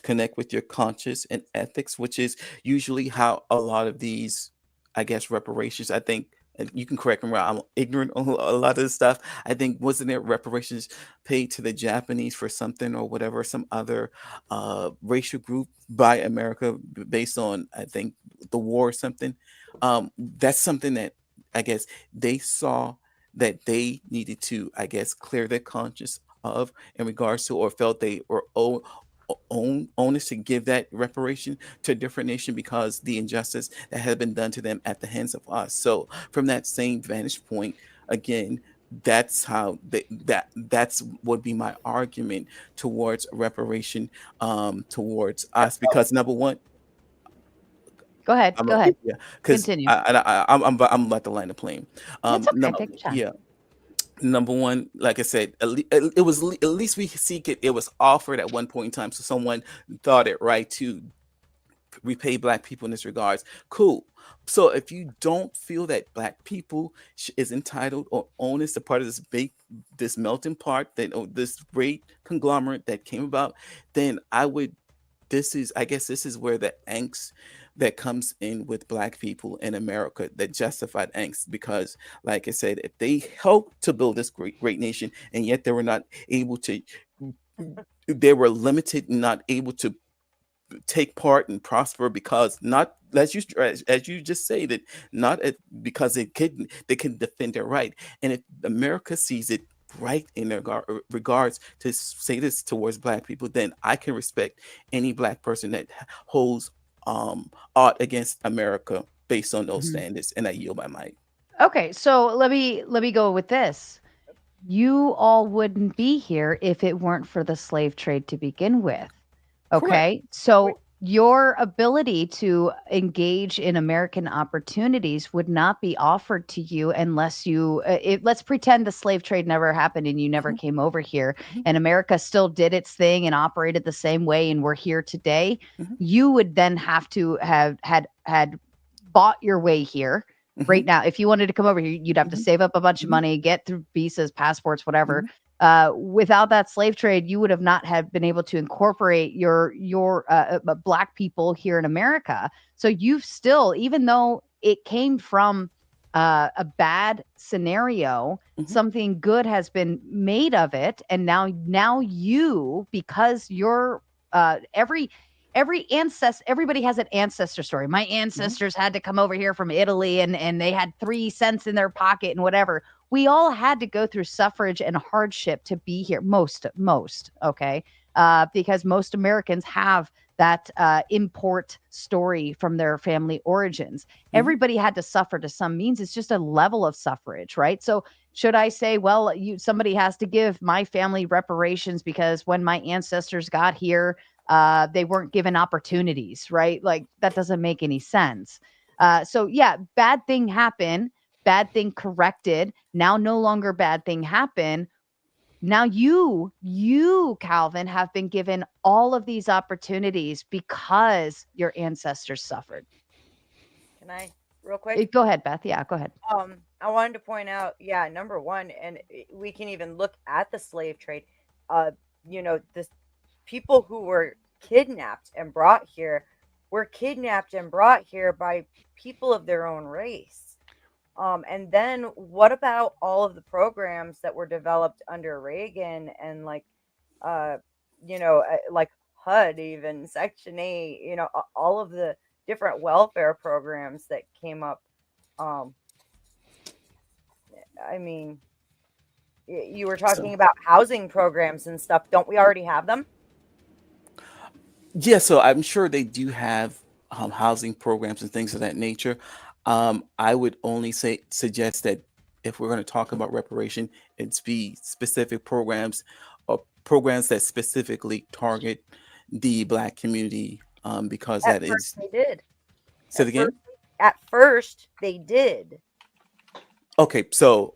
connect with your conscious and ethics, which is usually how a lot of these, I guess, reparations, I think, and you can correct me where I'm ignorant on a lot of this stuff. I think, wasn't there reparations paid to the Japanese for something or whatever, some other racial group by America based on, I think, the war or something? That's something that I guess they saw that they needed to, I guess, clear their conscience of in regards to, or felt they were onus to give that reparation to a different nation because the injustice that had been done to them at the hands of us. So from that same vantage point, again, that's how that's would be my argument towards reparation towards us, because number one,
Go ahead. Go ahead.
yeah, because
Continue.
I'm about to land the plane.
It's okay. Take your time.
Yeah, number one, like I said, it was at least we seek it. It was offered at one point in time, so someone thought it right to repay Black people in this regards. Cool. So if you don't feel that Black people is entitled or onus a part of this melting pot, this great conglomerate that came about, then I guess this is where the angst that comes in with Black people in America, that justified angst, because like I said, if they helped to build this great nation and yet they were not able to, they were limited, not able to take part and prosper because not, as you just stated, not because they couldn't defend their right. And if America sees it right in their regards to say this towards Black people, then I can respect any Black person that holds aught against America based on those standards, and I yield my mic.
Okay, so let me go with this. You all wouldn't be here if it weren't for the slave trade to begin with. Okay, so your ability to engage in American opportunities would not be offered to you unless you, let's pretend the slave trade never happened and you never came over here and America still did its thing and operated the same way and we're here today. You would then have to have had bought your way here. Right now, if you wanted to come over here, you'd have to save up a bunch of money, get through visas, passports, whatever. Without that slave trade, you would have not have been able to incorporate your Black people here in America. So you've still, even though it came from a bad scenario, something good has been made of it, and now you, because you're everybody has an ancestor story. My ancestors had to come over here from Italy and they had 3 cents in their pocket and whatever. We all had to go through suffrage and hardship to be here. Most, okay? Because most Americans have that import story from their family origins. Everybody had to suffer to some means. It's just a level of suffrage, right? So should I say, well, somebody has to give my family reparations because when my ancestors got here, they weren't given opportunities, right? Like that doesn't make any sense. So yeah, bad thing happened, bad thing corrected. Now no longer bad thing happen. Now you, Calvin, have been given all of these opportunities because your ancestors suffered.
Can I real quick?
Go ahead, Beth. Yeah, go ahead.
I wanted to point out, number one, and we can even look at the slave trade. The people who were kidnapped and brought here were kidnapped and brought here by people of their own race. And then what about all of the programs that were developed under Reagan and like HUD, even Section 8, all of the different welfare programs that came up. I mean, you were talking about housing programs and stuff. Don't we already have them?
Yeah, so I'm sure they do have housing programs and things of that nature. I would only suggest that if we're going to talk about reparation, it's be specific programs or programs that specifically target the Black community, because
At
that
first
is.
they did.
Say it again.
At first they did.
Okay, so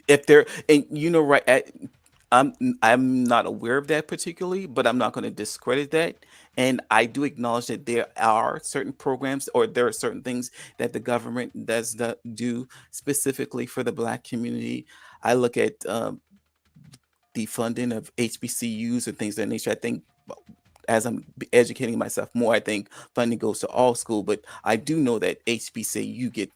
if they're, and right, I'm not aware of that particularly, but I'm not going to discredit that. And I do acknowledge that there are certain programs, or there are certain things that the government does not do specifically for the Black community. I look at the funding of HBCUs and things of that nature. I think as I'm educating myself more, I think funding goes to all school, but I do know that HBCU get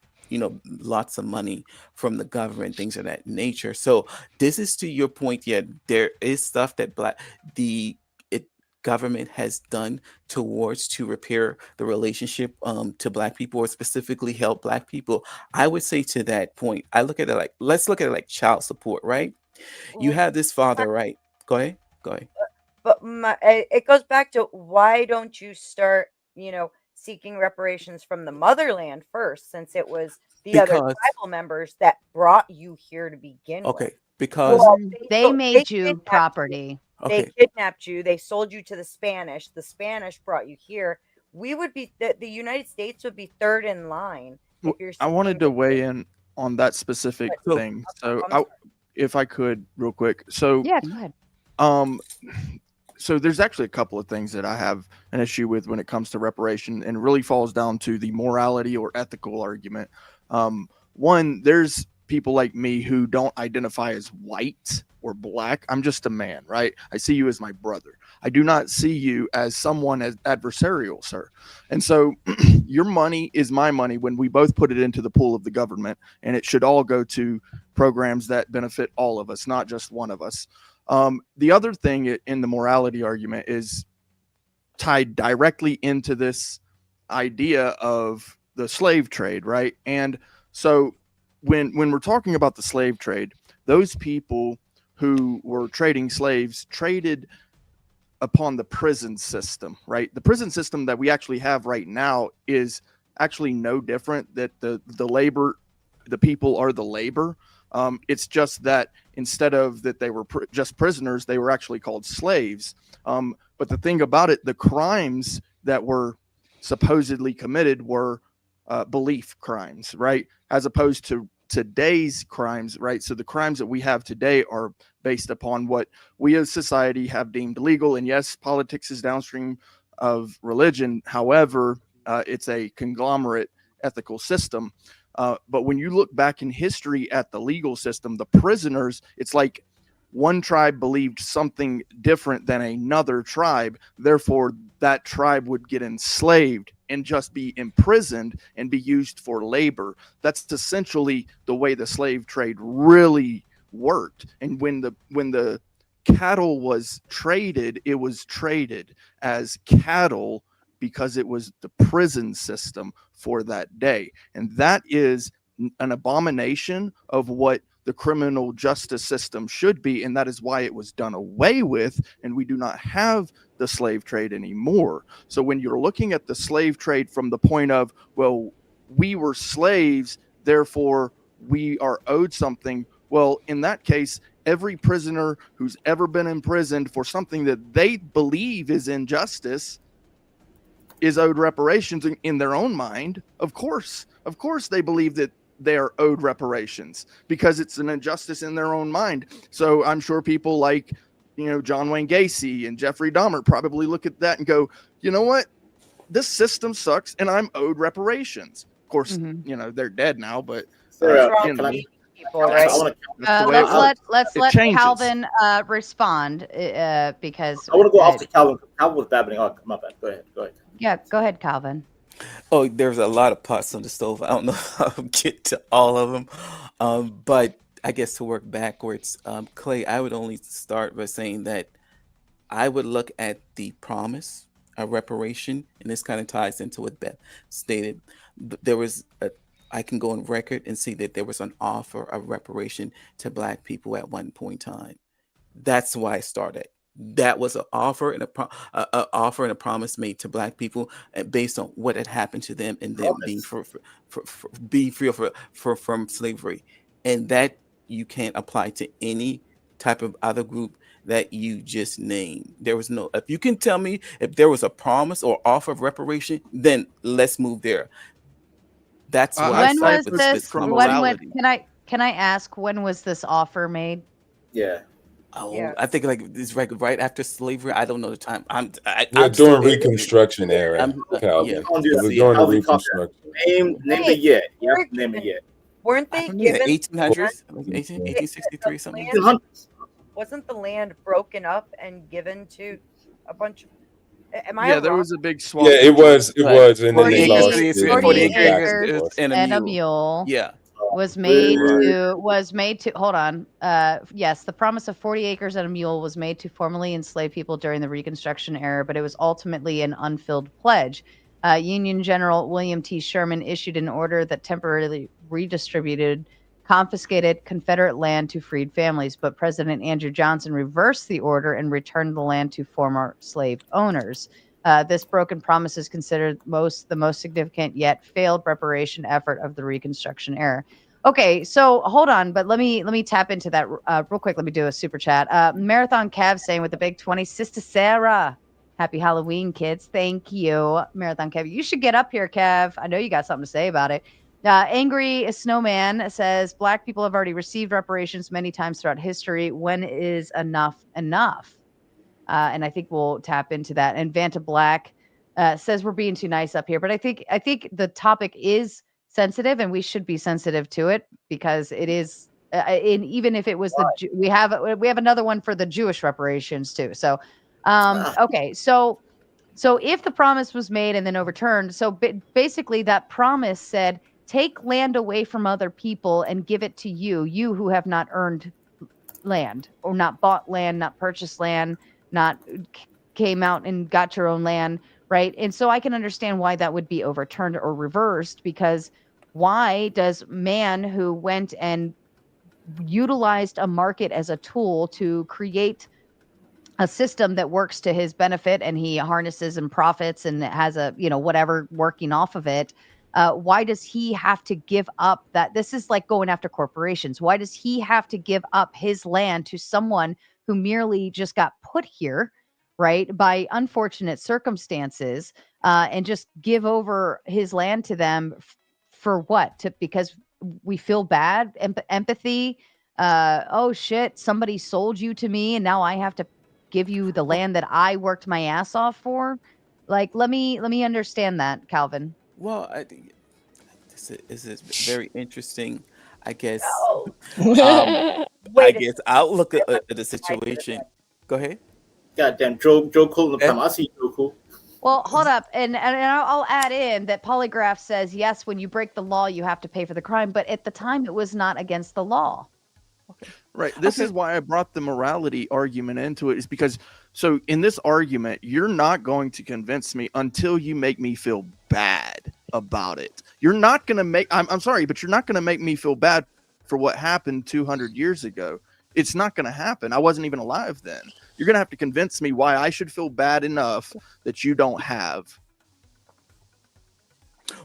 lots of money from the government, things of that nature. So this is to your point. Yeah, there is stuff that the government has done towards to repair the relationship to Black people, or specifically help Black people. I would say to that point, I look at it like, let's look at it like child support, right? You have this father, right? Go ahead.
But it goes back to, why don't you start, seeking reparations from the motherland first, since it was the other tribal members that brought you here to begin with?
Because
they made you property.
They kidnapped you. They sold you to the Spanish. The Spanish brought you here. We would be, the United States would be third in line.
I wanted to weigh in on that specific thing. So if I could real quick. So
yeah, go ahead.
So there's actually a couple of things that I have an issue with when it comes to reparation, and it really falls down to the morality or ethical argument. One, there's people like me who don't identify as white or Black. I'm just a man, right? I see you as my brother. I do not see you as someone as adversarial, sir. And so your money is my money when we both put it into the pool of the government, and it should all go to programs that benefit all of us, not just one of us. The other thing in the morality argument is tied directly into this idea of the slave trade, right? And so when we're talking about the slave trade, those people who were trading slaves traded upon the prison system, right? The prison system that we actually have right now is actually no different, that the people are the labor. It's just that instead of that they were just prisoners, they were actually called slaves. But the thing about it, the crimes that were supposedly committed were belief crimes, right? As opposed to today's crimes, right? So the crimes that we have today are based upon what we as society have deemed legal. And yes, politics is downstream of religion. However, it's a conglomerate ethical system. But when you look back in history at the legal system, the prisoners, it's like one tribe believed something different than another tribe. Therefore, that tribe would get enslaved and just be imprisoned and be used for labor. That's essentially the way the slave trade really worked. And when the cattle was traded, it was traded as cattle because it was the prison system for that day. And that is an abomination of what the criminal justice system should be. And that is why it was done away with. And we do not have the slave trade anymore. So when you're looking at the slave trade from the point of, well, we were slaves, therefore we are owed something. Well, in that case, every prisoner who's ever been imprisoned for something that they believe is injustice is owed reparations in their own mind. Of course they believe that they are owed reparations because it's an injustice in their own mind. So I'm sure people like, John Wayne Gacy and Jeffrey Dahmer probably look at that and go, you know what? This system sucks and I'm owed reparations. Of course, they're dead now, but
let's let Calvin respond because
I want to go after Calvin. Calvin was babbling on. My bad. Go ahead.
Yeah, go ahead, Calvin.
Oh, there's a lot of pots on the stove. I don't know how to get to all of them. But I guess to work backwards, Clay, I would only start by saying that I would look at the promise of reparation, and this kind of ties into what Beth stated. I can go on record and see that there was an offer of reparation to Black people at one point in time. That's why I started. That was an offer and a promise made to Black people based on what had happened to them and them being free from slavery, and that you can't apply to any type of other group that you just named. There was no. If you can tell me if there was a promise or offer of reparation, then let's move there. That's what
when was this? Can I ask, when was this offer made?
Yeah.
Oh, I think like it's right after slavery. I don't know the time. I'm
during
still
Reconstruction era, Calvin.
yeah.
It was during the Reconstruction.
Name the year. You have to name a year.
Weren't they given
1800s, 1863 something.
Wasn't the land broken up and given to a bunch of? Am I
Yeah, there
wrong?
was a big swamp.
Yeah, it was, and then they
40
lost it.
40
and moved back
acres
forth.
and a mule.
Yeah.
Was made to hold on. Yes, the promise of 40 acres and a mule was made to formerly enslaved people during the Reconstruction era, but it was ultimately an unfilled pledge. Union General William T. Sherman issued an order that temporarily redistributed confiscated Confederate land to freed families, but President Andrew Johnson reversed the order and returned the land to former slave owners. This broken promise is considered the most significant yet failed reparation effort of the Reconstruction era. Okay, so hold on, but let me tap into that real quick. Let me do a super chat. Marathon Cav saying with the big 20, Sister Sarah, happy Halloween, kids. Thank you, Marathon Cav. You should get up here, Cav. I know you got something to say about it. Angry Snowman says Black people have already received reparations many times throughout history. When is enough enough? And I think we'll tap into that. And Vanta Black says we're being too nice up here, but I think the topic is sensitive, and we should be sensitive to it because it is. And even if it was we have another one for the Jewish reparations too. So, okay, so if the promise was made and then overturned, so basically that promise said, take land away from other people and give it to you who have not earned land or not bought land, not purchased land, not came out and got your own land, right? And so I can understand why that would be overturned or reversed, because why does man who went and utilized a market as a tool to create a system that works to his benefit and he harnesses and profits and has a, whatever working off of it, why does he have to give up that? This is like going after corporations. Why does he have to give up his land to someone who merely just got put here, right, by unfortunate circumstances, and just give over his land to them for what? Because we feel bad, empathy. Oh shit, somebody sold you to me and now I have to give you the land that I worked my ass off for. Like, let me understand that, Calvin.
Well, I think this is very interesting. I guess. I guess I'll look at the situation. Go ahead.
Goddamn, Joe Cool. I see Joe Cool.
Well, hold up, and I'll add in that Polygraph says yes, when you break the law, you have to pay for the crime, but at the time, it was not against the law.
Okay. Right. This is why I brought the morality argument into it, is because so in this argument, you're not going to convince me until you make me feel bad about it. You're not going to make, I'm sorry, but you're not going to make me feel bad for what happened 200 years ago. It's not going to happen. I wasn't even alive then. You're going to have to convince me why I should feel bad enough that you don't have.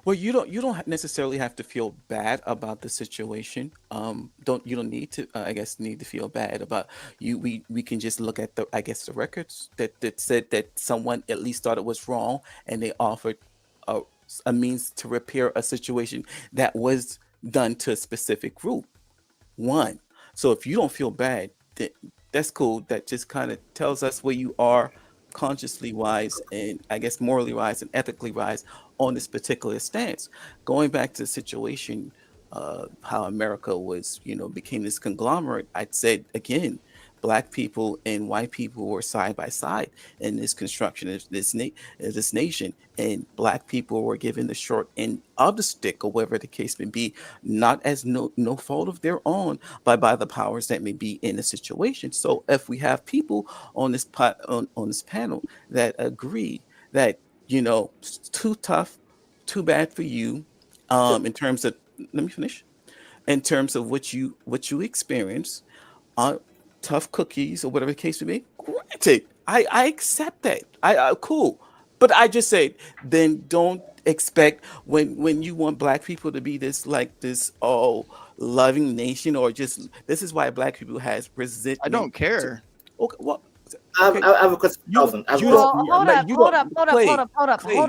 Well, you don't necessarily have to feel bad about the situation. You don't need to need to feel bad about you. We can just look at the records that said that someone at least thought it was wrong and they offered a means to repair a situation that was done to a specific group. One. So if you don't feel bad, that's cool. That just kind of tells us where you are consciously wise and I guess morally wise and ethically wise on this particular stance. Going back to the situation, how America was, became this conglomerate, I'd say again, Black people and white people were side by side in this construction of this nation, and Black people were given the short end of the stick, or whatever the case may be, not as no fault of their own, but by the powers that may be in the situation. So if we have people on this on this panel that agree that too tough, too bad for you, in terms of, let me finish, in terms of what you experience, tough cookies or whatever the case may be, granted, I accept that. I cool. But I just say, then don't expect when you want Black people to be this loving nation, or just, this is why Black people has resentment.
I don't care.
Okay, well,
I have a question.
Hold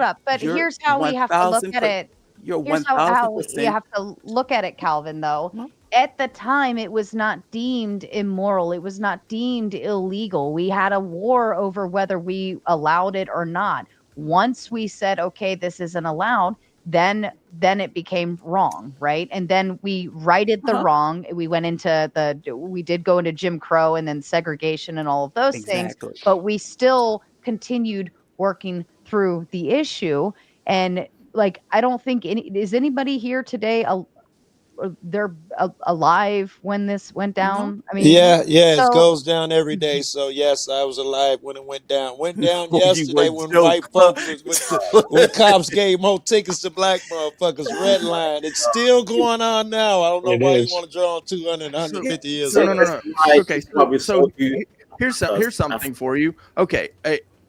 up. But here's how we have to look at it.
You're
Here's how you
1000%.
have to look at it, Calvin, though. At the time, it was not deemed immoral. It was not deemed illegal. We had a war over whether we allowed it or not. Once we said, okay, this isn't allowed, then it became wrong, right? And then we righted the wrong. We went into we did go into Jim Crow and then segregation and all of those things, but we still continued working through the issue. And like, I don't think is anybody here today they're alive when this went down? I mean,
it goes down every day. So yes, I was alive when it went down. Went down yesterday when white folks when cops gave more tickets to black motherfuckers. Red line. It's still going on now. I don't know why you want to draw on 200, 150 years.
No. Okay, so here's something for you. Okay,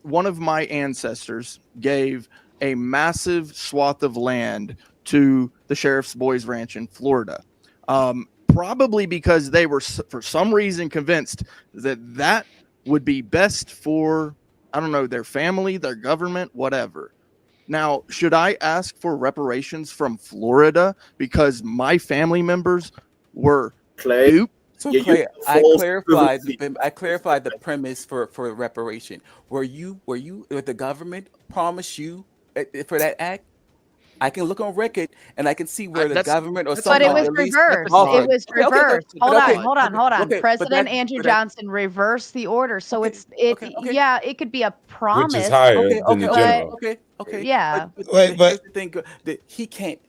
one of my ancestors gave a massive swath of land to the Sheriff's Boys Ranch in Florida, probably because they were for some reason convinced that would be best for, I don't know, their family, their government, whatever. Now, should I ask for reparations from Florida because my family members were duped?
So Clay, I clarified the premise for reparation. Were the government promised you for that act? I can look on record and I can see where the government or somebody.
But it was reversed. It was reversed. Hold on. President Andrew Johnson reversed the order, so it could be a promise,
which is higher than the general.
Okay.
Yeah.
But the thing that he can't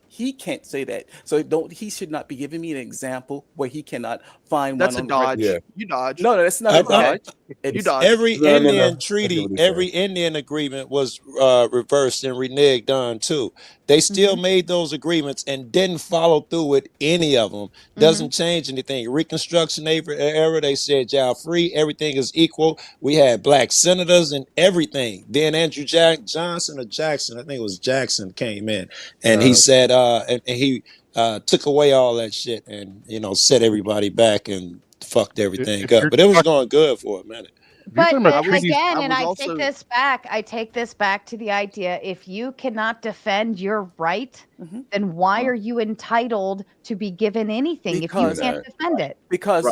say that. So he should not be giving me an example where he cannot find
that's
one.
That's a dodge.
Yeah.
You dodge.
No, that's not a dodge.
You dodge. Every Indian treaty, every Indian agreement was reversed and reneged on too. They still made those agreements and didn't follow through with any of them. Doesn't change anything. Reconstruction era, they said y'all free, everything is equal. We had black senators and everything. Then Andrew Johnson or Jackson, I think it was Jackson, came in and he said, and he took away all that shit and set everybody back and fucked everything up. But it was going good for a minute.
But again, and I take this back to the idea: if you cannot defend your right, then why are you entitled to be given anything if you can't defend it?
Because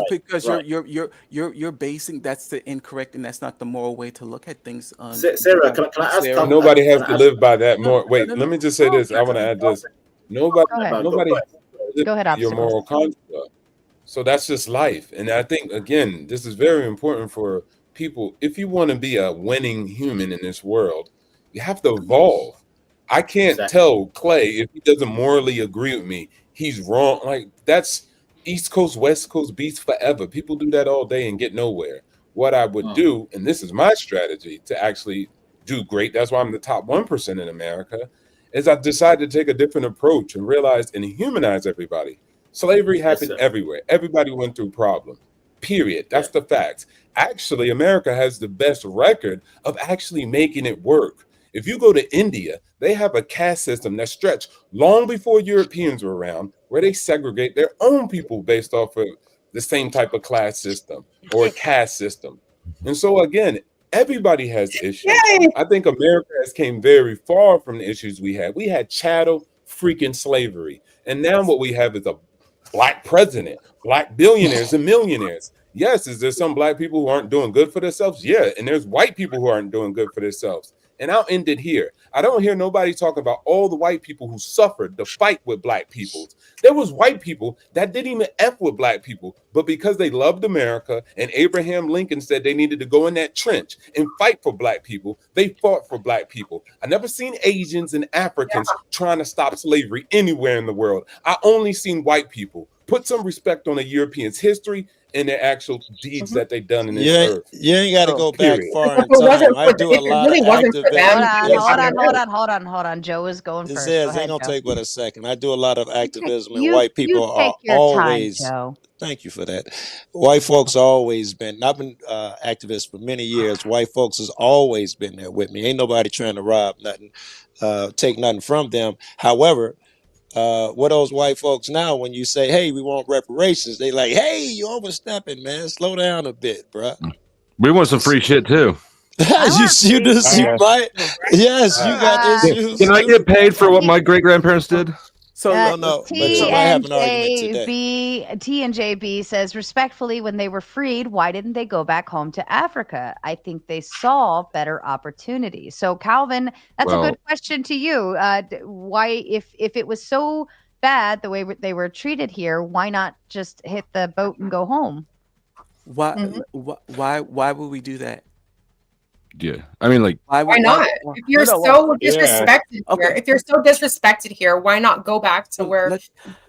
you're basing that's the incorrect and that's not the moral way to look at things.
Sarah, can I ask?
Nobody has to live by that. Wait, let me just say this. I want to add this. Nobody
Go ahead,
your moral construct. So that's just life. And I think again, this is very important for people. If you want to be a winning human in this world, you have to evolve. I can't tell Clay if he doesn't morally agree with me, he's wrong. Like, that's East Coast, West Coast beats forever. People do that all day and get nowhere. What I would do, and this is my strategy to actually do great, that's why I'm the top 1% in America, is I decided to take a different approach and realize and humanize everybody. Slavery happened everywhere. Everybody went through problems. Period. That's the facts. Actually, America has the best record of actually making it work. If you go to India, they have a caste system that stretched long before Europeans were around, where they segregate their own people based off of the same type of class system or caste system. And so again, everybody has issues. I think America has came very far from the issues we had. We had chattel freaking slavery. And now what we have is a black president, black billionaires and millionaires. Yes, is there some black people who aren't doing good for themselves? Yeah, and there's white people who aren't doing good for themselves. And I'll end it here. I don't hear nobody talk about all the white people who suffered the fight with black people. There was white people that didn't even F with black people, but because they loved America and Abraham Lincoln said they needed to go in that trench and fight for black people, they fought for black people. I never seen Asians and Africans trying to stop slavery anywhere in the world. I only seen white people. Put some respect on a European's history and their actual deeds that they've done in this earth.
You ain't got to go back far in time. I do a lot of activism.
Hold on. Joe is going first.
It ain't gonna take but a second. I do a lot of activism, and white people are always. Thank you for that. White folks always been. I've been activist for many years. White folks has always been there with me. Ain't nobody trying to rob nothing, take nothing from them. However, what those white folks now, when you say, hey, we want reparations, they like, hey, you overstepping, man. Slow down a bit, bro.
We want some free shit too.
you right? Yes, you got issues.
Can I get paid for what my great grandparents did?
So
but you might have an argument today.
TNJB says, respectfully, when they were freed, why didn't they go back home to Africa? I think they saw better opportunities. So, Calvin, that's a good question to you. Why, if it was so bad the way they were treated here, why not just hit the boat and go home?
Why would we do that?
Yeah, I mean, like,
why not? If you're so disrespected here, if you're so disrespected here, why not go back to where you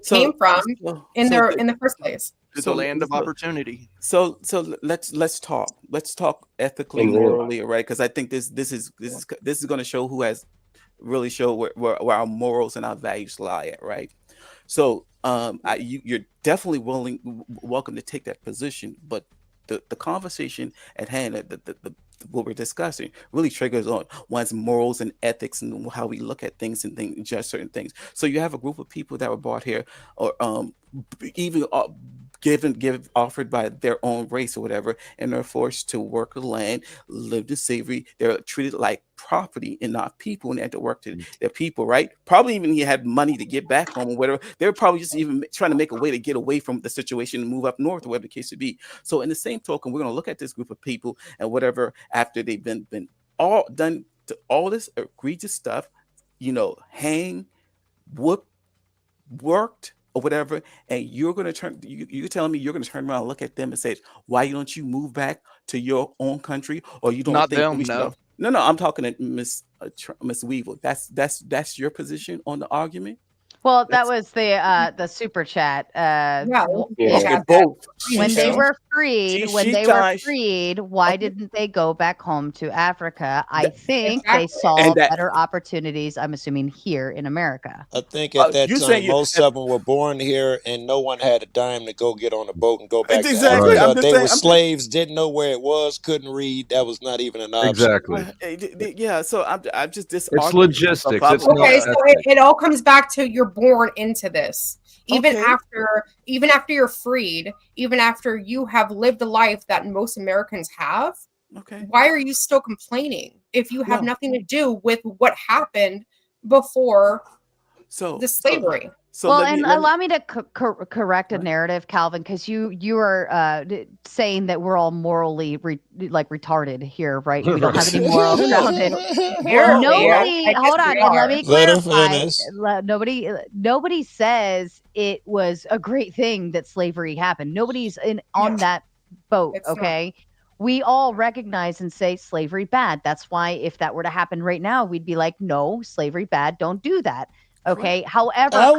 came from in the first place?
To the land of opportunity.
So let's talk. Let's talk ethically, morally, right? Because I think this is going to show who has really show where our morals and our values lie at, right? So you're definitely welcome to take that position, but the conversation at hand, the what we're discussing really triggers on one's morals and ethics and how we look at things and judge certain things. So you have a group of people that were brought here, or even offered by their own race or whatever, and they're forced to work the land, live in slavery. They're treated like property and not people, and they had to work to their people, right? Probably even he had money to get back home or whatever. They're probably just even trying to make a way to get away from the situation and move up north or whatever the case would be. So in the same token, we're going to look at this group of people and whatever after they've been all done to all this egregious stuff, hang, whoop, worked, or whatever, and you're going to you're telling me you're going to turn around and look at them and say, why don't you move back to your own country? Or you don't
Not
think
them,
we should
no.
No, I'm talking to Miss Weevil. That's your position on the argument.
Well, that was the super chat.
Both.
When they were freed, why didn't they go back home to Africa? I think they saw better opportunities. I'm assuming here in America.
I think at that time, most of them were born here, and no one had a dime to go get on a boat and go back to Africa. They were slaves, didn't know where it was, couldn't read. That was not even an option.
Exactly.
Yeah. So I'm just this.
It's logistics. It's
okay, so it all comes back to you're born into this. Even after you're freed, even after you have lived a life that most Americans have, why are you still complaining if you have nothing to do with what happened before the slavery?
Allow me to correct a narrative, Calvin, because you are saying that we're all morally retarded here, right? We don't have any morals grounded. Hold on, and let me clarify. Nobody says it was a great thing that slavery happened. Nobody's on that boat. Okay. We all recognize and say slavery bad. That's why if that were to happen right now, we'd be like, no, slavery bad. Don't do that. Okay. However,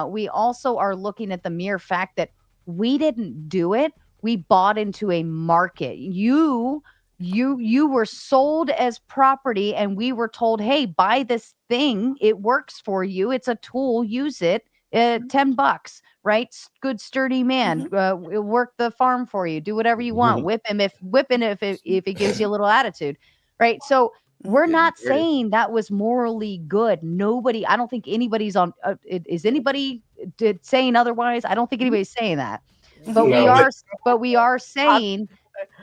we also are looking at the mere fact that we didn't do it. We bought into a market. You were sold as property, and we were told, hey, buy this thing. It works for you. It's a tool. Use it. $10, right? Good sturdy man. Work the farm for you. Do whatever you want. Whip him if it gives you a little attitude, right? So. We're not saying that was morally good. Nobody, I don't think anybody's on. Is anybody saying otherwise? I don't think anybody's saying that. But we are saying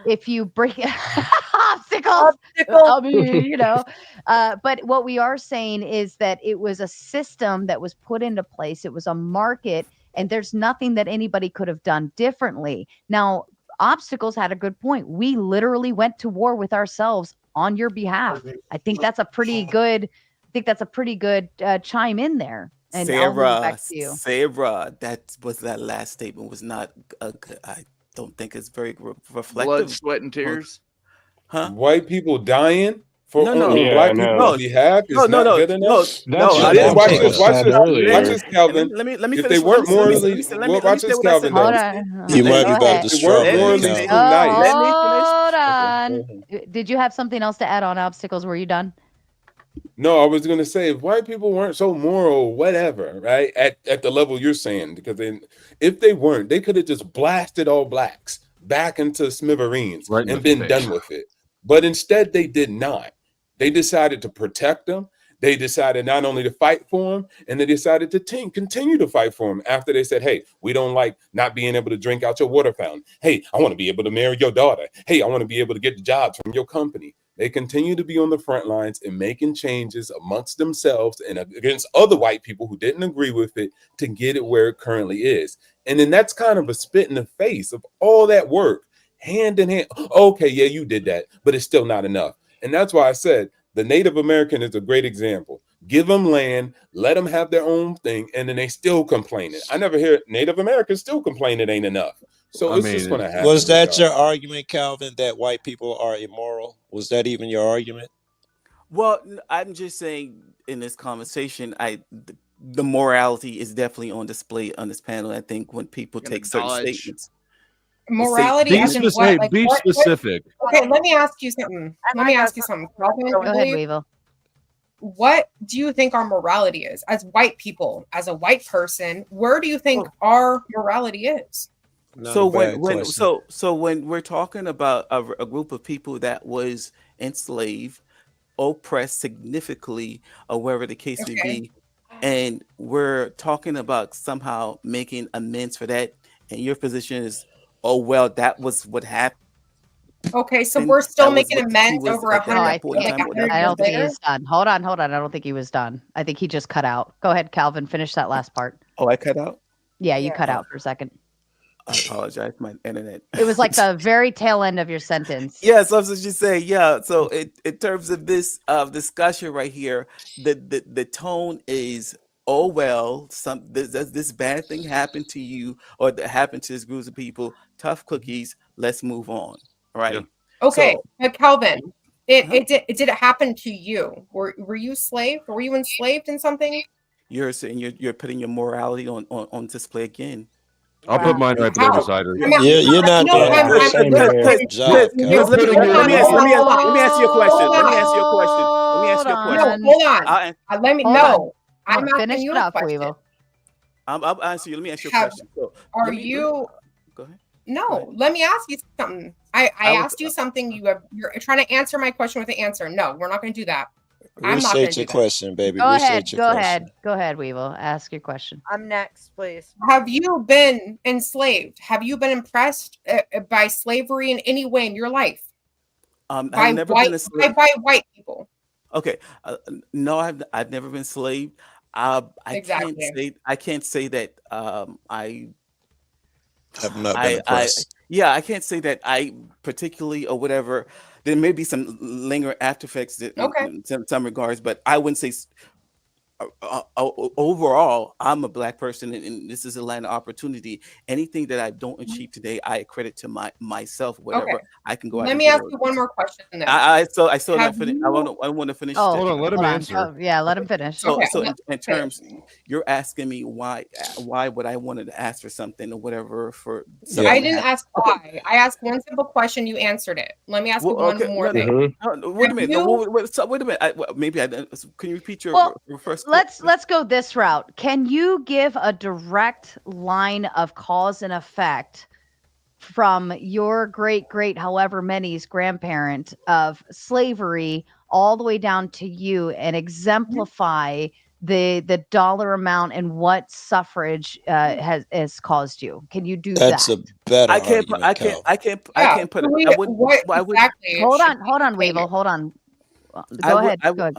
if you bring obstacles, I mean, but what we are saying is that it was a system that was put into place. It was a market, and there's nothing that anybody could have done differently. Now, Obstacles had a good point. We literally went to war with ourselves on your behalf. I think that's a pretty good. Chime in there. And
Sarah, that last statement was not. I don't think it's very reflective.
Blood, sweat, and tears.
Huh? White people dying for
yeah,
black people's behalf is not good enough.
Watch
this, Calvin.
Let me
if
finish.
they weren't morally, watch this, Calvin.
You might be about to struggle.
Hold on. Did you have something else to add on obstacles? Were you done?
No, I was going to say if white people weren't so moral, whatever, right? At the level you're saying, because if they weren't, they could have just blasted all blacks back into smithereens and been done with it. But instead, they did not. They decided to protect them. They decided not only to fight for him, and they decided to continue to fight for him after they said, hey, we don't like not being able to drink out your water fountain. Hey, I want to be able to marry your daughter. Hey, I want to be able to get the jobs from your company. They continue to be on the front lines and making changes amongst themselves and against other white people who didn't agree with it to get it where it currently is. And then that's kind of a spit in the face of all that work, hand in hand. Okay, yeah, you did that, but it's still not enough. And that's why I said the Native American is a great example. Give them land, let them have their own thing, and then they still complaining. I never hear Native Americans still complain it ain't enough. So it's just going to happen.
Was that your argument, Calvin, that white people are immoral? Was that even your argument?
Well, I'm just saying in this conversation, the morality is definitely on display on this panel. I think when people take certain statements.
Morality.
Be specific. Be specific.
Okay, let me ask you something. Calvin,
Go ahead, Weevil.
What do you think our morality is as white people, as a white person? Where do you think our morality is?
So when we're talking about a group of people that was enslaved, oppressed significantly, or wherever the case may be, and we're talking about somehow making amends for that, and your position is, oh well, that was what happened.
Okay, so we're still making amends over 100.
I don't think he's done. Hold on. I don't think he was done. I think he just cut out. Go ahead, Calvin. Finish that last part.
Oh, I cut out?
Yeah, you cut out for a second.
I apologize, my internet.
It was like the very tail end of your sentence.
Yes, I was just saying. Yeah. So in terms of this discussion right here, the tone is, oh well, this bad thing happened to you, or that happened to this group of people. Tough cookies. Let's move on. Right. Yeah.
Okay, but Calvin, did it happen to you? Were you enslaved? Were you enslaved in something?
You're saying you're putting your morality on display again.
I'll put mine right there beside her.
You're not doing a good job.
Let me ask you a question. Let me ask you a question.
No, hold on. Let me know. I'm
finish it up, Weevil.
I'll answer you. Let me ask you a question.
Go ahead. No,
Go ahead.
let me ask you something. I asked you something. You're trying to answer my question with an answer. No, we're not going to do that. I'm not going to do
your question, baby.
Go ahead, Weevil. Ask your question.
I'm next, please.
Have you been enslaved? Have you been impressed by slavery in any way in your life?
I've never been a slave.
By white people.
Okay. No, I've never been enslaved. I can't say that I
have not been impressed.
I can't say that I particularly or whatever. There may be some lingering after effects in some regards, but I wouldn't say overall, I'm a black person, and this is a land of opportunity. Anything that I don't achieve today, I credit to myself. Whatever I can go out.
Let me ask you one more question. Then
I still not finished. I want to finish.
Oh, hold on, let him answer.
Yeah, let him finish.
So in terms, you're asking me why would I wanted to ask for something or whatever for.
I didn't ask why. I asked one simple question. You answered it. Let me ask you one more thing.
Wait a minute. Wait a minute. Maybe can you repeat your first?
Let's go this route. Can you give a direct line of cause and effect from your great however many's grandparent of slavery all the way down to you and exemplify the dollar amount and what suffrage has caused you? Can you do that?
That's a better argument.
I can't put it. I wouldn't.
Hold on, Weevil. Hold on. Go ahead. Kevin.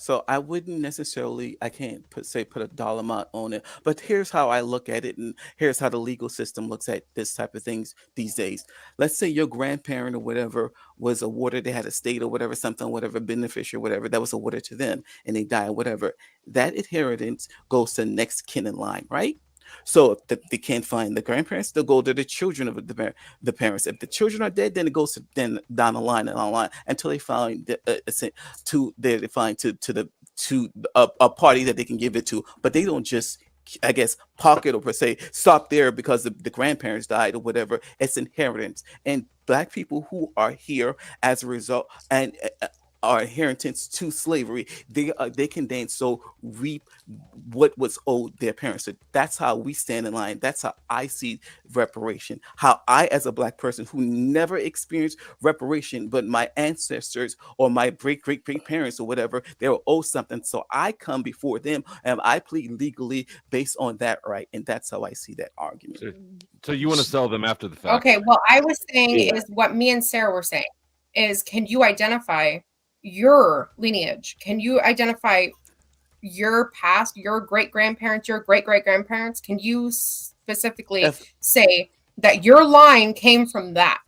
So I wouldn't necessarily, I can't put a dollar amount on it, but here's how I look at it, and here's how the legal system looks at this type of things these days. Let's say your grandparent or whatever was awarded, they had a state or whatever, something, whatever, beneficiary, whatever, that was awarded to them, and they die or whatever. That inheritance goes to the next kin in line, right? So if they can't find the grandparents, they'll go to the children of the parents. If the children are dead, then it goes to down the line until they find a party that they can give it to. But they don't just, I guess, pocket or per se stop there because the grandparents died or whatever. It's inheritance. And black people who are here as a result, and our inheritance to slavery, they can then so reap what was owed their parents. So that's how we stand in line. That's how I see reparation. How I, as a Black person who never experienced reparation, but my ancestors or my great parents or whatever, they were owed something. So I come before them and I plead legally based on that right, and that's how I see that argument.
So you want to sell them after the fact?
Okay, what I was saying is what me and Sarah were saying is, can you identify your lineage? Can you identify your past, your great-grandparents, your great-great-grandparents? Can you specifically say that your line came from that?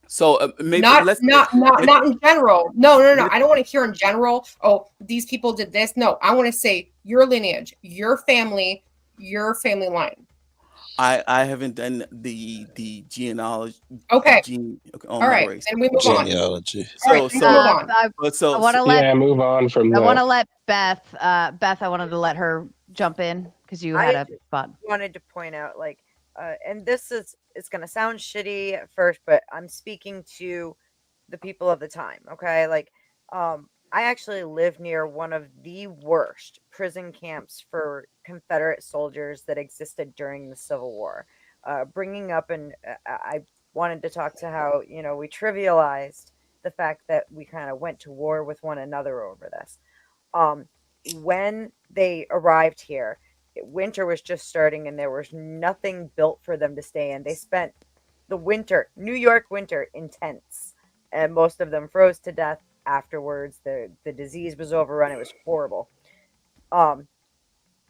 So maybe
not in general. No. I don't want to hear in general. Oh, these people did this. No, I want to say your lineage, your family line.
I haven't done the genealogy.
Okay.
All
right.
Race.
And we move on.
Genealogy.
So
I want to let
move on from
I
that.
want to let Beth. Beth, I wanted to let her jump in because you had a spot.
Wanted to point out, like, and it's gonna sound shitty at first, but I'm speaking to the people of the time. Okay, like, I actually live near one of the worst prison camps for Confederate soldiers that existed during the Civil War. Bringing up, and I wanted to talk to how, we trivialized the fact that we kind of went to war with one another over this. When they arrived here, winter was just starting and there was nothing built for them to stay in. They spent the winter, New York winter, in tents, and most of them froze to death afterwards. The disease was overrun. It was horrible.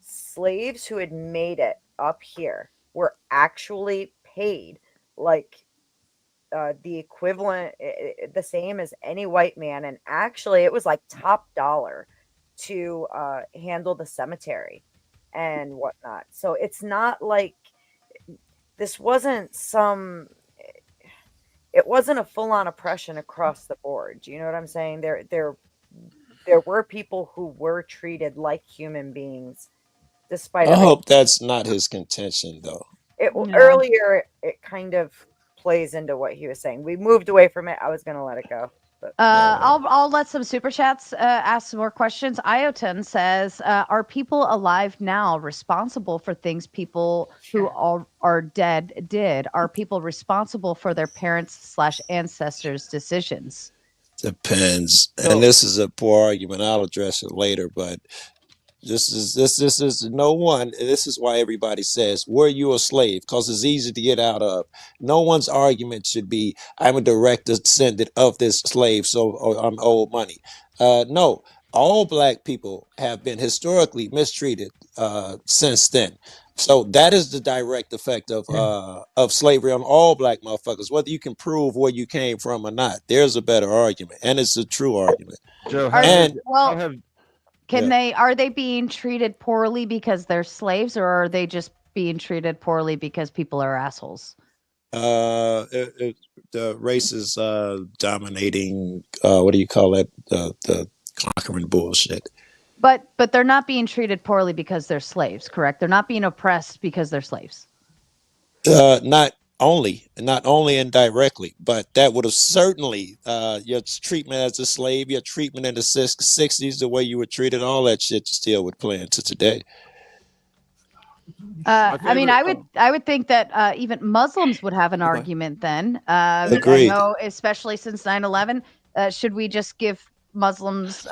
Slaves who had made it up here were actually paid like the equivalent, the same as any white man, and actually it was like top dollar to handle the cemetery and whatnot. So it's not like this wasn't it wasn't a full-on oppression across the board. Do you know what I'm saying? There were people who were treated like human beings, despite.
I hope that's not his contention, though.
Earlier, it kind of plays into what he was saying. We moved away from it. I was going to let it go. But.
I'll let some super chats ask some more questions. Ioton says, "Are people alive now responsible for things people who are dead did? Are people responsible for their parents / ancestors' decisions?"
Depends, and this is a poor argument. I'll address it later, but this is no one. This is why everybody says, "Were you a slave?" Because it's easy to get out of. No one's argument should be, "I'm a direct descendant of this slave, so I'm owed money." No, all Black people have been historically mistreated since then. So that is the direct effect of slavery on all Black motherfuckers, whether you can prove where you came from or not. There's a better argument, and it's a true argument.
Joe,
are they being treated poorly because they're slaves, or are they just being treated poorly because people are assholes?
The race is dominating. What do you call it? The conquering bullshit.
But they're not being treated poorly because they're slaves, correct? They're not being oppressed because they're slaves.
Not only indirectly, but that would have certainly your treatment as a slave, your treatment in the 60s, the way you were treated, all that shit still would play into today.
I mean, I would think that even Muslims would have an argument then.
Agreed.
I know, especially since 9/11, should we just give Muslims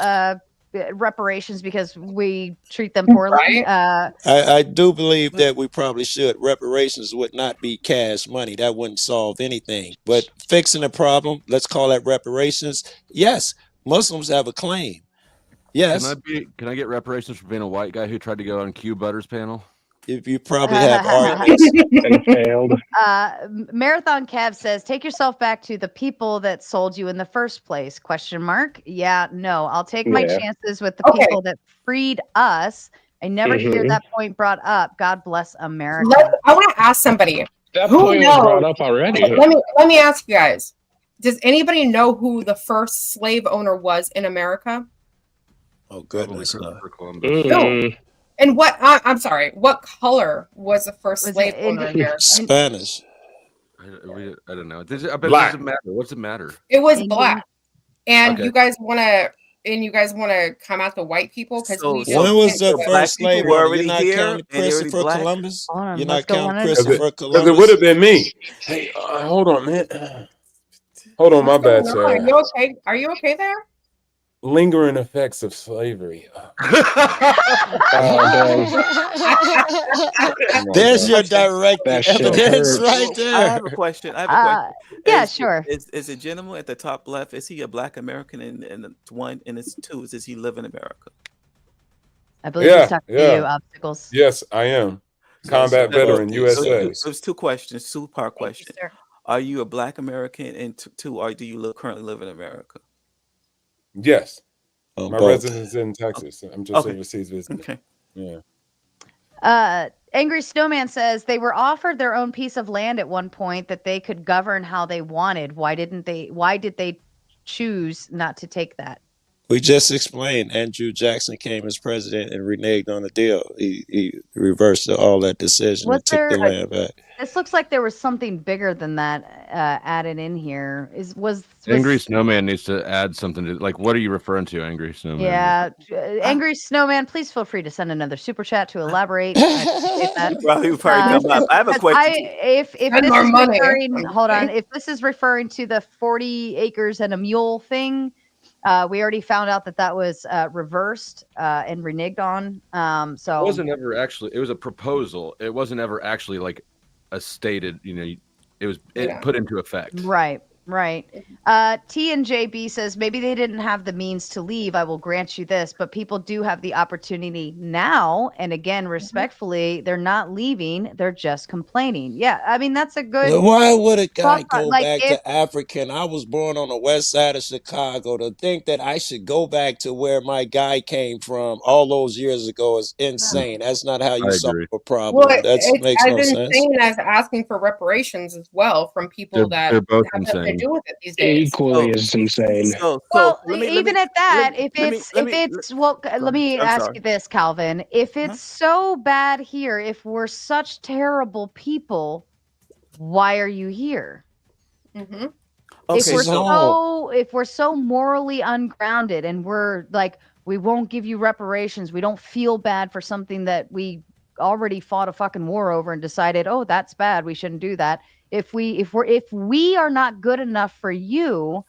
reparations because we treat them poorly?
Right.
I do believe that we probably should. Reparations would not be cash money. That wouldn't solve anything. But fixing a problem, let's call that reparations. Yes, Muslims have a claim. Yes.
Can I get reparations for being a white guy who tried to go on Q Butter's panel?
If you probably have arguments.
And failed.
Marathon Cav says, "Take yourself back to the people that sold you in the first place?" ? Yeah, no. I'll take my chances with the people that freed us. I never hear that point brought up. God bless America.
I want to ask somebody.
That point was brought up already.
Let me ask you guys. Does anybody know who the first slave owner was in America?
Oh, goodness.
No. And what? I'm sorry. What color was the first slave owner in America?
Spanish.
I don't know. Black. Does it matter? What's it matter?
It was black. And
Okay.
you guys want to come at the white people because we just
When was the
didn't do it.
first slave
were
owner?
already
You're not
here
counting
and they're already
Christopher
black.
Columbus?
Hold on,
You're
let's
not
go
counting
one at a
Christopher
time.
Because it would
Columbus?
have been me. Hey, hold on, man. Hold on, my
What's going
bad,
on?
Sarah.
Are you okay? Are you okay there?
Lingering effects of slavery.
There's your direct
That shit
evidence
hurts.
right
I
there.
have a question. I have a question.
Yeah,
Is
sure.
is the gentleman at the top left? Is he a Black American? And it's one, and it's two. Does he live in America?
I believe he's talking to you,
Yeah.
Obstacles.
Yes, I am. Combat veteran, USA.
It was two questions, two-part question. Are you a Black American? And two, or do you currently live in America?
Yes.
Oh,
My
both.
residence in Texas. I'm just
Okay.
overseas visiting.
Okay.
Yeah.
Angry Snowman says they were offered their own piece of land at one point that they could govern how they wanted. Why did they choose not to take that?
We just explained Andrew Jackson came as president and reneged on the deal. He reversed all that decision
Was
and took the
there?
land back.
This looks like there was something bigger than that added in here. Was
Angry Snowman needs to add something to, like, what are you referring to, Angry Snowman?
Yeah, Angry Snowman, please feel free to send another super chat to elaborate. I appreciate that.
Well, he would probably come up. I have a question.
If
Spend
this
more
is
money.
referring, hold on.
Okay.
If this is referring to the 40 acres and a mule thing, we already found out that was reversed and reneged on. So
It wasn't ever actually. It was a proposal. It wasn't ever actually like a stated. It was put into effect.
Right. T and JB says maybe they didn't have the means to leave. I will grant you this, but people do have the opportunity now. And again, respectfully, they're not leaving. They're just complaining. Yeah, I mean that's a good.
Well, why would a guy go
like
back to African? I was born on the west side of Chicago. To think that I should go back to where my guy came from all those years ago is insane. That's not how you
I
solve
agree.
a problem.
Well,
That
it's
makes
as
no sense.
insane as asking for reparations as well from people that
they're both
have nothing to
insane.
do with it these days.
Equally
as insane.
Well,
let me-
even at that, if
let me-
it's
let me-
let me
I'm
ask
sorry.
you this, Calvin. If it's so bad here, if we're such terrible people, why are you here?
Mm-hmm.
If we're so morally ungrounded and we're like, we won't give you reparations, we don't feel bad for something that we already fought a fucking war over and decided, oh, that's bad, we shouldn't do that. If we are not good enough for you,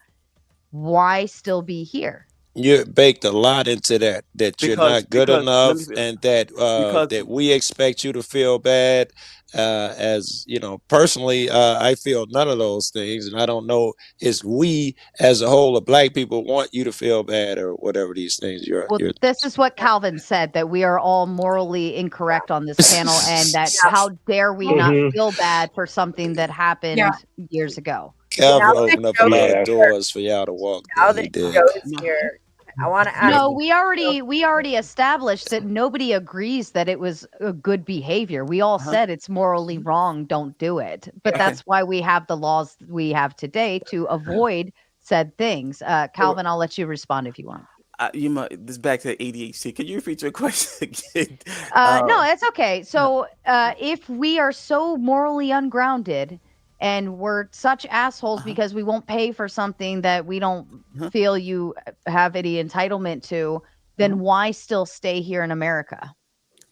why still be here?
You baked a lot into that you're not good enough, and that
because-
that we expect you to feel bad. As you know, personally, I feel none of those things, and I don't know is we as a whole of Black people want you to feel bad or whatever these things.
Well, this is what Calvin said, that we are all morally incorrect on this panel, and that how dare we not feel bad for something that happened years ago.
Calvin
Now
opened
that
up a lot
Joe's
of doors for y'all to walk
Now
through. He
that
did.
Joe's here, I want to ask.
No, we already established that nobody agrees that it was a good behavior. We all said it's morally wrong, don't do it. But that's why we have the laws we have today to avoid said things. Calvin, I'll let you respond if you want.
You might. This back to ADHD. Can you repeat your question again?
No, it's okay. So if we are so morally ungrounded and we're such assholes because we won't pay for something that we don't feel you have any entitlement to, then why still stay here in America?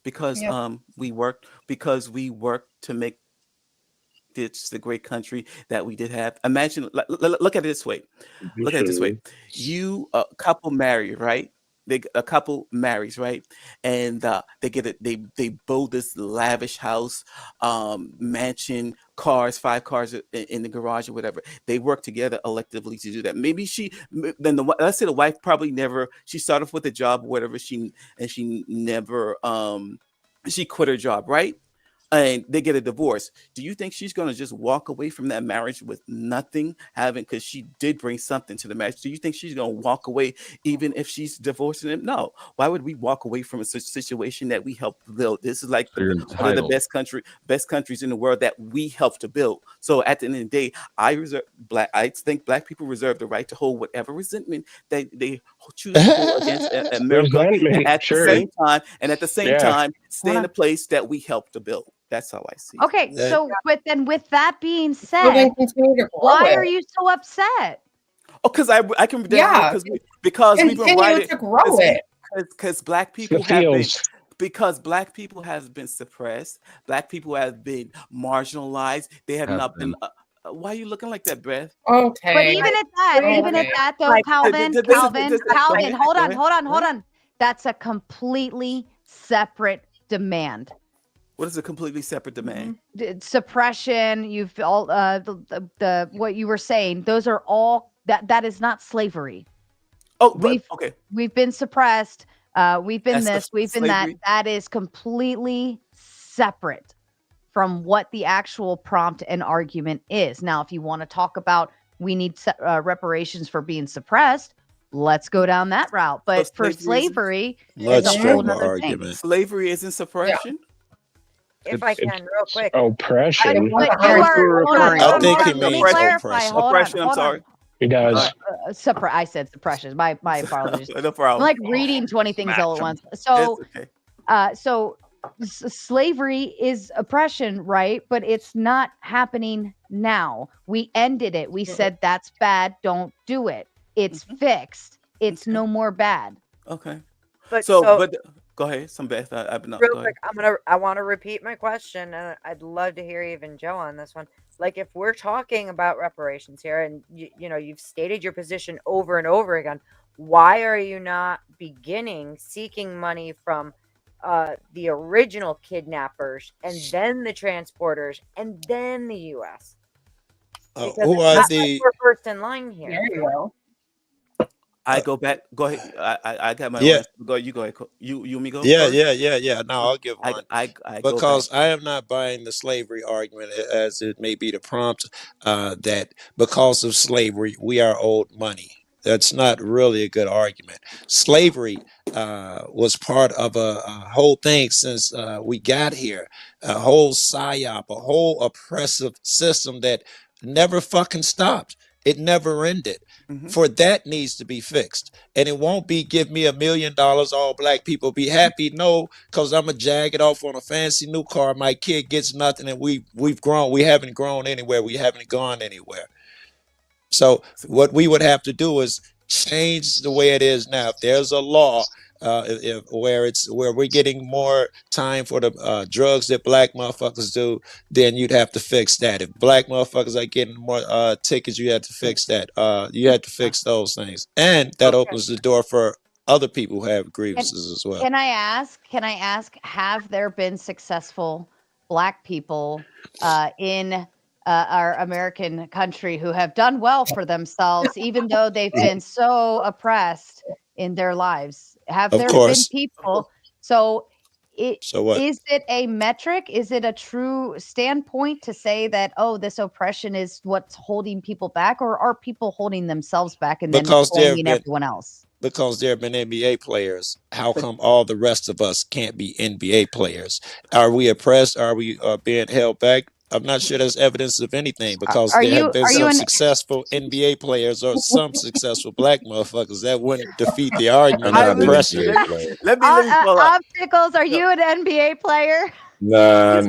Because we worked to make this the great country that we did have. Imagine, look at it this way. Look at it this way. You a couple married, right? A couple marries, right? And they build this lavish house, mansion, cars, 5 cars in the garage or whatever. They work together electively to do that. Maybe let's say the wife probably never. She started off with a job, or whatever. She never she quit her job, right? And they get a divorce. Do you think she's going to just walk away from that marriage with nothing having, because she did bring something to the marriage? Do you think she's going to walk away even if she's divorcing him? No. Why would we walk away from a situation that we helped build? This is like one of the best countries in the world that we helped to build. So at the end of the day, I think Black people reserve the right to hold whatever resentment they choose to hold against America. And at the same time, stay in the place that we helped to build. That's how I see it.
Okay, so but then with that being said, why are you so upset?
Oh, because I can
Yeah.
because we've been
Continue
writing
to grow it.
because black people black people have been suppressed. Black people have been marginalized. They have not been. Why are you looking like that, Beth?
Okay.
But even at that though, Calvin, hold on. That's a completely separate demand.
What is a completely separate demand?
Suppression. You've all the what you were saying. Those are all that is not slavery.
Oh,
we've been suppressed. We've been
That's
we've been that.
slavery.
That is completely separate from what the actual prompt and argument is. Now, if you want to talk about we need reparations for being suppressed, let's go down that route. But for slavery, it's a whole other thing.
Slavery isn't suppression.
If I can, real quick.
Oppression.
I think he means
oppression.
Oppression. I'm sorry.
He does.
I said suppression. My apologies.
No problem.
I'm like reading 20 things all at once. So, slavery is oppression, right? But it's not happening now. We ended it. We said that's bad. Don't do it. It's fixed. It's no more bad.
Okay.
But
go ahead. Beth. I've been
real quick. I want to repeat my question, and I'd love to hear even Joe on this one. Like, if we're talking about reparations here, and you've stated your position over and over again, why are you not seeking money from the original kidnappers, and then the transporters, and then the U.S.?
Who are the?
We're first in line here.
There you go.
I go back. Go ahead. I got my
Yeah.
Go. You go ahead. You me go.
Yeah,
first?
yeah. No, I'll give one.
I go
Because
back.
I am not buying the slavery argument as it may be the prompt that because of slavery we are owed money. That's not really a good argument. Slavery was part of a whole thing since we got here, a whole psyop, a whole oppressive system that never fucking stopped. It never ended. For that needs to be fixed. And it won't be give me $1 million, all black people be happy. No, because I'm going to jag it off on a fancy new car. My kid gets nothing, and we've grown. We haven't grown anywhere. We haven't gone anywhere. So what we would have to do is change the way it is now. If there's a law where we're getting more time for the drugs that black motherfuckers do, then you'd have to fix that. If black motherfuckers are getting more tickets, you have to fix that. You have to fix those things, and that opens the door for other people who have grievances as well.
Can I ask, have there been successful black people in our American country who have done well for themselves, even though they've been so oppressed in their lives? Have there been people? So what? Is it a metric? Is it a true standpoint to say that, this oppression is what's holding people back, or are people holding themselves back and then blaming everyone else?
Because there have been NBA players. How come all the rest of us can't be NBA players? Are we oppressed? Are we being held back? I'm not sure there's evidence of anything, because there have been some successful NBA players or some successful black motherfuckers that wouldn't defeat the argument of oppression.
Let me
Obstacles, are you an NBA player?
Nah.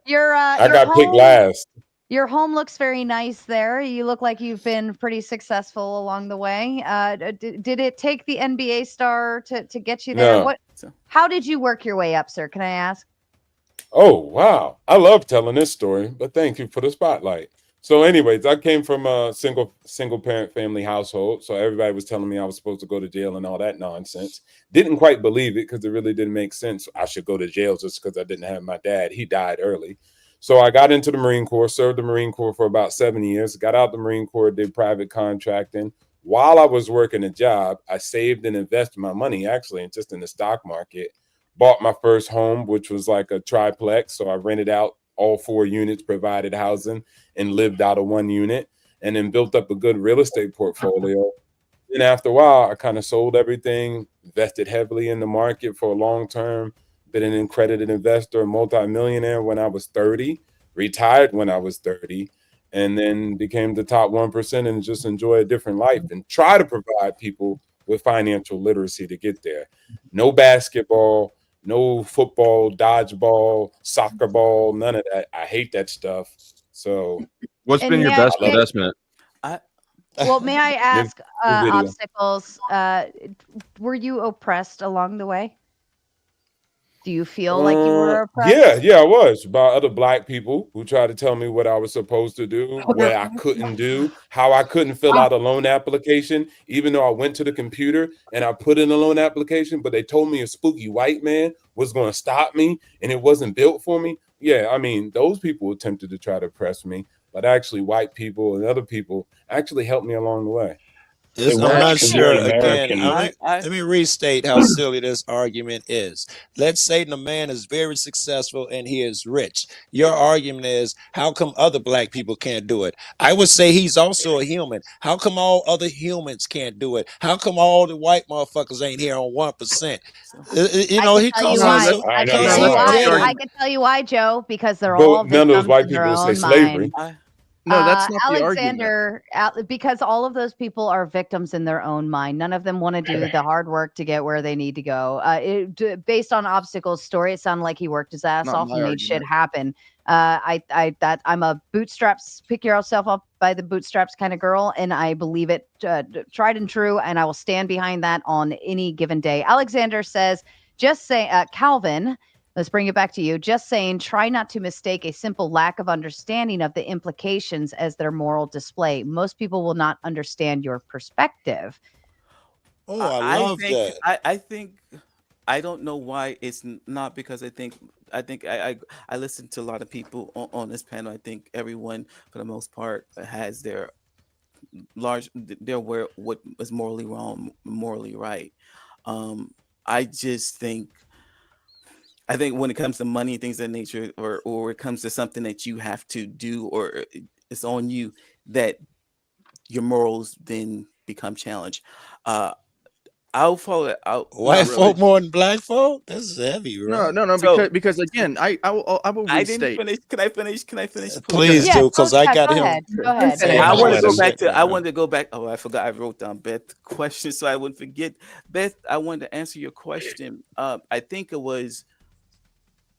I
got picked last.
Your home looks very nice there. You look like you've been pretty successful along the way. Did it take the NBA star to get you there?
No.
How did you work your way up, sir? Can I ask?
Oh, wow. I love telling this story, but thank you for the spotlight. So anyways, I came from a single parent family household. So everybody was telling me I was supposed to go to jail and all that nonsense. Didn't quite believe it because it really didn't make sense. I should go to jail just because I didn't have my dad. He died early. So I got into the Marine Corps, served the Marine Corps for about 7 years, got out the Marine Corps, did private contracting. While I was working a job, I saved and invested my money actually just in the stock market. Bought my first home, which was like a triplex. So I rented out all 4 units, provided housing, and lived out of 1 unit, and then built up a good real estate portfolio. Then after a while, I kind of sold everything, invested heavily in the market for a long term, been an accredited investor, multimillionaire when I was 30, retired when I was 30, and then became the top 1% and just enjoy a different life and try to provide people with financial literacy to get there. No basketball, no football, dodgeball, soccer ball, none of that. I hate that stuff. So
what's been your best investment?
Well, may I ask,
video.
Obstacles, were you oppressed along the way? Do you feel like you were oppressed?
Yeah, I was by other black people who tried to tell me what I was supposed to do, what I couldn't do, how I couldn't fill out a loan application, even though I went to the computer and I put in a loan application, but they told me a spooky white man was going to stop me and it wasn't built for me. Yeah, I mean, those people attempted to try to oppress me, but actually white people and other people actually helped me along the way.
I'm not sure. Again, let me restate how silly this argument is. Let's say the man is very successful and he is rich. Your argument is, how come other black people can't do it? I would say he's also a human. How come all other humans can't do it? How come all the white motherfuckers ain't here on 1%? You know, he comes on.
I can tell you why, Joe, because they're all
none of those
victims
white
in their
people say
own
slavery.
mind.
No, that's not the argument.
Alexander, because all of those people are victims in their own mind. None of them want to do the hard work to get where they need to go. Based on Obstacle's story, it sounded like he worked his ass off and made shit happen. I'm a bootstraps, pick yourself up by the bootstraps kind of girl, and I believe it tried and true, and I will stand behind that on any given day. Alexander says, just say, Calvin. Let's bring it back to you. Just saying, try not to mistake a simple lack of understanding of the implications as their moral display. Most people will not understand your perspective.
Oh, I love that.
I think I don't know why it's not, because I think I listen to a lot of people on this panel. I think everyone, for the most part, has their where what is morally wrong, morally right. I just think. I think when it comes to money and things of that nature, or it comes to something that you have to do, or it's on you, that your morals then become challenged. I'll follow it out.
White folk more than black folk? This is heavy, right?
No. Because again, I will
I
restate.
didn't finish. Can I finish?
Please do, because I got him.
Go ahead.
I want to go back to. I wanted to go back. Oh, I forgot. I wrote down Beth's question so I wouldn't forget. Beth, I wanted to answer your question. I think it was.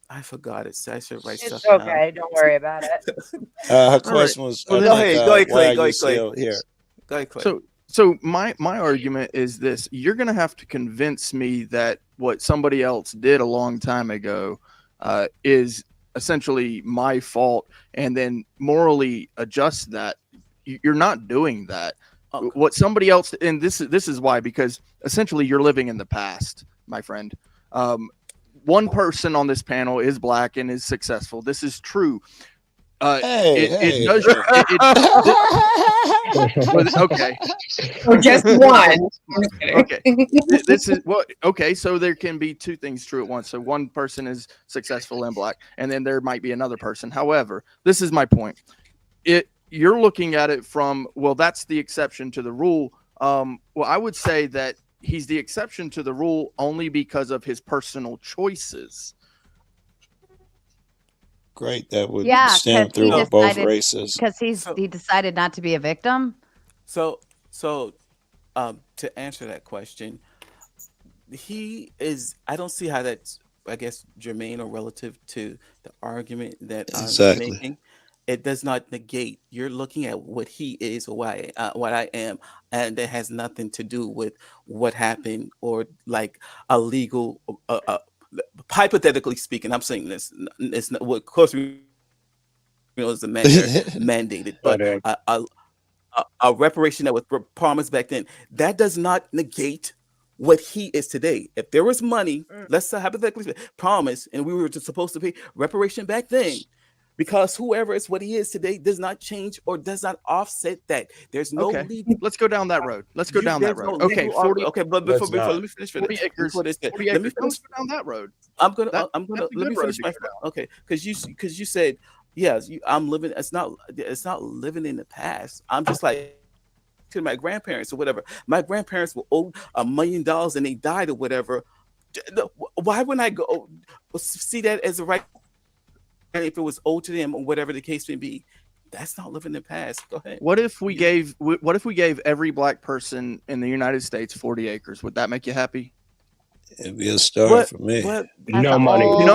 I forgot it. So I should write
It's
stuff
okay.
down.
Don't worry about it.
Her question was.
Go ahead, Clay. Go
Here.
Go ahead, Clay.
So my argument is this: you're going to have to convince me that what somebody else did a long time ago is essentially my fault, and then morally adjust that. You're not doing that. Okay. What somebody else, and this is why, because essentially you're living in the past, my friend. One person on this panel is black and is successful. This is true. It does. Okay.
Or just one.
Okay. This is what. Okay, so there can be two things true at once. So one person is successful and black, and then there might be another person. However, this is my point. You're looking at it from, well, that's the exception to the rule. Well, I would say that he's the exception to the rule only because of his personal choices.
Great, that would stem through both races.
Because he decided not to be a victim.
So to answer that question, he is. I don't see how that's, I guess, germane or relative to the argument that I'm making. It does not negate. You're looking at what he is or what I am, and that has nothing to do with what happened or like a legal. Hypothetically speaking, I'm saying this. It's not, well, of course, we know it's mandated, but a reparation that was promised back then, that does not negate what he is today. If there was money, let's say hypothetically promised, and we were just supposed to pay reparation back then. Because whoever is what he is today does not change or does not offset that. There's no legal.
Let's go down that road. Let's go down that road. Okay, 40.
Okay, but before let me finish.
40 acres. 40
let me
finish down that road.
I'm gonna let me finish my. Okay, because you said yes. I'm living. It's not living in the past. I'm just like to my grandparents or whatever. My grandparents were owed $1 million and they died or whatever. Why wouldn't I go see that as a right? And if it was owed to them or whatever the case may be, that's not living in the past. Go ahead.
What if we gave every black person in the United States 40 acres? Would that make you happy?
It'd be a start for me.
No money.
You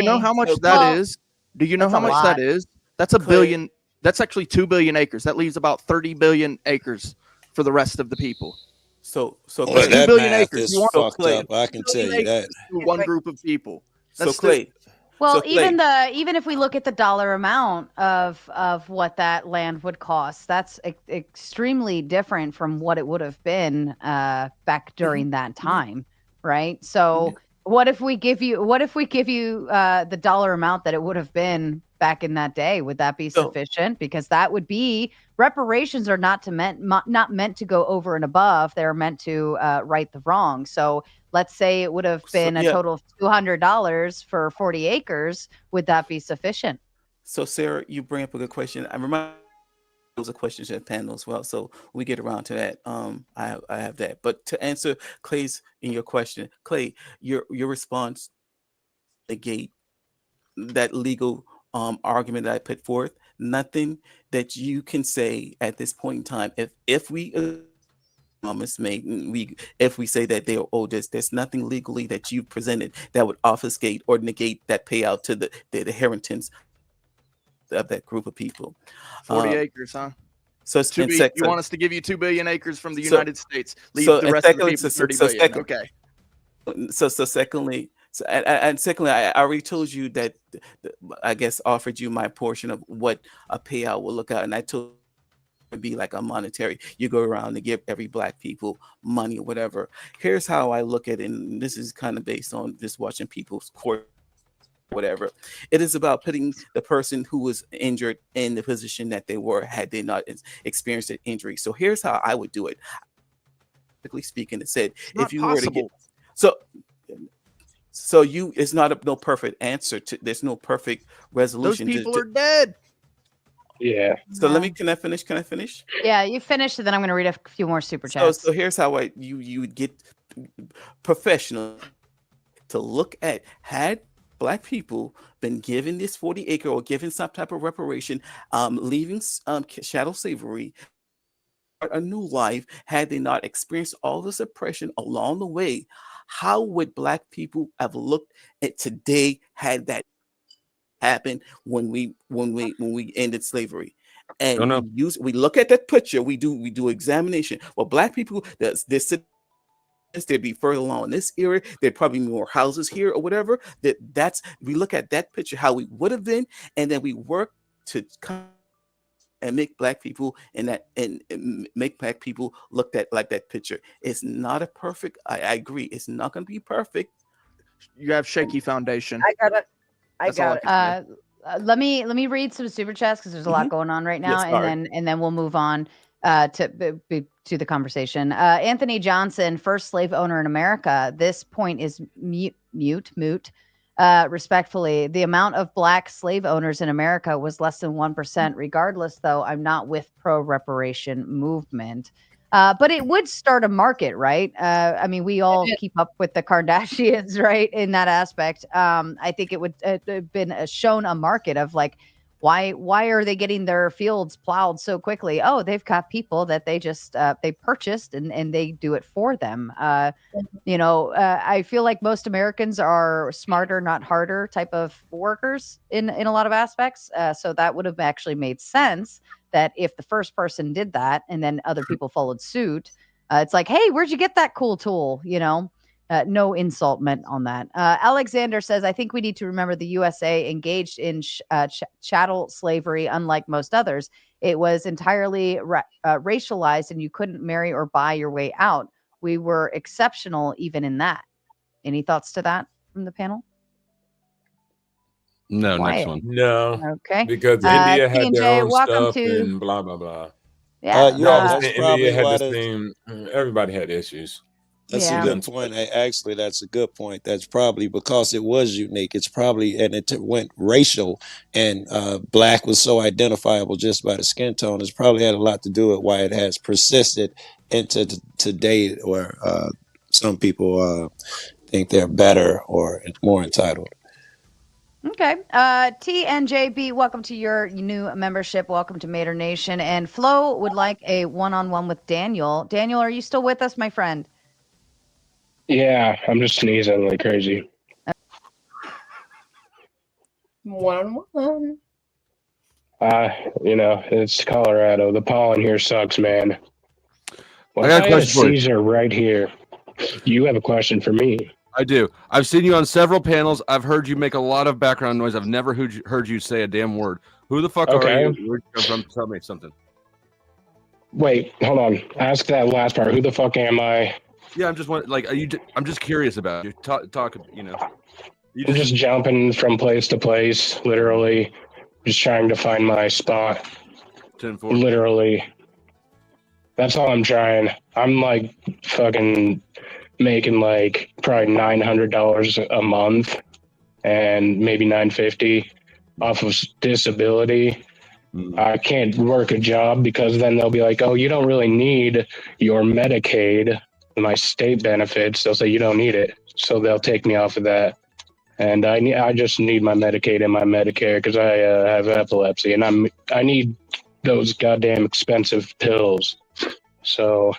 know how much that is? Do you know how much that is? That's $1 billion. That's actually 2 billion acres. That leaves about 30 billion acres for the rest of the people.
So
Well,
2
that
billion
math
acres.
is
You want
fucked
to
up. I can
2
tell
billion
you that.
acres to one group of people.
So
That's
Clay,
Well,
so Clay,
even if we look at the dollar amount of what that land would cost, that's extremely different from what it would have been back during that time, right? So what if we give you the dollar amount that it would have been back in that day? Would that be sufficient? Because that would be reparations are not meant to go over and above. They're meant to right the wrong. So let's say it would have been a total of $200 for 40 acres. Would that be sufficient?
So Sarah, you bring up a good question. I remember those are questions in the panel as well. So we get around to that. I have that. But to answer Clay's in your question, Clay, your response negate that legal argument that I put forth. Nothing that you can say at this point in time. If we if we say that they are owed this, there's nothing legally that you presented that would obfuscate or negate that payout to the inheritance of that group of people.
40 acres, huh?
So
you want us to give you 2 billion acres from the United States, leave the rest of the people 30 billion. Okay.
So secondly, I already told you that I guess offered you my portion of what a payout will look at, and I told it would be like a monetary. You go around and give every black people money or whatever. Here's how I look at it, and this is kind of based on just watching people's court, whatever. It is about putting the person who was injured in the position that they were had they not experienced an injury. So here's how I would do it. Practically speaking, it said if you were to get so you it's not no perfect answer to there's no perfect resolution.
Those people are dead.
Yeah.
So can I finish?
Yeah, you finish, and then I'm going to read a few more super chats.
So here's how you would get professional to look at had black people been given this 40 acre or given some type of reparation, leaving chattel slavery, a new life, had they not experienced all this oppression along the way. How would black people have looked at today had that happened when we ended slavery? And we look at that picture, we do examination. Well, black people, there'd be further along in this era, there'd probably be more houses here or whatever. We look at that picture, how we would have been, and then we work to come and make black people and make black people look like that picture. It's not a perfect. I agree. It's not going to be perfect.
You have shaky foundation.
I got it.
Let me read some super chats because there's a lot going on right now, and then we'll move on to the conversation. Anthony Johnson, first slave owner in America. This point is moot. Respectfully, the amount of black slave owners in America was less than 1%. Regardless, though, I'm not with pro-reparation movement. But it would start a market, right? I mean, we all keep up with the Kardashians, right? In that aspect, I think it would have been shown a market of like, why are they getting their fields plowed so quickly? Oh, they've got people that they just they purchased and they do it for them. I feel like most Americans are smarter, not harder type of workers in a lot of aspects. So that would have actually made sense that if the first person did that and then other people followed suit, it's like, hey, where'd you get that cool tool? No insult meant on that. Alexander says, I think we need to remember the USA engaged in chattel slavery, unlike most others. It was entirely racialized, and you couldn't marry or buy your way out. We were exceptional even in that. Any thoughts to that from the panel?
No,
Quiet.
next one.
No.
Okay.
Because India had
T&J,
their own
welcome
stuff
to-
and blah, blah, blah.
Yeah.
That's
India
probably
had
why
the same. Everybody had issues.
That's a good point. Actually, that's a good point. That's probably because it was unique. It's probably, and it went racial, and black was so identifiable just by the skin tone. It's probably had a lot to do with why it has persisted into today, where some people think they're better or more entitled.
Okay. TNJB, welcome to your new membership. Welcome to Mater Nation. And Flo would like a one-on-one with Daniel. Daniel, are you still with us, my friend?
Yeah, I'm just sneezing like crazy.
One.
You know, it's Colorado. The pollen here sucks, man. Well,
I got a question for you.
Caesar right here. You have a question for me.
I do. I've seen you on several panels. I've heard you make a lot of background noise. I've never heard you say a damn word. Who the fuck are you? Where'd you come from? Tell me something.
Wait, hold on. Ask that last part. Who the fuck am I?
Yeah, I'm just like, are you? I'm just curious about you. Talk. You know.
I'm just jumping from place to place, literally, just trying to find my spot.
10-4.
Literally. That's all I'm trying. I'm like fucking making like probably $900 a month and maybe $950 off of disability. I can't work a job because then they'll be like, oh, you don't really need your Medicaid, my state benefits. They'll say you don't need it. So they'll take me off of that. And I just need my Medicaid and my Medicare because I have epilepsy and I need those goddamn expensive pills. So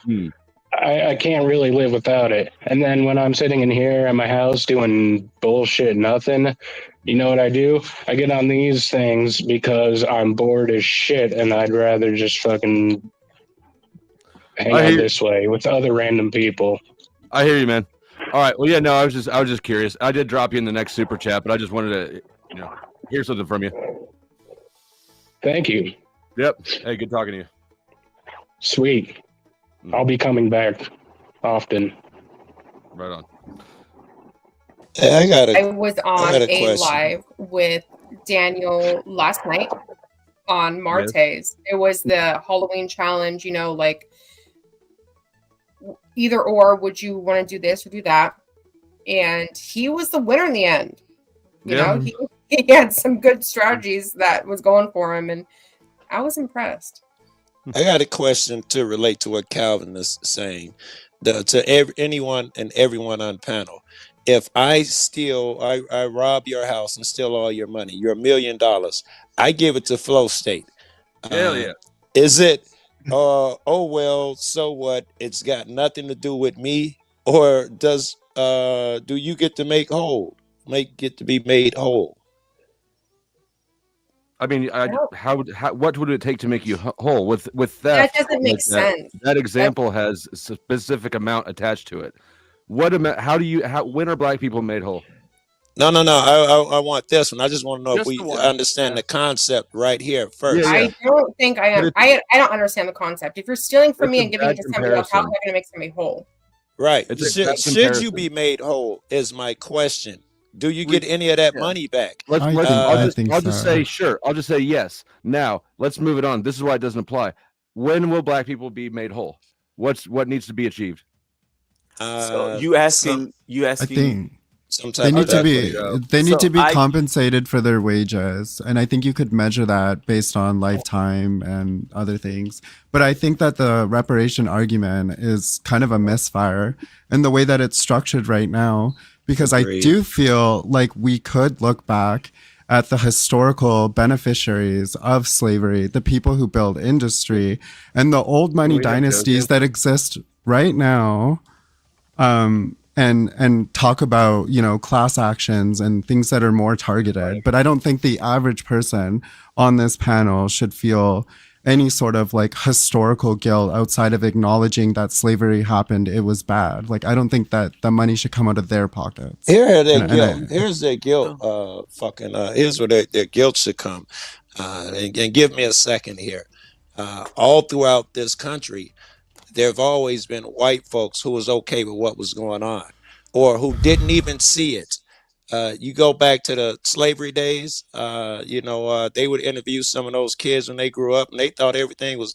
I can't really live without it. And then when I'm sitting in here at my house doing bullshit nothing, you know what I do? I get on these things because I'm bored as shit and I'd rather just fucking hang out this way with other random people.
I hear you, man. All right. Well, yeah, no, I was just curious. I did drop you in the next super chat, but I just wanted to, hear something from you.
Thank you.
Yep. Hey, good talking to you.
Sweet. I'll be coming back often.
Right on.
I was on a live with Daniel last night on Martes. Yes. It was the Halloween challenge, like either or, would you want to do this or do that? And he was the winner in the end. You know, he had some good strategies that was going for him, and I was impressed.
I got a question to relate to what Calvin is saying. Anyone and everyone on panel. If I rob your house and steal all your money, you're $1 million. I give it to Flow State.
Hell yeah.
Is it, oh, well, so what? It's got nothing to do with me? Or do you get to get to be made whole?
I mean, what would it take to make you whole with theft?
That doesn't make sense.
That example has a specific amount attached to it. When are black people made whole?
No. I want this one. I just want to know if we understand the concept right here first.
I don't think I am. I don't understand the concept. If you're stealing from me and giving it to somebody else, how am I going to make somebody whole?
Right. Should you be made whole is my question. Do you get any of that money back?
I'll just say sure. I'll just say yes. Now let's move it on. This is why it doesn't apply. When will black people be made whole? What needs to be achieved?
So you asking?
I think
they
need to be compensated for their wages, and I think you could measure that based on lifetime and other things. But I think that the reparation argument is kind of a misfire in the way that it's structured right now. Because I do feel like we could look back at the historical beneficiaries of slavery, the people who built industry, and the old money dynasties that exist right now, and talk about, class actions and things that are more targeted. But I don't think the average person on this panel should feel any sort of historical guilt outside of acknowledging that slavery happened. It was bad. I don't think that the money should come out of their pockets.
Here's their guilt. Here's where their guilt should come. And give me a second here. All throughout this country, there have always been white folks who was okay with what was going on, or who didn't even see it. You go back to the slavery days, they would interview some of those kids when they grew up, and they thought everything was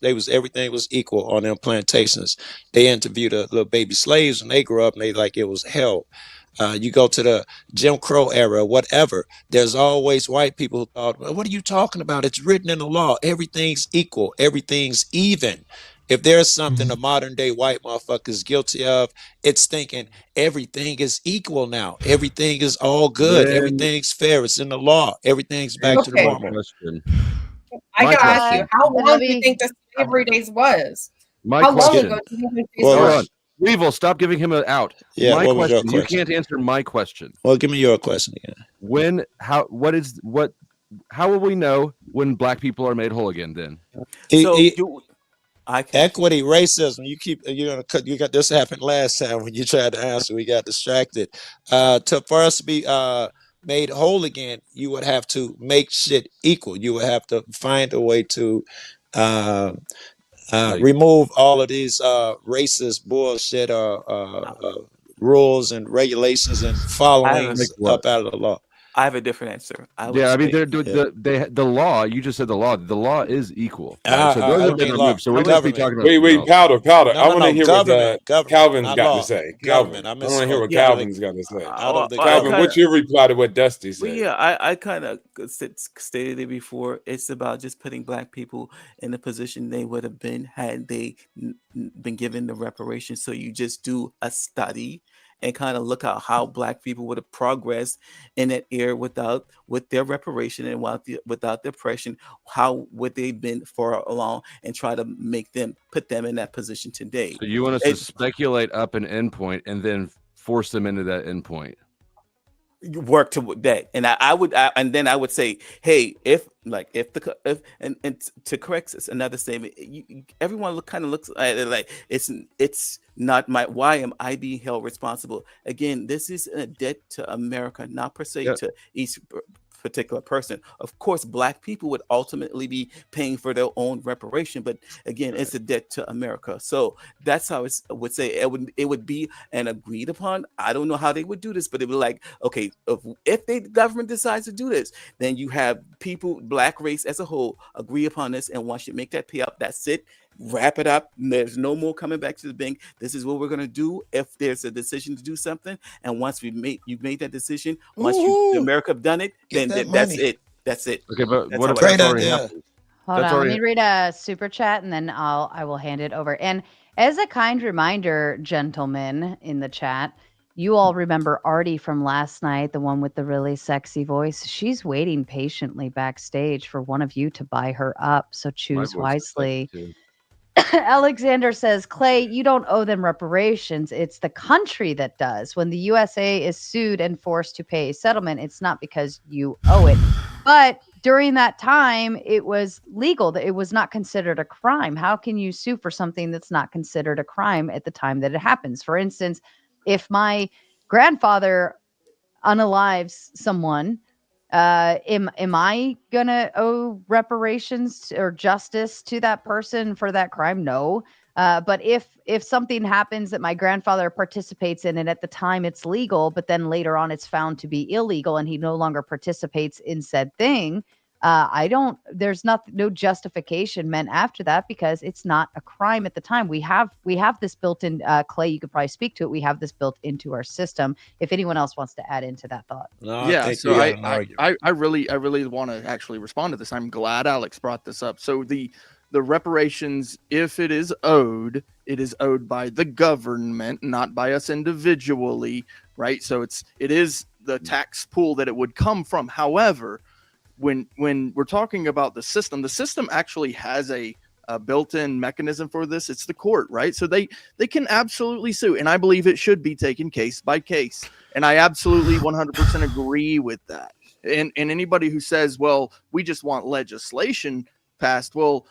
equal on them plantations. They interviewed the little baby slaves when they grew up, and they it was hell. You go to the Jim Crow era, whatever. There's always white people who thought, well, what are you talking about? It's written in the law. Everything's equal. Everything's even. If there's something a modern day white motherfucker is guilty of, it's thinking everything is equal now. Everything is all good. Everything's fair. It's in the law. Everything's back to the normal.
I gotta ask you, how long do you think the slavery days was? How long ago do you think these were?
Weevil, stop giving him an out.
Yeah,
my question. You can't answer my question.
Well, give me your question again.
How will we know when black people are made whole again? Then
Equity, racism. You got this happened last time when you tried to answer. We got distracted. For us to be made whole again, you would have to make shit equal. You would have to find a way to remove all of these racist bullshit rules and regulations and followings up out of the law.
I have a different answer.
The law. You just said the law. The law is equal.
Right?
So those have been removed. So we're just be talking about.
Wait, Powder. I want to hear what Calvin's got
law.
to say.
Government.
I want to hear what Calvin's got to say.
Calvin,
what's your reply to what Dusty said?
Well, yeah, I kind of stated it before. It's about just putting black people in the position they would have been had they been given the reparations. So you just do a study and kind of look at how black people would have progressed in that era with their reparation and without the oppression. How would they been for long, and try to put them in that position today.
So you want us to speculate up an endpoint and then force them into that endpoint.
Work to that, and I would say, hey, if to correct another statement, everyone looks at it like it's not why am I being held responsible? Again, this is a debt to America, not per se to each particular person. Of course, black people would ultimately be paying for their own reparation, but again, it's a debt to America. So that's how I would say it would be an agreed upon. I don't know how they would do this, but it would be like, okay, if the government decides to do this, then you have people, black race as a whole, agree upon this, and once you make that payout, that's it. Wrap it up. There's no more coming back to the bank. This is what we're gonna do if there's a decision to do something. And once you've made that decision, once America have done it, then that's it. That's it.
Okay, but
that's
what if that's already happened?
Hold on, let me read a super chat and then I will hand it over. And as a kind reminder, gentlemen in the chat, you all remember Artie from last night, the one with the really sexy voice. She's waiting patiently backstage for one of you to buy her up. So choose wisely. Alexander says, Clay, you don't owe them reparations. It's the country that does. When the USA is sued and forced to pay a settlement, it's not because you owe it. But during that time, it was legal. It was not considered a crime. How can you sue for something that's not considered a crime at the time that it happens? For instance, if my grandfather unalives someone, am I gonna owe reparations or justice to that person for that crime? No. But if something happens that my grandfather participates in, and at the time it's legal, but then later on it's found to be illegal and he no longer participates in said thing, there's no justification meant after that because it's not a crime at the time. We have this built in, Clay, you could probably speak to it. We have this built into our system. If anyone else wants to add into that thought.
So I really want to actually respond to this. I'm glad Alex brought this up. So the reparations, if it is owed by the government, not by us individually, right? So it is the tax pool that it would come from. However, when we're talking about the system actually has a built-in mechanism for this. It's the court, right? So they can absolutely sue, and I believe it should be taken case by case. And I absolutely 100% agree with that. And anybody who says, well, we just want legislation passed, well,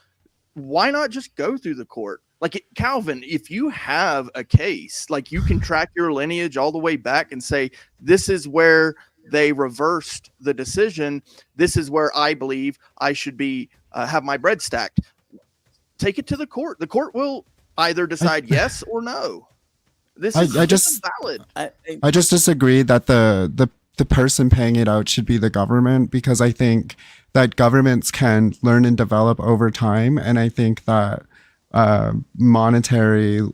why not just go through the court? Like Calvin, if you have a case, like you can track your lineage all the way back and say, this is where they reversed the decision. This is where I believe I should be have my bread stacked. Take it to the court. The court will either decide yes or no. This is valid.
I just disagree that the person paying it out should be the government, because I think that governments can learn and develop over time, and I think that monetarily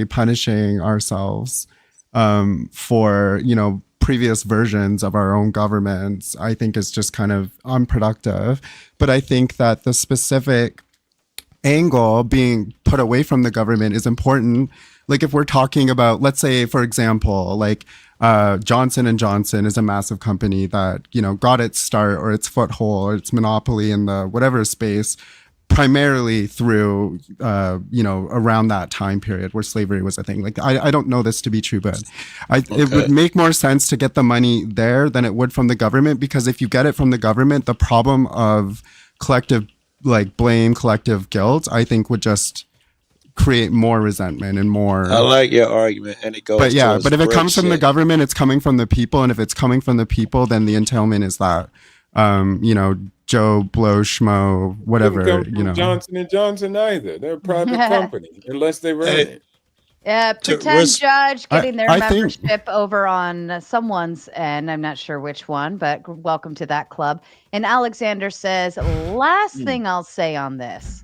punishing ourselves for previous versions of our own governments, I think is just kind of unproductive. But I think that the specific angle being put away from the government is important. Like if we're talking about, let's say, for example, like Johnson & Johnson is a massive company that, got its start or its foothold or its monopoly in the whatever space primarily through, around that time period where slavery was a thing. Like, I don't know this to be true, but it would make more sense to get the money there than it would from the government, because if you get it from the government, the problem of collective like blame, collective guilt, I think would just create more resentment and more.
I like your argument, and it goes.
But yeah,
towards
but if it comes from the
shit.
government, it's coming from the people, and if it's coming from the people, then the entailment is that, Joe Blow Schmo, whatever,
Couldn't come from Johnson and Johnson either. They're a private company, unless they run it.
Yeah, pretend judge getting their
I think-
membership over on someone's end. I'm not sure which one, but welcome to that club. And Alexander says, last thing I'll say on this.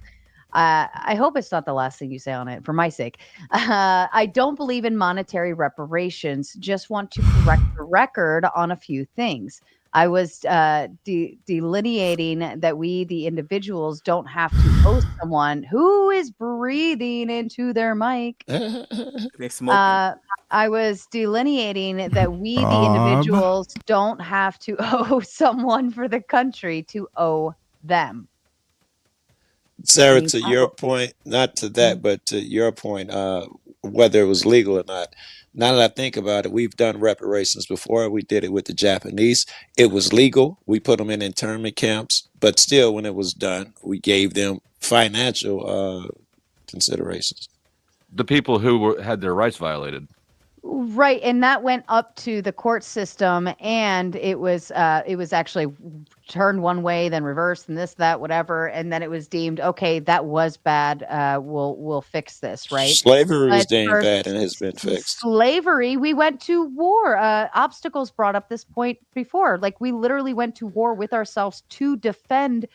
I hope it's not the last thing you say on it, for my sake. I don't believe in monetary reparations, just want to correct the record on a few things. I was delineating that we, the individuals, don't have to owe someone who is breathing into their mic. I was delineating that we, the individuals, don't have to owe someone for the country to owe them.
Sarah, to your point, not to that, but to your point, whether it was legal or not. Now that I think about it, we've done reparations before. We did it with the Japanese. It was legal. We put them in internment camps, but still, when it was done, we gave them financial considerations.
The people who had their rights violated.
Right, and that went up to the court system, and it was actually turned one way, then reversed, and this, that, whatever, and then it was deemed okay. That was bad. We'll fix this, right?
Slavery was
But
deemed
for
bad and has been fixed.
Slavery, we went to war. Obstacles brought up this point before. Like, we literally went to war with ourselves to defend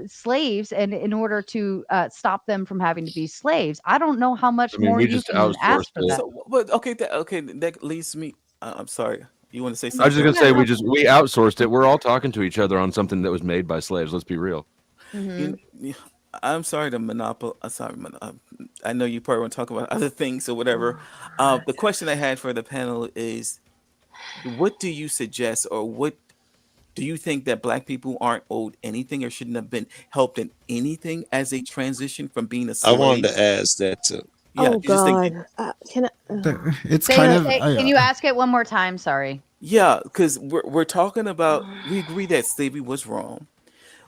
slaves, and in order to stop them from having to be slaves. I don't know how much more
we
you
just
can ask for
outsourced it.
that.
So, but okay, that leads me. I'm sorry. You want to say something?
I was just gonna say we outsourced it. We're all talking to each other on something that was made by slaves. Let's be real.
I'm sorry to monopolize. I know you probably want to talk about other things or whatever. The question I had for the panel is, what do you suggest, or what do you think that Black people aren't owed anything or shouldn't have been helped in anything as they transition from being a
I
slave?
wanted to ask that too.
Yeah,
Oh
you just think
God! Can I?
It's
Can you ask it one more time? Sorry.
Yeah, because we're talking about, we agree that slavery was wrong.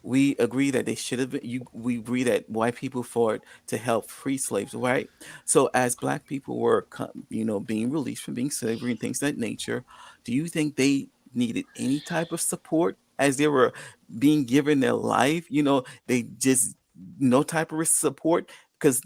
We agree that they should have been. We agree that white people fought to help free slaves, right? So as Black people were, being released from being slavery and things of that nature, do you think they needed any type of support as they were being given their life? They just no type of support, because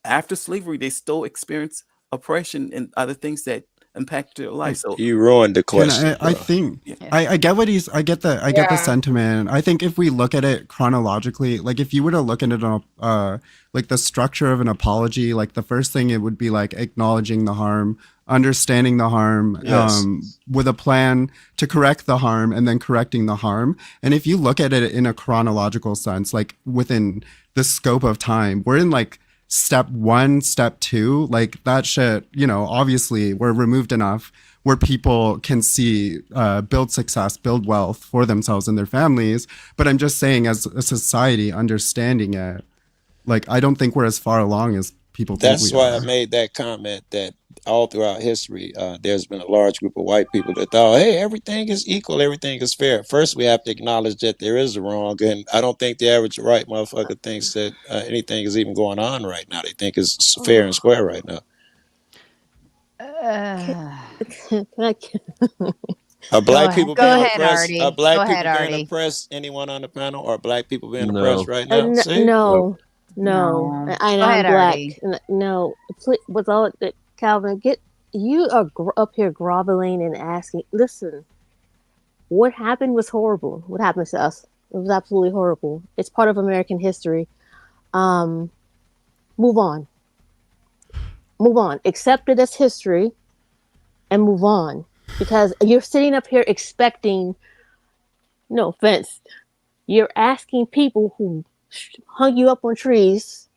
after slavery they still experience oppression and other things that impact their life. So
You ruined the question.
I think I get what I get the sentiment. I think if we look at it chronologically, like if you were to look at it on like the structure of an apology, like the first thing it would be like acknowledging the harm, understanding the harm,
Yes.
with a plan to correct the harm, and then correcting the harm. And if you look at it in a chronological sense, like within the scope of time, we're in like step 1, step 2, like that shit, obviously we're removed enough where people can see, build success, build wealth for themselves and their families. But I'm just saying, as a society, understanding it, like, I don't think we're as far along as people think
That's
we
why
are.
I made that comment that all throughout history, there's been a large group of white people that thought, hey, everything is equal, everything is fair. First, we have to acknowledge that there is a wrong, and I don't think the average white motherfucker thinks that anything is even going on right now. They think it's fair and square right now.
Can I?
Are black people
Go
being
ahead,
oppressed?
Artie.
Are black
Go
people
ahead,
being
Artie.
oppressed? Anyone on the panel? Are black people being
No.
oppressed right now? See?
No.
No.
I
Go
know
ahead,
I'm Black.
Artie.
No, please, with all that, Calvin, you are up here groveling and asking. Listen, what happened was horrible. What happened to us? It was absolutely horrible. It's part of American history. Move on. Move on. Accept it as history and move on. Because you're sitting up here expecting, no offense, you're asking people who hung you up on trees,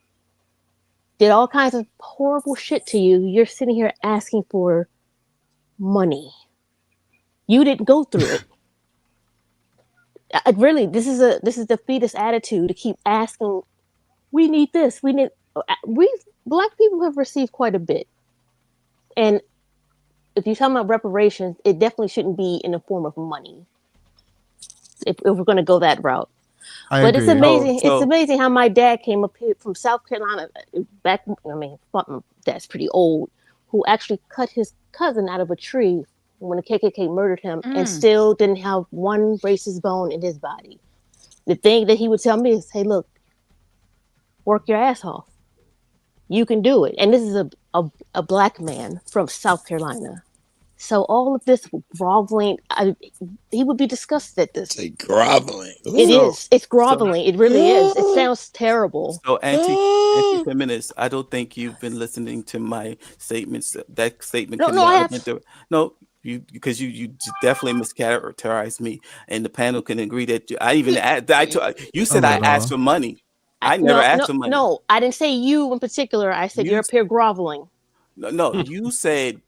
did all kinds of horrible shit to you. You're sitting here asking for money. You didn't go through it. Really, this is the fetus attitude to keep asking. We need this. We Black people have received quite a bit, and if you're talking about reparations, it definitely shouldn't be in the form of money. If we're going to go that route, But it's amazing. It's amazing how my dad came up here from South Carolina back. I mean, that's pretty old. Who actually cut his cousin out of a tree when the KKK murdered him, and still didn't have one racist bone in his body. The thing that he would tell me is, "Hey, look, work your ass off. You can do it." And this is a black man from South Carolina. So all of this groveling, he would be disgusted at this.
Say groveling.
It is. It's groveling. It really is. It sounds terrible.
So anti-feminist, I don't think you've been listening to my statements. That statement. No, because you definitely mischaracterized me, and the panel can agree that you said I asked for money. I never asked for money.
No, I didn't say you in particular. I said you're up here groveling.
No, you said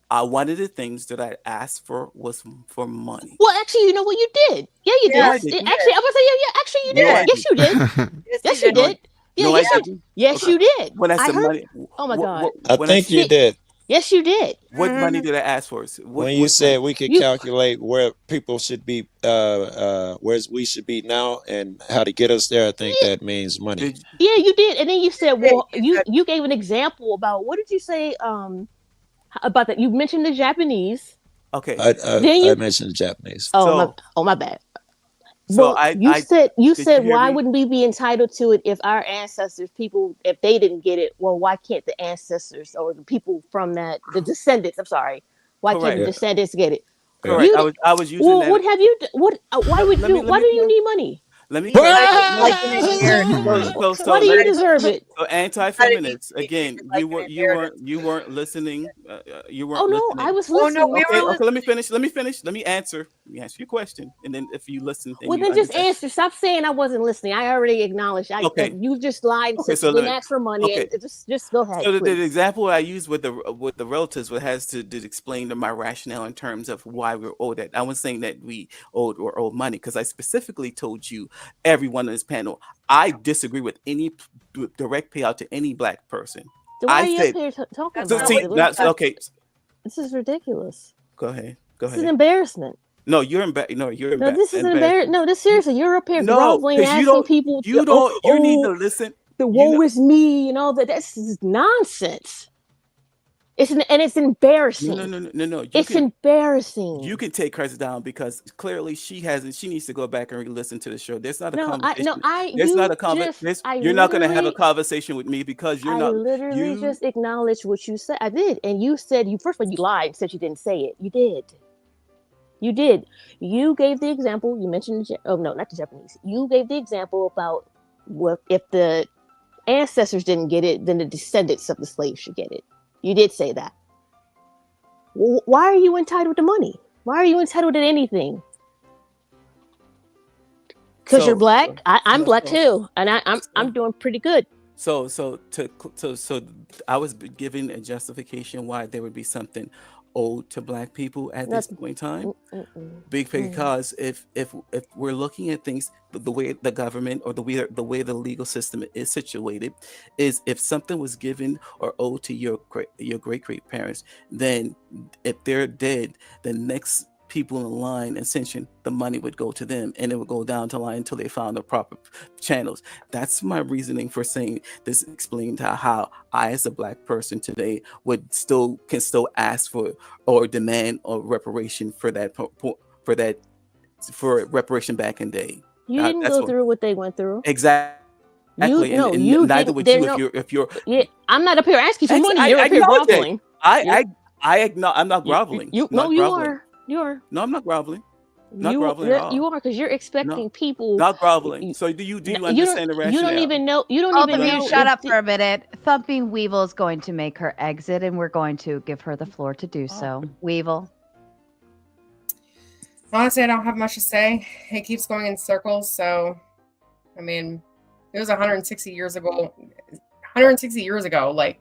one of the things that I asked for was for money.
Well, actually, you know what you did? Yeah, you did. Actually, I was saying, yeah, actually, you did. Yes, you did. Yes, you did. Yeah, yes, you did.
When I said money,
oh my God,
I think you did.
Yes, you did.
What money did I ask for?
When you said we could calculate where people should be, where we should be now, and how to get us there, I think that means money.
Yeah, you did. And then you said, well, you gave an example about, what did you say? About that, you mentioned the Japanese.
Okay.
I mentioned the Japanese.
My bad.
So
you said why wouldn't we be entitled to it if our ancestors, if they didn't get it? Well, why can't the ancestors or the people from that, the descendants? I'm sorry, why can't the descendants get it?
Correct. I was using that.
What have you? What? Why would you? Why do you need money?
Let me.
Why do you deserve it?
So anti-feminists again. You weren't listening. You weren't.
Oh no,
listening.
I was listening.
Okay, let me finish. Let me answer. Let me answer your question, and then if you listen,
then just answer. Stop saying I wasn't listening. I already acknowledged. You just lied.
Okay,
so you didn't ask for money. Okay. Just go ahead.
So the example I used with the relatives has to explain my rationale in terms of why we're owed that. I was saying that we owed money because I specifically told you. Everyone on this panel, I disagree with any direct payout to any black person.
So why are you up here talking about it?
Okay.
This is ridiculous.
Go ahead.
This is an embarrassment.
No, you're embarrassed. No,
this is an embarrassment. No, this seriously, you're up here groveling, asking people.
You need to listen.
The woe is me. You know that's nonsense. It's embarrassing.
No.
It's embarrassing.
You can take hers down because clearly she needs to go back and re-listen to the show. There's not a conversation. You're not going to have a conversation with me because you're not.
I literally just acknowledged what you said. I did, and you said first of all you lied and said you didn't say it. You did. You gave the example. You mentioned not the Japanese. You gave the example about if the ancestors didn't get it, then the descendants of the slaves should get it. You did say that. Why are you entitled to money? Why are you entitled to anything? Because you're black. I'm black too, and I'm doing pretty good.
So I was giving a justification why there would be something owed to black people at this point in time. Because if we're looking at things the way the government or the way the legal system is situated, is if something was given or owed to your great parents, then if they're dead, the next people in line ascension, the money would go to them and it would go down the line until they found the proper channels. That's my reasoning for saying this. Explained how I, as a black person today, can still ask for or demand or reparation for reparation back in day.
You didn't go through what they went through.
Exactly. Neither would you if you're.
Yeah, I'm not up here asking for money. You're up here groveling.
I'm not groveling.
You are. You are.
No, I'm not groveling. Not groveling at all.
You are because you're expecting people.
Not groveling. So do you understand the rationale?
You don't even know.
Shut up for a minute. Thumping Weevil is going to make her exit, and we're going to give her the floor to do so. Weevil.
Honestly, I don't have much to say. It keeps going in circles. So, I mean, it was 160 years ago. 160 years ago. Like,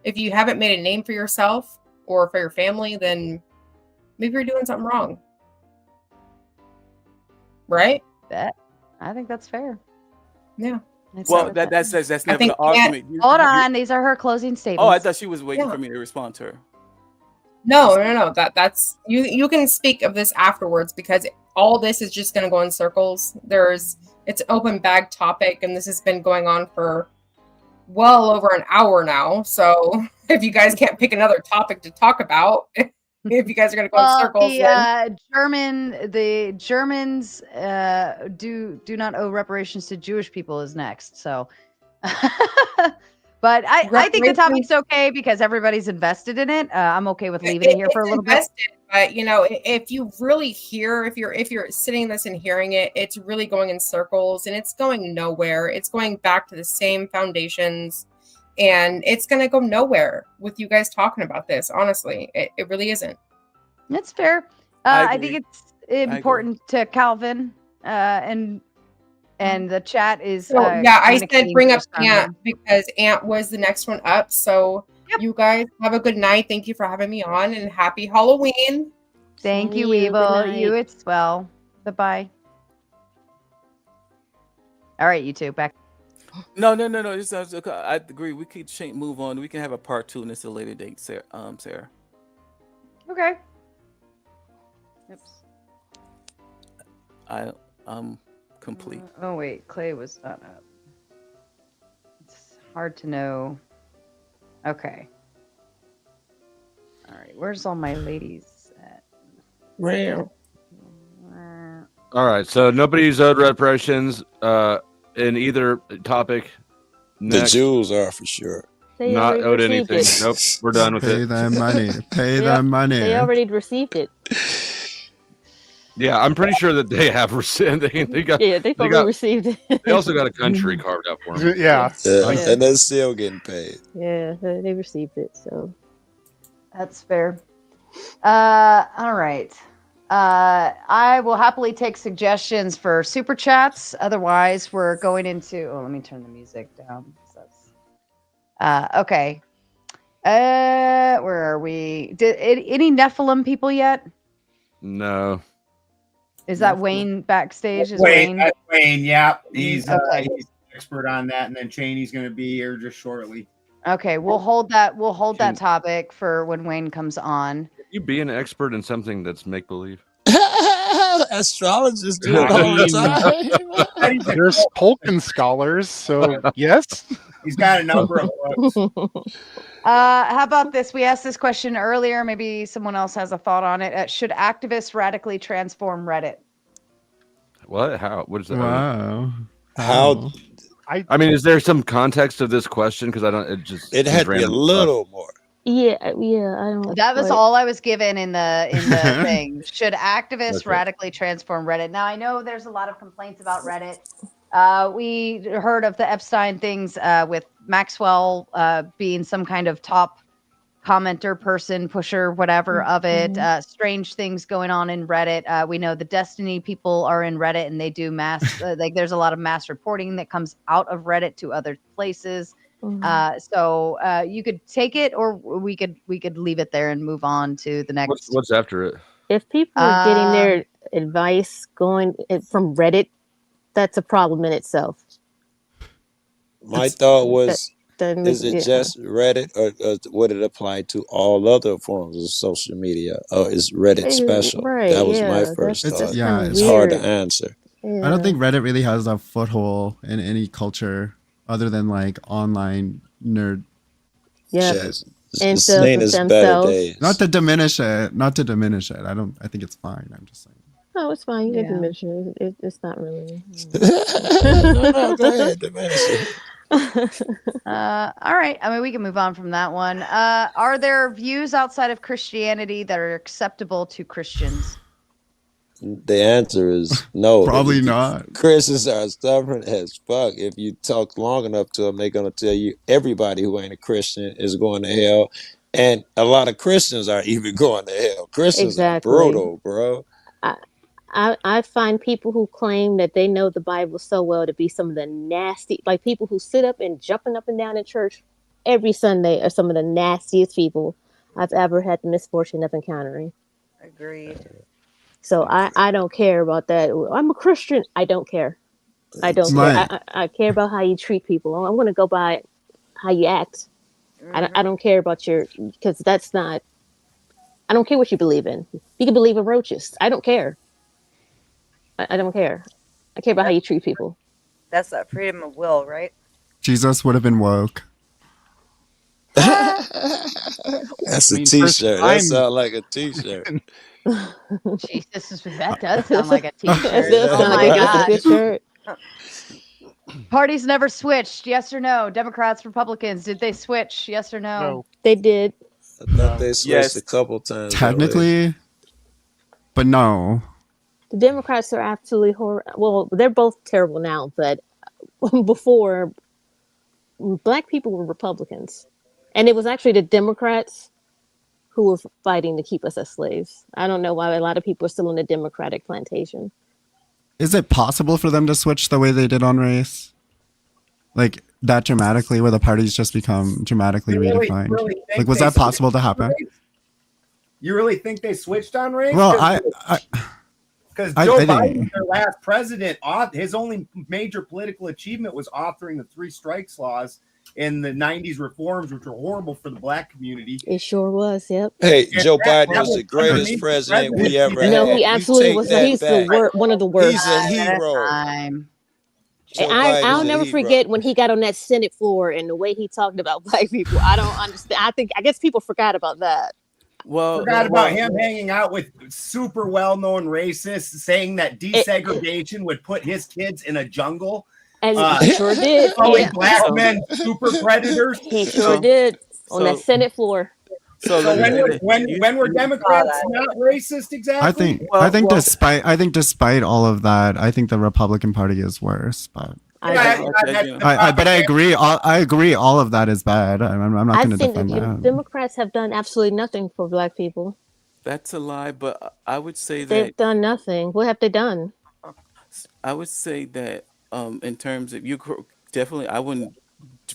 if you haven't made a name for yourself or for your family, then maybe you're doing something wrong. Right?
I think that's fair.
Yeah.
Well, that's never the argument.
Hold on. These are her closing statements.
Oh, I thought she was waiting for me to respond to her.
No. That's you can speak of this afterwards because all this is just going to go in circles. It's an open bag topic, and this has been going on for well over an hour now. So if you guys can't pick another topic to talk about, if you guys are going to go in circles,
the Germans do not owe reparations to Jewish people is next. So, but I think the topic's okay because everybody's invested in it. I'm okay with leaving it here for a little bit.
But if you really hear, if you're sitting this and hearing it, it's really going in circles and it's going nowhere. It's going back to the same foundations, and it's going to go nowhere with you guys talking about this. Honestly, it really isn't.
That's fair. I think it's important to Calvin and the chat is.
I said bring up Ant because Ant was the next one up. So you guys have a good night. Thank you for having me on, and happy Halloween.
Thank you, Evil. You as well. Bye. All right, you two back.
No. I agree. We could move on. We can have a part 2 and it's a later date, Sarah.
Okay. Oops.
I'm complete.
Oh wait, Clay was not up. It's hard to know. Okay. All right, where's all my ladies at?
Rare.
All right, so nobody's owed reparations in either topic.
The Jews are for sure.
They
Not
already
owed
received
anything.
it.
Nope, we're done with
Pay
it.
them money. Pay them money.
They already received it.
Yeah, I'm pretty sure that they have received. They
probably received it.
They also got a country carved out for them.
Yeah.
And they're still getting paid.
Yeah, they received it. So
That's fair. All right. I will happily take suggestions for super chats. Otherwise, we're going into. Oh, let me turn the music down. Okay. Where are we? Did any Nephilim people yet?
No.
Is that Wayne backstage? Is
Wayne?
Wayne?
Wayne, yeah, he's
Okay.
he's an expert on that, and then Cheney's going to be here just shortly.
Okay, we'll hold that. We'll hold that topic for when Wayne comes on.
You be an expert in something that's make believe.
Astrologists do it all the time.
There's Tolkien scholars, so yes.
He's got a number of books.
How about this? We asked this question earlier. Maybe someone else has a thought on it. Should activists radically transform Reddit?
What? How? What is that?
Wow.
How?
I mean, is there some context to this question? Because I don't.
It had to be a little more.
yeah, I don't.
That was all I was given in the thing. Should activists
That's right.
radically transform Reddit? Now I know there's a lot of complaints about Reddit. We heard of the Epstein things with Maxwell being some kind of top commenter, person, pusher, whatever of it. Strange things going on in Reddit. We know the Destiny people are in Reddit and they do mass like there's a lot of mass reporting that comes out of Reddit to other places. So you could take it or we could leave it there and move on to the next.
What's after it?
If people are getting their advice going from Reddit, that's a problem in itself.
My thought was,
then
is it just Reddit or would it apply to all other forms of social media? Or is Reddit special?
Right,
That was my
yeah,
first
that's
thought.
Yeah,
It's hard to
weird.
answer.
I don't think Reddit really has a foothold in any culture other than like online nerd.
Yeah.
Yes.
And
It's
so
seen as better days.
Not to diminish it. I think it's fine. I'm just saying.
No, it's fine. You
Yeah.
can diminish it. It's not really.
No, go ahead, diminish it.
All right. I mean, we can move on from that one. Are there views outside of Christianity that are acceptable to Christians?
The answer is no.
Probably not.
Christians are stubborn as fuck. If you talk long enough to them, they're gonna tell you everybody who ain't a Christian is going to hell, and a lot of Christians are even going to hell. Christians
Exactly.
are brutal, bro.
I find people who claim that they know the Bible so well to be some of the nasty, like people who sit up and jumping up and down in church every Sunday are some of the nastiest people I've ever had the misfortune of encountering.
Agreed.
So I don't care about that. I'm a Christian. I don't care. I don't
Right.
care. I care about how you treat people. I'm going to go by how you act. I don't care about because that's not, I don't care what you believe in. You can believe in roaches. I don't care. I don't care. I care about how you treat people.
That's that freedom of will, right?
Jesus would have been woke.
That's a t-shirt. That sounds like a t-shirt.
Jesus, that does sound like a t-shirt.
Does
Oh
sound
my
like a good shirt.
Parties never switched. Yes or no? Democrats, Republicans, did they switch? Yes or no?
They did.
I thought they switched a couple times.
Technically, but no.
The Democrats are absolutely horrible. Well, they're both terrible now, but before, black people were Republicans. And it was actually the Democrats who were fighting to keep us as slaves. I don't know why a lot of people are still in the Democratic plantation.
Is it possible for them to switch the way they did on race? Like that dramatically, where the parties just become dramatically redefined? Like, was that possible to happen?
You really think they switched on race?
Well,
because
I
Joe
think-
Biden, their last president, his only major political achievement was authoring the 3 strikes laws in the 90s reforms, which were horrible for the black community.
It sure was, yep.
Hey,
And
Joe
that
Biden was the greatest president we ever had.
No, he
You
absolutely
take
was.
that
He's
back.
one of the worst.
He's a hero. Joe
And
Biden's
I'll
a
never
hero.
forget when he got on that Senate floor and the way he talked about black people. I don't understand. I guess people forgot about that.
Well,
Forgot about him hanging out with super well-known racists, saying that desegregation would put his kids in a jungle.
And he sure did.
Calling
Yeah.
black men super predators.
He sure did on that Senate floor.
So when were Democrats not racist exactly?
I think despite all of that, I think the Republican Party is worse. But but I agree. I agree. All of that is bad. I'm not
I
going to
think
defend
the
that.
Democrats have done absolutely nothing for black people.
That's a lie, but I would say
They've
that
done nothing. What have they done?
I would say that in terms of definitely, I wouldn't.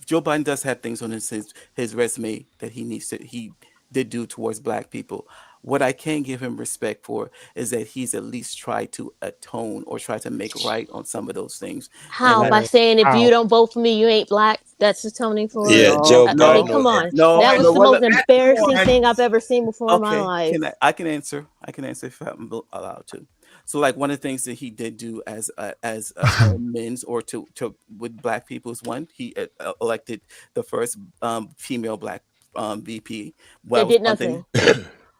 Joe Biden does have things on his resume that he did do towards black people. What I can give him respect for is that he's at least tried to atone or try to make right on some of those things.
How?
And
By saying if you don't vote for me, you ain't black. That's atoning for.
Yeah, Joe
I mean,
Biden.
come on.
No,
that was
no,
the
well,
most embarrassing thing I've ever seen before in my
Okay,
life.
I can answer if I'm allowed to. So, like, one of the things that he did do as men's or to with black people is one, he elected the first female black VP.
They did nothing.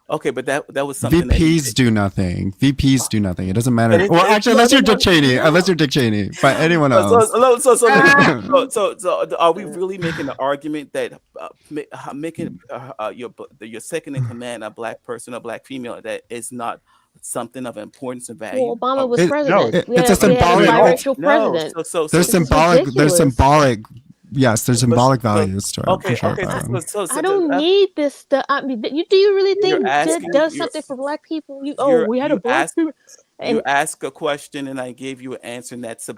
Okay, but that was something.
VPs do nothing. VPs do nothing. It doesn't matter.
And
Well, actually, unless you're Dick Cheney. Unless you're Dick Cheney. But anyone else.
So, are we really making the argument that making your second in command a black person, a black female, that is not something of importance and value?
Well, Obama was president.
It's a symbolic.
Biracial president.
There's symbolic. There's symbolic. Yes, there's symbolic values to it.
Okay,
for sure,
okay.
but-
I don't need this stuff. I mean, do you really think that
asking-
does
you're-
something for black people? We had
you
a black
ask-
people.
You ask a question and I gave you an answer, and that's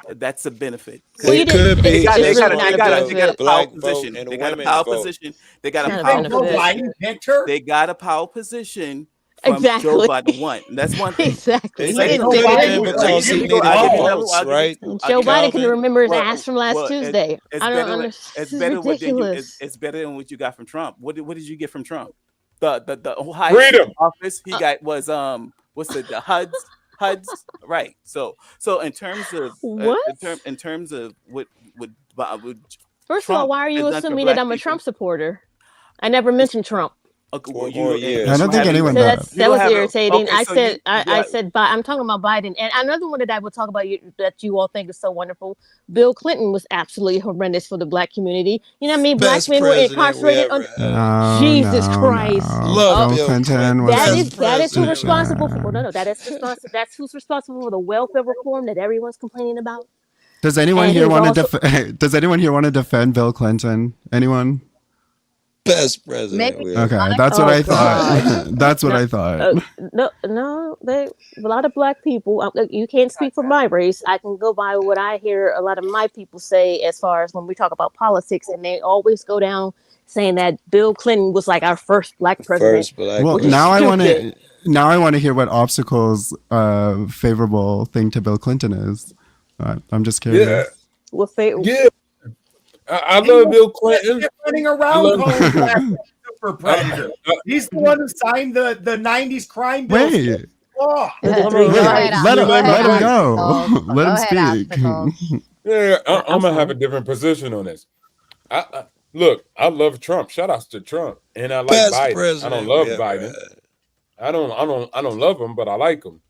a benefit.
Well, you didn't-
could be.
it's
They
really
got
not a
a
benefit.
power
Black
position.
vote and
They got a
women
power
vote.
position. They got
Not
a
a
power
benefit.
position.
picked her.
They got a power position from
Exactly.
Joe Biden one. That's one thing.
Exactly.
They
He
picked
didn't
him
do anything.
because he needed
I'll give
the
you-
votes,
I'll give you-
right?
Joe Biden can remember his
Well,
ass from last
well,
Tuesday.
It's
I don't
better.
understand.
It's
This is
better than
ridiculous.
it's better than what you got from Trump. What did you get from Trump? The highest
Freedom.
office he got was what's the HUDs, right? So in terms of
What?
in terms of what
First of all,
Trump
why are you
has done for
assuming
black
that I'm a
people.
Trump supporter? I never mentioned Trump.
Okay,
For
well,
4 years.
I don't think anyone
So
does.
that was irritating.
Okay,
I
so
said,
you-
I said, I'm talking about Biden, and another one that I would talk about that you all think is so wonderful. Bill Clinton was absolutely horrendous for the black community. You know what I mean? Black
Best
men were
president we
incarcerated.
ever had.
No,
Jesus
no,
Christ!
no.
Love
Bill
Bill
Clinton was
That
Best
is who's
president.
responsible for. No, that's who's responsible for the welfare reform that everyone's complaining about.
Does anyone
And
here
he's
want to
also-
Does anyone here want to defend Bill Clinton? Anyone?
Best president
Maybe-
we ever
Okay,
had.
that's what
Oh,
I thought.
God.
That's what I thought.
No, a lot of black people. You can't speak for my race. I can go by what I hear a lot of my people say as far as when we talk about politics, and they always go down saying that Bill Clinton was like our first black president.
First black
Well,
which is
now I want
stupid.
to. Now I want to hear what obstacles favorable thing to Bill Clinton is. I'm just curious.
Yeah.
What fa-
Yeah. I love Bill Clinton.
Running
I
around
love-
calling black men super predator. He's the one who signed the 90s crime bill.
Wait, Let him go. Let him speak.
Yeah, I'm gonna have a different position on this. Look, I love Trump. Shout outs to Trump, and I like
Best
Biden. I
president
don't love
we ever
Biden. I don't love him, but I like him.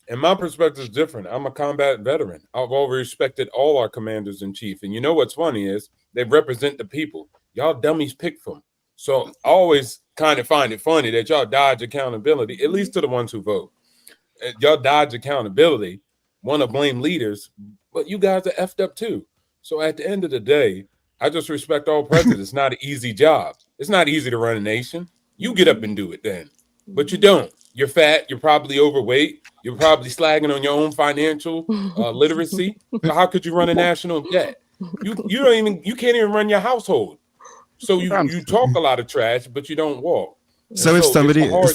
And my perspective is different. I'm a combat veteran. I've always respected all our commanders in chief. And you know what's funny is they represent the people. Y'all dummies pick them. So I always kind of find it funny that y'all dodge accountability, at least to the ones who vote. Y'all dodge accountability, want to blame leaders, but you guys are effed up too. So at the end of the day, I just respect all presidents. It's not an easy job. It's not easy to run a nation. You get up and do it then, but you don't. You're fat. You're probably overweight. You're probably slagging on your own financial literacy. So how could you run a national debt? You can't even run your household. So you talk a lot of trash, but you don't walk.
So if somebody,
that's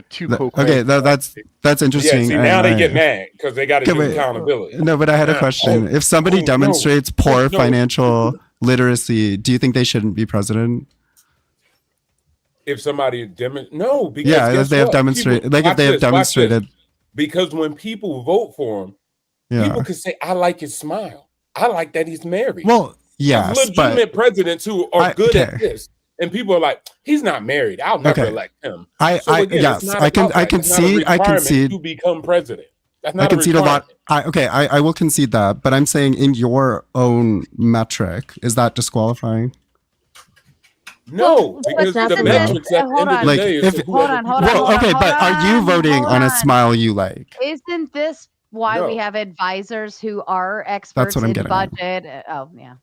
too
okay, that's interesting.
Yeah, see, now they get mad because they got to do accountability.
No, but I had a question. If somebody demonstrates poor financial literacy, do you think they shouldn't be president?
If somebody because
if they have demonstrated, if they have demonstrated,
because when people vote for him, people can say, "I like his smile. I like that he's married."
Well, yes,
legitimate presidents who are good at this, and people are like, "He's not married. I'll never elect him."
I can see
to become president. That's not
I concede a lot. I will concede that, but I'm saying in your own metric, is that disqualifying?
No, because the metrics at the end of the day is
hold on.
But are you voting on a smile you like?
Isn't this why we have advisors who are experts in budget? Oh, yeah.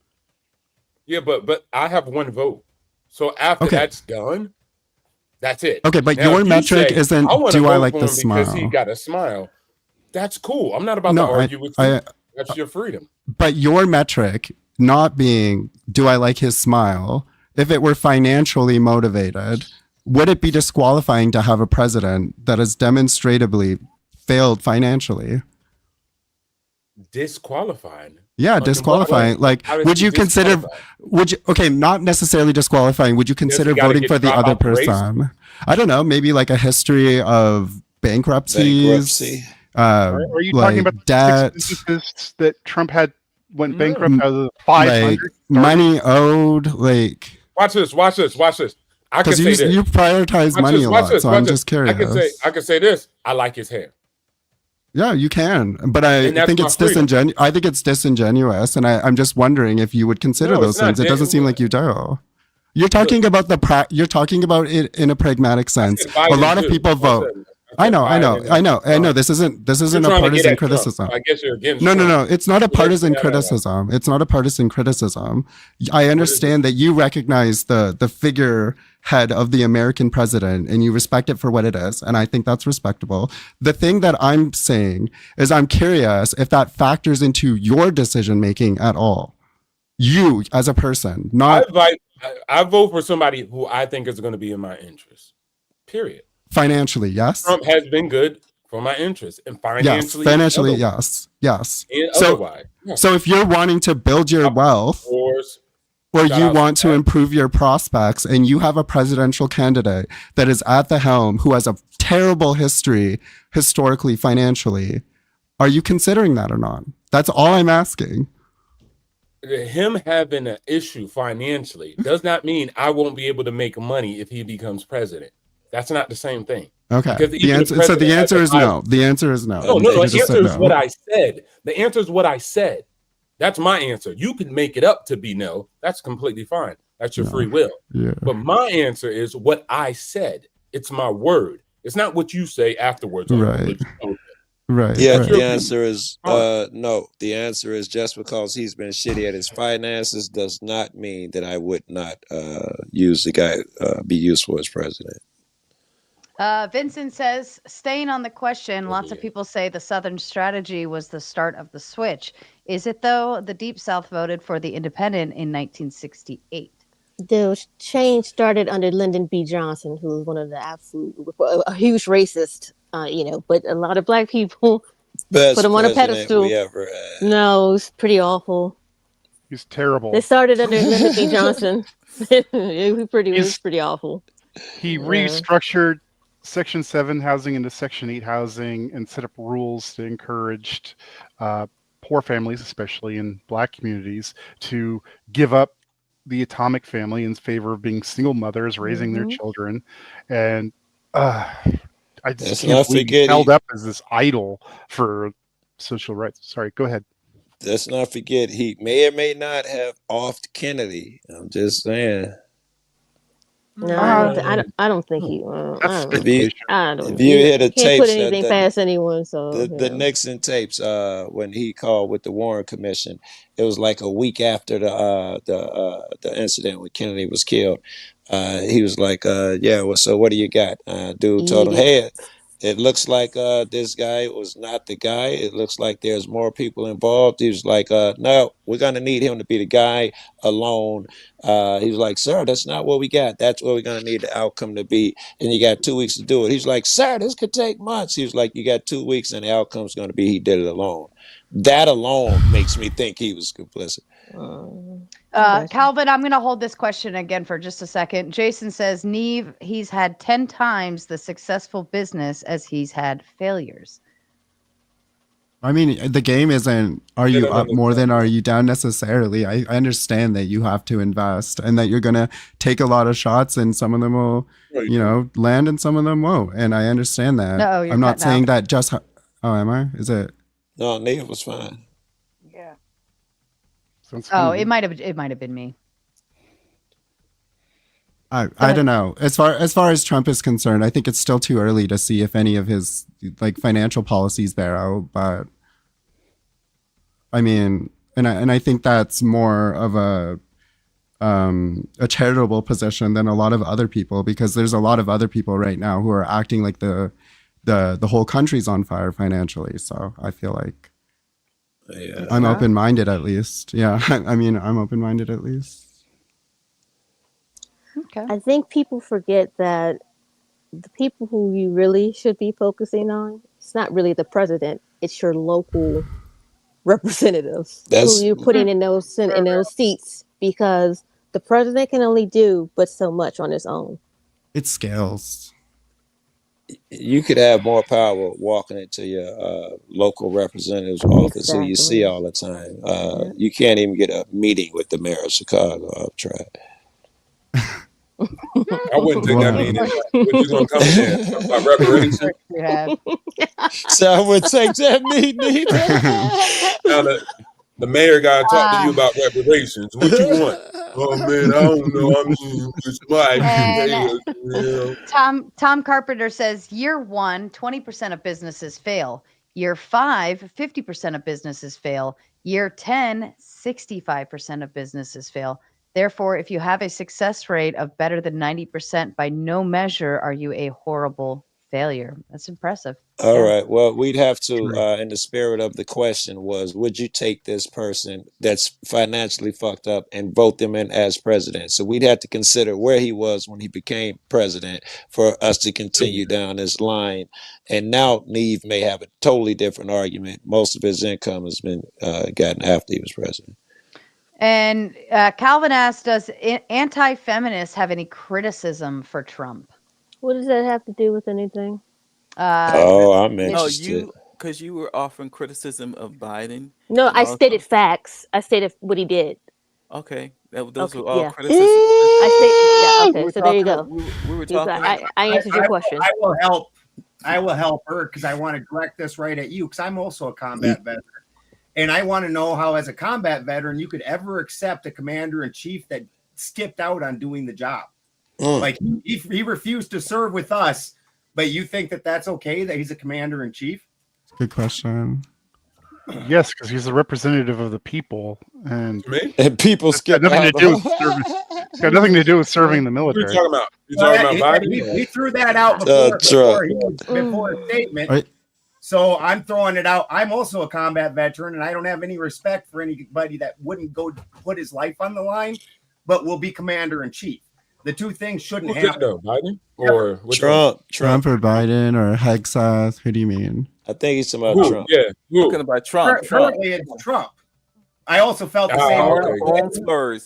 Yeah, but I have one vote. So after that's done, that's it.
Okay, but your metric isn't do I like the smile?
Because he got a smile. That's cool. I'm not about to argue with you. That's your freedom.
But your metric not being do I like his smile, if it were financially motivated, would it be disqualifying to have a president that has demonstrably failed financially?
Disqualifying?
Yeah, disqualifying. Would you consider, not necessarily disqualifying, would you consider voting for the other person? I don't know, maybe like a history of bankruptcies.
Are you talking about
debt?
The 6 businesses that Trump went bankrupt out of the 500?
Money owed,
Watch this. I can say this.
You prioritize money a lot, so I'm just curious.
I can say this. I like his hair.
Yeah, you can, but I think it's disingenuous. I think it's disingenuous, and I'm just wondering if you would consider those things. It doesn't seem like you do. You're talking about you're talking about it in a pragmatic sense. A lot of people vote. I know. This isn't a partisan criticism.
I guess you're against.
No. It's not a partisan criticism. It's not a partisan criticism. I understand that you recognize the figurehead of the American president and you respect it for what it is, and I think that's respectable. The thing that I'm saying is I'm curious if that factors into your decision making at all. You as a person, not.
I vote for somebody who I think is going to be in my interest. Period.
Financially, yes.
Trump has been good for my interest, and financially,
yes.
And otherwise,
so if you're wanting to build your wealth, or you want to improve your prospects, and you have a presidential candidate that is at the helm who has a terrible history historically, financially, are you considering that or not? That's all I'm asking.
Him having an issue financially does not mean I won't be able to make money if he becomes president. That's not the same thing.
Okay. The answer is no. The answer is no.
No. The answer is what I said. The answer is what I said. That's my answer. You can make it up to be no. That's completely fine. That's your free will.
Yeah.
But my answer is what I said. It's my word. It's not what you say afterwards.
Right.
Yeah, the answer is no. The answer is just because he's been shitty at his finances does not mean that I would not use the guy, be useful as president.
Vincent says, staying on the question, lots of people say the Southern strategy was the start of the switch. Is it, though? The Deep South voted for the independent in 1968.
The change started under Lyndon B. Johnson, who was one of the a huge racist, but a lot of black people put him on a pedestal. No, it was pretty awful.
He's terrible.
They started under Lyndon B. Johnson. It was pretty awful.
He restructured Section 7 housing into Section 8 housing and set up rules to encourage poor families, especially in Black communities, to give up the atomic family in favor of being single mothers raising their children. And I just can't believe he's held up as this idol for social rights. Sorry, go ahead.
Let's not forget he may or may not have offed Kennedy. I'm just saying.
No, I don't think he.
If you hear the
can't
tapes,
put anything past anyone. So
the Nixon tapes, when he called with the Warren Commission, it was like a week after the incident when Kennedy was killed. He was like, "Yeah, well, so what do you got?" Dude told him, "Hey, it looks like this guy was not the guy. It looks like there's more people involved." He was like, "No, we're gonna need him to be the guy alone." He was like, "Sir, that's not what we got. That's what we're gonna need the outcome to be, and you got 2 weeks to do it." He's like, "Sir, this could take months." He was like, "You got 2 weeks, and the outcome's gonna be he did it alone." That alone makes me think he was complicit.
Calvin, I'm going to hold this question again for just a second. Jason says, Neve, he's had 10 times the successful business as he's had failures.
I mean, the game isn't, are you up more than are you down necessarily? I understand that you have to invest and that you're going to take a lot of shots and some of them will, land and some of them won't. And I understand that.
No,
I'm not saying that just, am I? Is it?
No, Neve was fine.
It might have been me.
I don't know. As far as Trump is concerned, I think it's still too early to see if any of his financial policies bear out. But I mean, and I think that's more of a charitable position than a lot of other people, because there's a lot of other people right now who are acting like the whole country's on fire financially. So I feel like.
Yeah.
I'm open-minded at least. Yeah, I mean, I'm open-minded at least.
Okay.
I think people forget that the people who you really should be focusing on, it's not really the president, it's your local representatives who you're putting in those seats, because the president can only do but so much on his own.
It scales.
You could have more power walking into your local representative's office who you see all the time. You can't even get a meeting with the mayor of Chicago. I've tried.
I wouldn't take that meeting. What you gonna come in there about reparations?
So I would take that meeting.
Now the mayor got to talk to you about reparations. What you want? Oh man, I don't know. I mean, it's my
Tom Carpenter says, year 1, 20% of businesses fail. Year 5, 50% of businesses fail. Year 10, 65% of businesses fail. Therefore, if you have a success rate of better than 90%, by no measure are you a horrible failure. That's impressive.
All right. Well, we'd have to, in the spirit of the question was, would you take this person that's financially fucked up and vote them in as president? So we'd have to consider where he was when he became president for us to continue down this line. And now Neve may have a totally different argument. Most of his income has been gotten after he was president.
And Calvin asked, does anti-feminists have any criticism for Trump?
What does that have to do with anything?
I'm interested.
Because you were offering criticism of Biden.
No, I stated facts. I stated what he did.
Okay, those were all criticisms.
Okay, so there you go.
We were talking.
I answered your question.
I will help her because I want to direct this right at you, because I'm also a combat veteran. And I want to know how, as a combat veteran, you could ever accept a commander-in-chief that skipped out on doing the job. Like he refused to serve with us, but you think that that's okay that he's a commander-in-chief?
Good question.
Yes, because he's the representative of the people, and
people skip
got nothing
out.
to do with service. It's got nothing to do with serving the military.
What are you talking about? You talking about Biden?
We threw that out before his statement.
Right.
So I'm throwing it out. I'm also a combat veteran, and I don't have any respect for anybody that wouldn't go put his life on the line, but will be commander-in-chief. The two things shouldn't happen.
Though, Biden or
Trump
or Biden or Hegseth? Who do you mean?
I think he's talking about Trump.
Yeah,
talking about Trump.
Currently, it's Trump. I also felt the same.
Okay.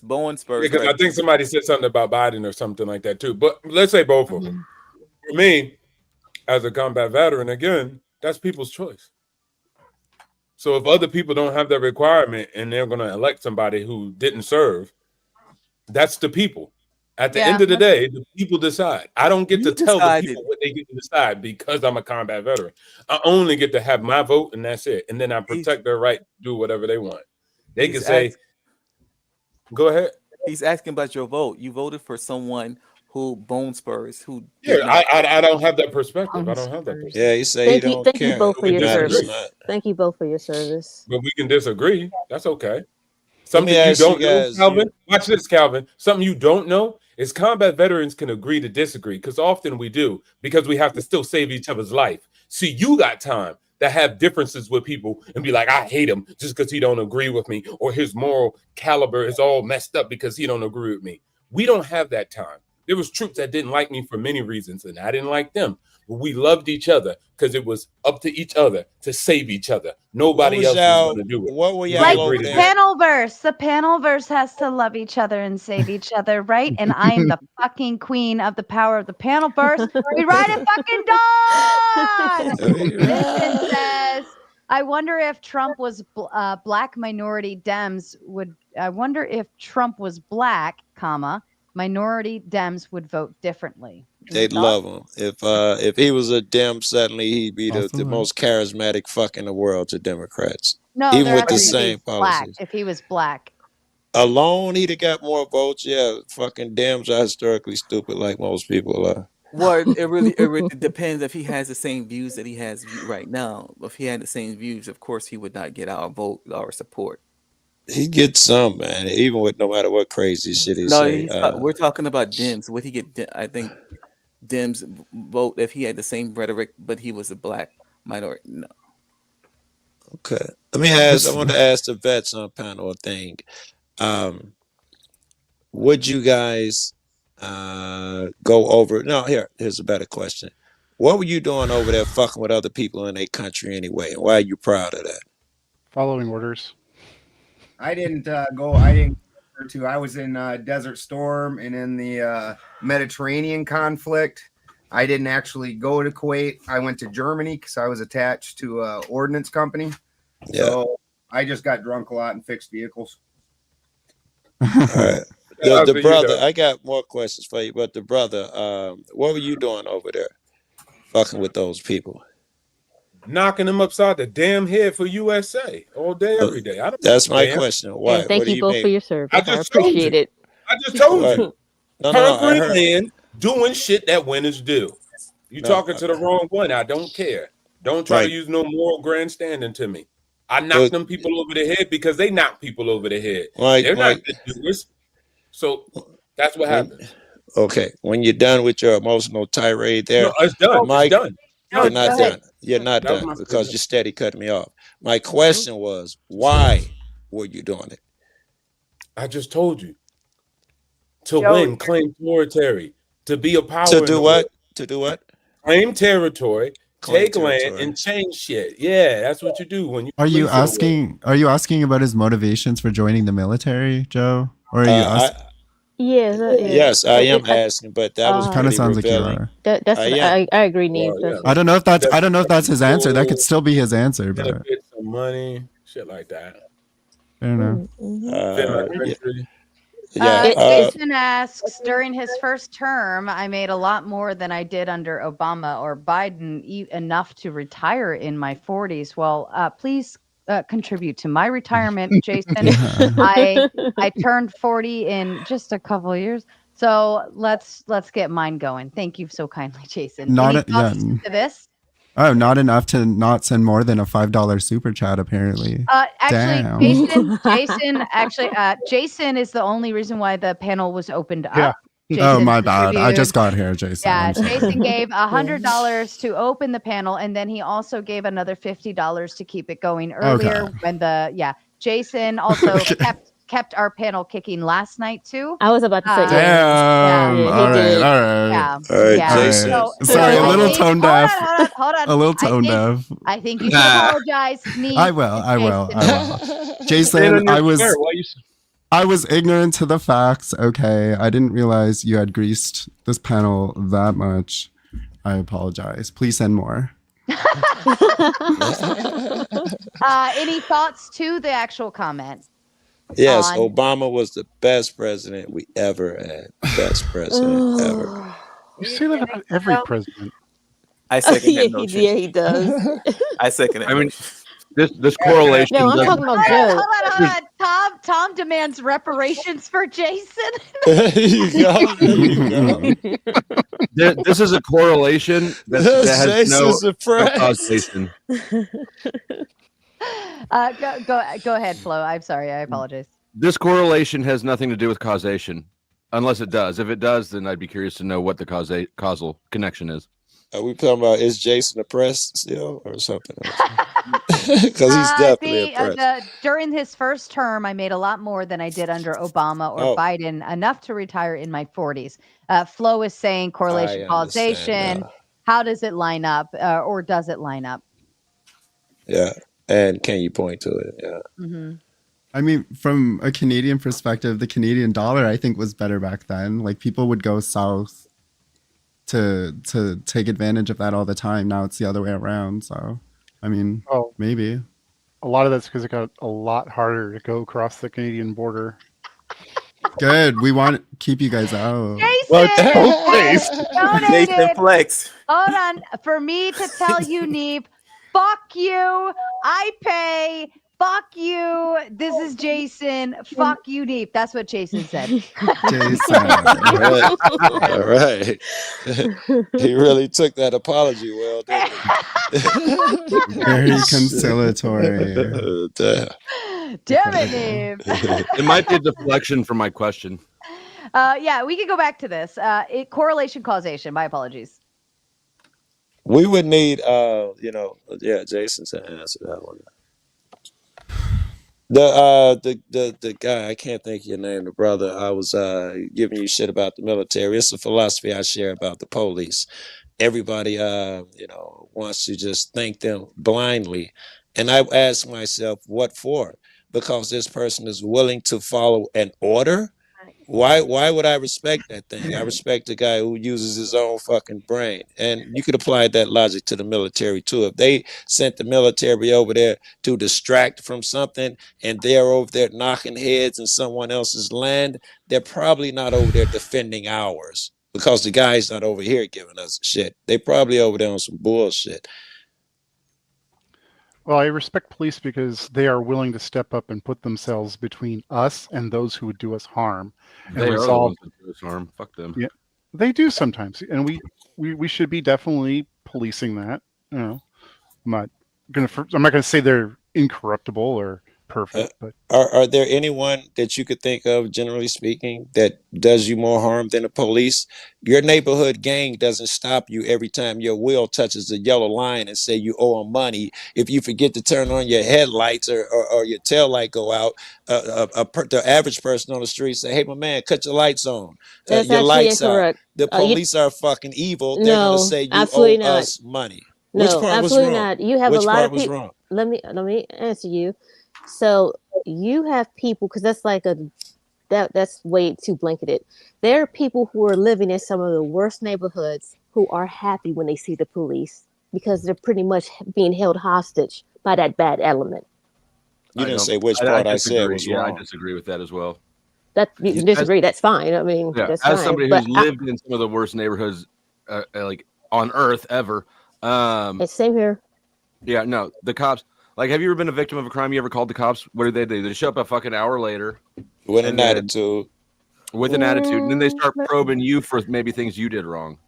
Bowen Spurs.
Because I think somebody said something about Biden or something like that too. But let's say both of them. For me, as a combat veteran, again, that's people's choice. So if other people don't have that requirement and they're going to elect somebody who didn't serve, that's the people. At the end of the day, the people decide. I don't get to tell the people what they get to decide because I'm a combat veteran. I only get to have my vote, and that's it. And then I protect their right to do whatever they want. They can say, go ahead.
He's asking about your vote. You voted for someone who bone spurs, who
I don't have that perspective. I don't have that perspective.
Yeah, he said he don't care.
Thank you both for your service. Thank you both for your service.
But we can disagree. That's okay. Something you don't know, Calvin. Watch this, Calvin. Something you don't know is combat veterans can agree to disagree, because often we do, because we have to still save each other's life. See, you got time to have differences with people and be like, I hate him just because he don't agree with me, or his moral caliber is all messed up because he don't agree with me. We don't have that time. There was troops that didn't like me for many reasons, and I didn't like them. But we loved each other because it was up to each other to save each other. Nobody else was going to do it.
What were y'all
Like
over
the
there?
panel verse. The panel verse has to love each other and save each other, right? And I am the fucking queen of the power of the panel verse. We ride it fucking dawn. Listen says, I wonder if Trump was black minority Dems would. I wonder if Trump was black, comma, minority Dems would vote differently.
They'd love him. If he was a Dem, suddenly he'd be the most charismatic fuck in the world to Democrats.
No,
even
they're
with the
asking if
same
he's black.
policies.
If he was black.
Alone, he'd have got more votes. Yeah, fucking Dems are historically stupid, like most people are.
Well, it really depends if he has the same views that he has right now. If he had the same views, of course, he would not get our vote or support.
He gets some, man, even with no matter what crazy shit he say.
We're talking about Dems. Would he get? I think Dems vote if he had the same rhetoric, but he was a black minority. No.
Okay. Let me ask. I want to ask the vets on panel a thing. Would you guys go over? No, here's a better question. What were you doing over there, fucking with other people in their country anyway? And why are you proud of that?
Following orders.
I didn't go. I didn't go to. I was in Desert Storm and in the Mediterranean conflict. I didn't actually go to Kuwait. I went to Germany because I was attached to an ordnance company.
Yeah.
So I just got drunk a lot and fixed vehicles.
All right. The brother, I got more questions for you, but the brother, what were you doing over there, fucking with those people?
Knocking them upside the damn head for USA all day, every day.
That's my question. Why?
And thank you both for your service. I appreciate it.
I just told
Right.
you.
No,
Hungry
I heard-
man doing shit that winners do. You
No,
talking to the wrong one. I don't care. Don't try
Right.
to use no moral grandstanding to me. I knock them people over the head because they knock people over the head. They're not the doers. So that's what happened.
Okay, when you're done with your emotional tirade there,
No, it's done.
Mike,
It's done.
you're
No,
not
go
done.
ahead.
You're not
That was
done
my
because
statement.
you're steady cutting me off. My question was, why were you doing it?
I just told you. To
Joe-
win, claim territory, to be a power.
To
in
do
the
what?
world.
To do what?
Claim territory,
Claim
take land,
territory.
and change shit. Yeah, that's what you do when you.
Are you
flee for the war.
asking? Are you asking about his motivations for joining the military, Joe? Or are you asking?
Yes, I am asking, but that was
Kind of
pretty
sounds like you
revealing.
are.
I agree, Neve.
I don't know if that's his answer. That could still be his answer, but
Benefits, some money, shit like that.
I don't know.
Defend my country.
Jason asks, during his first term, I made a lot more than I did under Obama or Biden, enough to retire in my 40s. Well, please contribute to my retirement, Jason. I turned 40 in just a couple of years. So let's get mine going. Thank you so kindly, Jason.
Not
Any thoughts to this?
Oh, not enough to not send more than a $5 super chat, apparently.
Actually,
Damn.
Jason is the only reason why the panel was opened up.
Oh,
Jason
my bad. I
contributed-
just got here, Jason.
Yeah,
I'm sorry.
Jason gave $100 to open the panel, and then he also gave another $50 to keep it going earlier.
Okay.
When Jason also kept our panel kicking last night too.
I was about to say,
Damn.
he
All right.
did.
All right.
Yeah.
All right,
Yeah.
Jason.
Sorry, a
I
little
think-
tone deaf.
Hold on.
A little
I
tone
think-
deaf.
I think you should apologize. Sneeze.
I will.
Stand
Jason,
on your
I was
square while you-
I was ignorant to the facts. Okay, I didn't realize you had greased this panel that much. I apologize. Please send more.
Any thoughts to the actual comment?
Yes,
on-
Obama was the best president we ever had. Best president ever.
You say that about every president.
I second
Yeah,
that notion.
he does.
I second that.
I mean,
notion.
this correlation.
No, I'm
doesn't-
talking about Joe.
Hold on. Tom demands reparations for Jason.
There you go.
This is a correlation that has
Jason's
no
impressed.
causation.
Go ahead, Flo. I'm sorry. I apologize.
This correlation has nothing to do with causation, unless it does. If it does, then I'd be curious to know what the causal connection is.
Are we talking about is Jason oppressed still or something else? Because he's definitely oppressed.
During his first term, I made a lot more than I did under Obama or Biden, enough to retire in my 40s. Flo is saying correlation, causation. How does it line up, or does it line up?
Yeah, and can you point to it? Yeah.
Mm-hmm.
I mean, from a Canadian perspective, the Canadian dollar, I think, was better back then. Like, people would go south to take advantage of that all the time. Now it's the other way around. So, I mean, maybe.
A lot of that's because it got a lot harder to go across the Canadian border.
Good. We want to keep you guys out.
Jason! Donated.
Jason Flex.
Hold on. For me to tell you, Neep, fuck you. I pay. Fuck you. This is Jason. Fuck you, Neep. That's what Jason said.
Jason.
All right. He really took that apology well, didn't he?
Very conciliatory.
Damn it, Neep.
It might be a deflection from my question.
Yeah, we can go back to this. Correlation, causation. My apologies.
We would need, Jason to answer that one. The guy, I can't think of your name, the brother. I was giving you shit about the military. It's a philosophy I share about the police. Everybody, wants to just thank them blindly, and I ask myself, what for? Because this person is willing to follow an order. Why would I respect that thing? I respect the guy who uses his own fucking brain. And you could apply that logic to the military too. If they sent the military over there to distract from something and they're over there knocking heads in someone else's land, they're probably not over there defending ours because the guy's not over here giving us shit. They probably over there on some bullshit.
Well, I respect police because they are willing to step up and put themselves between us and those who would do us harm.
They are the ones that do us harm. Fuck them.
Yeah, they do sometimes, and we should be definitely policing that. I'm not gonna say they're incorruptible or perfect, but
Are there anyone that you could think of, generally speaking, that does you more harm than the police? Your neighborhood gang doesn't stop you every time your wheel touches the yellow line and say you owe them money. If you forget to turn on your headlights or your tail light go out, the average person on the street say, "Hey, my man, cut your lights on.
That's
Your
actually
lights
incorrect.
out." The police are fucking evil. They're
No,
gonna say you
absolutely
owe
not.
us money.
No,
Which part was
absolutely
wrong?
not. You have
Which
a lot
part
of
was
people.
wrong?
Let me answer you. So you have people, because that's like that's way too blanketed. There are people who are living in some of the worst neighborhoods who are happy when they see the police because they're pretty much being held hostage by that bad element.
You didn't say which part I said was
Yeah,
wrong.
I disagree with that as well.
That you can disagree. That's fine. I mean,
Yeah,
that's
as
fine.
somebody
But
who's lived in some of the worst neighborhoods, like on earth ever.
It's same here.
Yeah, no, the cops. Like, have you ever been a victim of a crime? You ever called the cops? What do? They show up a fucking hour later
with
and
an
then-
attitude.
With an attitude, and then they start probing you for maybe things you did wrong.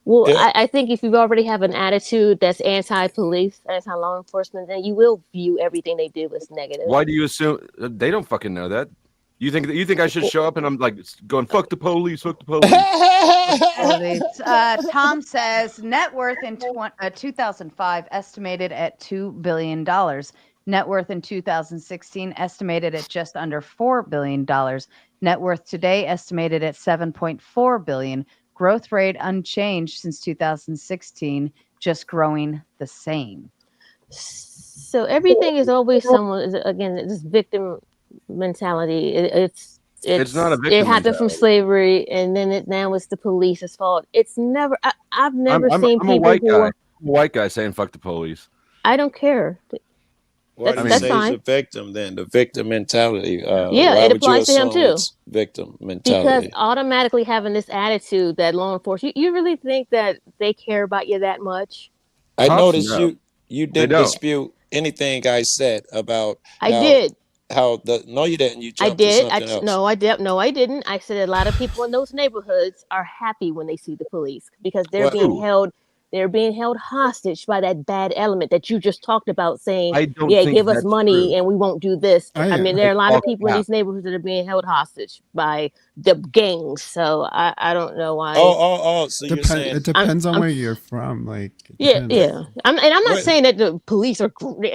Well, I think if you already have an attitude that's anti-police, anti-law enforcement, then you will view everything they do as negative.
Why do you assume they don't fucking know that? You think I should show up and I'm like going fuck the police, fuck the police?
Tom says net worth in 2005 estimated at $2 billion. Net worth in 2016 estimated at just under $4 billion. Net worth today estimated at $7.4 billion. Growth rate unchanged since 2016, just growing the same.
So everything is always someone. Again, this victim mentality. It's
It's not a victim
It happened from
mentality.
slavery, and then now it's the police's fault. It's never. I've never seen
I'm a
people
white
who
guy.
are.
I'm a white guy saying fuck the police.
I don't care.
Why do you
That's
say he's
fine.
a victim then? The victim mentality.
Yeah,
Why
it
would you
applies to him
assume
too.
it's victim
Because
mentality?
automatically having this attitude that law enforcement, you really think that they care about you that much?
I
Cops,
noticed
no.
you
They
didn't
don't.
dispute anything I said about
I
how
did.
no you didn't. You
I
jumped to
did.
something else.
No, I did. No, I didn't. I said a lot of people in those neighborhoods are happy when they see the police because they're
What?
being held. They're being held hostage by that bad element that you just talked about, saying,
I don't
"Yeah,
think
give us
that's
money
true.
and we won't do this." I mean, there are a lot of people in these neighborhoods that are being held hostage by the gangs. So I don't know why.
So you're saying
It depends on where you're from. Like, it
Yeah,
depends.
yeah. I'm not
Wait.
saying that the police are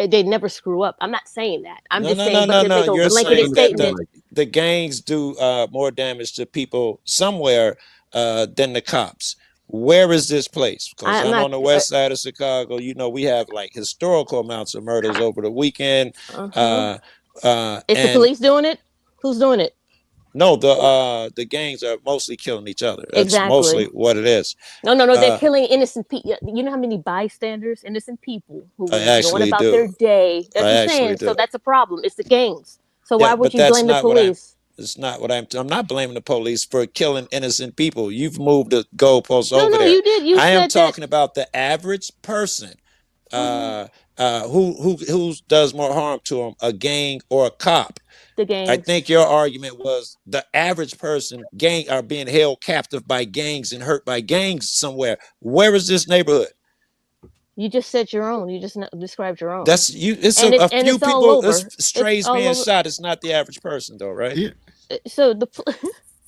they never screw up. I'm not saying that. I'm
No,
just
no,
saying,
no,
but
no,
to
no.
make a
You're
blanketed
saying that
statement.
the gangs do more damage to people somewhere than the cops. Where is this place? Because
I'm
I'm
not.
on the west side of Chicago. You know, we have like historical amounts of murders over the weekend.
Uh-huh. Is the
And
police doing it? Who's doing it?
no, the gangs are mostly killing each other. That's
Exactly.
mostly what it is.
No, they're killing innocent people. You know how many bystanders, innocent people who
I
were going
actually
about
do.
their day. That's
I
what I'm
actually
saying. So
do.
that's a problem. It's the gangs. So
Yeah,
why would
but
you
that's
blame the
not what I'm.
police?
It's not what I'm not blaming the police for killing innocent people. You've moved the goalposts over
No,
there.
you did. You
I am
said
talking about the average person who does more harm to them, a gang or a cop.
the
I
gangs.
think your argument was the average person gang are being held captive by gangs and hurt by gangs somewhere. Where is this neighborhood?
You just said your own. You just described your own.
That's you. It's
And
a few
it's all
people.
over.
It's strays
all
being
over.
shot. It's not the average person, though, right?
So the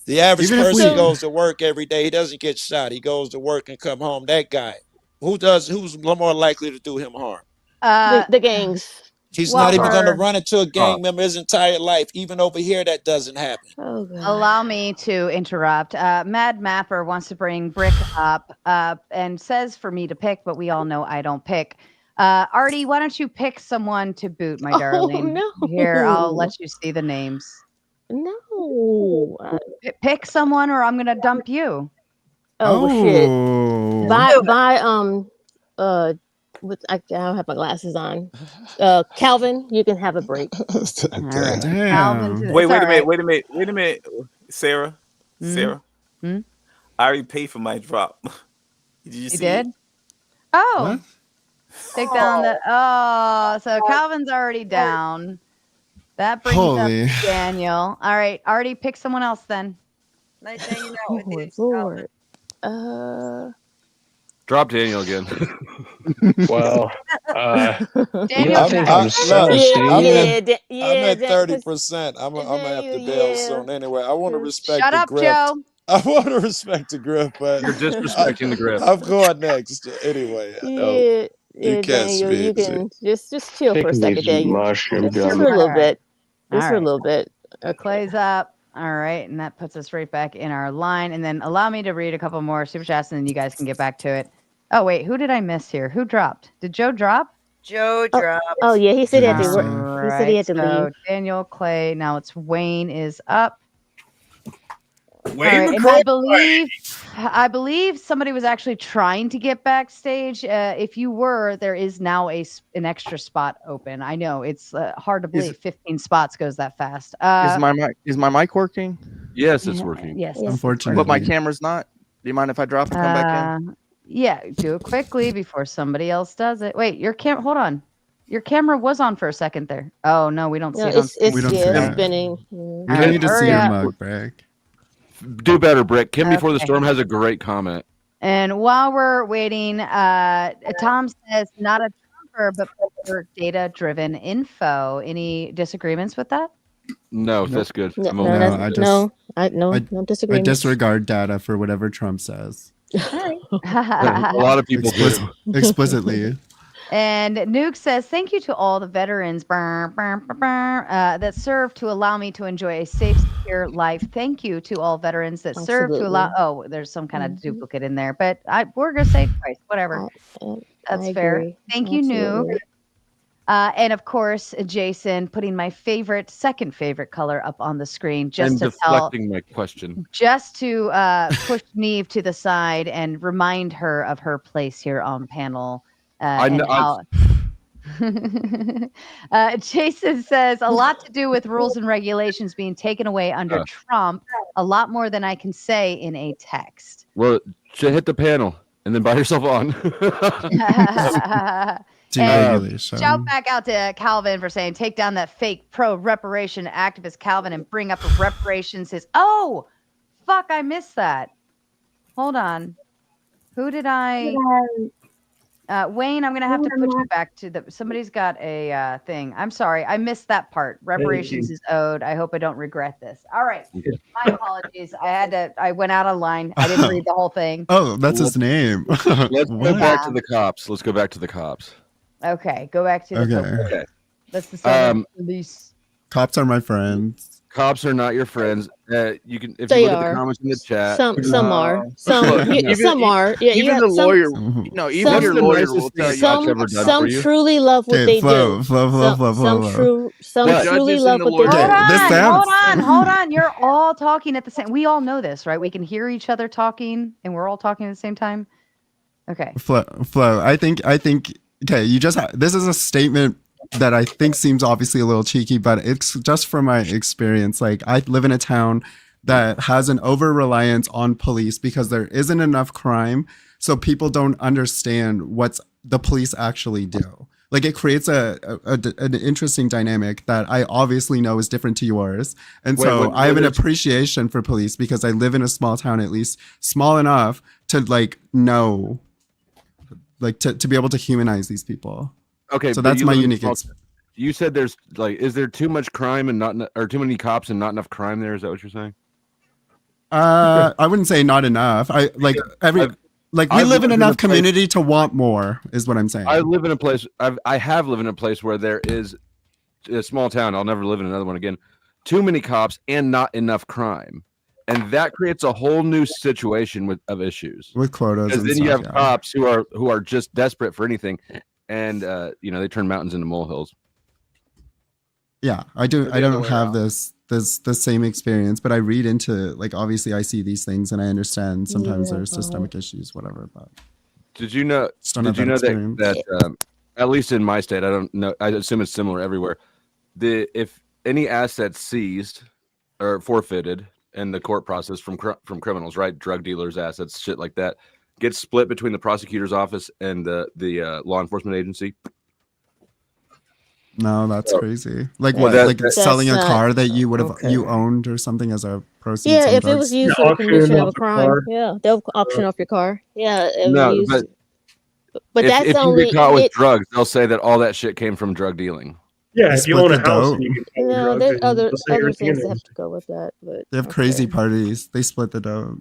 The average
Even if
person
we-
goes to work every day. He doesn't get shot. He goes to work and come home. That guy, who's more likely to do him harm?
the gangs.
He's not even going to
Walker.
run into a gang member his entire life. Even over here, that doesn't happen.
Oh God.
Allow me to interrupt. Mad Mapper wants to bring Brick up and says for me to pick, but we all know I don't pick. Artie, why don't you pick someone to boot, my darling?
no.
Here, I'll let you see the names.
No.
Pick someone, or I'm gonna dump you.
Oh, shit. With I don't have my glasses on. Calvin, you can have a break.
All right.
Damn.
Calvin,
Wait
it's
a
all right.
minute, Sarah. Sarah.
Hmm?
I already paid for my drop. Did you
You
see
did?
it?
Oh. Take down the so Calvin's already down. That brings
Holy.
up Daniel. All right, Artie, pick someone else then.
Nice hanging out with you.
Lord.
Drop Daniel again.
Well,
Daniel,
I'm
back.
at
Yeah,
30%. I'm gonna have to bail soon. Anyway, I want to respect
Shut
the
up,
grift.
Joe.
I want to respect the grift, but
You're disrespecting the grift.
I'm going next anyway.
Yeah,
you can't
Daniel, you
speak.
can just chill for a
Taking
second,
these
Daniel.
mushroom
Just for a
gummies.
little bit.
All
Just for a
right.
little bit.
Clay's up. All right, and that puts us right back in our line. And then allow me to read a couple more super chats, and then you guys can get back to it. Oh wait, who did I miss here? Who dropped? Did Joe drop?
Joe dropped.
Oh yeah, he said he had to work.
All
He said he had to
right, so
leave.
Daniel, Clay. Now it's Wayne is up.
Wayne
All right, and
McCoy.
I believe somebody was actually trying to get backstage. If you were, there is now an extra spot open. I know it's hard to believe 15 spots goes that fast.
Is my mic working?
Yes, it's working.
Yes,
Unfortunately.
But my camera's not. Do you mind if I drop and come back in?
Yeah, do it quickly before somebody else does it. Wait, your hold on. Your camera was on for a second there. Oh no, we don't see
No,
it on screen.
We don't see
it's
that.
spinning.
We
right,
need to see
hurry
your
up.
mug, Brick.
Do better, Brick. Kim Before the
Okay.
Storm has a great comment.
And while we're waiting, Tom says not a Trumper, but for data-driven info. Any disagreements with that?
No, that's good.
No,
I'm
no,
okay.
that's,
I just-
no, no
I
disagreement.
disregard data for whatever Trump says.
A lot of people do.
Explicitly.
And Nuke says, thank you to all the veterans that serve to allow me to enjoy a safe, secure life. Thank you to all veterans that serve to allow. Oh, there's some kind of duplicate in there, but we're going to say it twice, whatever. That's
I
fair.
agree.
Thank you, Nuke. And of course, Jason putting my second favorite color up on the screen just
and
to tell,
deflecting my question.
just to push Neve to the side and remind her of her place here on panel. And how Jason says a lot to do with rules and regulations being taken away under Trump, a lot more than I can say in a text.
Well, should hit the panel and then buy yourself on.
Shout back out to Calvin for saying take down that fake pro-reparation activist Calvin and bring up reparations. Oh, fuck, I missed that. Hold on. Who did I... Wayne, I'm going to have to put you back to the... Somebody's got a thing. I'm sorry. I missed that part. Reparations is owed. I hope I don't regret this. All right. My apologies. I went out of line. I didn't read the whole thing.
Oh, that's his name.
Let's go back to the cops. Let's go back to the cops.
Okay. Go back to the...
Okay.
That's the same police.
Cops are my friends.
Cops are not your friends. You can, if
They
you look at
are.
the comments in the chat.
Some are. Some are. Yeah,
even
yeah,
the
some-
lawyer. No, even
some-
your lawyer will tell you.
Some truly love what they do. Some truly love what they do.
Hold on. You're all talking at the same. We all know this, right? We can hear each other talking, and we're all talking at the same time. Okay.
Flo, I think. Okay, this is a statement that I think seems obviously a little cheeky, but it's just from my experience. Like, I live in a town that has an over-reliance on police because there isn't enough crime, so people don't understand what the police actually do. Like, it creates an interesting dynamic that I obviously know is different to yours. And so I have an appreciation for police because I live in a small town, at least small enough to like know, like to be able to humanize these people.
Okay,
so
but
that's
you
my
live in
unique
small-
experience.
You said there's like, is there too much crime and or too many cops and not enough crime there? Is that what you're saying?
I wouldn't say not enough. We live in enough community to want more, is what I'm saying.
I live in a place. I have lived in a place where there is a small town. I'll never live in another one again. Too many cops and not enough crime, and that creates a whole new situation of issues
with quotas.
Because
And
then you
stuff,
have
yeah.
cops who are just desperate for anything, and they turn mountains into molehills.
Yeah, I don't have the same experience, but I read into, like, obviously I see these things and I understand sometimes there's systemic issues, whatever. But
Did you know?
Just don't
Did
have
you know
that
that at least in my state, I don't know. I assume it's similar everywhere. If any assets seized or forfeited in the court process from criminals, right, drug dealers' assets, shit like that, gets split between the prosecutor's office and the law enforcement agency.
no, that's crazy. Like
Yeah,
what? Like
That's
selling a
not-
car that you would have
okay.
you owned or something as a proceeds.
Yeah,
on
if it
drugs?
was used for the commission of a crime, yeah, they'll auction off your car. Yeah, it
No,
was used, but
if,
that's
if you
only
get caught with
it-
drugs, they'll say that all that shit came from drug dealing.
Yeah,
They
if you
split
own a
the
house
dough.
and you can sell
No,
drugs,
there's
and
other
they'll say
other
everything
things
in
that
it.
have to go with that. But
They have crazy parties. They split the dough.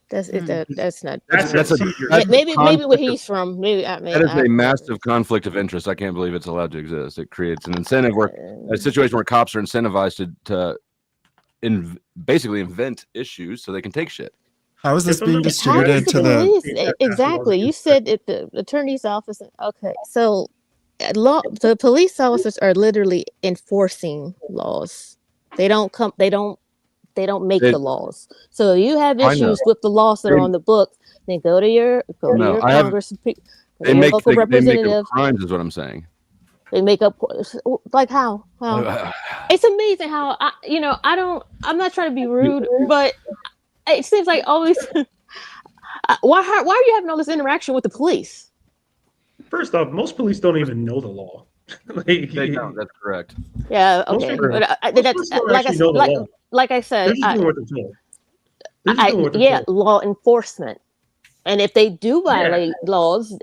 that's it. That's not.
That's a
maybe where
conflict
he's from. Maybe I mean
That is a massive conflict of interest. I can't believe it's allowed to exist. It creates an incentive where a situation where cops are incentivized to basically invent issues so they can take shit.
How is this being
How is
distributed
the
to the?
police? Exactly. You said at the attorney's office. Okay, so the police officers are literally enforcing laws. They don't come. They don't make
They-
the laws. So you have
I know.
issues with the laws that are
They-
on the books. Then go to your
No, I have-
Congress. Go to
They
your
make
local
they make up
representative.
crimes, is what I'm saying.
They make up like how? It's amazing how I'm not trying to be rude, but it seems like always. Why are you having all this interaction with the police?
First off, most police don't even know the law.
They don't. That's correct.
Yeah,
Most
okay,
people-
but
most
that's
people actually know the law.
like I said.
They're just doing what they're told. They're just doing what they're
Yeah,
told.
law enforcement, and if they do violate laws,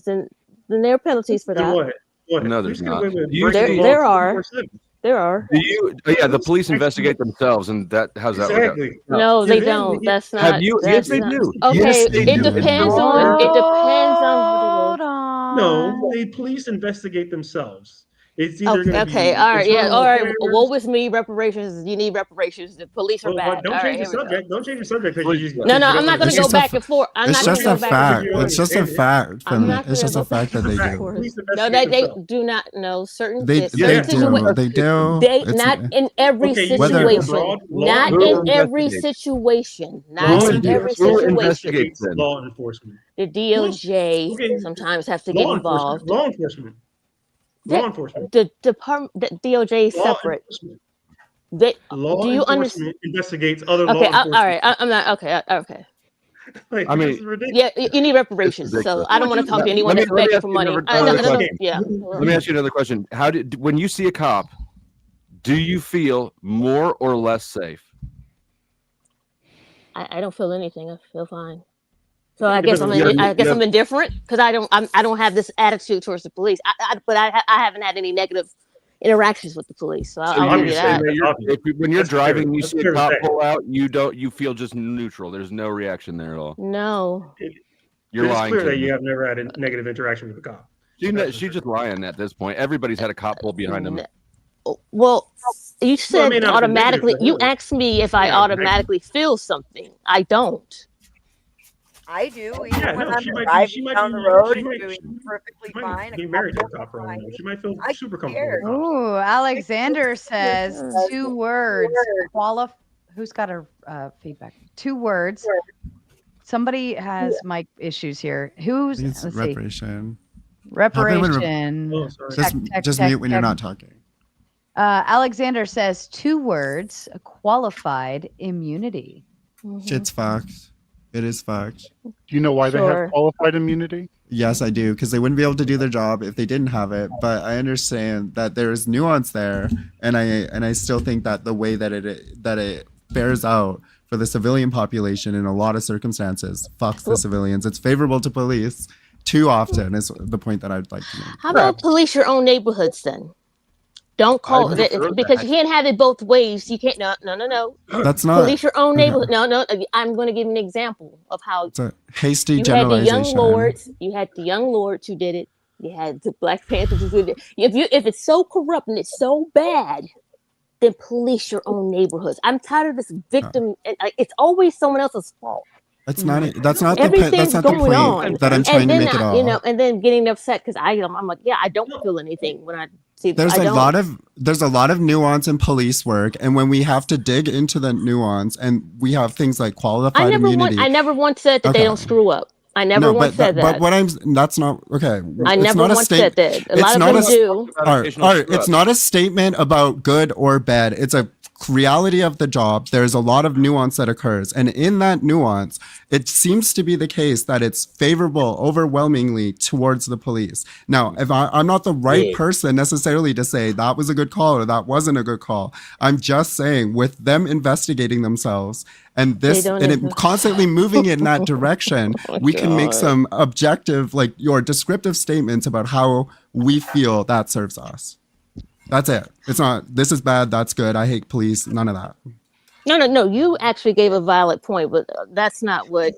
then there are penalties for
Then
that.
what?
No,
Police
there's
get
not.
away with
You-
breaking the law
There are.
24/7.
There are.
Do you? Yeah, the police investigate themselves, and how's that work out?
Exactly.
No, they
Yeah,
don't. That's not.
Have you? Yes,
That's
they
not.
do.
Okay,
Yes, they
it
do.
depends on. It depends on what it is.
No, the police investigate themselves.
It's either going to be
Okay, all right, yeah,
internal
all right.
affairs.
Woe with me, reparations. You need reparations. The police are
Well,
bad.
don't
All
change
right,
the
here we go.
subject. Don't change the subject because you.
No, I'm not going
It's
to go
just a
back
f-
and forth. I'm
It's
not going
just
to
a
go back and
fact.
forth.
It's just a fact.
I'm not
It's
going to
just
go
a fact
back
that they
and
do.
forth.
Police
No,
investigate
they
themselves.
do not know certain
They
certain
do.
situations.
They do.
They
It's
not in every
Okay, you
Whether-
said
situation.
abroad.
Not
Who
in every
investigates?
situation.
Law
Not in
do.
every
Who
situation.
investigates then?
Law enforcement.
The DOJ
Okay,
sometimes have to get
law
involved.
enforcement. Law enforcement. Law enforcement.
The department, the DOJ is
Law
separate.
enforcement.
They,
Law
do you understand?
enforcement investigates other
Okay,
law enforcement.
all right. I'm not okay. Okay.
Like,
I mean,
this is ridiculous.
Yeah, you need reparations. So
ridiculous.
I don't want to talk to anyone that's
let me
begging
ask
for
you
money.
another
I don't,
question.
yeah.
Let me ask you another question. How did when you see a cop, do you feel more or less safe?
I don't feel anything. I feel fine. So I
It
guess
doesn't-
I'm indifferent because I don't have this attitude towards the police. But I haven't had any negative interactions with the police. So I'll give you that.
When you're
That's
driving,
fair.
you
That's
see
fair
a
to
cop
say.
pull out, you feel just neutral. There's no reaction there at all.
No.
You're
It's
lying
clear
to
that
me.
you have never had a negative interaction with a cop.
She's just lying at this point. Everybody's had a cop pull behind them.
Well, you said
may not have been negative
automatically.
for
You
her.
asked me if I
Yeah,
automatically feel something. I don't.
I do. Even
Yeah,
when
no,
I'm
she might be.
driving
She might
down
be.
the road
She
and
might.
doing perfectly
She might
fine.
be
a
married to a
cop
cop for all
behind
I know.
me,
She might feel
I
super
don't
comfortable
care.
with cops.
Ooh, Alexander says 2 words. Who's got a feedback? 2 words. Somebody has mic issues here. Who's?
It's
Let's see.
reparation.
Reparation.
Oh, sorry.
Just mute when you're not talking.
Alexander says 2 words. Qualified immunity.
It's fucked. It is fucked.
Do you know why they
Sure.
have qualified immunity?
Yes, I do, because they wouldn't be able to do their job if they didn't have it. But I understand that there is nuance there, and I still think that the way that it bears out for the civilian population in a lot of circumstances fucks the civilians. It's favorable to police too often is the point that I'd like to make.
How about police your own neighborhoods then? Don't call
I've heard
because
that.
you can't have it both ways. You can't. No.
That's not
Police your own
okay.
neighborhood. No. I'm going to give you an example of how
It's a hasty
you had the young
generalization.
lords. You had the young lords who did it. You had the Black Panthers who did it. If it's so corrupt and it's so bad, then police your own neighborhoods. I'm tired of this victim. It's always someone else's fault.
That's not it. That's not the
Everything's
that's not the
going on,
point that I'm trying
and
to
then
make at all.
and then getting upset because I'm like, yeah, I don't feel anything when I see.
There's
I
a
don't.
lot of nuance in police work, and when we have to dig into the nuance, and we have things like qualified immunity.
I never once said that they don't screw up. I never once said that.
But what that's not okay.
I
it's
never
not
once said that. A lot of them do.
It's not a statement about good or bad. It's a reality of the job. There's a lot of nuance that occurs, and in that nuance, it seems to be the case that it's favorable overwhelmingly towards the police. Now, if I'm not the right person necessarily to say that was a good call or that wasn't a good call, I'm just saying with them investigating themselves and this and it constantly moving in that direction, we can make some objective, like your descriptive statements about how we feel that serves us. That's it. It's not, this is bad, that's good, I hate police, none of that.
No. You actually gave a valid point, but that's not what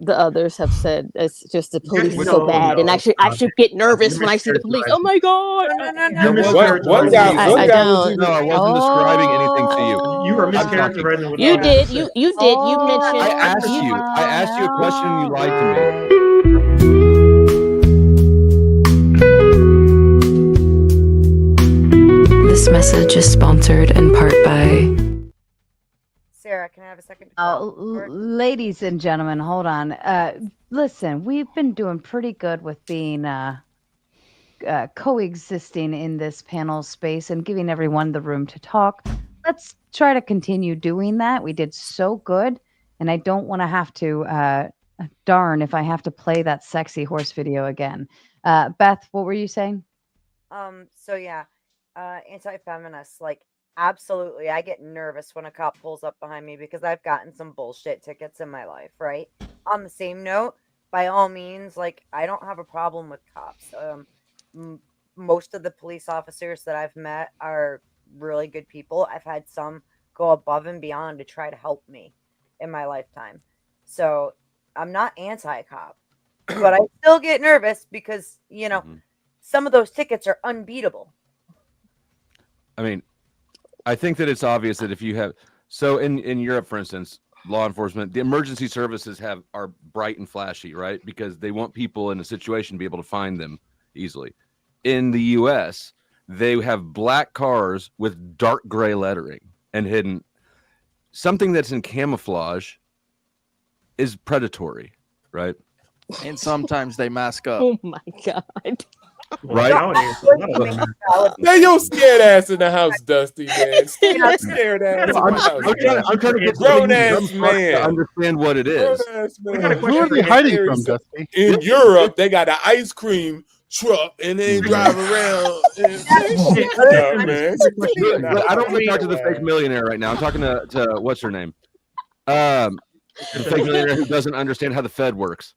the others have said. It's just the police is so bad, and I should get nervous when I see the police. Oh my god!
One guy was
no, I wasn't describing anything to you.
You are mischaracterizing what
You
I
did.
said.
You did. You mentioned.
I asked you a question and you lied to me.
This message is sponsored in part by
Sarah, can I have a second?
Ladies and gentlemen, hold on. Listen, we've been doing pretty good with being coexisting in this panel space and giving everyone the room to talk. Let's try to continue doing that. We did so good, and I don't want to have to, darn if I have to play that sexy horse video again. Beth, what were you saying?
So yeah, anti-feminists, like, absolutely. I get nervous when a cop pulls up behind me because I've gotten some bullshit tickets in my life, right? On the same note, by all means, like, I don't have a problem with cops. Most of the police officers that I've met are really good people. I've had some go above and beyond to try to help me in my lifetime. So I'm not anti-cop, but I still get nervous because, some of those tickets are unbeatable.
I mean, I think that it's obvious that if you have, so in Europe, for instance, law enforcement, the emergency services are bright and flashy, right? Because they want people in a situation to be able to find them easily. In the US, they have black cars with dark gray lettering and hidden. Something that's in camouflage is predatory, right?
And sometimes they mask up.
Oh my God.
Right?
Man, your scared ass in the house, Dusty, man. Stay your scared ass in the house.
I'm trying to get
grown ass man
to understand what it is.
Who are they hiding from, Dusty?
In Europe, they got an ice cream truck and they drive around. Man.
I don't want to talk to the fake millionaire right now. I'm talking to what's her name? The fake millionaire who doesn't understand how the Fed works.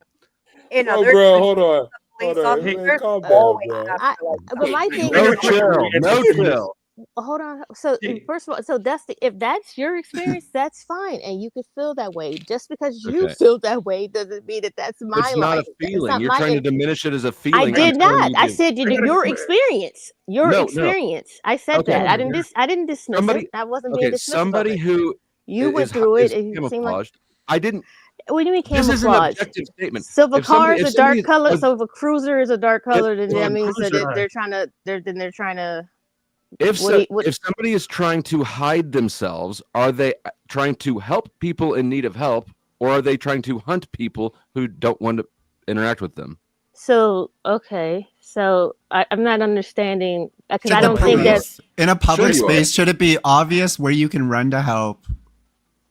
Bro, hold on.
Police
Hold on,
officers
man, calm down,
always
bro.
have to, like,
But my thing
No
is,
chill. No chill.
hold on. So first of all, so Dusty, if that's your experience, that's fine, and you can feel that way. Just because you
Okay.
feel that way doesn't mean that that's my
It's not
life.
a
It's
feeling.
not
You're
my.
trying to diminish it as a feeling.
I
I'm
did
telling
not.
you
I
to-
said your experience. Your
No, no.
experience. I said
Okay.
that. I didn't dismiss
Somebody,
it. I wasn't being
okay,
dismissive of
somebody
it.
who
You went
is
through it.
is
It seemed like.
camouflaged. I didn't.
What do you mean
This is an
camouflage?
objective statement.
So if a
If
car
somebody-
is
if
a dark
somebody's-
color, so if a cruiser is a dark color, then
well,
that means that
cruiser,
they're trying to. They're trying to.
If
What do you-
if somebody is trying to hide themselves, are they trying to help people in need of help, or are they trying to hunt people who don't want to interact with them?
So okay, so I'm not understanding because
Should
I
the
don't think
police-
that's
in a public
Sure you are.
space, should it be obvious where you can run to help?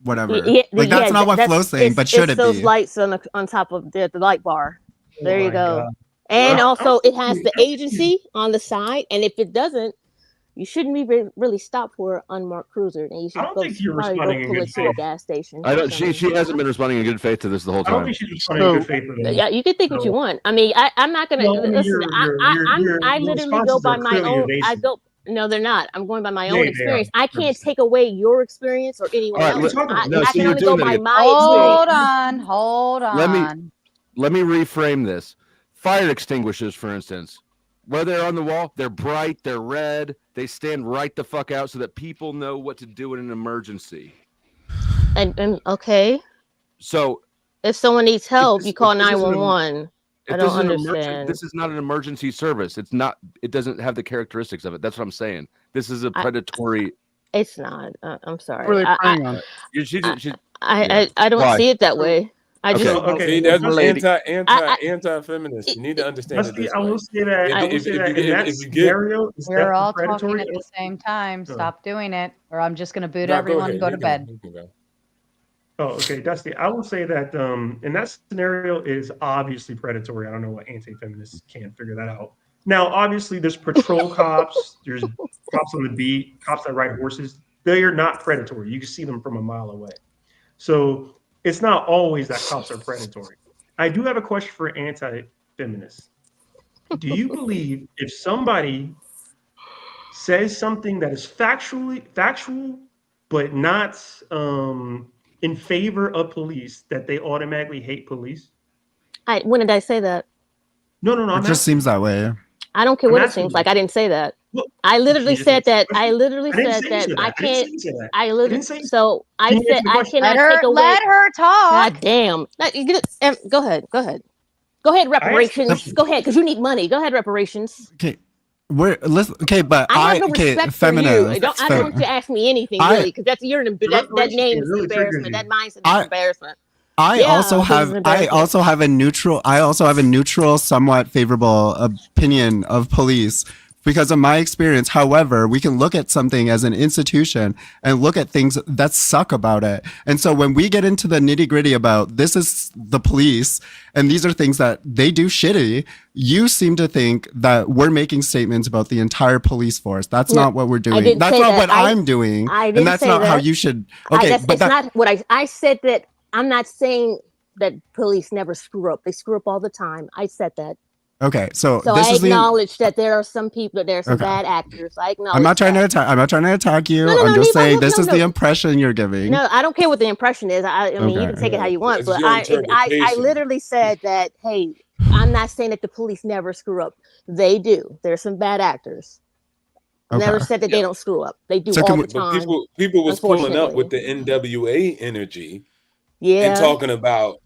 Whatever.
yeah,
Like that's not what
that's-
Flo's saying, but should
it's
it
those
be?
lights on top of the light bar. There you
my
go.
God.
And
Well,
also it has the agency on the side, and if it doesn't, you shouldn't be really stopped for an unmarked cruiser. And you should
I don't
go,
think you're
probably
responding
go
in
pull
good
it to a
faith.
gas station.
I
or
don't.
something.
She hasn't been responding in good faith to this the whole
I don't
time.
think she's responding in good faith. with
Yeah, you can think what you want. I mean, I'm not gonna
Well, I mean,
listen.
your
I literally go
responses
by
are
my
clearly
own. I
evasive.
go. No, they're not. I'm going by my
Yeah,
own
they are.
experience. I can't take away your experience or anyone
All right,
else's.
no,
I
so
can
you're
only
doing
go
that
by
again.
my
Hold
experience.
on.
Let me reframe this. Fire extinguishers, for instance, where they're on the wall, they're bright, they're red, they stand right the fuck out so that people know what to do in an emergency.
And okay,
So
if someone needs help,
this-
you call
if this is an em-
911. I
if
don't
this is an
understand.
this is not an emergency service. It's not. It doesn't have the characteristics of it. That's what I'm saying. This is a predatory.
It's not. I'm sorry.
What are they preying on?
I don't
Why?
see it that way. I
Okay.
just
Okay.
See, that's
Lady.
anti-feminist. You need to understand
Dusty,
it this
I
way.
will say that. I will say that in that scenario, is
We're
that
all
predatory?
talking at the same time. Stop doing it, or I'm just gonna boot
No, go
everyone and
ahead.
go
You
to
can-
bed.
you can go.
Oh, okay, Dusty. I will say that in that scenario is obviously predatory. I don't know what anti-feminists can't figure that out. Now, obviously, there's patrol cops, there's cops on the beat, cops that ride horses. They are not predatory. You can see them from a mile away. So it's not always that cops are predatory. I do have a question for anti-feminists. Do you believe if somebody says something that is factual, but not in favor of police, that they automatically hate police?
when did I say that?
No.
It just seems that way.
I don't care
I'm
what it
asking
seems
you.
like. I didn't say that.
Well,
I literally
you just
said
answered
that.
the
I
question.
literally
I didn't
said
say you
that.
said
I
that. I didn't say
can't.
you said that.
I
I
literally.
didn't say.
So I
Can you
said
answer the
I
question?
cannot
Let
take away.
her talk.
God damn. Go ahead. Go ahead. Go ahead. Reparations. Go ahead, because you need money. Go ahead. Reparations.
Okay. Okay, but
I have no respect for you. I don't want you to ask me anything really, because that's that name is embarrassment. That mindset is embarrassment.
I also have a neutral, somewhat favorable opinion of police because of my experience. However, we can look at something as an institution and look at things that suck about it. And so when we get into the nitty gritty about this is the police and these are things that they do shitty, you seem to think that we're making statements about the entire police force. That's not what we're doing. That's not what I'm doing. And that's not how you should. Okay,
it's not what I said that. I'm not saying that police never screw up. They screw up all the time. I said that.
Okay, so
So
this
I
is
acknowledge that there are some people, there are some
Okay.
bad actors. I acknowledge.
I'm not trying
that.
to attack. I'm not trying to attack you.
No,
I'm just saying
no,
this is
no.
the impression you're giving.
No, I don't care what the impression is. I mean, you
Okay.
can take it how you want,
It's
but
your
I
interpretation.
literally said that. Hey, I'm not saying that the police never screw up. They do. There's some bad actors. Never said that they don't screw up. They do all the time.
People was pulling up with the NWA energy, and talking about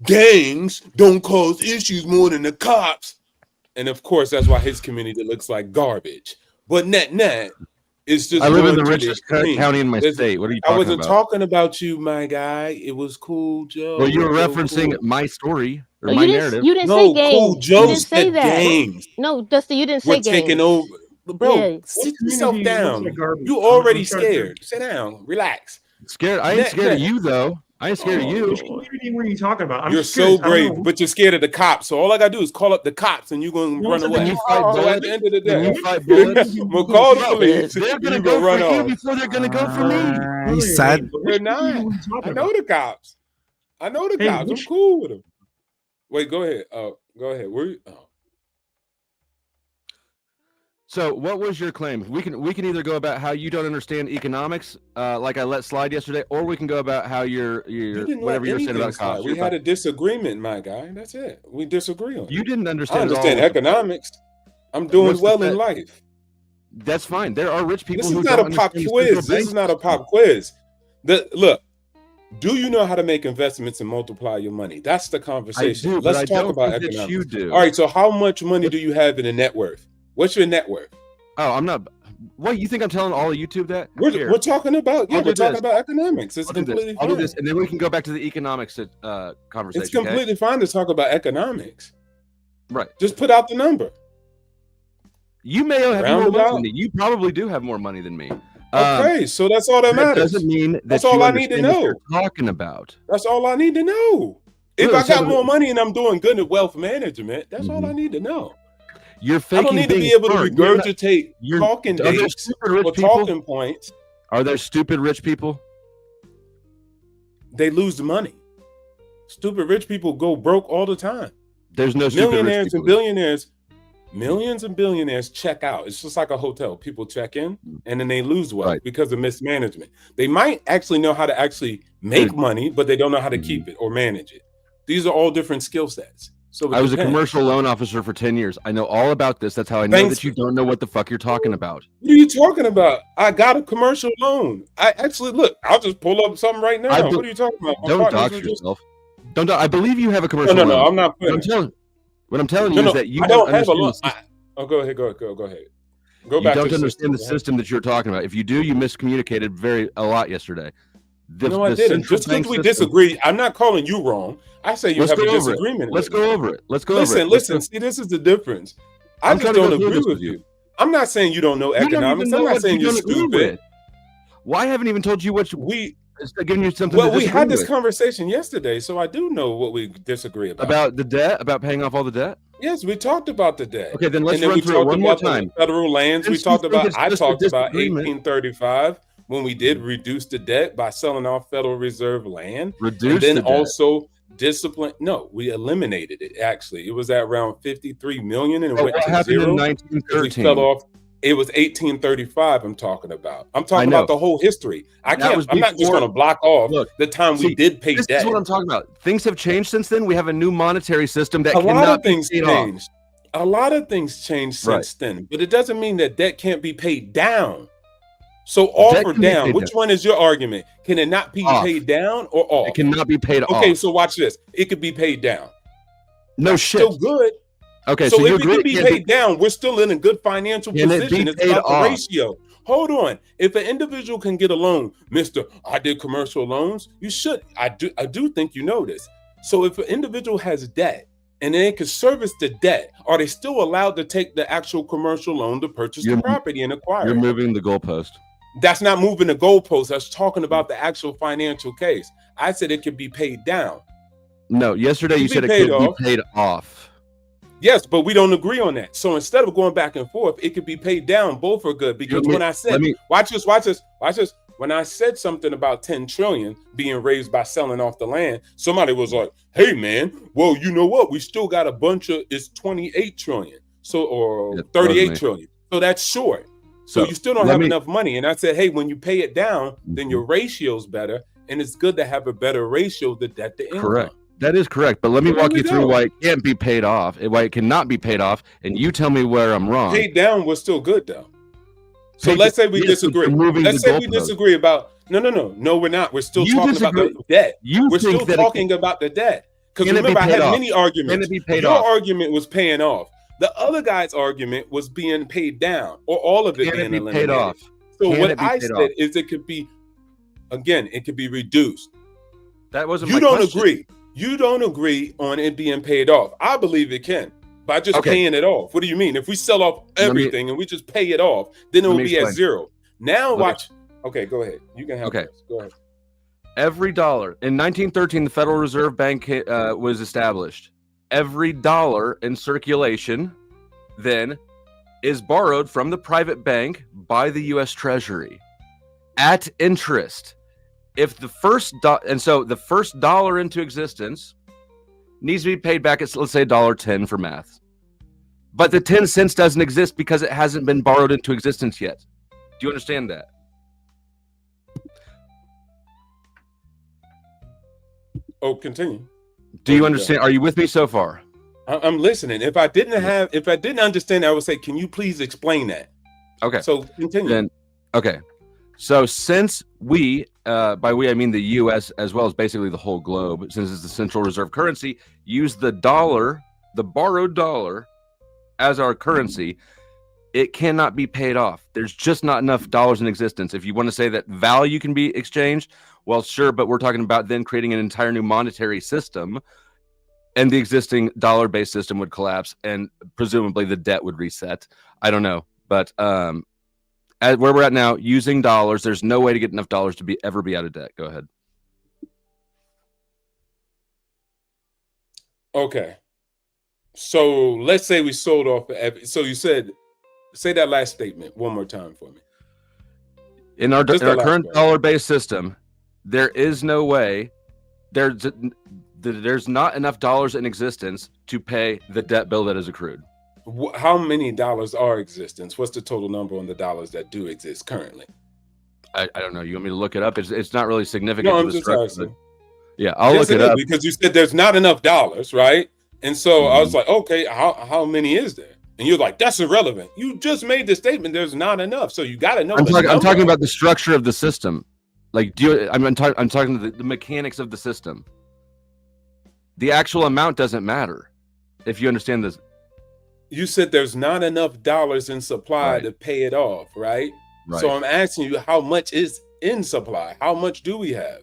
gangs don't cause issues more than the cops, and of course that's why his community looks like garbage. But net, it's just.
I live in the richest county in my state. What are you talking about?
I wasn't talking about you, my guy. It was Cool Joe.
Well, you were referencing my story or my narrative.
You didn't say gangs.
Cool Joe said gangs.
No, Dusty, you didn't say gangs.
We're taking over. Bro, sit yourself down. You already scared. Sit down. Relax.
Scared? I ain't scared of you, though. I ain't scared of you.
Which community were you talking about?
You're so brave, but you're scared of the cops. So all I gotta do is call up the cops, and you're gonna run away.
You fight bullets.
So at the end of the day,
you fight bullets.
We'll call the police.
They're gonna go
run
for you
off
before they're gonna go for me.
He said,
They're not. I know the cops. I know the cops. I'm cool with them. Wait, go ahead. Go ahead. Where you?
So what was your claim? We can either go about how you don't understand economics, like I let slide yesterday, or we can go about how you're whatever you're saying about cops.
We had a disagreement, my guy. That's it. We disagree on.
You didn't understand.
I understand economics. I'm doing well in life.
That's fine. There are rich people.
This is not a pop quiz. This is not a pop quiz. Look. Do you know how to make investments and multiply your money? That's the conversation.
I do,
Let's talk about economics.
You do.
All right. So how much money do you have in a net worth? What's your net worth?
Oh, I'm not. What, you think I'm telling all of YouTube that?
We're talking about talking about economics. It's completely fine.
I'll do this, and then we can go back to the economics conversation.
It's completely fine to talk about economics.
Right.
Just put out the number.
You may have more money than me. You probably do have more money than me.
Okay, so that's all that matters.
Doesn't mean that
that's all I need to know.
What you're talking about.
That's all I need to know. If I got more money and I'm doing good at wealth management, that's all I need to know.
You're faking.
I don't need to be able to regurgitate talking dates or talking points.
Are there stupid rich people?
They lose the money. Stupid rich people go broke all the time.
There's no stupid
millionaires
rich people.
And billionaires. Millions and billionaires check out. It's just like a hotel. People check in and then they lose wealth because of mismanagement. They might actually know how to actually make money, but they don't know how to keep it or manage it. These are all different skill sets. So
I was a commercial loan officer for 10 years. I know all about this. That's how I know that you don't know what the fuck you're talking about.
What are you talking about? I got a commercial loan. I actually, look, I'll just pull up something right now. What are you talking about?
Don't dox yourself. Don't. I believe you have a commercial loan.
No, I'm not.
What I'm telling you is that you
don't have a loan. Go ahead. Go ahead. Go back.
You don't understand the system that you're talking about. If you do, you miscommunicated a lot yesterday.
No, I didn't. Just because we disagree, I'm not calling you wrong. I say you have a disagreement.
Let's go over it.
Listen. See, this is the difference. I just don't agree with you. I'm not saying you don't know economics. I'm not saying you're stupid.
Well, I haven't even told you what giving you something.
Well, we had this conversation yesterday, so I do know what we disagree about.
About the debt, about paying off all the debt.
Yes, we talked about the debt.
Okay, then let's run through it one more time.
Federal lands. We talked about. I talked about 1835 when we did reduce the debt by selling off Federal Reserve land.
Reduce
and then also discipline. No, we eliminated it. Actually, it was at around 53 million, and it went to zero.
In 1913?
We fell off. It was 1835. I'm talking about. I'm talking about the whole history. I'm not just going to block off the time we did pay debt.
This is what I'm talking about. Things have changed since then. We have a new monetary system that
a lot
cannot
of things
be paid
changed.
off.
A lot of things changed since then, but it doesn't mean that debt can't be paid down. So off or down, which one is your argument? Can it not be paid down or off?
It cannot be paid off.
Okay, so watch this. It could be paid down.
No shit.
Still good.
Okay,
so if it can be paid down, we're still in a good financial position. It's about the ratio. Hold on. If an individual can get a loan, Mr. I did commercial loans, you should. I do think you know this. So if an individual has debt and they can service the debt, are they still allowed to take the actual commercial loan to purchase the property and acquire it?
You're moving the goalpost.
That's not moving the goalpost. That's talking about the actual financial case. I said it could be paid down.
No, yesterday you said it could be paid off.
Yes, but we don't agree on that. So instead of going back and forth, it could be paid down. Both are good because when I said, watch this. When I said something about 10 trillion being raised by selling off the land, somebody was like, hey man, well, you know what? We still got a bunch of, it's 28 trillion. So, or 38 trillion. So that's short. So you still don't have enough money. And I said, hey, when you pay it down, then your ratio's better. And it's good to have a better ratio than debt to income.
Correct. That is correct. But let me walk you through why it can't be paid off, why it cannot be paid off. And you tell me where I'm wrong.
Paid down was still good though. So let's say we disagree.
moving
Let's
the
say we
goalpost.
disagree about no, we're not. We're still
You
talking about
disagree.
the debt.
You
We're
think
still
that it
talking about the debt. Because
Can it be
remember, I
paid
had
off?
many arguments.
Can it be paid
Your
off?
argument was paying off. The other guy's argument was being paid down, or all of it
Can
being
it be
eliminated.
paid off?
So
Can
what
it be
I
paid
said
off?
is it could be, again, it could be reduced.
That wasn't
You
my
don't
question.
agree. You don't agree on it being paid off. I believe it can by just
Okay.
paying it off. What do you mean? If we sell off everything and we just pay it off, then it
let
will
me
be at
explain.
zero. Now
Okay.
watch. Okay, go ahead. You can have
Okay.
this. Go ahead.
Every dollar in 1913, the Federal Reserve Bank was established. Every dollar in circulation then is borrowed from the private bank by the U.S. Treasury at interest. If the first and so the first dollar into existence needs to be paid back at, let's say, $1.10 for math, but the 10 cents doesn't exist because it hasn't been borrowed into existence yet. Do you understand that?
Oh, continue.
Do you understand? Are you with me so far?
I'm listening. If I didn't understand, I would say, can you please explain that?
Okay.
So continue.
Then, okay. So since we, by we I mean the U.S. as well as basically the whole globe, since it's the central reserve currency, use the dollar, the borrowed dollar, as our currency, it cannot be paid off. There's just not enough dollars in existence. If you want to say that value can be exchanged, well, sure, but we're talking about then creating an entire new monetary system, and the existing dollar-based system would collapse, and presumably the debt would reset. I don't know, but at where we're at now, using dollars, there's no way to get enough dollars to ever be out of debt. Go ahead.
Okay. So let's say we sold off. So you said, say that last statement one more time for me.
In our
Just the last
current
one.
dollar-based system, there is no way. There's not enough dollars in existence to pay the debt bill that is accrued.
How many dollars are existence? What's the total number on the dollars that do exist currently?
I don't know. You want me to look it up? It's not really significant.
No,
to
I'm
the
just
structure,
asking.
but- Yeah, I'll
Yes,
look it
is,
up.
because you said there's not enough dollars, right? And so I was like, okay, how many is there? And you're like, that's irrelevant. You just made the statement. There's not enough, so you got to know.
I'm
the
talking
number.
about the structure of the system. Like, I'm talking the mechanics of the system. The actual amount doesn't matter, if you understand this.
You said there's not enough dollars in supply to pay it off, right?
Right.
So I'm asking you, how much is in supply? How much do we have?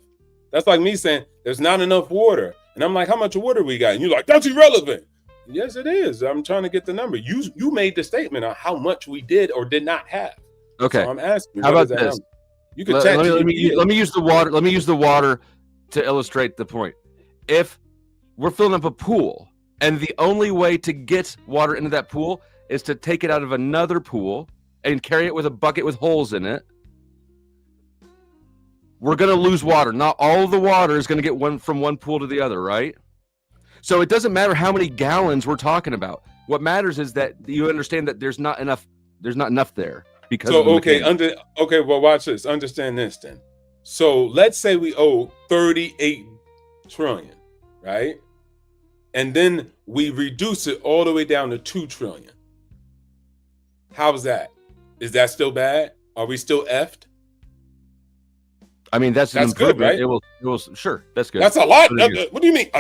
That's like me saying there's not enough water, and I'm like, how much water we got? And you're like, that's irrelevant. Yes, it is. I'm trying to get the number. You made the statement on how much we did or did not have.
Okay.
So I'm asking.
How
what
about
is that
this?
number? You could
Let me use the water. Let me use the water to illustrate the point. If we're filling up a pool, and the only way to get water into that pool is to take it out of another pool and carry it with a bucket with holes in it, we're going to lose water. Not all of the water is going to get from one pool to the other, right? So it doesn't matter how many gallons we're talking about. What matters is that you understand that there's not enough there because
So
of the
okay,
mechanics.
well, watch this. Understand this then. So let's say we owe 38 trillion, right? And then we reduce it all the way down to 2 trillion. How's that? Is that still bad? Are we still effed?
I mean, that's an
good,
improvement.
right?
It will sure. That's good.
That's a lot.
What do you-
What do you mean?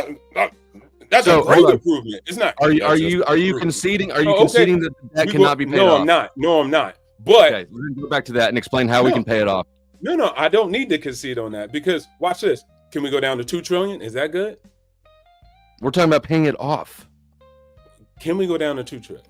That's
So,
a great
hold on.
improvement. It's not.
Are you
that's just
conceding? Are you
Oh, okay.
conceding that that
We
cannot
go-
be paid
no,
off?
I'm not. No, I'm not. But
Okay, we're gonna go back to that and explain how we
No.
can pay it off.
no, I don't need to concede on that because watch this. Can we go down to 2 trillion? Is that good?
We're talking about paying it off.
Can we go down to 2 trillion?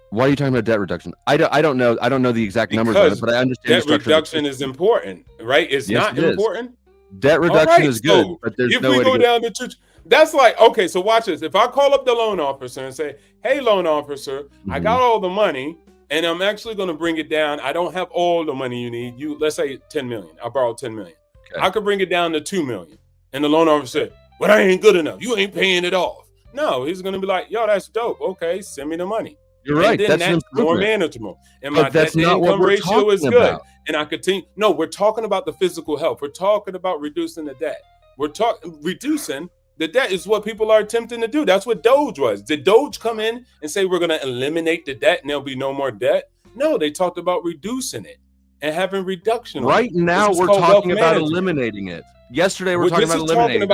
Why are you talking about debt reduction? I don't know. I don't know the exact numbers on it, but I understand the
debt
structure.
reduction is important, right? It's
Yes,
not
it is.
important.
Debt
All
reduction
right,
is good,
so
but there's
if
no
we
way
go
to
down to 2, that's like, okay, so watch this. If I call up the loan officer and say, hey, loan officer, I
Mm-hmm.
got all the money and I'm actually going to bring it down. I don't have all the money you need. Let's say 10 million. I borrowed 10 million. I could bring it down to 2 million. And the loan officer said, well, that ain't good enough. You ain't paying it off. No, he's going to be like, yo, that's dope. Okay, send me the money.
You're right.
And then
That's an
that's more
improvement.
manageable. And
But
my
that's
debt to
not what
income
we're
ratio is
talking
good.
about.
And I continue. No, we're talking about the physical health. We're talking about reducing the debt. We're talking reducing The debt is what people are attempting to do. That's what Doge was. Did Doge come in and say we're going to eliminate the debt and there'll be no more debt? No, they talked about reducing it and having reduction.
Right now, we're talking about eliminating it. Yesterday, we're talking about eliminating it.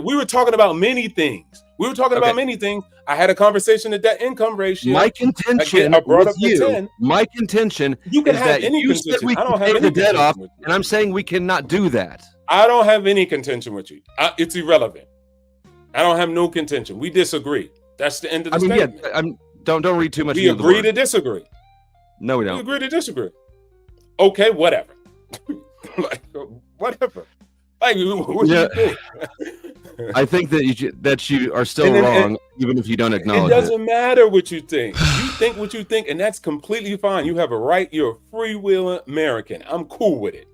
We were talking about many things. I had a conversation of debt income ratio.
My contention with you, my contention is that you said we can pay the debt off, and I'm saying we cannot do that.
I don't have any contention with you. It's irrelevant. I don't have no contention. We disagree. That's the end of the statement.
Yeah, don't read too much.
We agree to disagree.
No, we don't.
We agree to disagree. Okay, whatever. Like, whatever. Like, what do you think?
I think that you are still wrong, even if you don't acknowledge it.
It doesn't matter what you think. You think what you think, and that's completely fine. You have a right. You're a free-will American. I'm cool with it.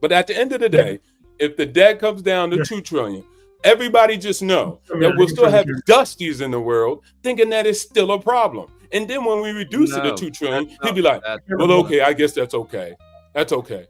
But at the end of the day, if the debt comes down to $2 trillion, everybody just know that we'll still have dusties in the world thinking that it's still a problem. And then when we reduce it to $2 trillion, he'll be like, well, okay, I guess that's okay. That's okay.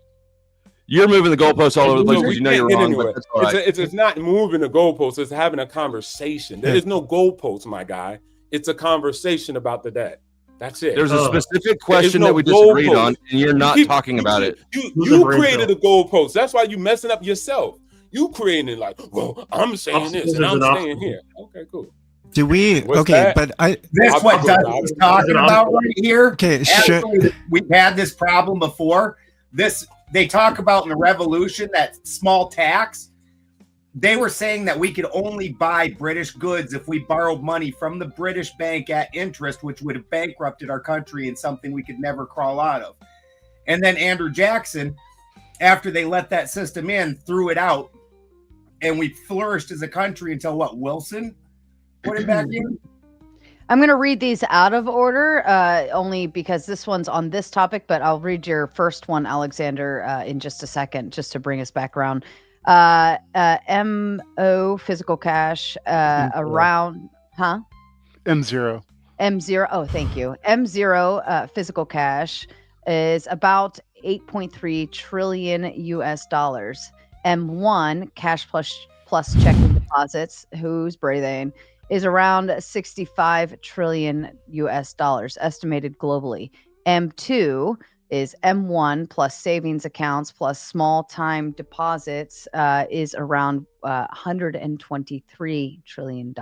You're moving the goalposts all over the place because you know you're wrong.
Anyway. It's not moving the goalposts. It's having a conversation. There is no goalposts, my guy. It's a conversation about the debt. That's it.
There's a specific question that we disagreed on, and you're not talking about it.
You created a goalpost. That's why you're messing up yourself. You created it like, well, I'm saying this and I'm saying here. Okay, cool.
Do we? But
That's what Dustin's talking about right here.
Okay,
we've had this problem before. They talk about in the revolution that small tax. They were saying that we could only buy British goods if we borrowed money from the British bank at interest, which would have bankrupted our country and something we could never crawl out of. And then Andrew Jackson, after they let that system in, threw it out, and we flourished as a country until Wilson put it back in.
I'm going to read these out of order, only because this one's on this topic, but I'll read your first one, Alexander, in just a second, just to bring us back around. MO physical cash around,
M0.
M0. Oh, thank you. M0 physical cash is about 8.3 trillion US dollars. M1 cash plus checking deposits, who's breathing, is around 65 trillion US dollars estimated globally. M2 is M1 plus savings accounts plus small time deposits is around $123 trillion.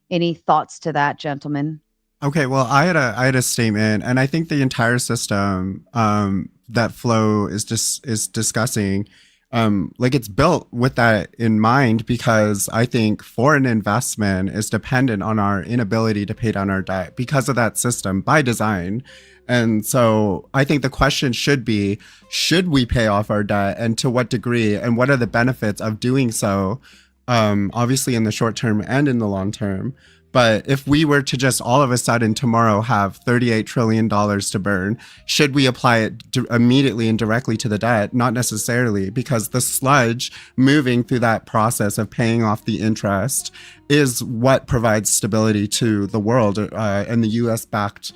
Any thoughts to that, gentlemen?
Okay, well, I had a statement, and I think the entire system that Flo is discussing, like it's built with that in mind, because I think foreign investment is dependent on our inability to pay down our debt because of that system by design. And so I think the question should be, should we pay off our debt, and to what degree, and what are the benefits of doing so, obviously in the short term and in the long term. But if we were to just all of a sudden tomorrow have $38 trillion to burn, should we apply it immediately and directly to the debt? Not necessarily, because the sludge moving through that process of paying off the interest is what provides stability to the world, and the US-backed,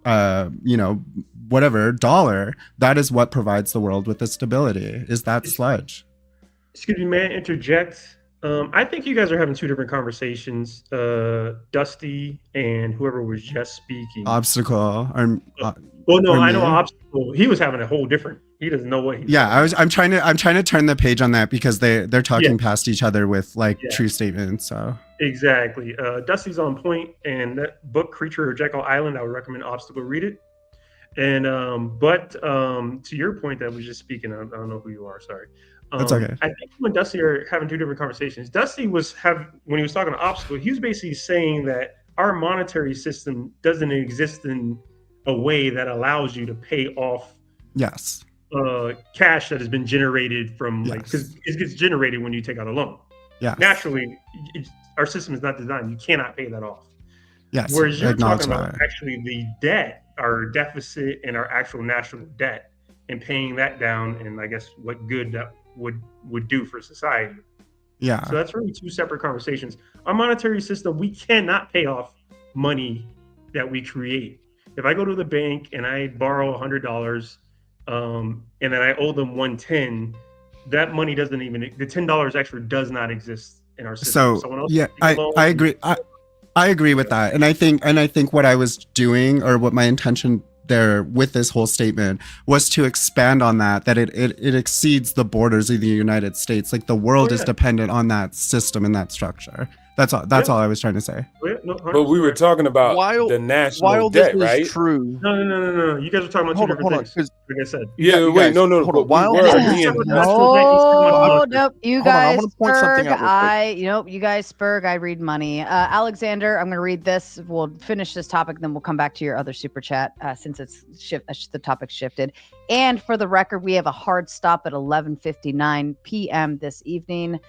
whatever dollar. That is what provides the world with the stability, is that sludge.
Excuse me, may I interject? I think you guys are having two different conversations. Dusty and whoever was just speaking.
Obstacle.
I know Obstacle. He was having a whole different. He doesn't know what he's.
Yeah, I'm trying to turn the page on that, because they're talking past each other with true statements. So
exactly. Dusty's on point, and that book Creature of Jekyll Island, I would recommend Obstacle read it. And to your point that was just speaking, I don't know who you are. Sorry.
That's okay.
I think when Dusty are having two different conversations. Dusty when he was talking to Obstacle, he was basically saying that our monetary system doesn't exist in a way that allows you to pay off cash that has been generated from because it gets generated when you take out a loan. Yeah. Naturally, our system is not designed. You cannot pay that off. Yes. Whereas you're talking about actually the debt, our deficit, and our actual national debt, and paying that down, and I guess what good that would do for society. Yeah. So that's really two separate conversations. Our monetary system, we cannot pay off money that we create. If I go to the bank and I borrow $100, and then I owe them $110, that money doesn't even, the $10 extra does not exist in our system.
So yeah, I agree. I agree with that, and I think what I was doing, or what my intention there with this whole statement, was to expand on that it exceeds the borders of the United States. Like the world is dependent on that system and that structure. That's all I was trying to say.
But we were talking about the national debt, right?
True.
No. You guys are talking about two different things. Like I said.
Yeah, wait, no.
Hold on. While
nope. You guys, Spurg, you guys, Spurg, I read money. Alexander, I'm going to read this. We'll finish this topic, then we'll come back to your other super chat since the topic shifted. And for the record, we have a hard stop at 11:59 p.m. this evening.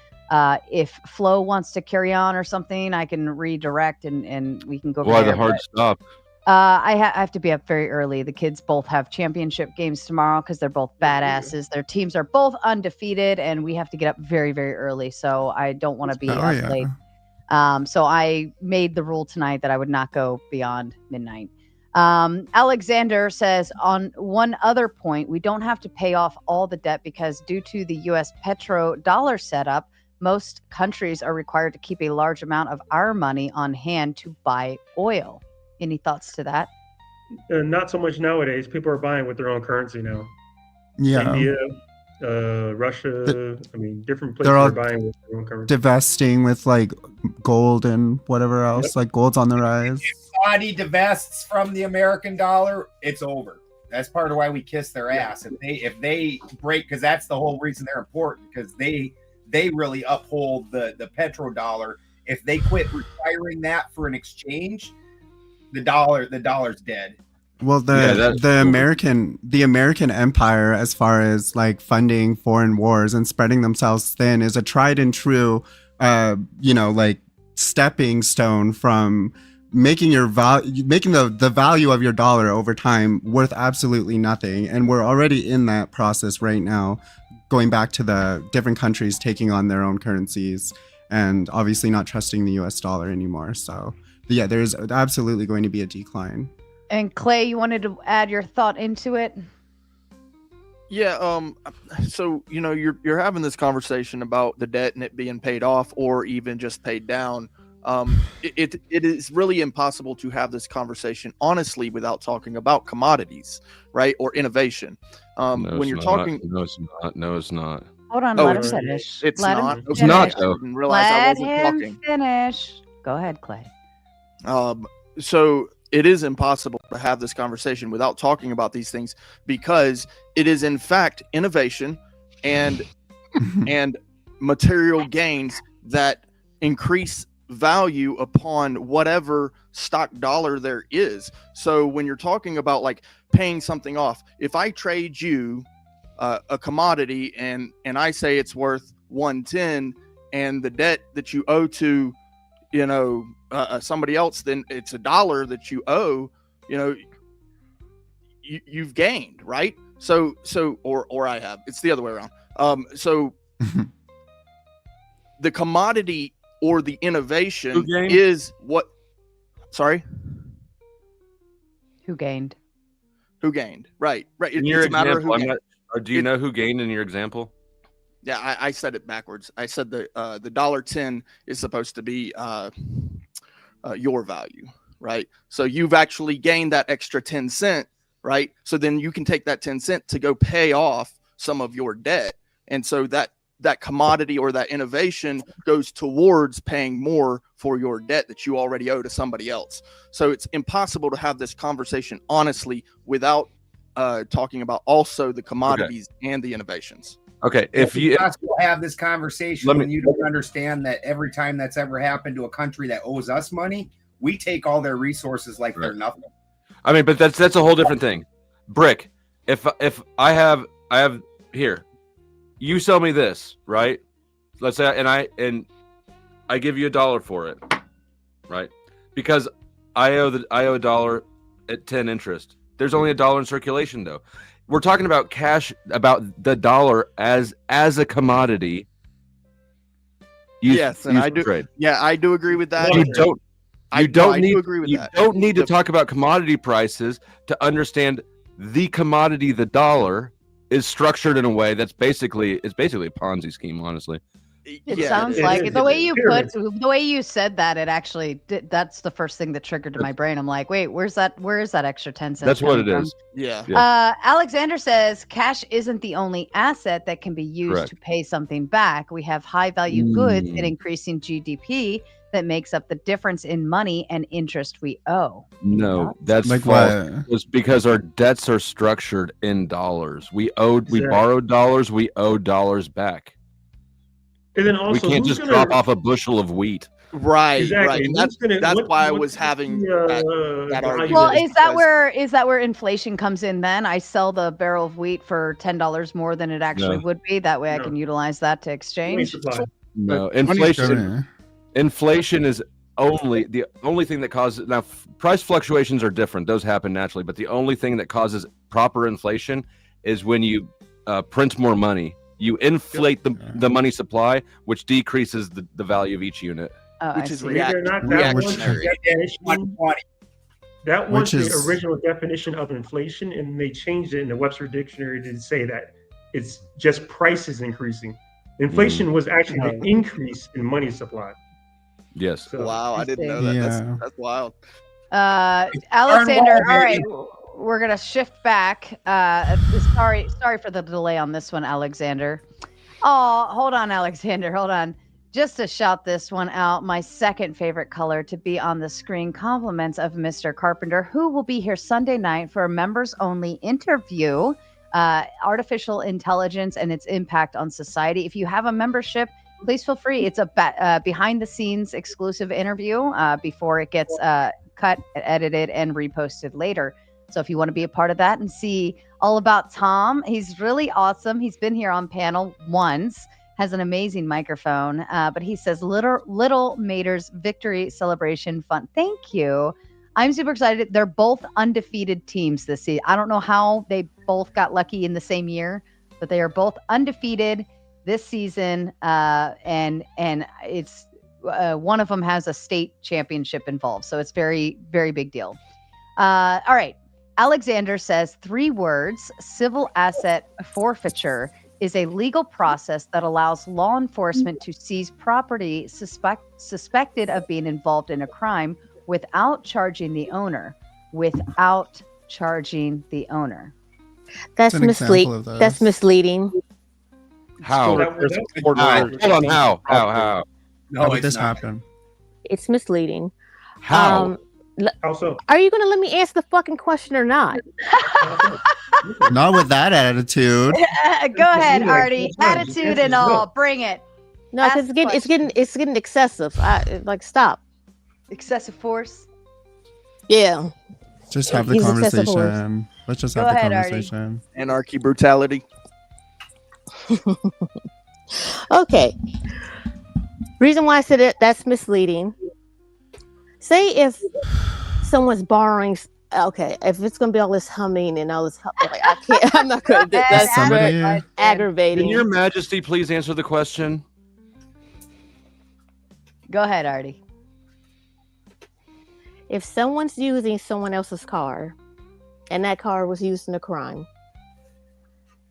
If Flo wants to carry on or something, I can redirect and we can go.
Why the hard stop?
I have to be up very early. The kids both have championship games tomorrow because they're both badasses. Their teams are both undefeated, and we have to get up very, very early. So I don't want to be up late. So I made the rule tonight that I would not go beyond midnight. Alexander says, on one other point, we don't have to pay off all the debt because due to the U.S. petrodollar setup, most countries are required to keep a large amount of our money on hand to buy oil. Any thoughts to that?
Not so much nowadays. People are buying with their own currency now.
Yeah.
India, Russia, different places are buying with their own currency.
Divesting with like gold and whatever else. Like gold's on the rise.
If Saudi divests from the American dollar, it's over. That's part of why we kiss their ass. If they break, because that's the whole reason they're important, because they really uphold the petrodollar. If they quit requiring that for an exchange, the dollar's dead.
Well, the American empire, as far as like funding foreign wars and spreading themselves thin, is a tried and true, like stepping stone from making the value of your dollar over time worth absolutely nothing. And we're already in that process right now, going back to the different countries taking on their own currencies and obviously not trusting the US dollar anymore. So yeah, there's absolutely going to be a decline.
And Clay, you wanted to add your thought into it?
Yeah, so you're having this conversation about the debt and it being paid off or even just paid down. It is really impossible to have this conversation honestly without talking about commodities, right? Or innovation. When you're talking,
no, it's not.
Hold on, let him finish.
It's
let
not.
Him
It's
finish.
not. Though. I didn't realize I wasn't
let him
talking.
finish. Go ahead, Clay.
So it is impossible to have this conversation without talking about these things because it is in fact innovation and material gains that increase value upon whatever stock dollar there is. So when you're talking about like paying something off, if I trade you a commodity and I say it's worth 110 and the debt that you owe to somebody else, then it's $1 that you owe, you've gained, right? So or I have, it's the other way around. So the commodity or the innovation is what, sorry?
Who gained?
Who gained? Right.
In your example, do you know who gained in your example?
Yeah, I said it backwards. I said the $1.10 is supposed to be your value, right? So you've actually gained that extra 10 cent, right? So then you can take that 10 cent to go pay off some of your debt. And so that commodity or that innovation goes towards paying more for your debt that you already owe to somebody else. So it's impossible to have this conversation honestly without talking about also the commodities and the innovations.
Okay,
if you have this conversation when you don't understand that every time that's ever happened to a country that owes us money, we take all their resources like they're nothing.
I mean, but that's a whole different thing. Brick, if I have here, you sell me this, right? Let's say, and I give you $1 for it, right? Because I owe $1 at 10 interest. There's only $1 in circulation, though. We're talking about cash, about the dollar as a commodity.
Yes, and I do. Trade. Yeah, I do agree with that.
You don't need to talk about commodity prices to understand the commodity. The dollar is structured in a way that's basically a Ponzi scheme, honestly.
It
Yeah,
sounds
it
like
is.
it. The way you
Pyramid.
the way you said that, it actually that's the first thing that triggered to my brain. I'm like, wait, where is that extra 10 cents
That's what
coming
it
from?
is.
Yeah.
Alexander says cash isn't the only asset that can be used
Correct.
to pay something back. We have high value goods and
Mm.
increasing GDP that makes up the difference in money and interest we owe.
No, that's
Like
false.
what?
It's because our debts are structured in dollars. We
Exactly.
borrowed dollars, we owe dollars back.
And then
We
also,
can't
who's
just
gonna
drop off a bushel of wheat.
Right,
exactly?
right. And
Who's gonna?
that's why I
what's
was having
the,
that
value
argument.
Well,
that
is that where inflation comes in then? I sell the barrel of wheat for $10 more than it actually
No.
would be. That way I
No.
can utilize that to
money
exchange.
supply?
No,
Money's
inflation.
gonna-
Inflation is the only thing that causes now. Price fluctuations are different; those happen naturally. But the only thing that causes proper inflation is when you print more money. You inflate the money supply, which decreases the value of each unit.
Oh, I
Which is
see.
Believe it or not, that was the
reactionary.
definition. That was
Which
the
is-
original definition of inflation, and they changed it in the Webster Dictionary to say that it's just prices increasing. Inflation was actually the increase in money supply.
Yes.
So,
Wow, I didn't know that.
Yeah.
That's wild.
Alexander,
Arnold,
all right, we're gonna shift back. Sorry for the delay on this one, Alexander. Oh, hold on, Alexander, hold on. Just to shout this one out, my second favorite color to be on the screen, compliments of Mr. Carpenter, who will be here Sunday night for a members-only interview, artificial intelligence and its impact on society. If you have a membership, please feel free. It's a behind-the-scenes exclusive interview before it gets cut, edited, and reposted later. So if you want to be a part of that and see all about Tom, he's really awesome. He's been here on panel once, has an amazing microphone, but he says Little Mater's victory celebration fun. Thank you. I'm super excited. They're both undefeated teams this season. I don't know how they both got lucky in the same year, but they are both undefeated this season, and it's one of them has a state championship involved, so it's very, very big deal. All right, Alexander says 3 words: civil asset forfeiture is a legal process that allows law enforcement to seize property suspected of being involved in a crime without charging the owner. Without charging the owner.
That's
an example of
misleading. That's
those.
misleading.
How?
That was-
Hold on. How?
How did this happen?
It's misleading.
How?
How so?
Are you gonna let me answer the fucking question or not?
Not with that attitude.
Go ahead, Artie. Attitude and all. Bring it.
No,
Ask
because
the
it's getting excessive. Stop.
Excessive force.
Yeah.
Just have the
Use excessive force.
conversation. Let's just
Go
have the
ahead, Artie.
conversation.
Anarchy, brutality.
Okay. Reason why I said it, that's misleading. Say if someone's borrowing. Okay, if it's gonna be all this humming and all this, like, I can't. I'm not gonna do that. That's
Somebody-
very aggravating.
Can Your Majesty please answer the question?
Go ahead, Artie.
If someone's using someone else's car and that car was used in a crime,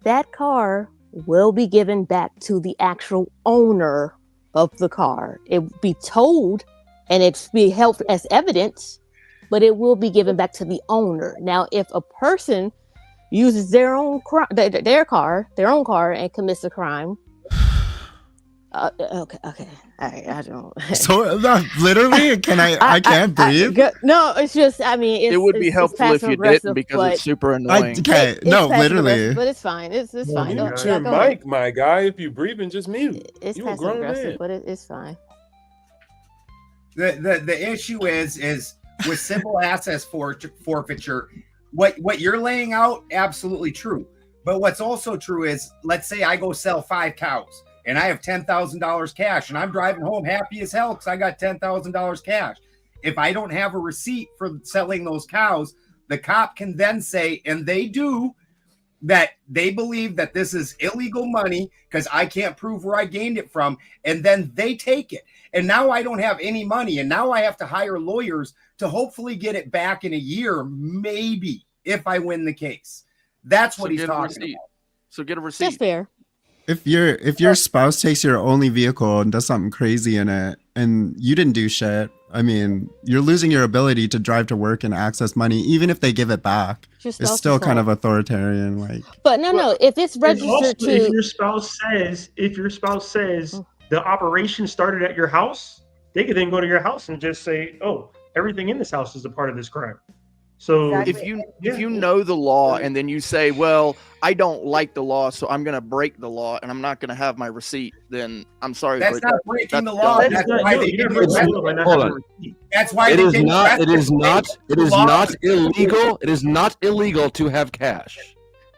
that car will be given back to the actual owner of the car. It will be towed and it be held as evidence, but it will be given back to the owner. Now, if a person uses their own their own car and commits a crime, okay, all right, I don't.
So literally, can I can't breathe.
No, it's just, I mean,
It would be
it's
helpful if you
passive-aggressive,
didn't because
but
it's super annoying.
Okay,
it's
no,
passive-aggressive,
literally.
but it's fine. It's fine.
you
Go-
got
yeah,
Your
go ahead.
mic, my guy. If you breathing, just mute.
It's
You a
passive
grown
aggressive,
man.
but it's fine.
The issue is with civil assets forfeiture, what you're laying out, absolutely true. But what's also true is, let's say I go sell 5 cows and I have $10,000 cash and I'm driving home happy as hell because I got $10,000 cash. If I don't have a receipt for selling those cows, the cop can then say, and they do, that they believe that this is illegal money because I can't prove where I gained it from, and then they take it. And now I don't have any money, and now I have to hire lawyers to hopefully get it back in a year, maybe, if I win the case. That's what he's
get a
talking
receipt.
about.
So get a
That's
receipt.
fair.
if your spouse takes your only vehicle and does something crazy in it, and you didn't do shit, I mean, you're losing your ability to drive to work and access money, even if they give it back. It's still kind of authoritarian, like.
But no. If it's registered
also,
to,
if your spouse says the operation started at your house, they could then go to your house and just say, "Oh, everything in this house is a part of this crime." So
if you know the law and then you say, well, I don't like the law, so I'm going to break the law and I'm not going to have my receipt, then I'm sorry.
That's not breaking the law. That's why they didn't That's why
it
they
is
didn't
not. It is not. It is
law.
not illegal. It is not illegal to have cash.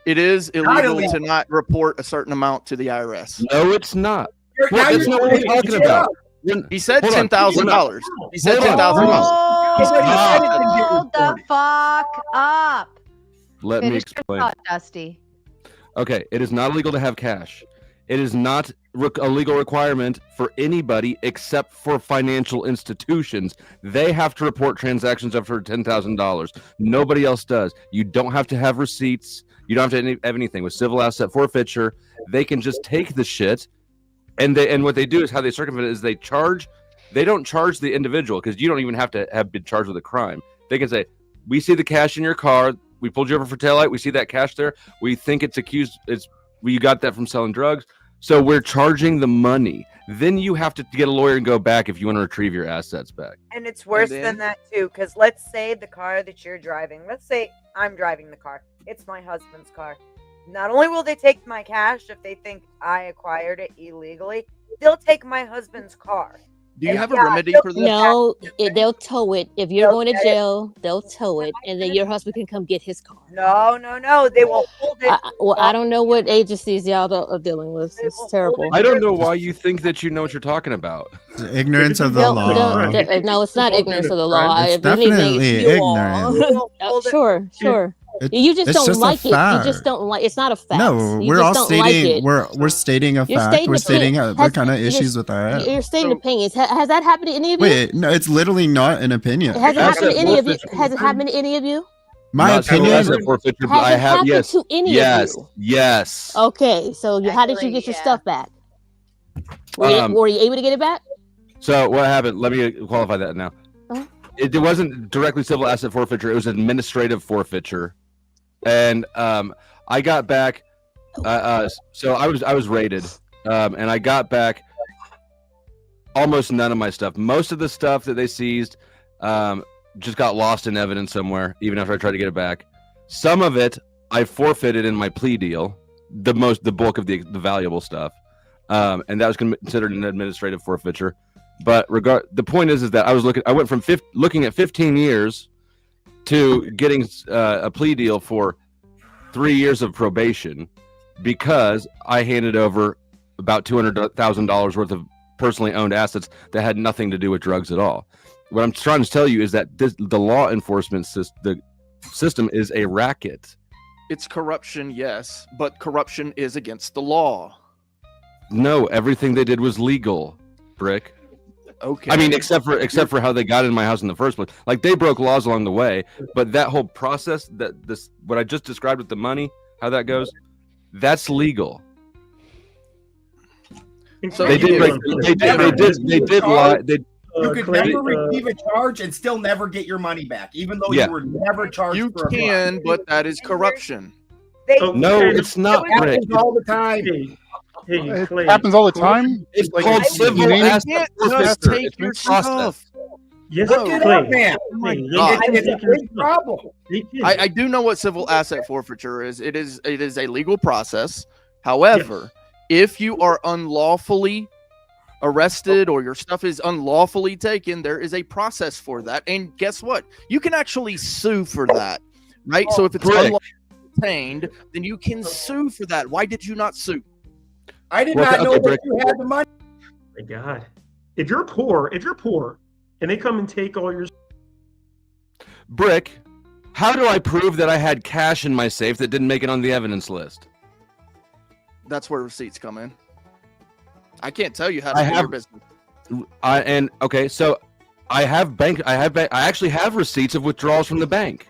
It is illegal to not report a certain amount to the IRS.
No, it's not. That's not what we're talking about.
He said $10,000. He said $10,000.
Hold the fuck up.
Let me
Finish your
explain.
thought, Dusty.
Okay, it is not illegal to have cash. It is not a legal requirement for anybody except for financial institutions. They have to report transactions up for $10,000. Nobody else does. You don't have to have receipts. You don't have to have anything. With civil asset forfeiture, they can just take the shit, and what they do is how they circumvent it is they don't charge the individual, because you don't even have to have been charged with a crime. They can say, we see the cash in your car. We pulled you over for taillight. We see that cash there. We think it's accused. You got that from selling drugs. So we're charging the money. Then you have to get a lawyer and go back if you want to retrieve your assets back.
And it's worse than that too, because let's say the car that you're driving, let's say I'm driving the car. It's my husband's car. Not only will they take my cash if they think I acquired it illegally, they'll take my husband's car.
Do you have a remedy for this?
No, they'll tow it. If you're going to jail, they'll tow it, and then your husband can come get his car.
No. They will hold it.
I don't know what agencies y'all are dealing with. It's terrible.
I don't know why you think that you know what you're talking about.
Ignorance of the law.
No, it's not ignorance of the law.
It's definitely ignorant.
Sure. You just don't like it. You just don't like. It's not a fact.
No, we're all stating we're stating a fact. We're stating the kind of issues with that.
You're stating opinions. Has that happened to any of you?
Wait, no, it's literally not an opinion.
Has it happened to any of you? Has it happened to any of you?
My opinion.
Has it happened to any of you?
Yes.
Okay, so how did you get your stuff back? Were you able to get it back?
So what happened? Let me qualify that now. It wasn't directly civil asset forfeiture. It was administrative forfeiture. And I got back. So I was raided, and I got back almost none of my stuff. Most of the stuff that they seized just got lost in evidence somewhere, even after I tried to get it back. Some of it I forfeited in my plea deal, the bulk of the valuable stuff, and that was considered an administrative forfeiture. But the point is that I went from looking at 15 years to getting a plea deal for 3 years of probation because I handed over about $200,000 worth of personally owned assets that had nothing to do with drugs at all. What I'm trying to tell you is that the law enforcement system is a racket.
It's corruption, yes, but corruption is against the law.
No, everything they did was legal, Brick.
Okay.
I mean, except for how they got in my house in the first place. Like, they broke laws along the way, but that whole process, what I just described with the money, how that goes, that's legal.
So
they did lie.
You could never receive a charge and still never get your money back, even though you were never charged.
You
for a
can, but that is corruption.
No, it's not.
It happens all the time.
It happens all the time.
It's called civil asset forfeiture.
Take your stuff.
Yes,
look it up, man. It's a big problem.
I do know what civil asset forfeiture is. It is a legal process. However, if you are unlawfully arrested or your stuff is unlawfully taken, there is a process for that. And guess what? You can actually sue for that, right? So if it's unlawfully obtained, then you can sue for that. Why did you not sue?
I did not know that you had the money.
My God, if you're poor, and they come and take all your
Brick, how do I prove that I had cash in my safe that didn't make it on the evidence list?
That's where receipts come in. I can't tell you how to do your business.
So I actually have receipts of withdrawals from the bank.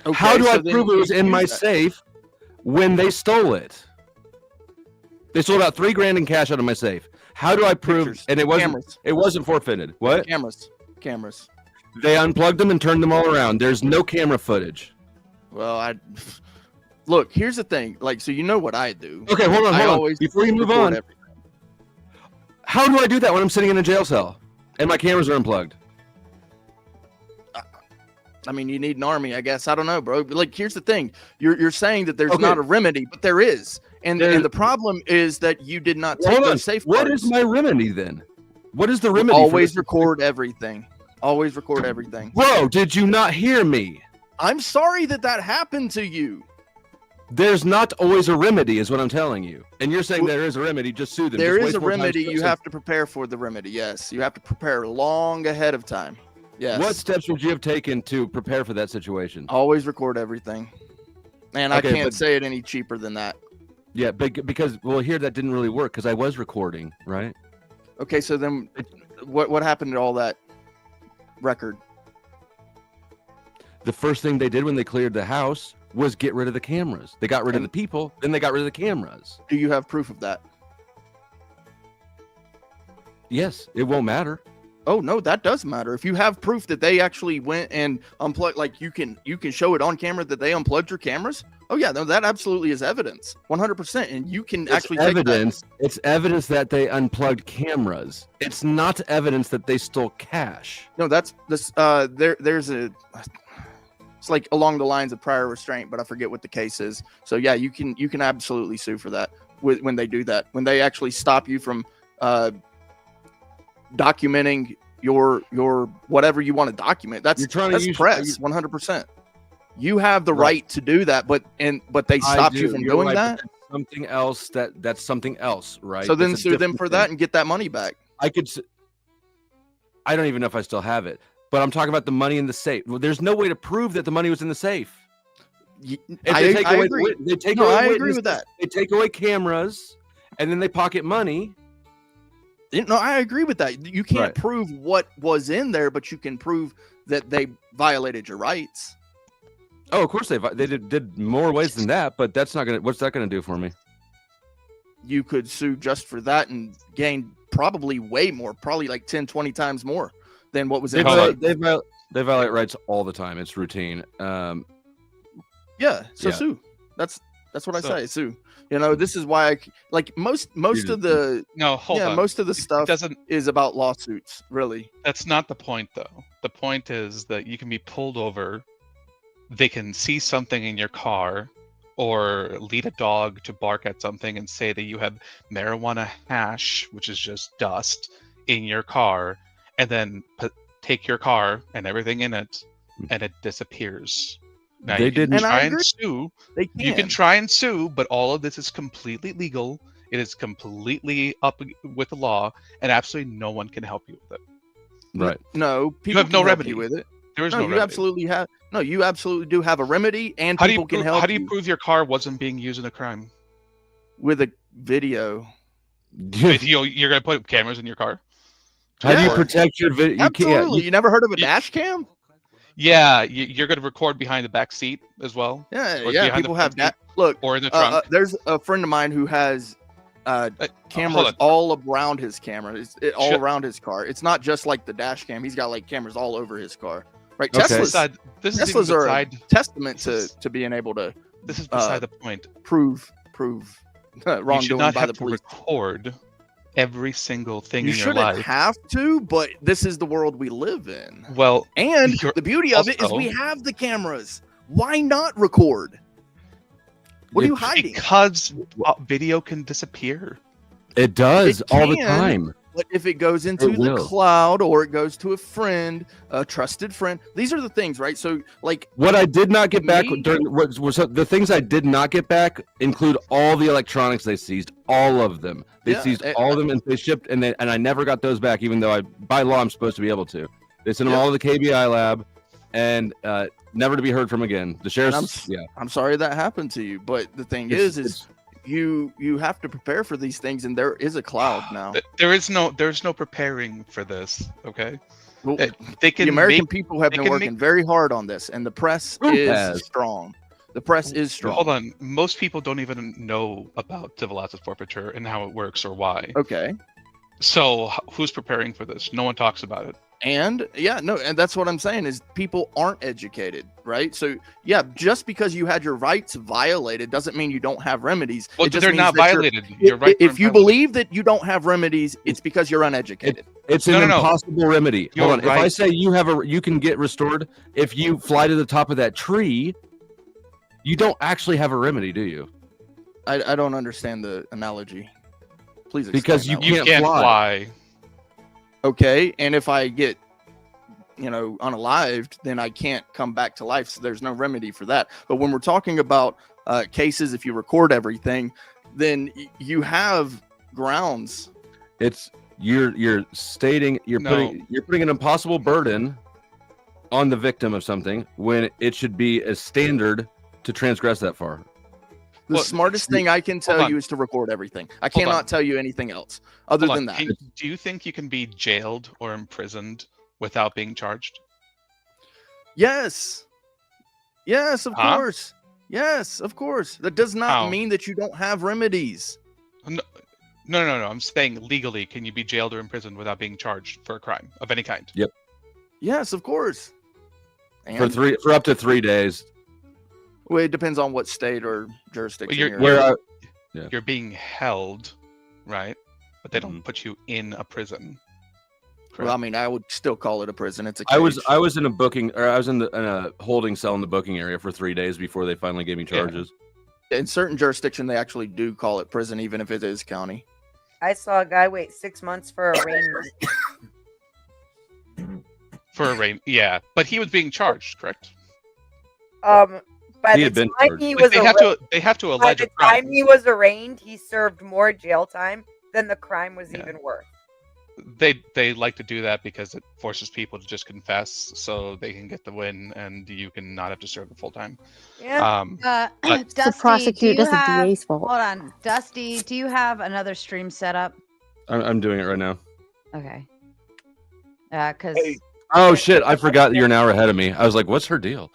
Okay,
how do I prove it was in my safe when they stole it? They stole about $3,000 in cash out of my safe. How do I prove?
Pictures.
And it wasn't.
Cameras.
It wasn't forfeited. What?
Cameras.
They unplugged them and turned them all around. There's no camera footage.
Well, look. Here's the thing. Like, so you know what I do.
Okay, hold on. Before you move on, how do I do that when I'm sitting in a jail cell and my cameras are unplugged?
I mean, you need an army, I guess. I don't know, bro. But like, here's the thing. You're saying that there's not a remedy, but there is. And the problem is that you did not take those safeguards.
What is my remedy then? What is the remedy?
Always record everything. Always record everything.
Bro, did you not hear me?
I'm sorry that happened to you.
There's not always a remedy, is what I'm telling you. And you're saying there is a remedy, just sue them.
There is a remedy. You have to prepare for the remedy. Yes, you have to prepare long ahead of time. Yes.
What steps would you have taken to prepare for that situation?
Always record everything. And I can't say it any cheaper than that.
Yeah, because here that didn't really work because I was recording, right?
Okay, so then what happened to all that record?
The first thing they did when they cleared the house was get rid of the cameras. They got rid of the people, then they got rid of the cameras.
Do you have proof of that?
Yes, it won't matter.
Oh no, that does matter. If you have proof that they actually went and unplugged, like you can show it on camera that they unplugged your cameras. Oh yeah, no, that absolutely is evidence, 100%, and you can actually take
evidence. It's evidence that they unplugged cameras. It's not evidence that they stole cash.
No, that's this. There's a. It's like along the lines of prior restraint, but I forget what the case is. So yeah, you can absolutely sue for that when they do that. When they actually stop you from documenting your whatever you want to document. That's press 100%. You have the right to do that, but they stopped you from doing that.
Something else that's something else, right?
So then sue them for that and get that money back.
I don't even know if I still have it, but I'm talking about the money in the safe. Well, there's no way to prove that the money was in the safe.
I agree. I agree with that.
They take away cameras and then they pocket money.
No, I agree with that. You can't prove what was in there, but you can prove that they violated your rights.
Oh, of course they did more ways than that, but that's not gonna. What's that gonna do for me?
You could sue just for that and gain probably way more, probably like 10, 20 times more than what was in there.
They violate rights all the time. It's routine.
Sue. That's what I say. Sue. You know, this is why most of the most of the stuff is about lawsuits, really.
That's not the point, though. The point is that you can be pulled over, they can see something in your car, or lead a dog to bark at something and say that you have marijuana hash, which is just dust, in your car, and then take your car and everything in it, and it disappears. Now, you can try and sue. You can try and sue, but all of this is completely legal. It is completely up with the law, and absolutely no one can help you with it.
Right?
No, people
you have no remedy
with it.
There is no remedy.
You absolutely have. No, you absolutely do have a remedy, and people can help.
How do you prove your car wasn't being used in a crime?
With a video.
You're gonna put cameras in your car.
How do you protect your video?
Absolutely. You never heard of a dash cam?
Yeah, you're going to record behind the back seat as well.
Yeah. People have that. Look,
or in the trunk.
There's a friend of mine who has cameras all around his camera. All around his car. It's not just like the dash cam. He's got like cameras all over his car. Right?
Okay.
Teslas are a testament to being able to.
This is beside the point.
Prove wrongdoing by the police.
Record every single thing
you
in your life.
You shouldn't have to, but this is the world we live in.
Well,
and the beauty of it is we have the cameras. Why not record? What are you hiding?
Because video can disappear.
It does all the time.
But if it goes into the cloud or it goes to a friend, a trusted friend, these are the things, right? So, like,
what I did not get back during was the things I did not get back include all the electronics they seized, all of them. They seized all of them and they shipped, and I never got those back, even though by law I'm supposed to be able to. They sent them all to the KBI lab, and never to be heard from again. The sheriff's.
I'm sorry that happened to you, but the thing is. You have to prepare for these things, and there is a cloud now.
There's no preparing for this. Okay,
the American people have been working very hard on this, and the press is strong. The press is strong.
Hold on. Most people don't even know about civil asset forfeiture and how it works or why.
Okay.
So who's preparing for this? No one talks about it.
And and that's what I'm saying is people aren't educated, right? So yeah, just because you had your rights violated doesn't mean you don't have remedies.
Well,
it just
they're
means
not
that
violated. Your rights
if
aren't
you
violated.
believe that you don't have remedies, it's because you're uneducated.
It's an impossible remedy.
You're
Hold on.
right.
If I say you can get restored if you fly to the top of that tree, you don't actually have a remedy, do you?
I don't understand the analogy. Please explain
Because
that
you
one.
can't fly.
Okay, and if I get unalived, then I can't come back to life. So there's no remedy for that. But when we're talking about cases, if you record everything, then you have grounds.
It's you're stating you're putting an impossible burden on the victim of something when it should be a standard to transgress that far.
The smartest thing I can tell you is to record everything. I cannot tell you anything else other than that.
Do you think you can be jailed or imprisoned without being charged?
Yes. Yes, of course. Yes, of course. That does not mean that you don't have remedies.
No. I'm saying legally, can you be jailed or imprisoned without being charged for a crime of any kind?
Yep.
Yes, of course.
For up to 3 days.
Well, it depends on what state or jurisdiction
You're being held, right? But they don't put you in a prison.
Well, I mean, I would still call it a prison. It's a
I
cage.
was in a booking, or I was in a holding cell in the booking area for 3 days before they finally gave me charges.
In certain jurisdiction, they actually do call it prison, even if it is county.
I saw a guy wait 6 months for arraignment.
For arraignment, yeah, but he was being charged, correct?
By
He
the
had been
time
charged.
he
But
was
they have to
by
allege
the
a crime.
time he was arraigned, he served more jail time than the crime was even worth.
They like to do that because it forces people to just confess, so they can get the win, and you can not have to serve the full time.
Yeah.
But-
To prosecute,
do you
that's the
have-
DA's fault.
Hold on, Dusty. Do you have another stream set up?
I'm doing it right now.
Okay. Because
Oh shit! I forgot that you're an hour ahead of me. I was like, "What's her deal?"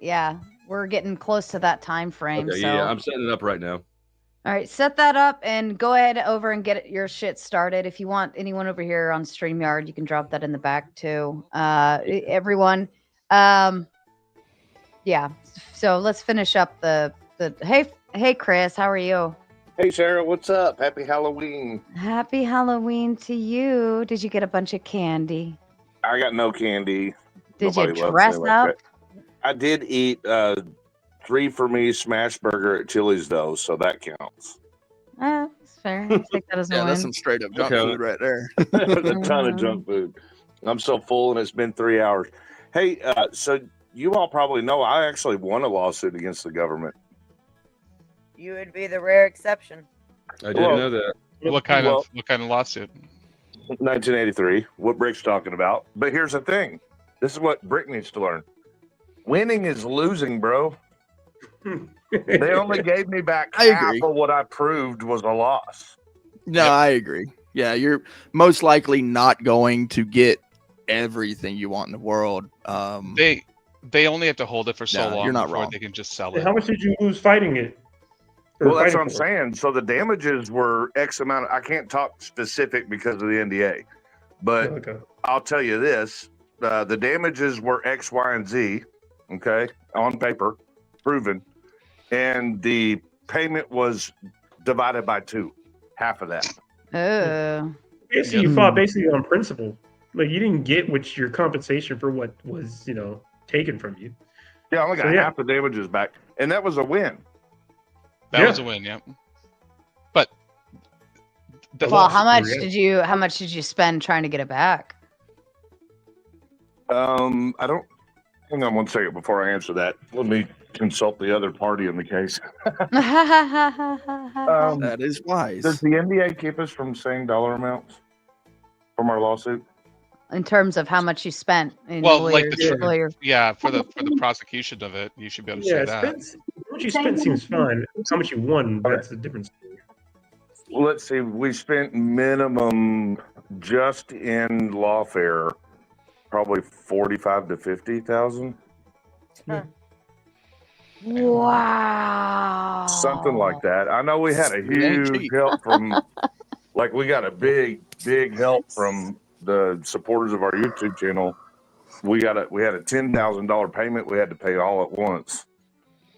yeah, we're getting close to that time frame.
Okay,
so
yeah, I'm setting it up right now.
all right, set that up and go ahead over and get your shit started. If you want anyone over here on StreamYard, you can drop that in the back too. Everyone. Yeah. So let's finish up the hey Chris, how are you?
Hey Sarah, what's up? Happy Halloween.
Happy Halloween to you. Did you get a bunch of candy?
I got no candy.
Did
Nobody
you
loves
dress
me like
up?
that. I did eat 3 for me smash burger at Chili's though, so that counts.
That's fair. I'll take that as a
Yeah,
win.
that's some straight up junk food right there.
A ton of junk food. I'm so full and it's been 3 hours. Hey, so you all probably know I actually won a lawsuit against the government.
You would be the rare exception.
I didn't know that.
What kind of lawsuit?
1983. What Brick's talking about. But here's the thing. This is what Brick needs to learn. Winning is losing, bro. They only gave me back
I
half
agree.
of what I proved was a loss.
No, I agree. Yeah, you're most likely not going to get everything you want in the world.
They only have to hold it for so
No,
long
you're not
before
wrong.
they can just sell
Hey,
it.
how much did you lose fighting it? Or
Well, that's what I'm
fighting for it?
saying. So the damages were X amount. I can't talk specific because of the NDA, but
Okay.
I'll tell you this: the damages were X, Y, and Z. Okay, on paper, proven, and the payment was divided by 2, half of that.
Oh.
Basically, you fought basically on principle. Like you didn't get what your compensation for what was, taken from you.
Yeah, I only got
So, yeah.
half the damages back, and that was a win.
That
Yeah.
was a win, yeah. But
Well, how much did you spend trying to get it back?
I don't. Hang on one second before I answer that. Let me consult the other party in the case.
That is wise.
Does the NDA keep us from saying dollar amounts from our lawsuit?
In terms of how much you spent in
well, like
lawyer.
for the prosecution of it, you should be able to
Yeah,
say that.
what you spent seems fine. How much you won, that's the difference.
Well, let's see. We spent minimum just in lawfare, probably 45 to 50,000.
Wow.
Something like that. I know we had a huge help from, like, we got a big help from the supporters of our YouTube channel. We had a $10,000 payment we had to pay all at once.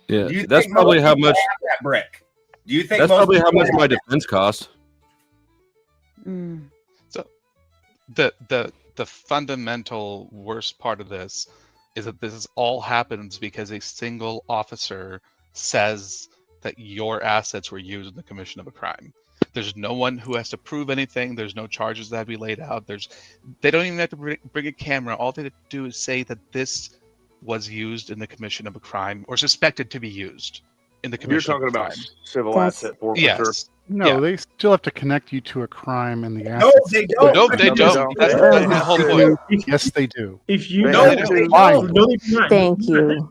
Yeah,
Do you
that's
think
probably
most
how
people
much.
have that brick? Do you think
That's
most
probably how
people
much
have
my
that?
defense costs.
So the fundamental worst part of this is that this all happens because a single officer says that your assets were used in the commission of a crime. There's no one who has to prove anything. There's no charges that have to be laid out. They don't even have to bring a camera. All they have to do is say that this was used in the commission of a crime or suspected to be used in the
You're
commission
talking
of a
about
crime.
civil asset forfeiture.
Yes.
No,
Yeah.
they still have to connect you to a crime and the
No,
assets.
they don't.
No, they don't. That's the whole point.
Yes, they do.
If you
No,
no,
they
they
don't.
don't. No, they do not.
Thank you.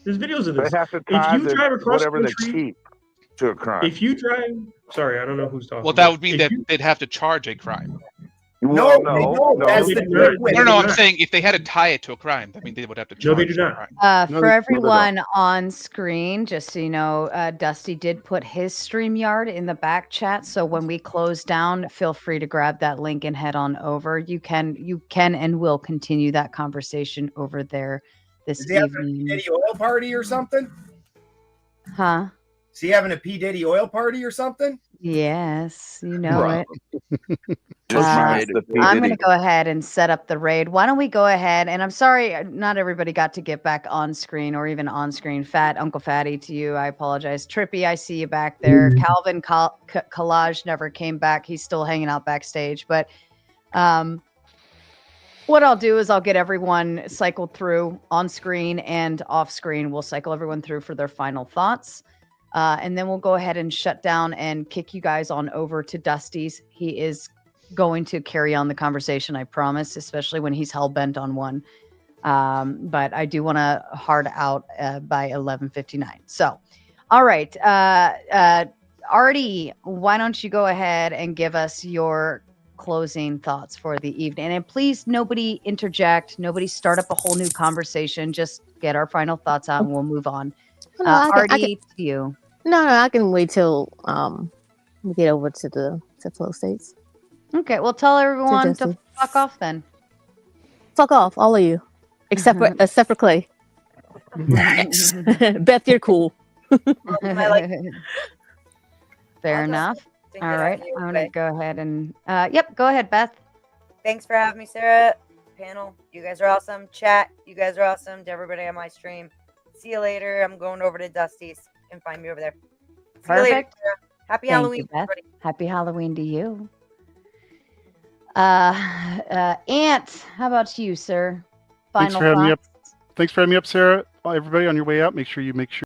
There's videos of
They
this.
have to
If
tie
you drive across
whatever they
country,
keep to a crime.
if you drive, sorry, I don't know who's talking.
Well, that
but
would mean
if
that
you-
they'd have to charge a crime.
No, they don't. That's
they
the
do not.
trick with
No,
it.
no,
do
I'm
not.
saying if they had to tie it to a crime, that means they would have to
No,
charge
they do
the
not.
crime.
No,
For
they
everyone on screen, just so you know, Dusty did put his StreamYard in the back chat. So when we close down, feel free to grab that link and head on over. You can and will continue that conversation over there this
Is he having a P.
evening.
Diddy oil party or something?
Huh?
Is he having a P. Diddy oil party or something?
Yes, you know it.
Just
Uh,
minus the P.
I'm going
Diddy.
to go ahead and set up the raid. Why don't we go ahead? And I'm sorry, not everybody got to get back on screen or even on screen. Uncle Fatty, to you, I apologize. Trippy, I see you back there. Calvin Collage never came back. He's still hanging out backstage. But what I'll do is I'll get everyone cycled through on screen and off screen. We'll cycle everyone through for their final thoughts. And then we'll go ahead and shut down and kick you guys on over to Dusty's. He is going to carry on the conversation, I promise, especially when he's hell-bent on one. But I do want to hard out by 11:59. So, all right. Artie, why don't you go ahead and give us your closing thoughts for the evening? And please, nobody interject. Nobody start up a whole new conversation. Just get our final thoughts out and we'll move on. Artie, to you.
No, I can wait till we get over to the flow states.
Okay, well, tell everyone to
Dusty.
fuck off then.
Fuck off, all of you, except for Clay.
Nice.
Beth, you're cool.
Fair enough.
think
All
it
right,
out you,
I'm gonna
okay?
go ahead and yep, go ahead, Beth.
Thanks for having me, Sarah. Panel, you guys are awesome. Chat, you guys are awesome. To everybody on my stream, see you later. I'm going over to Dusty's. You can find me over there. See you later,
Perfect.
Sarah. Happy
Thank
Halloween,
you, Beth.
everybody.
Happy Halloween to you. Ant, how about you, sir?
Thanks
Final
for having me up.
thoughts?
Thanks for having me up, Sarah. Everybody on your way out, make sure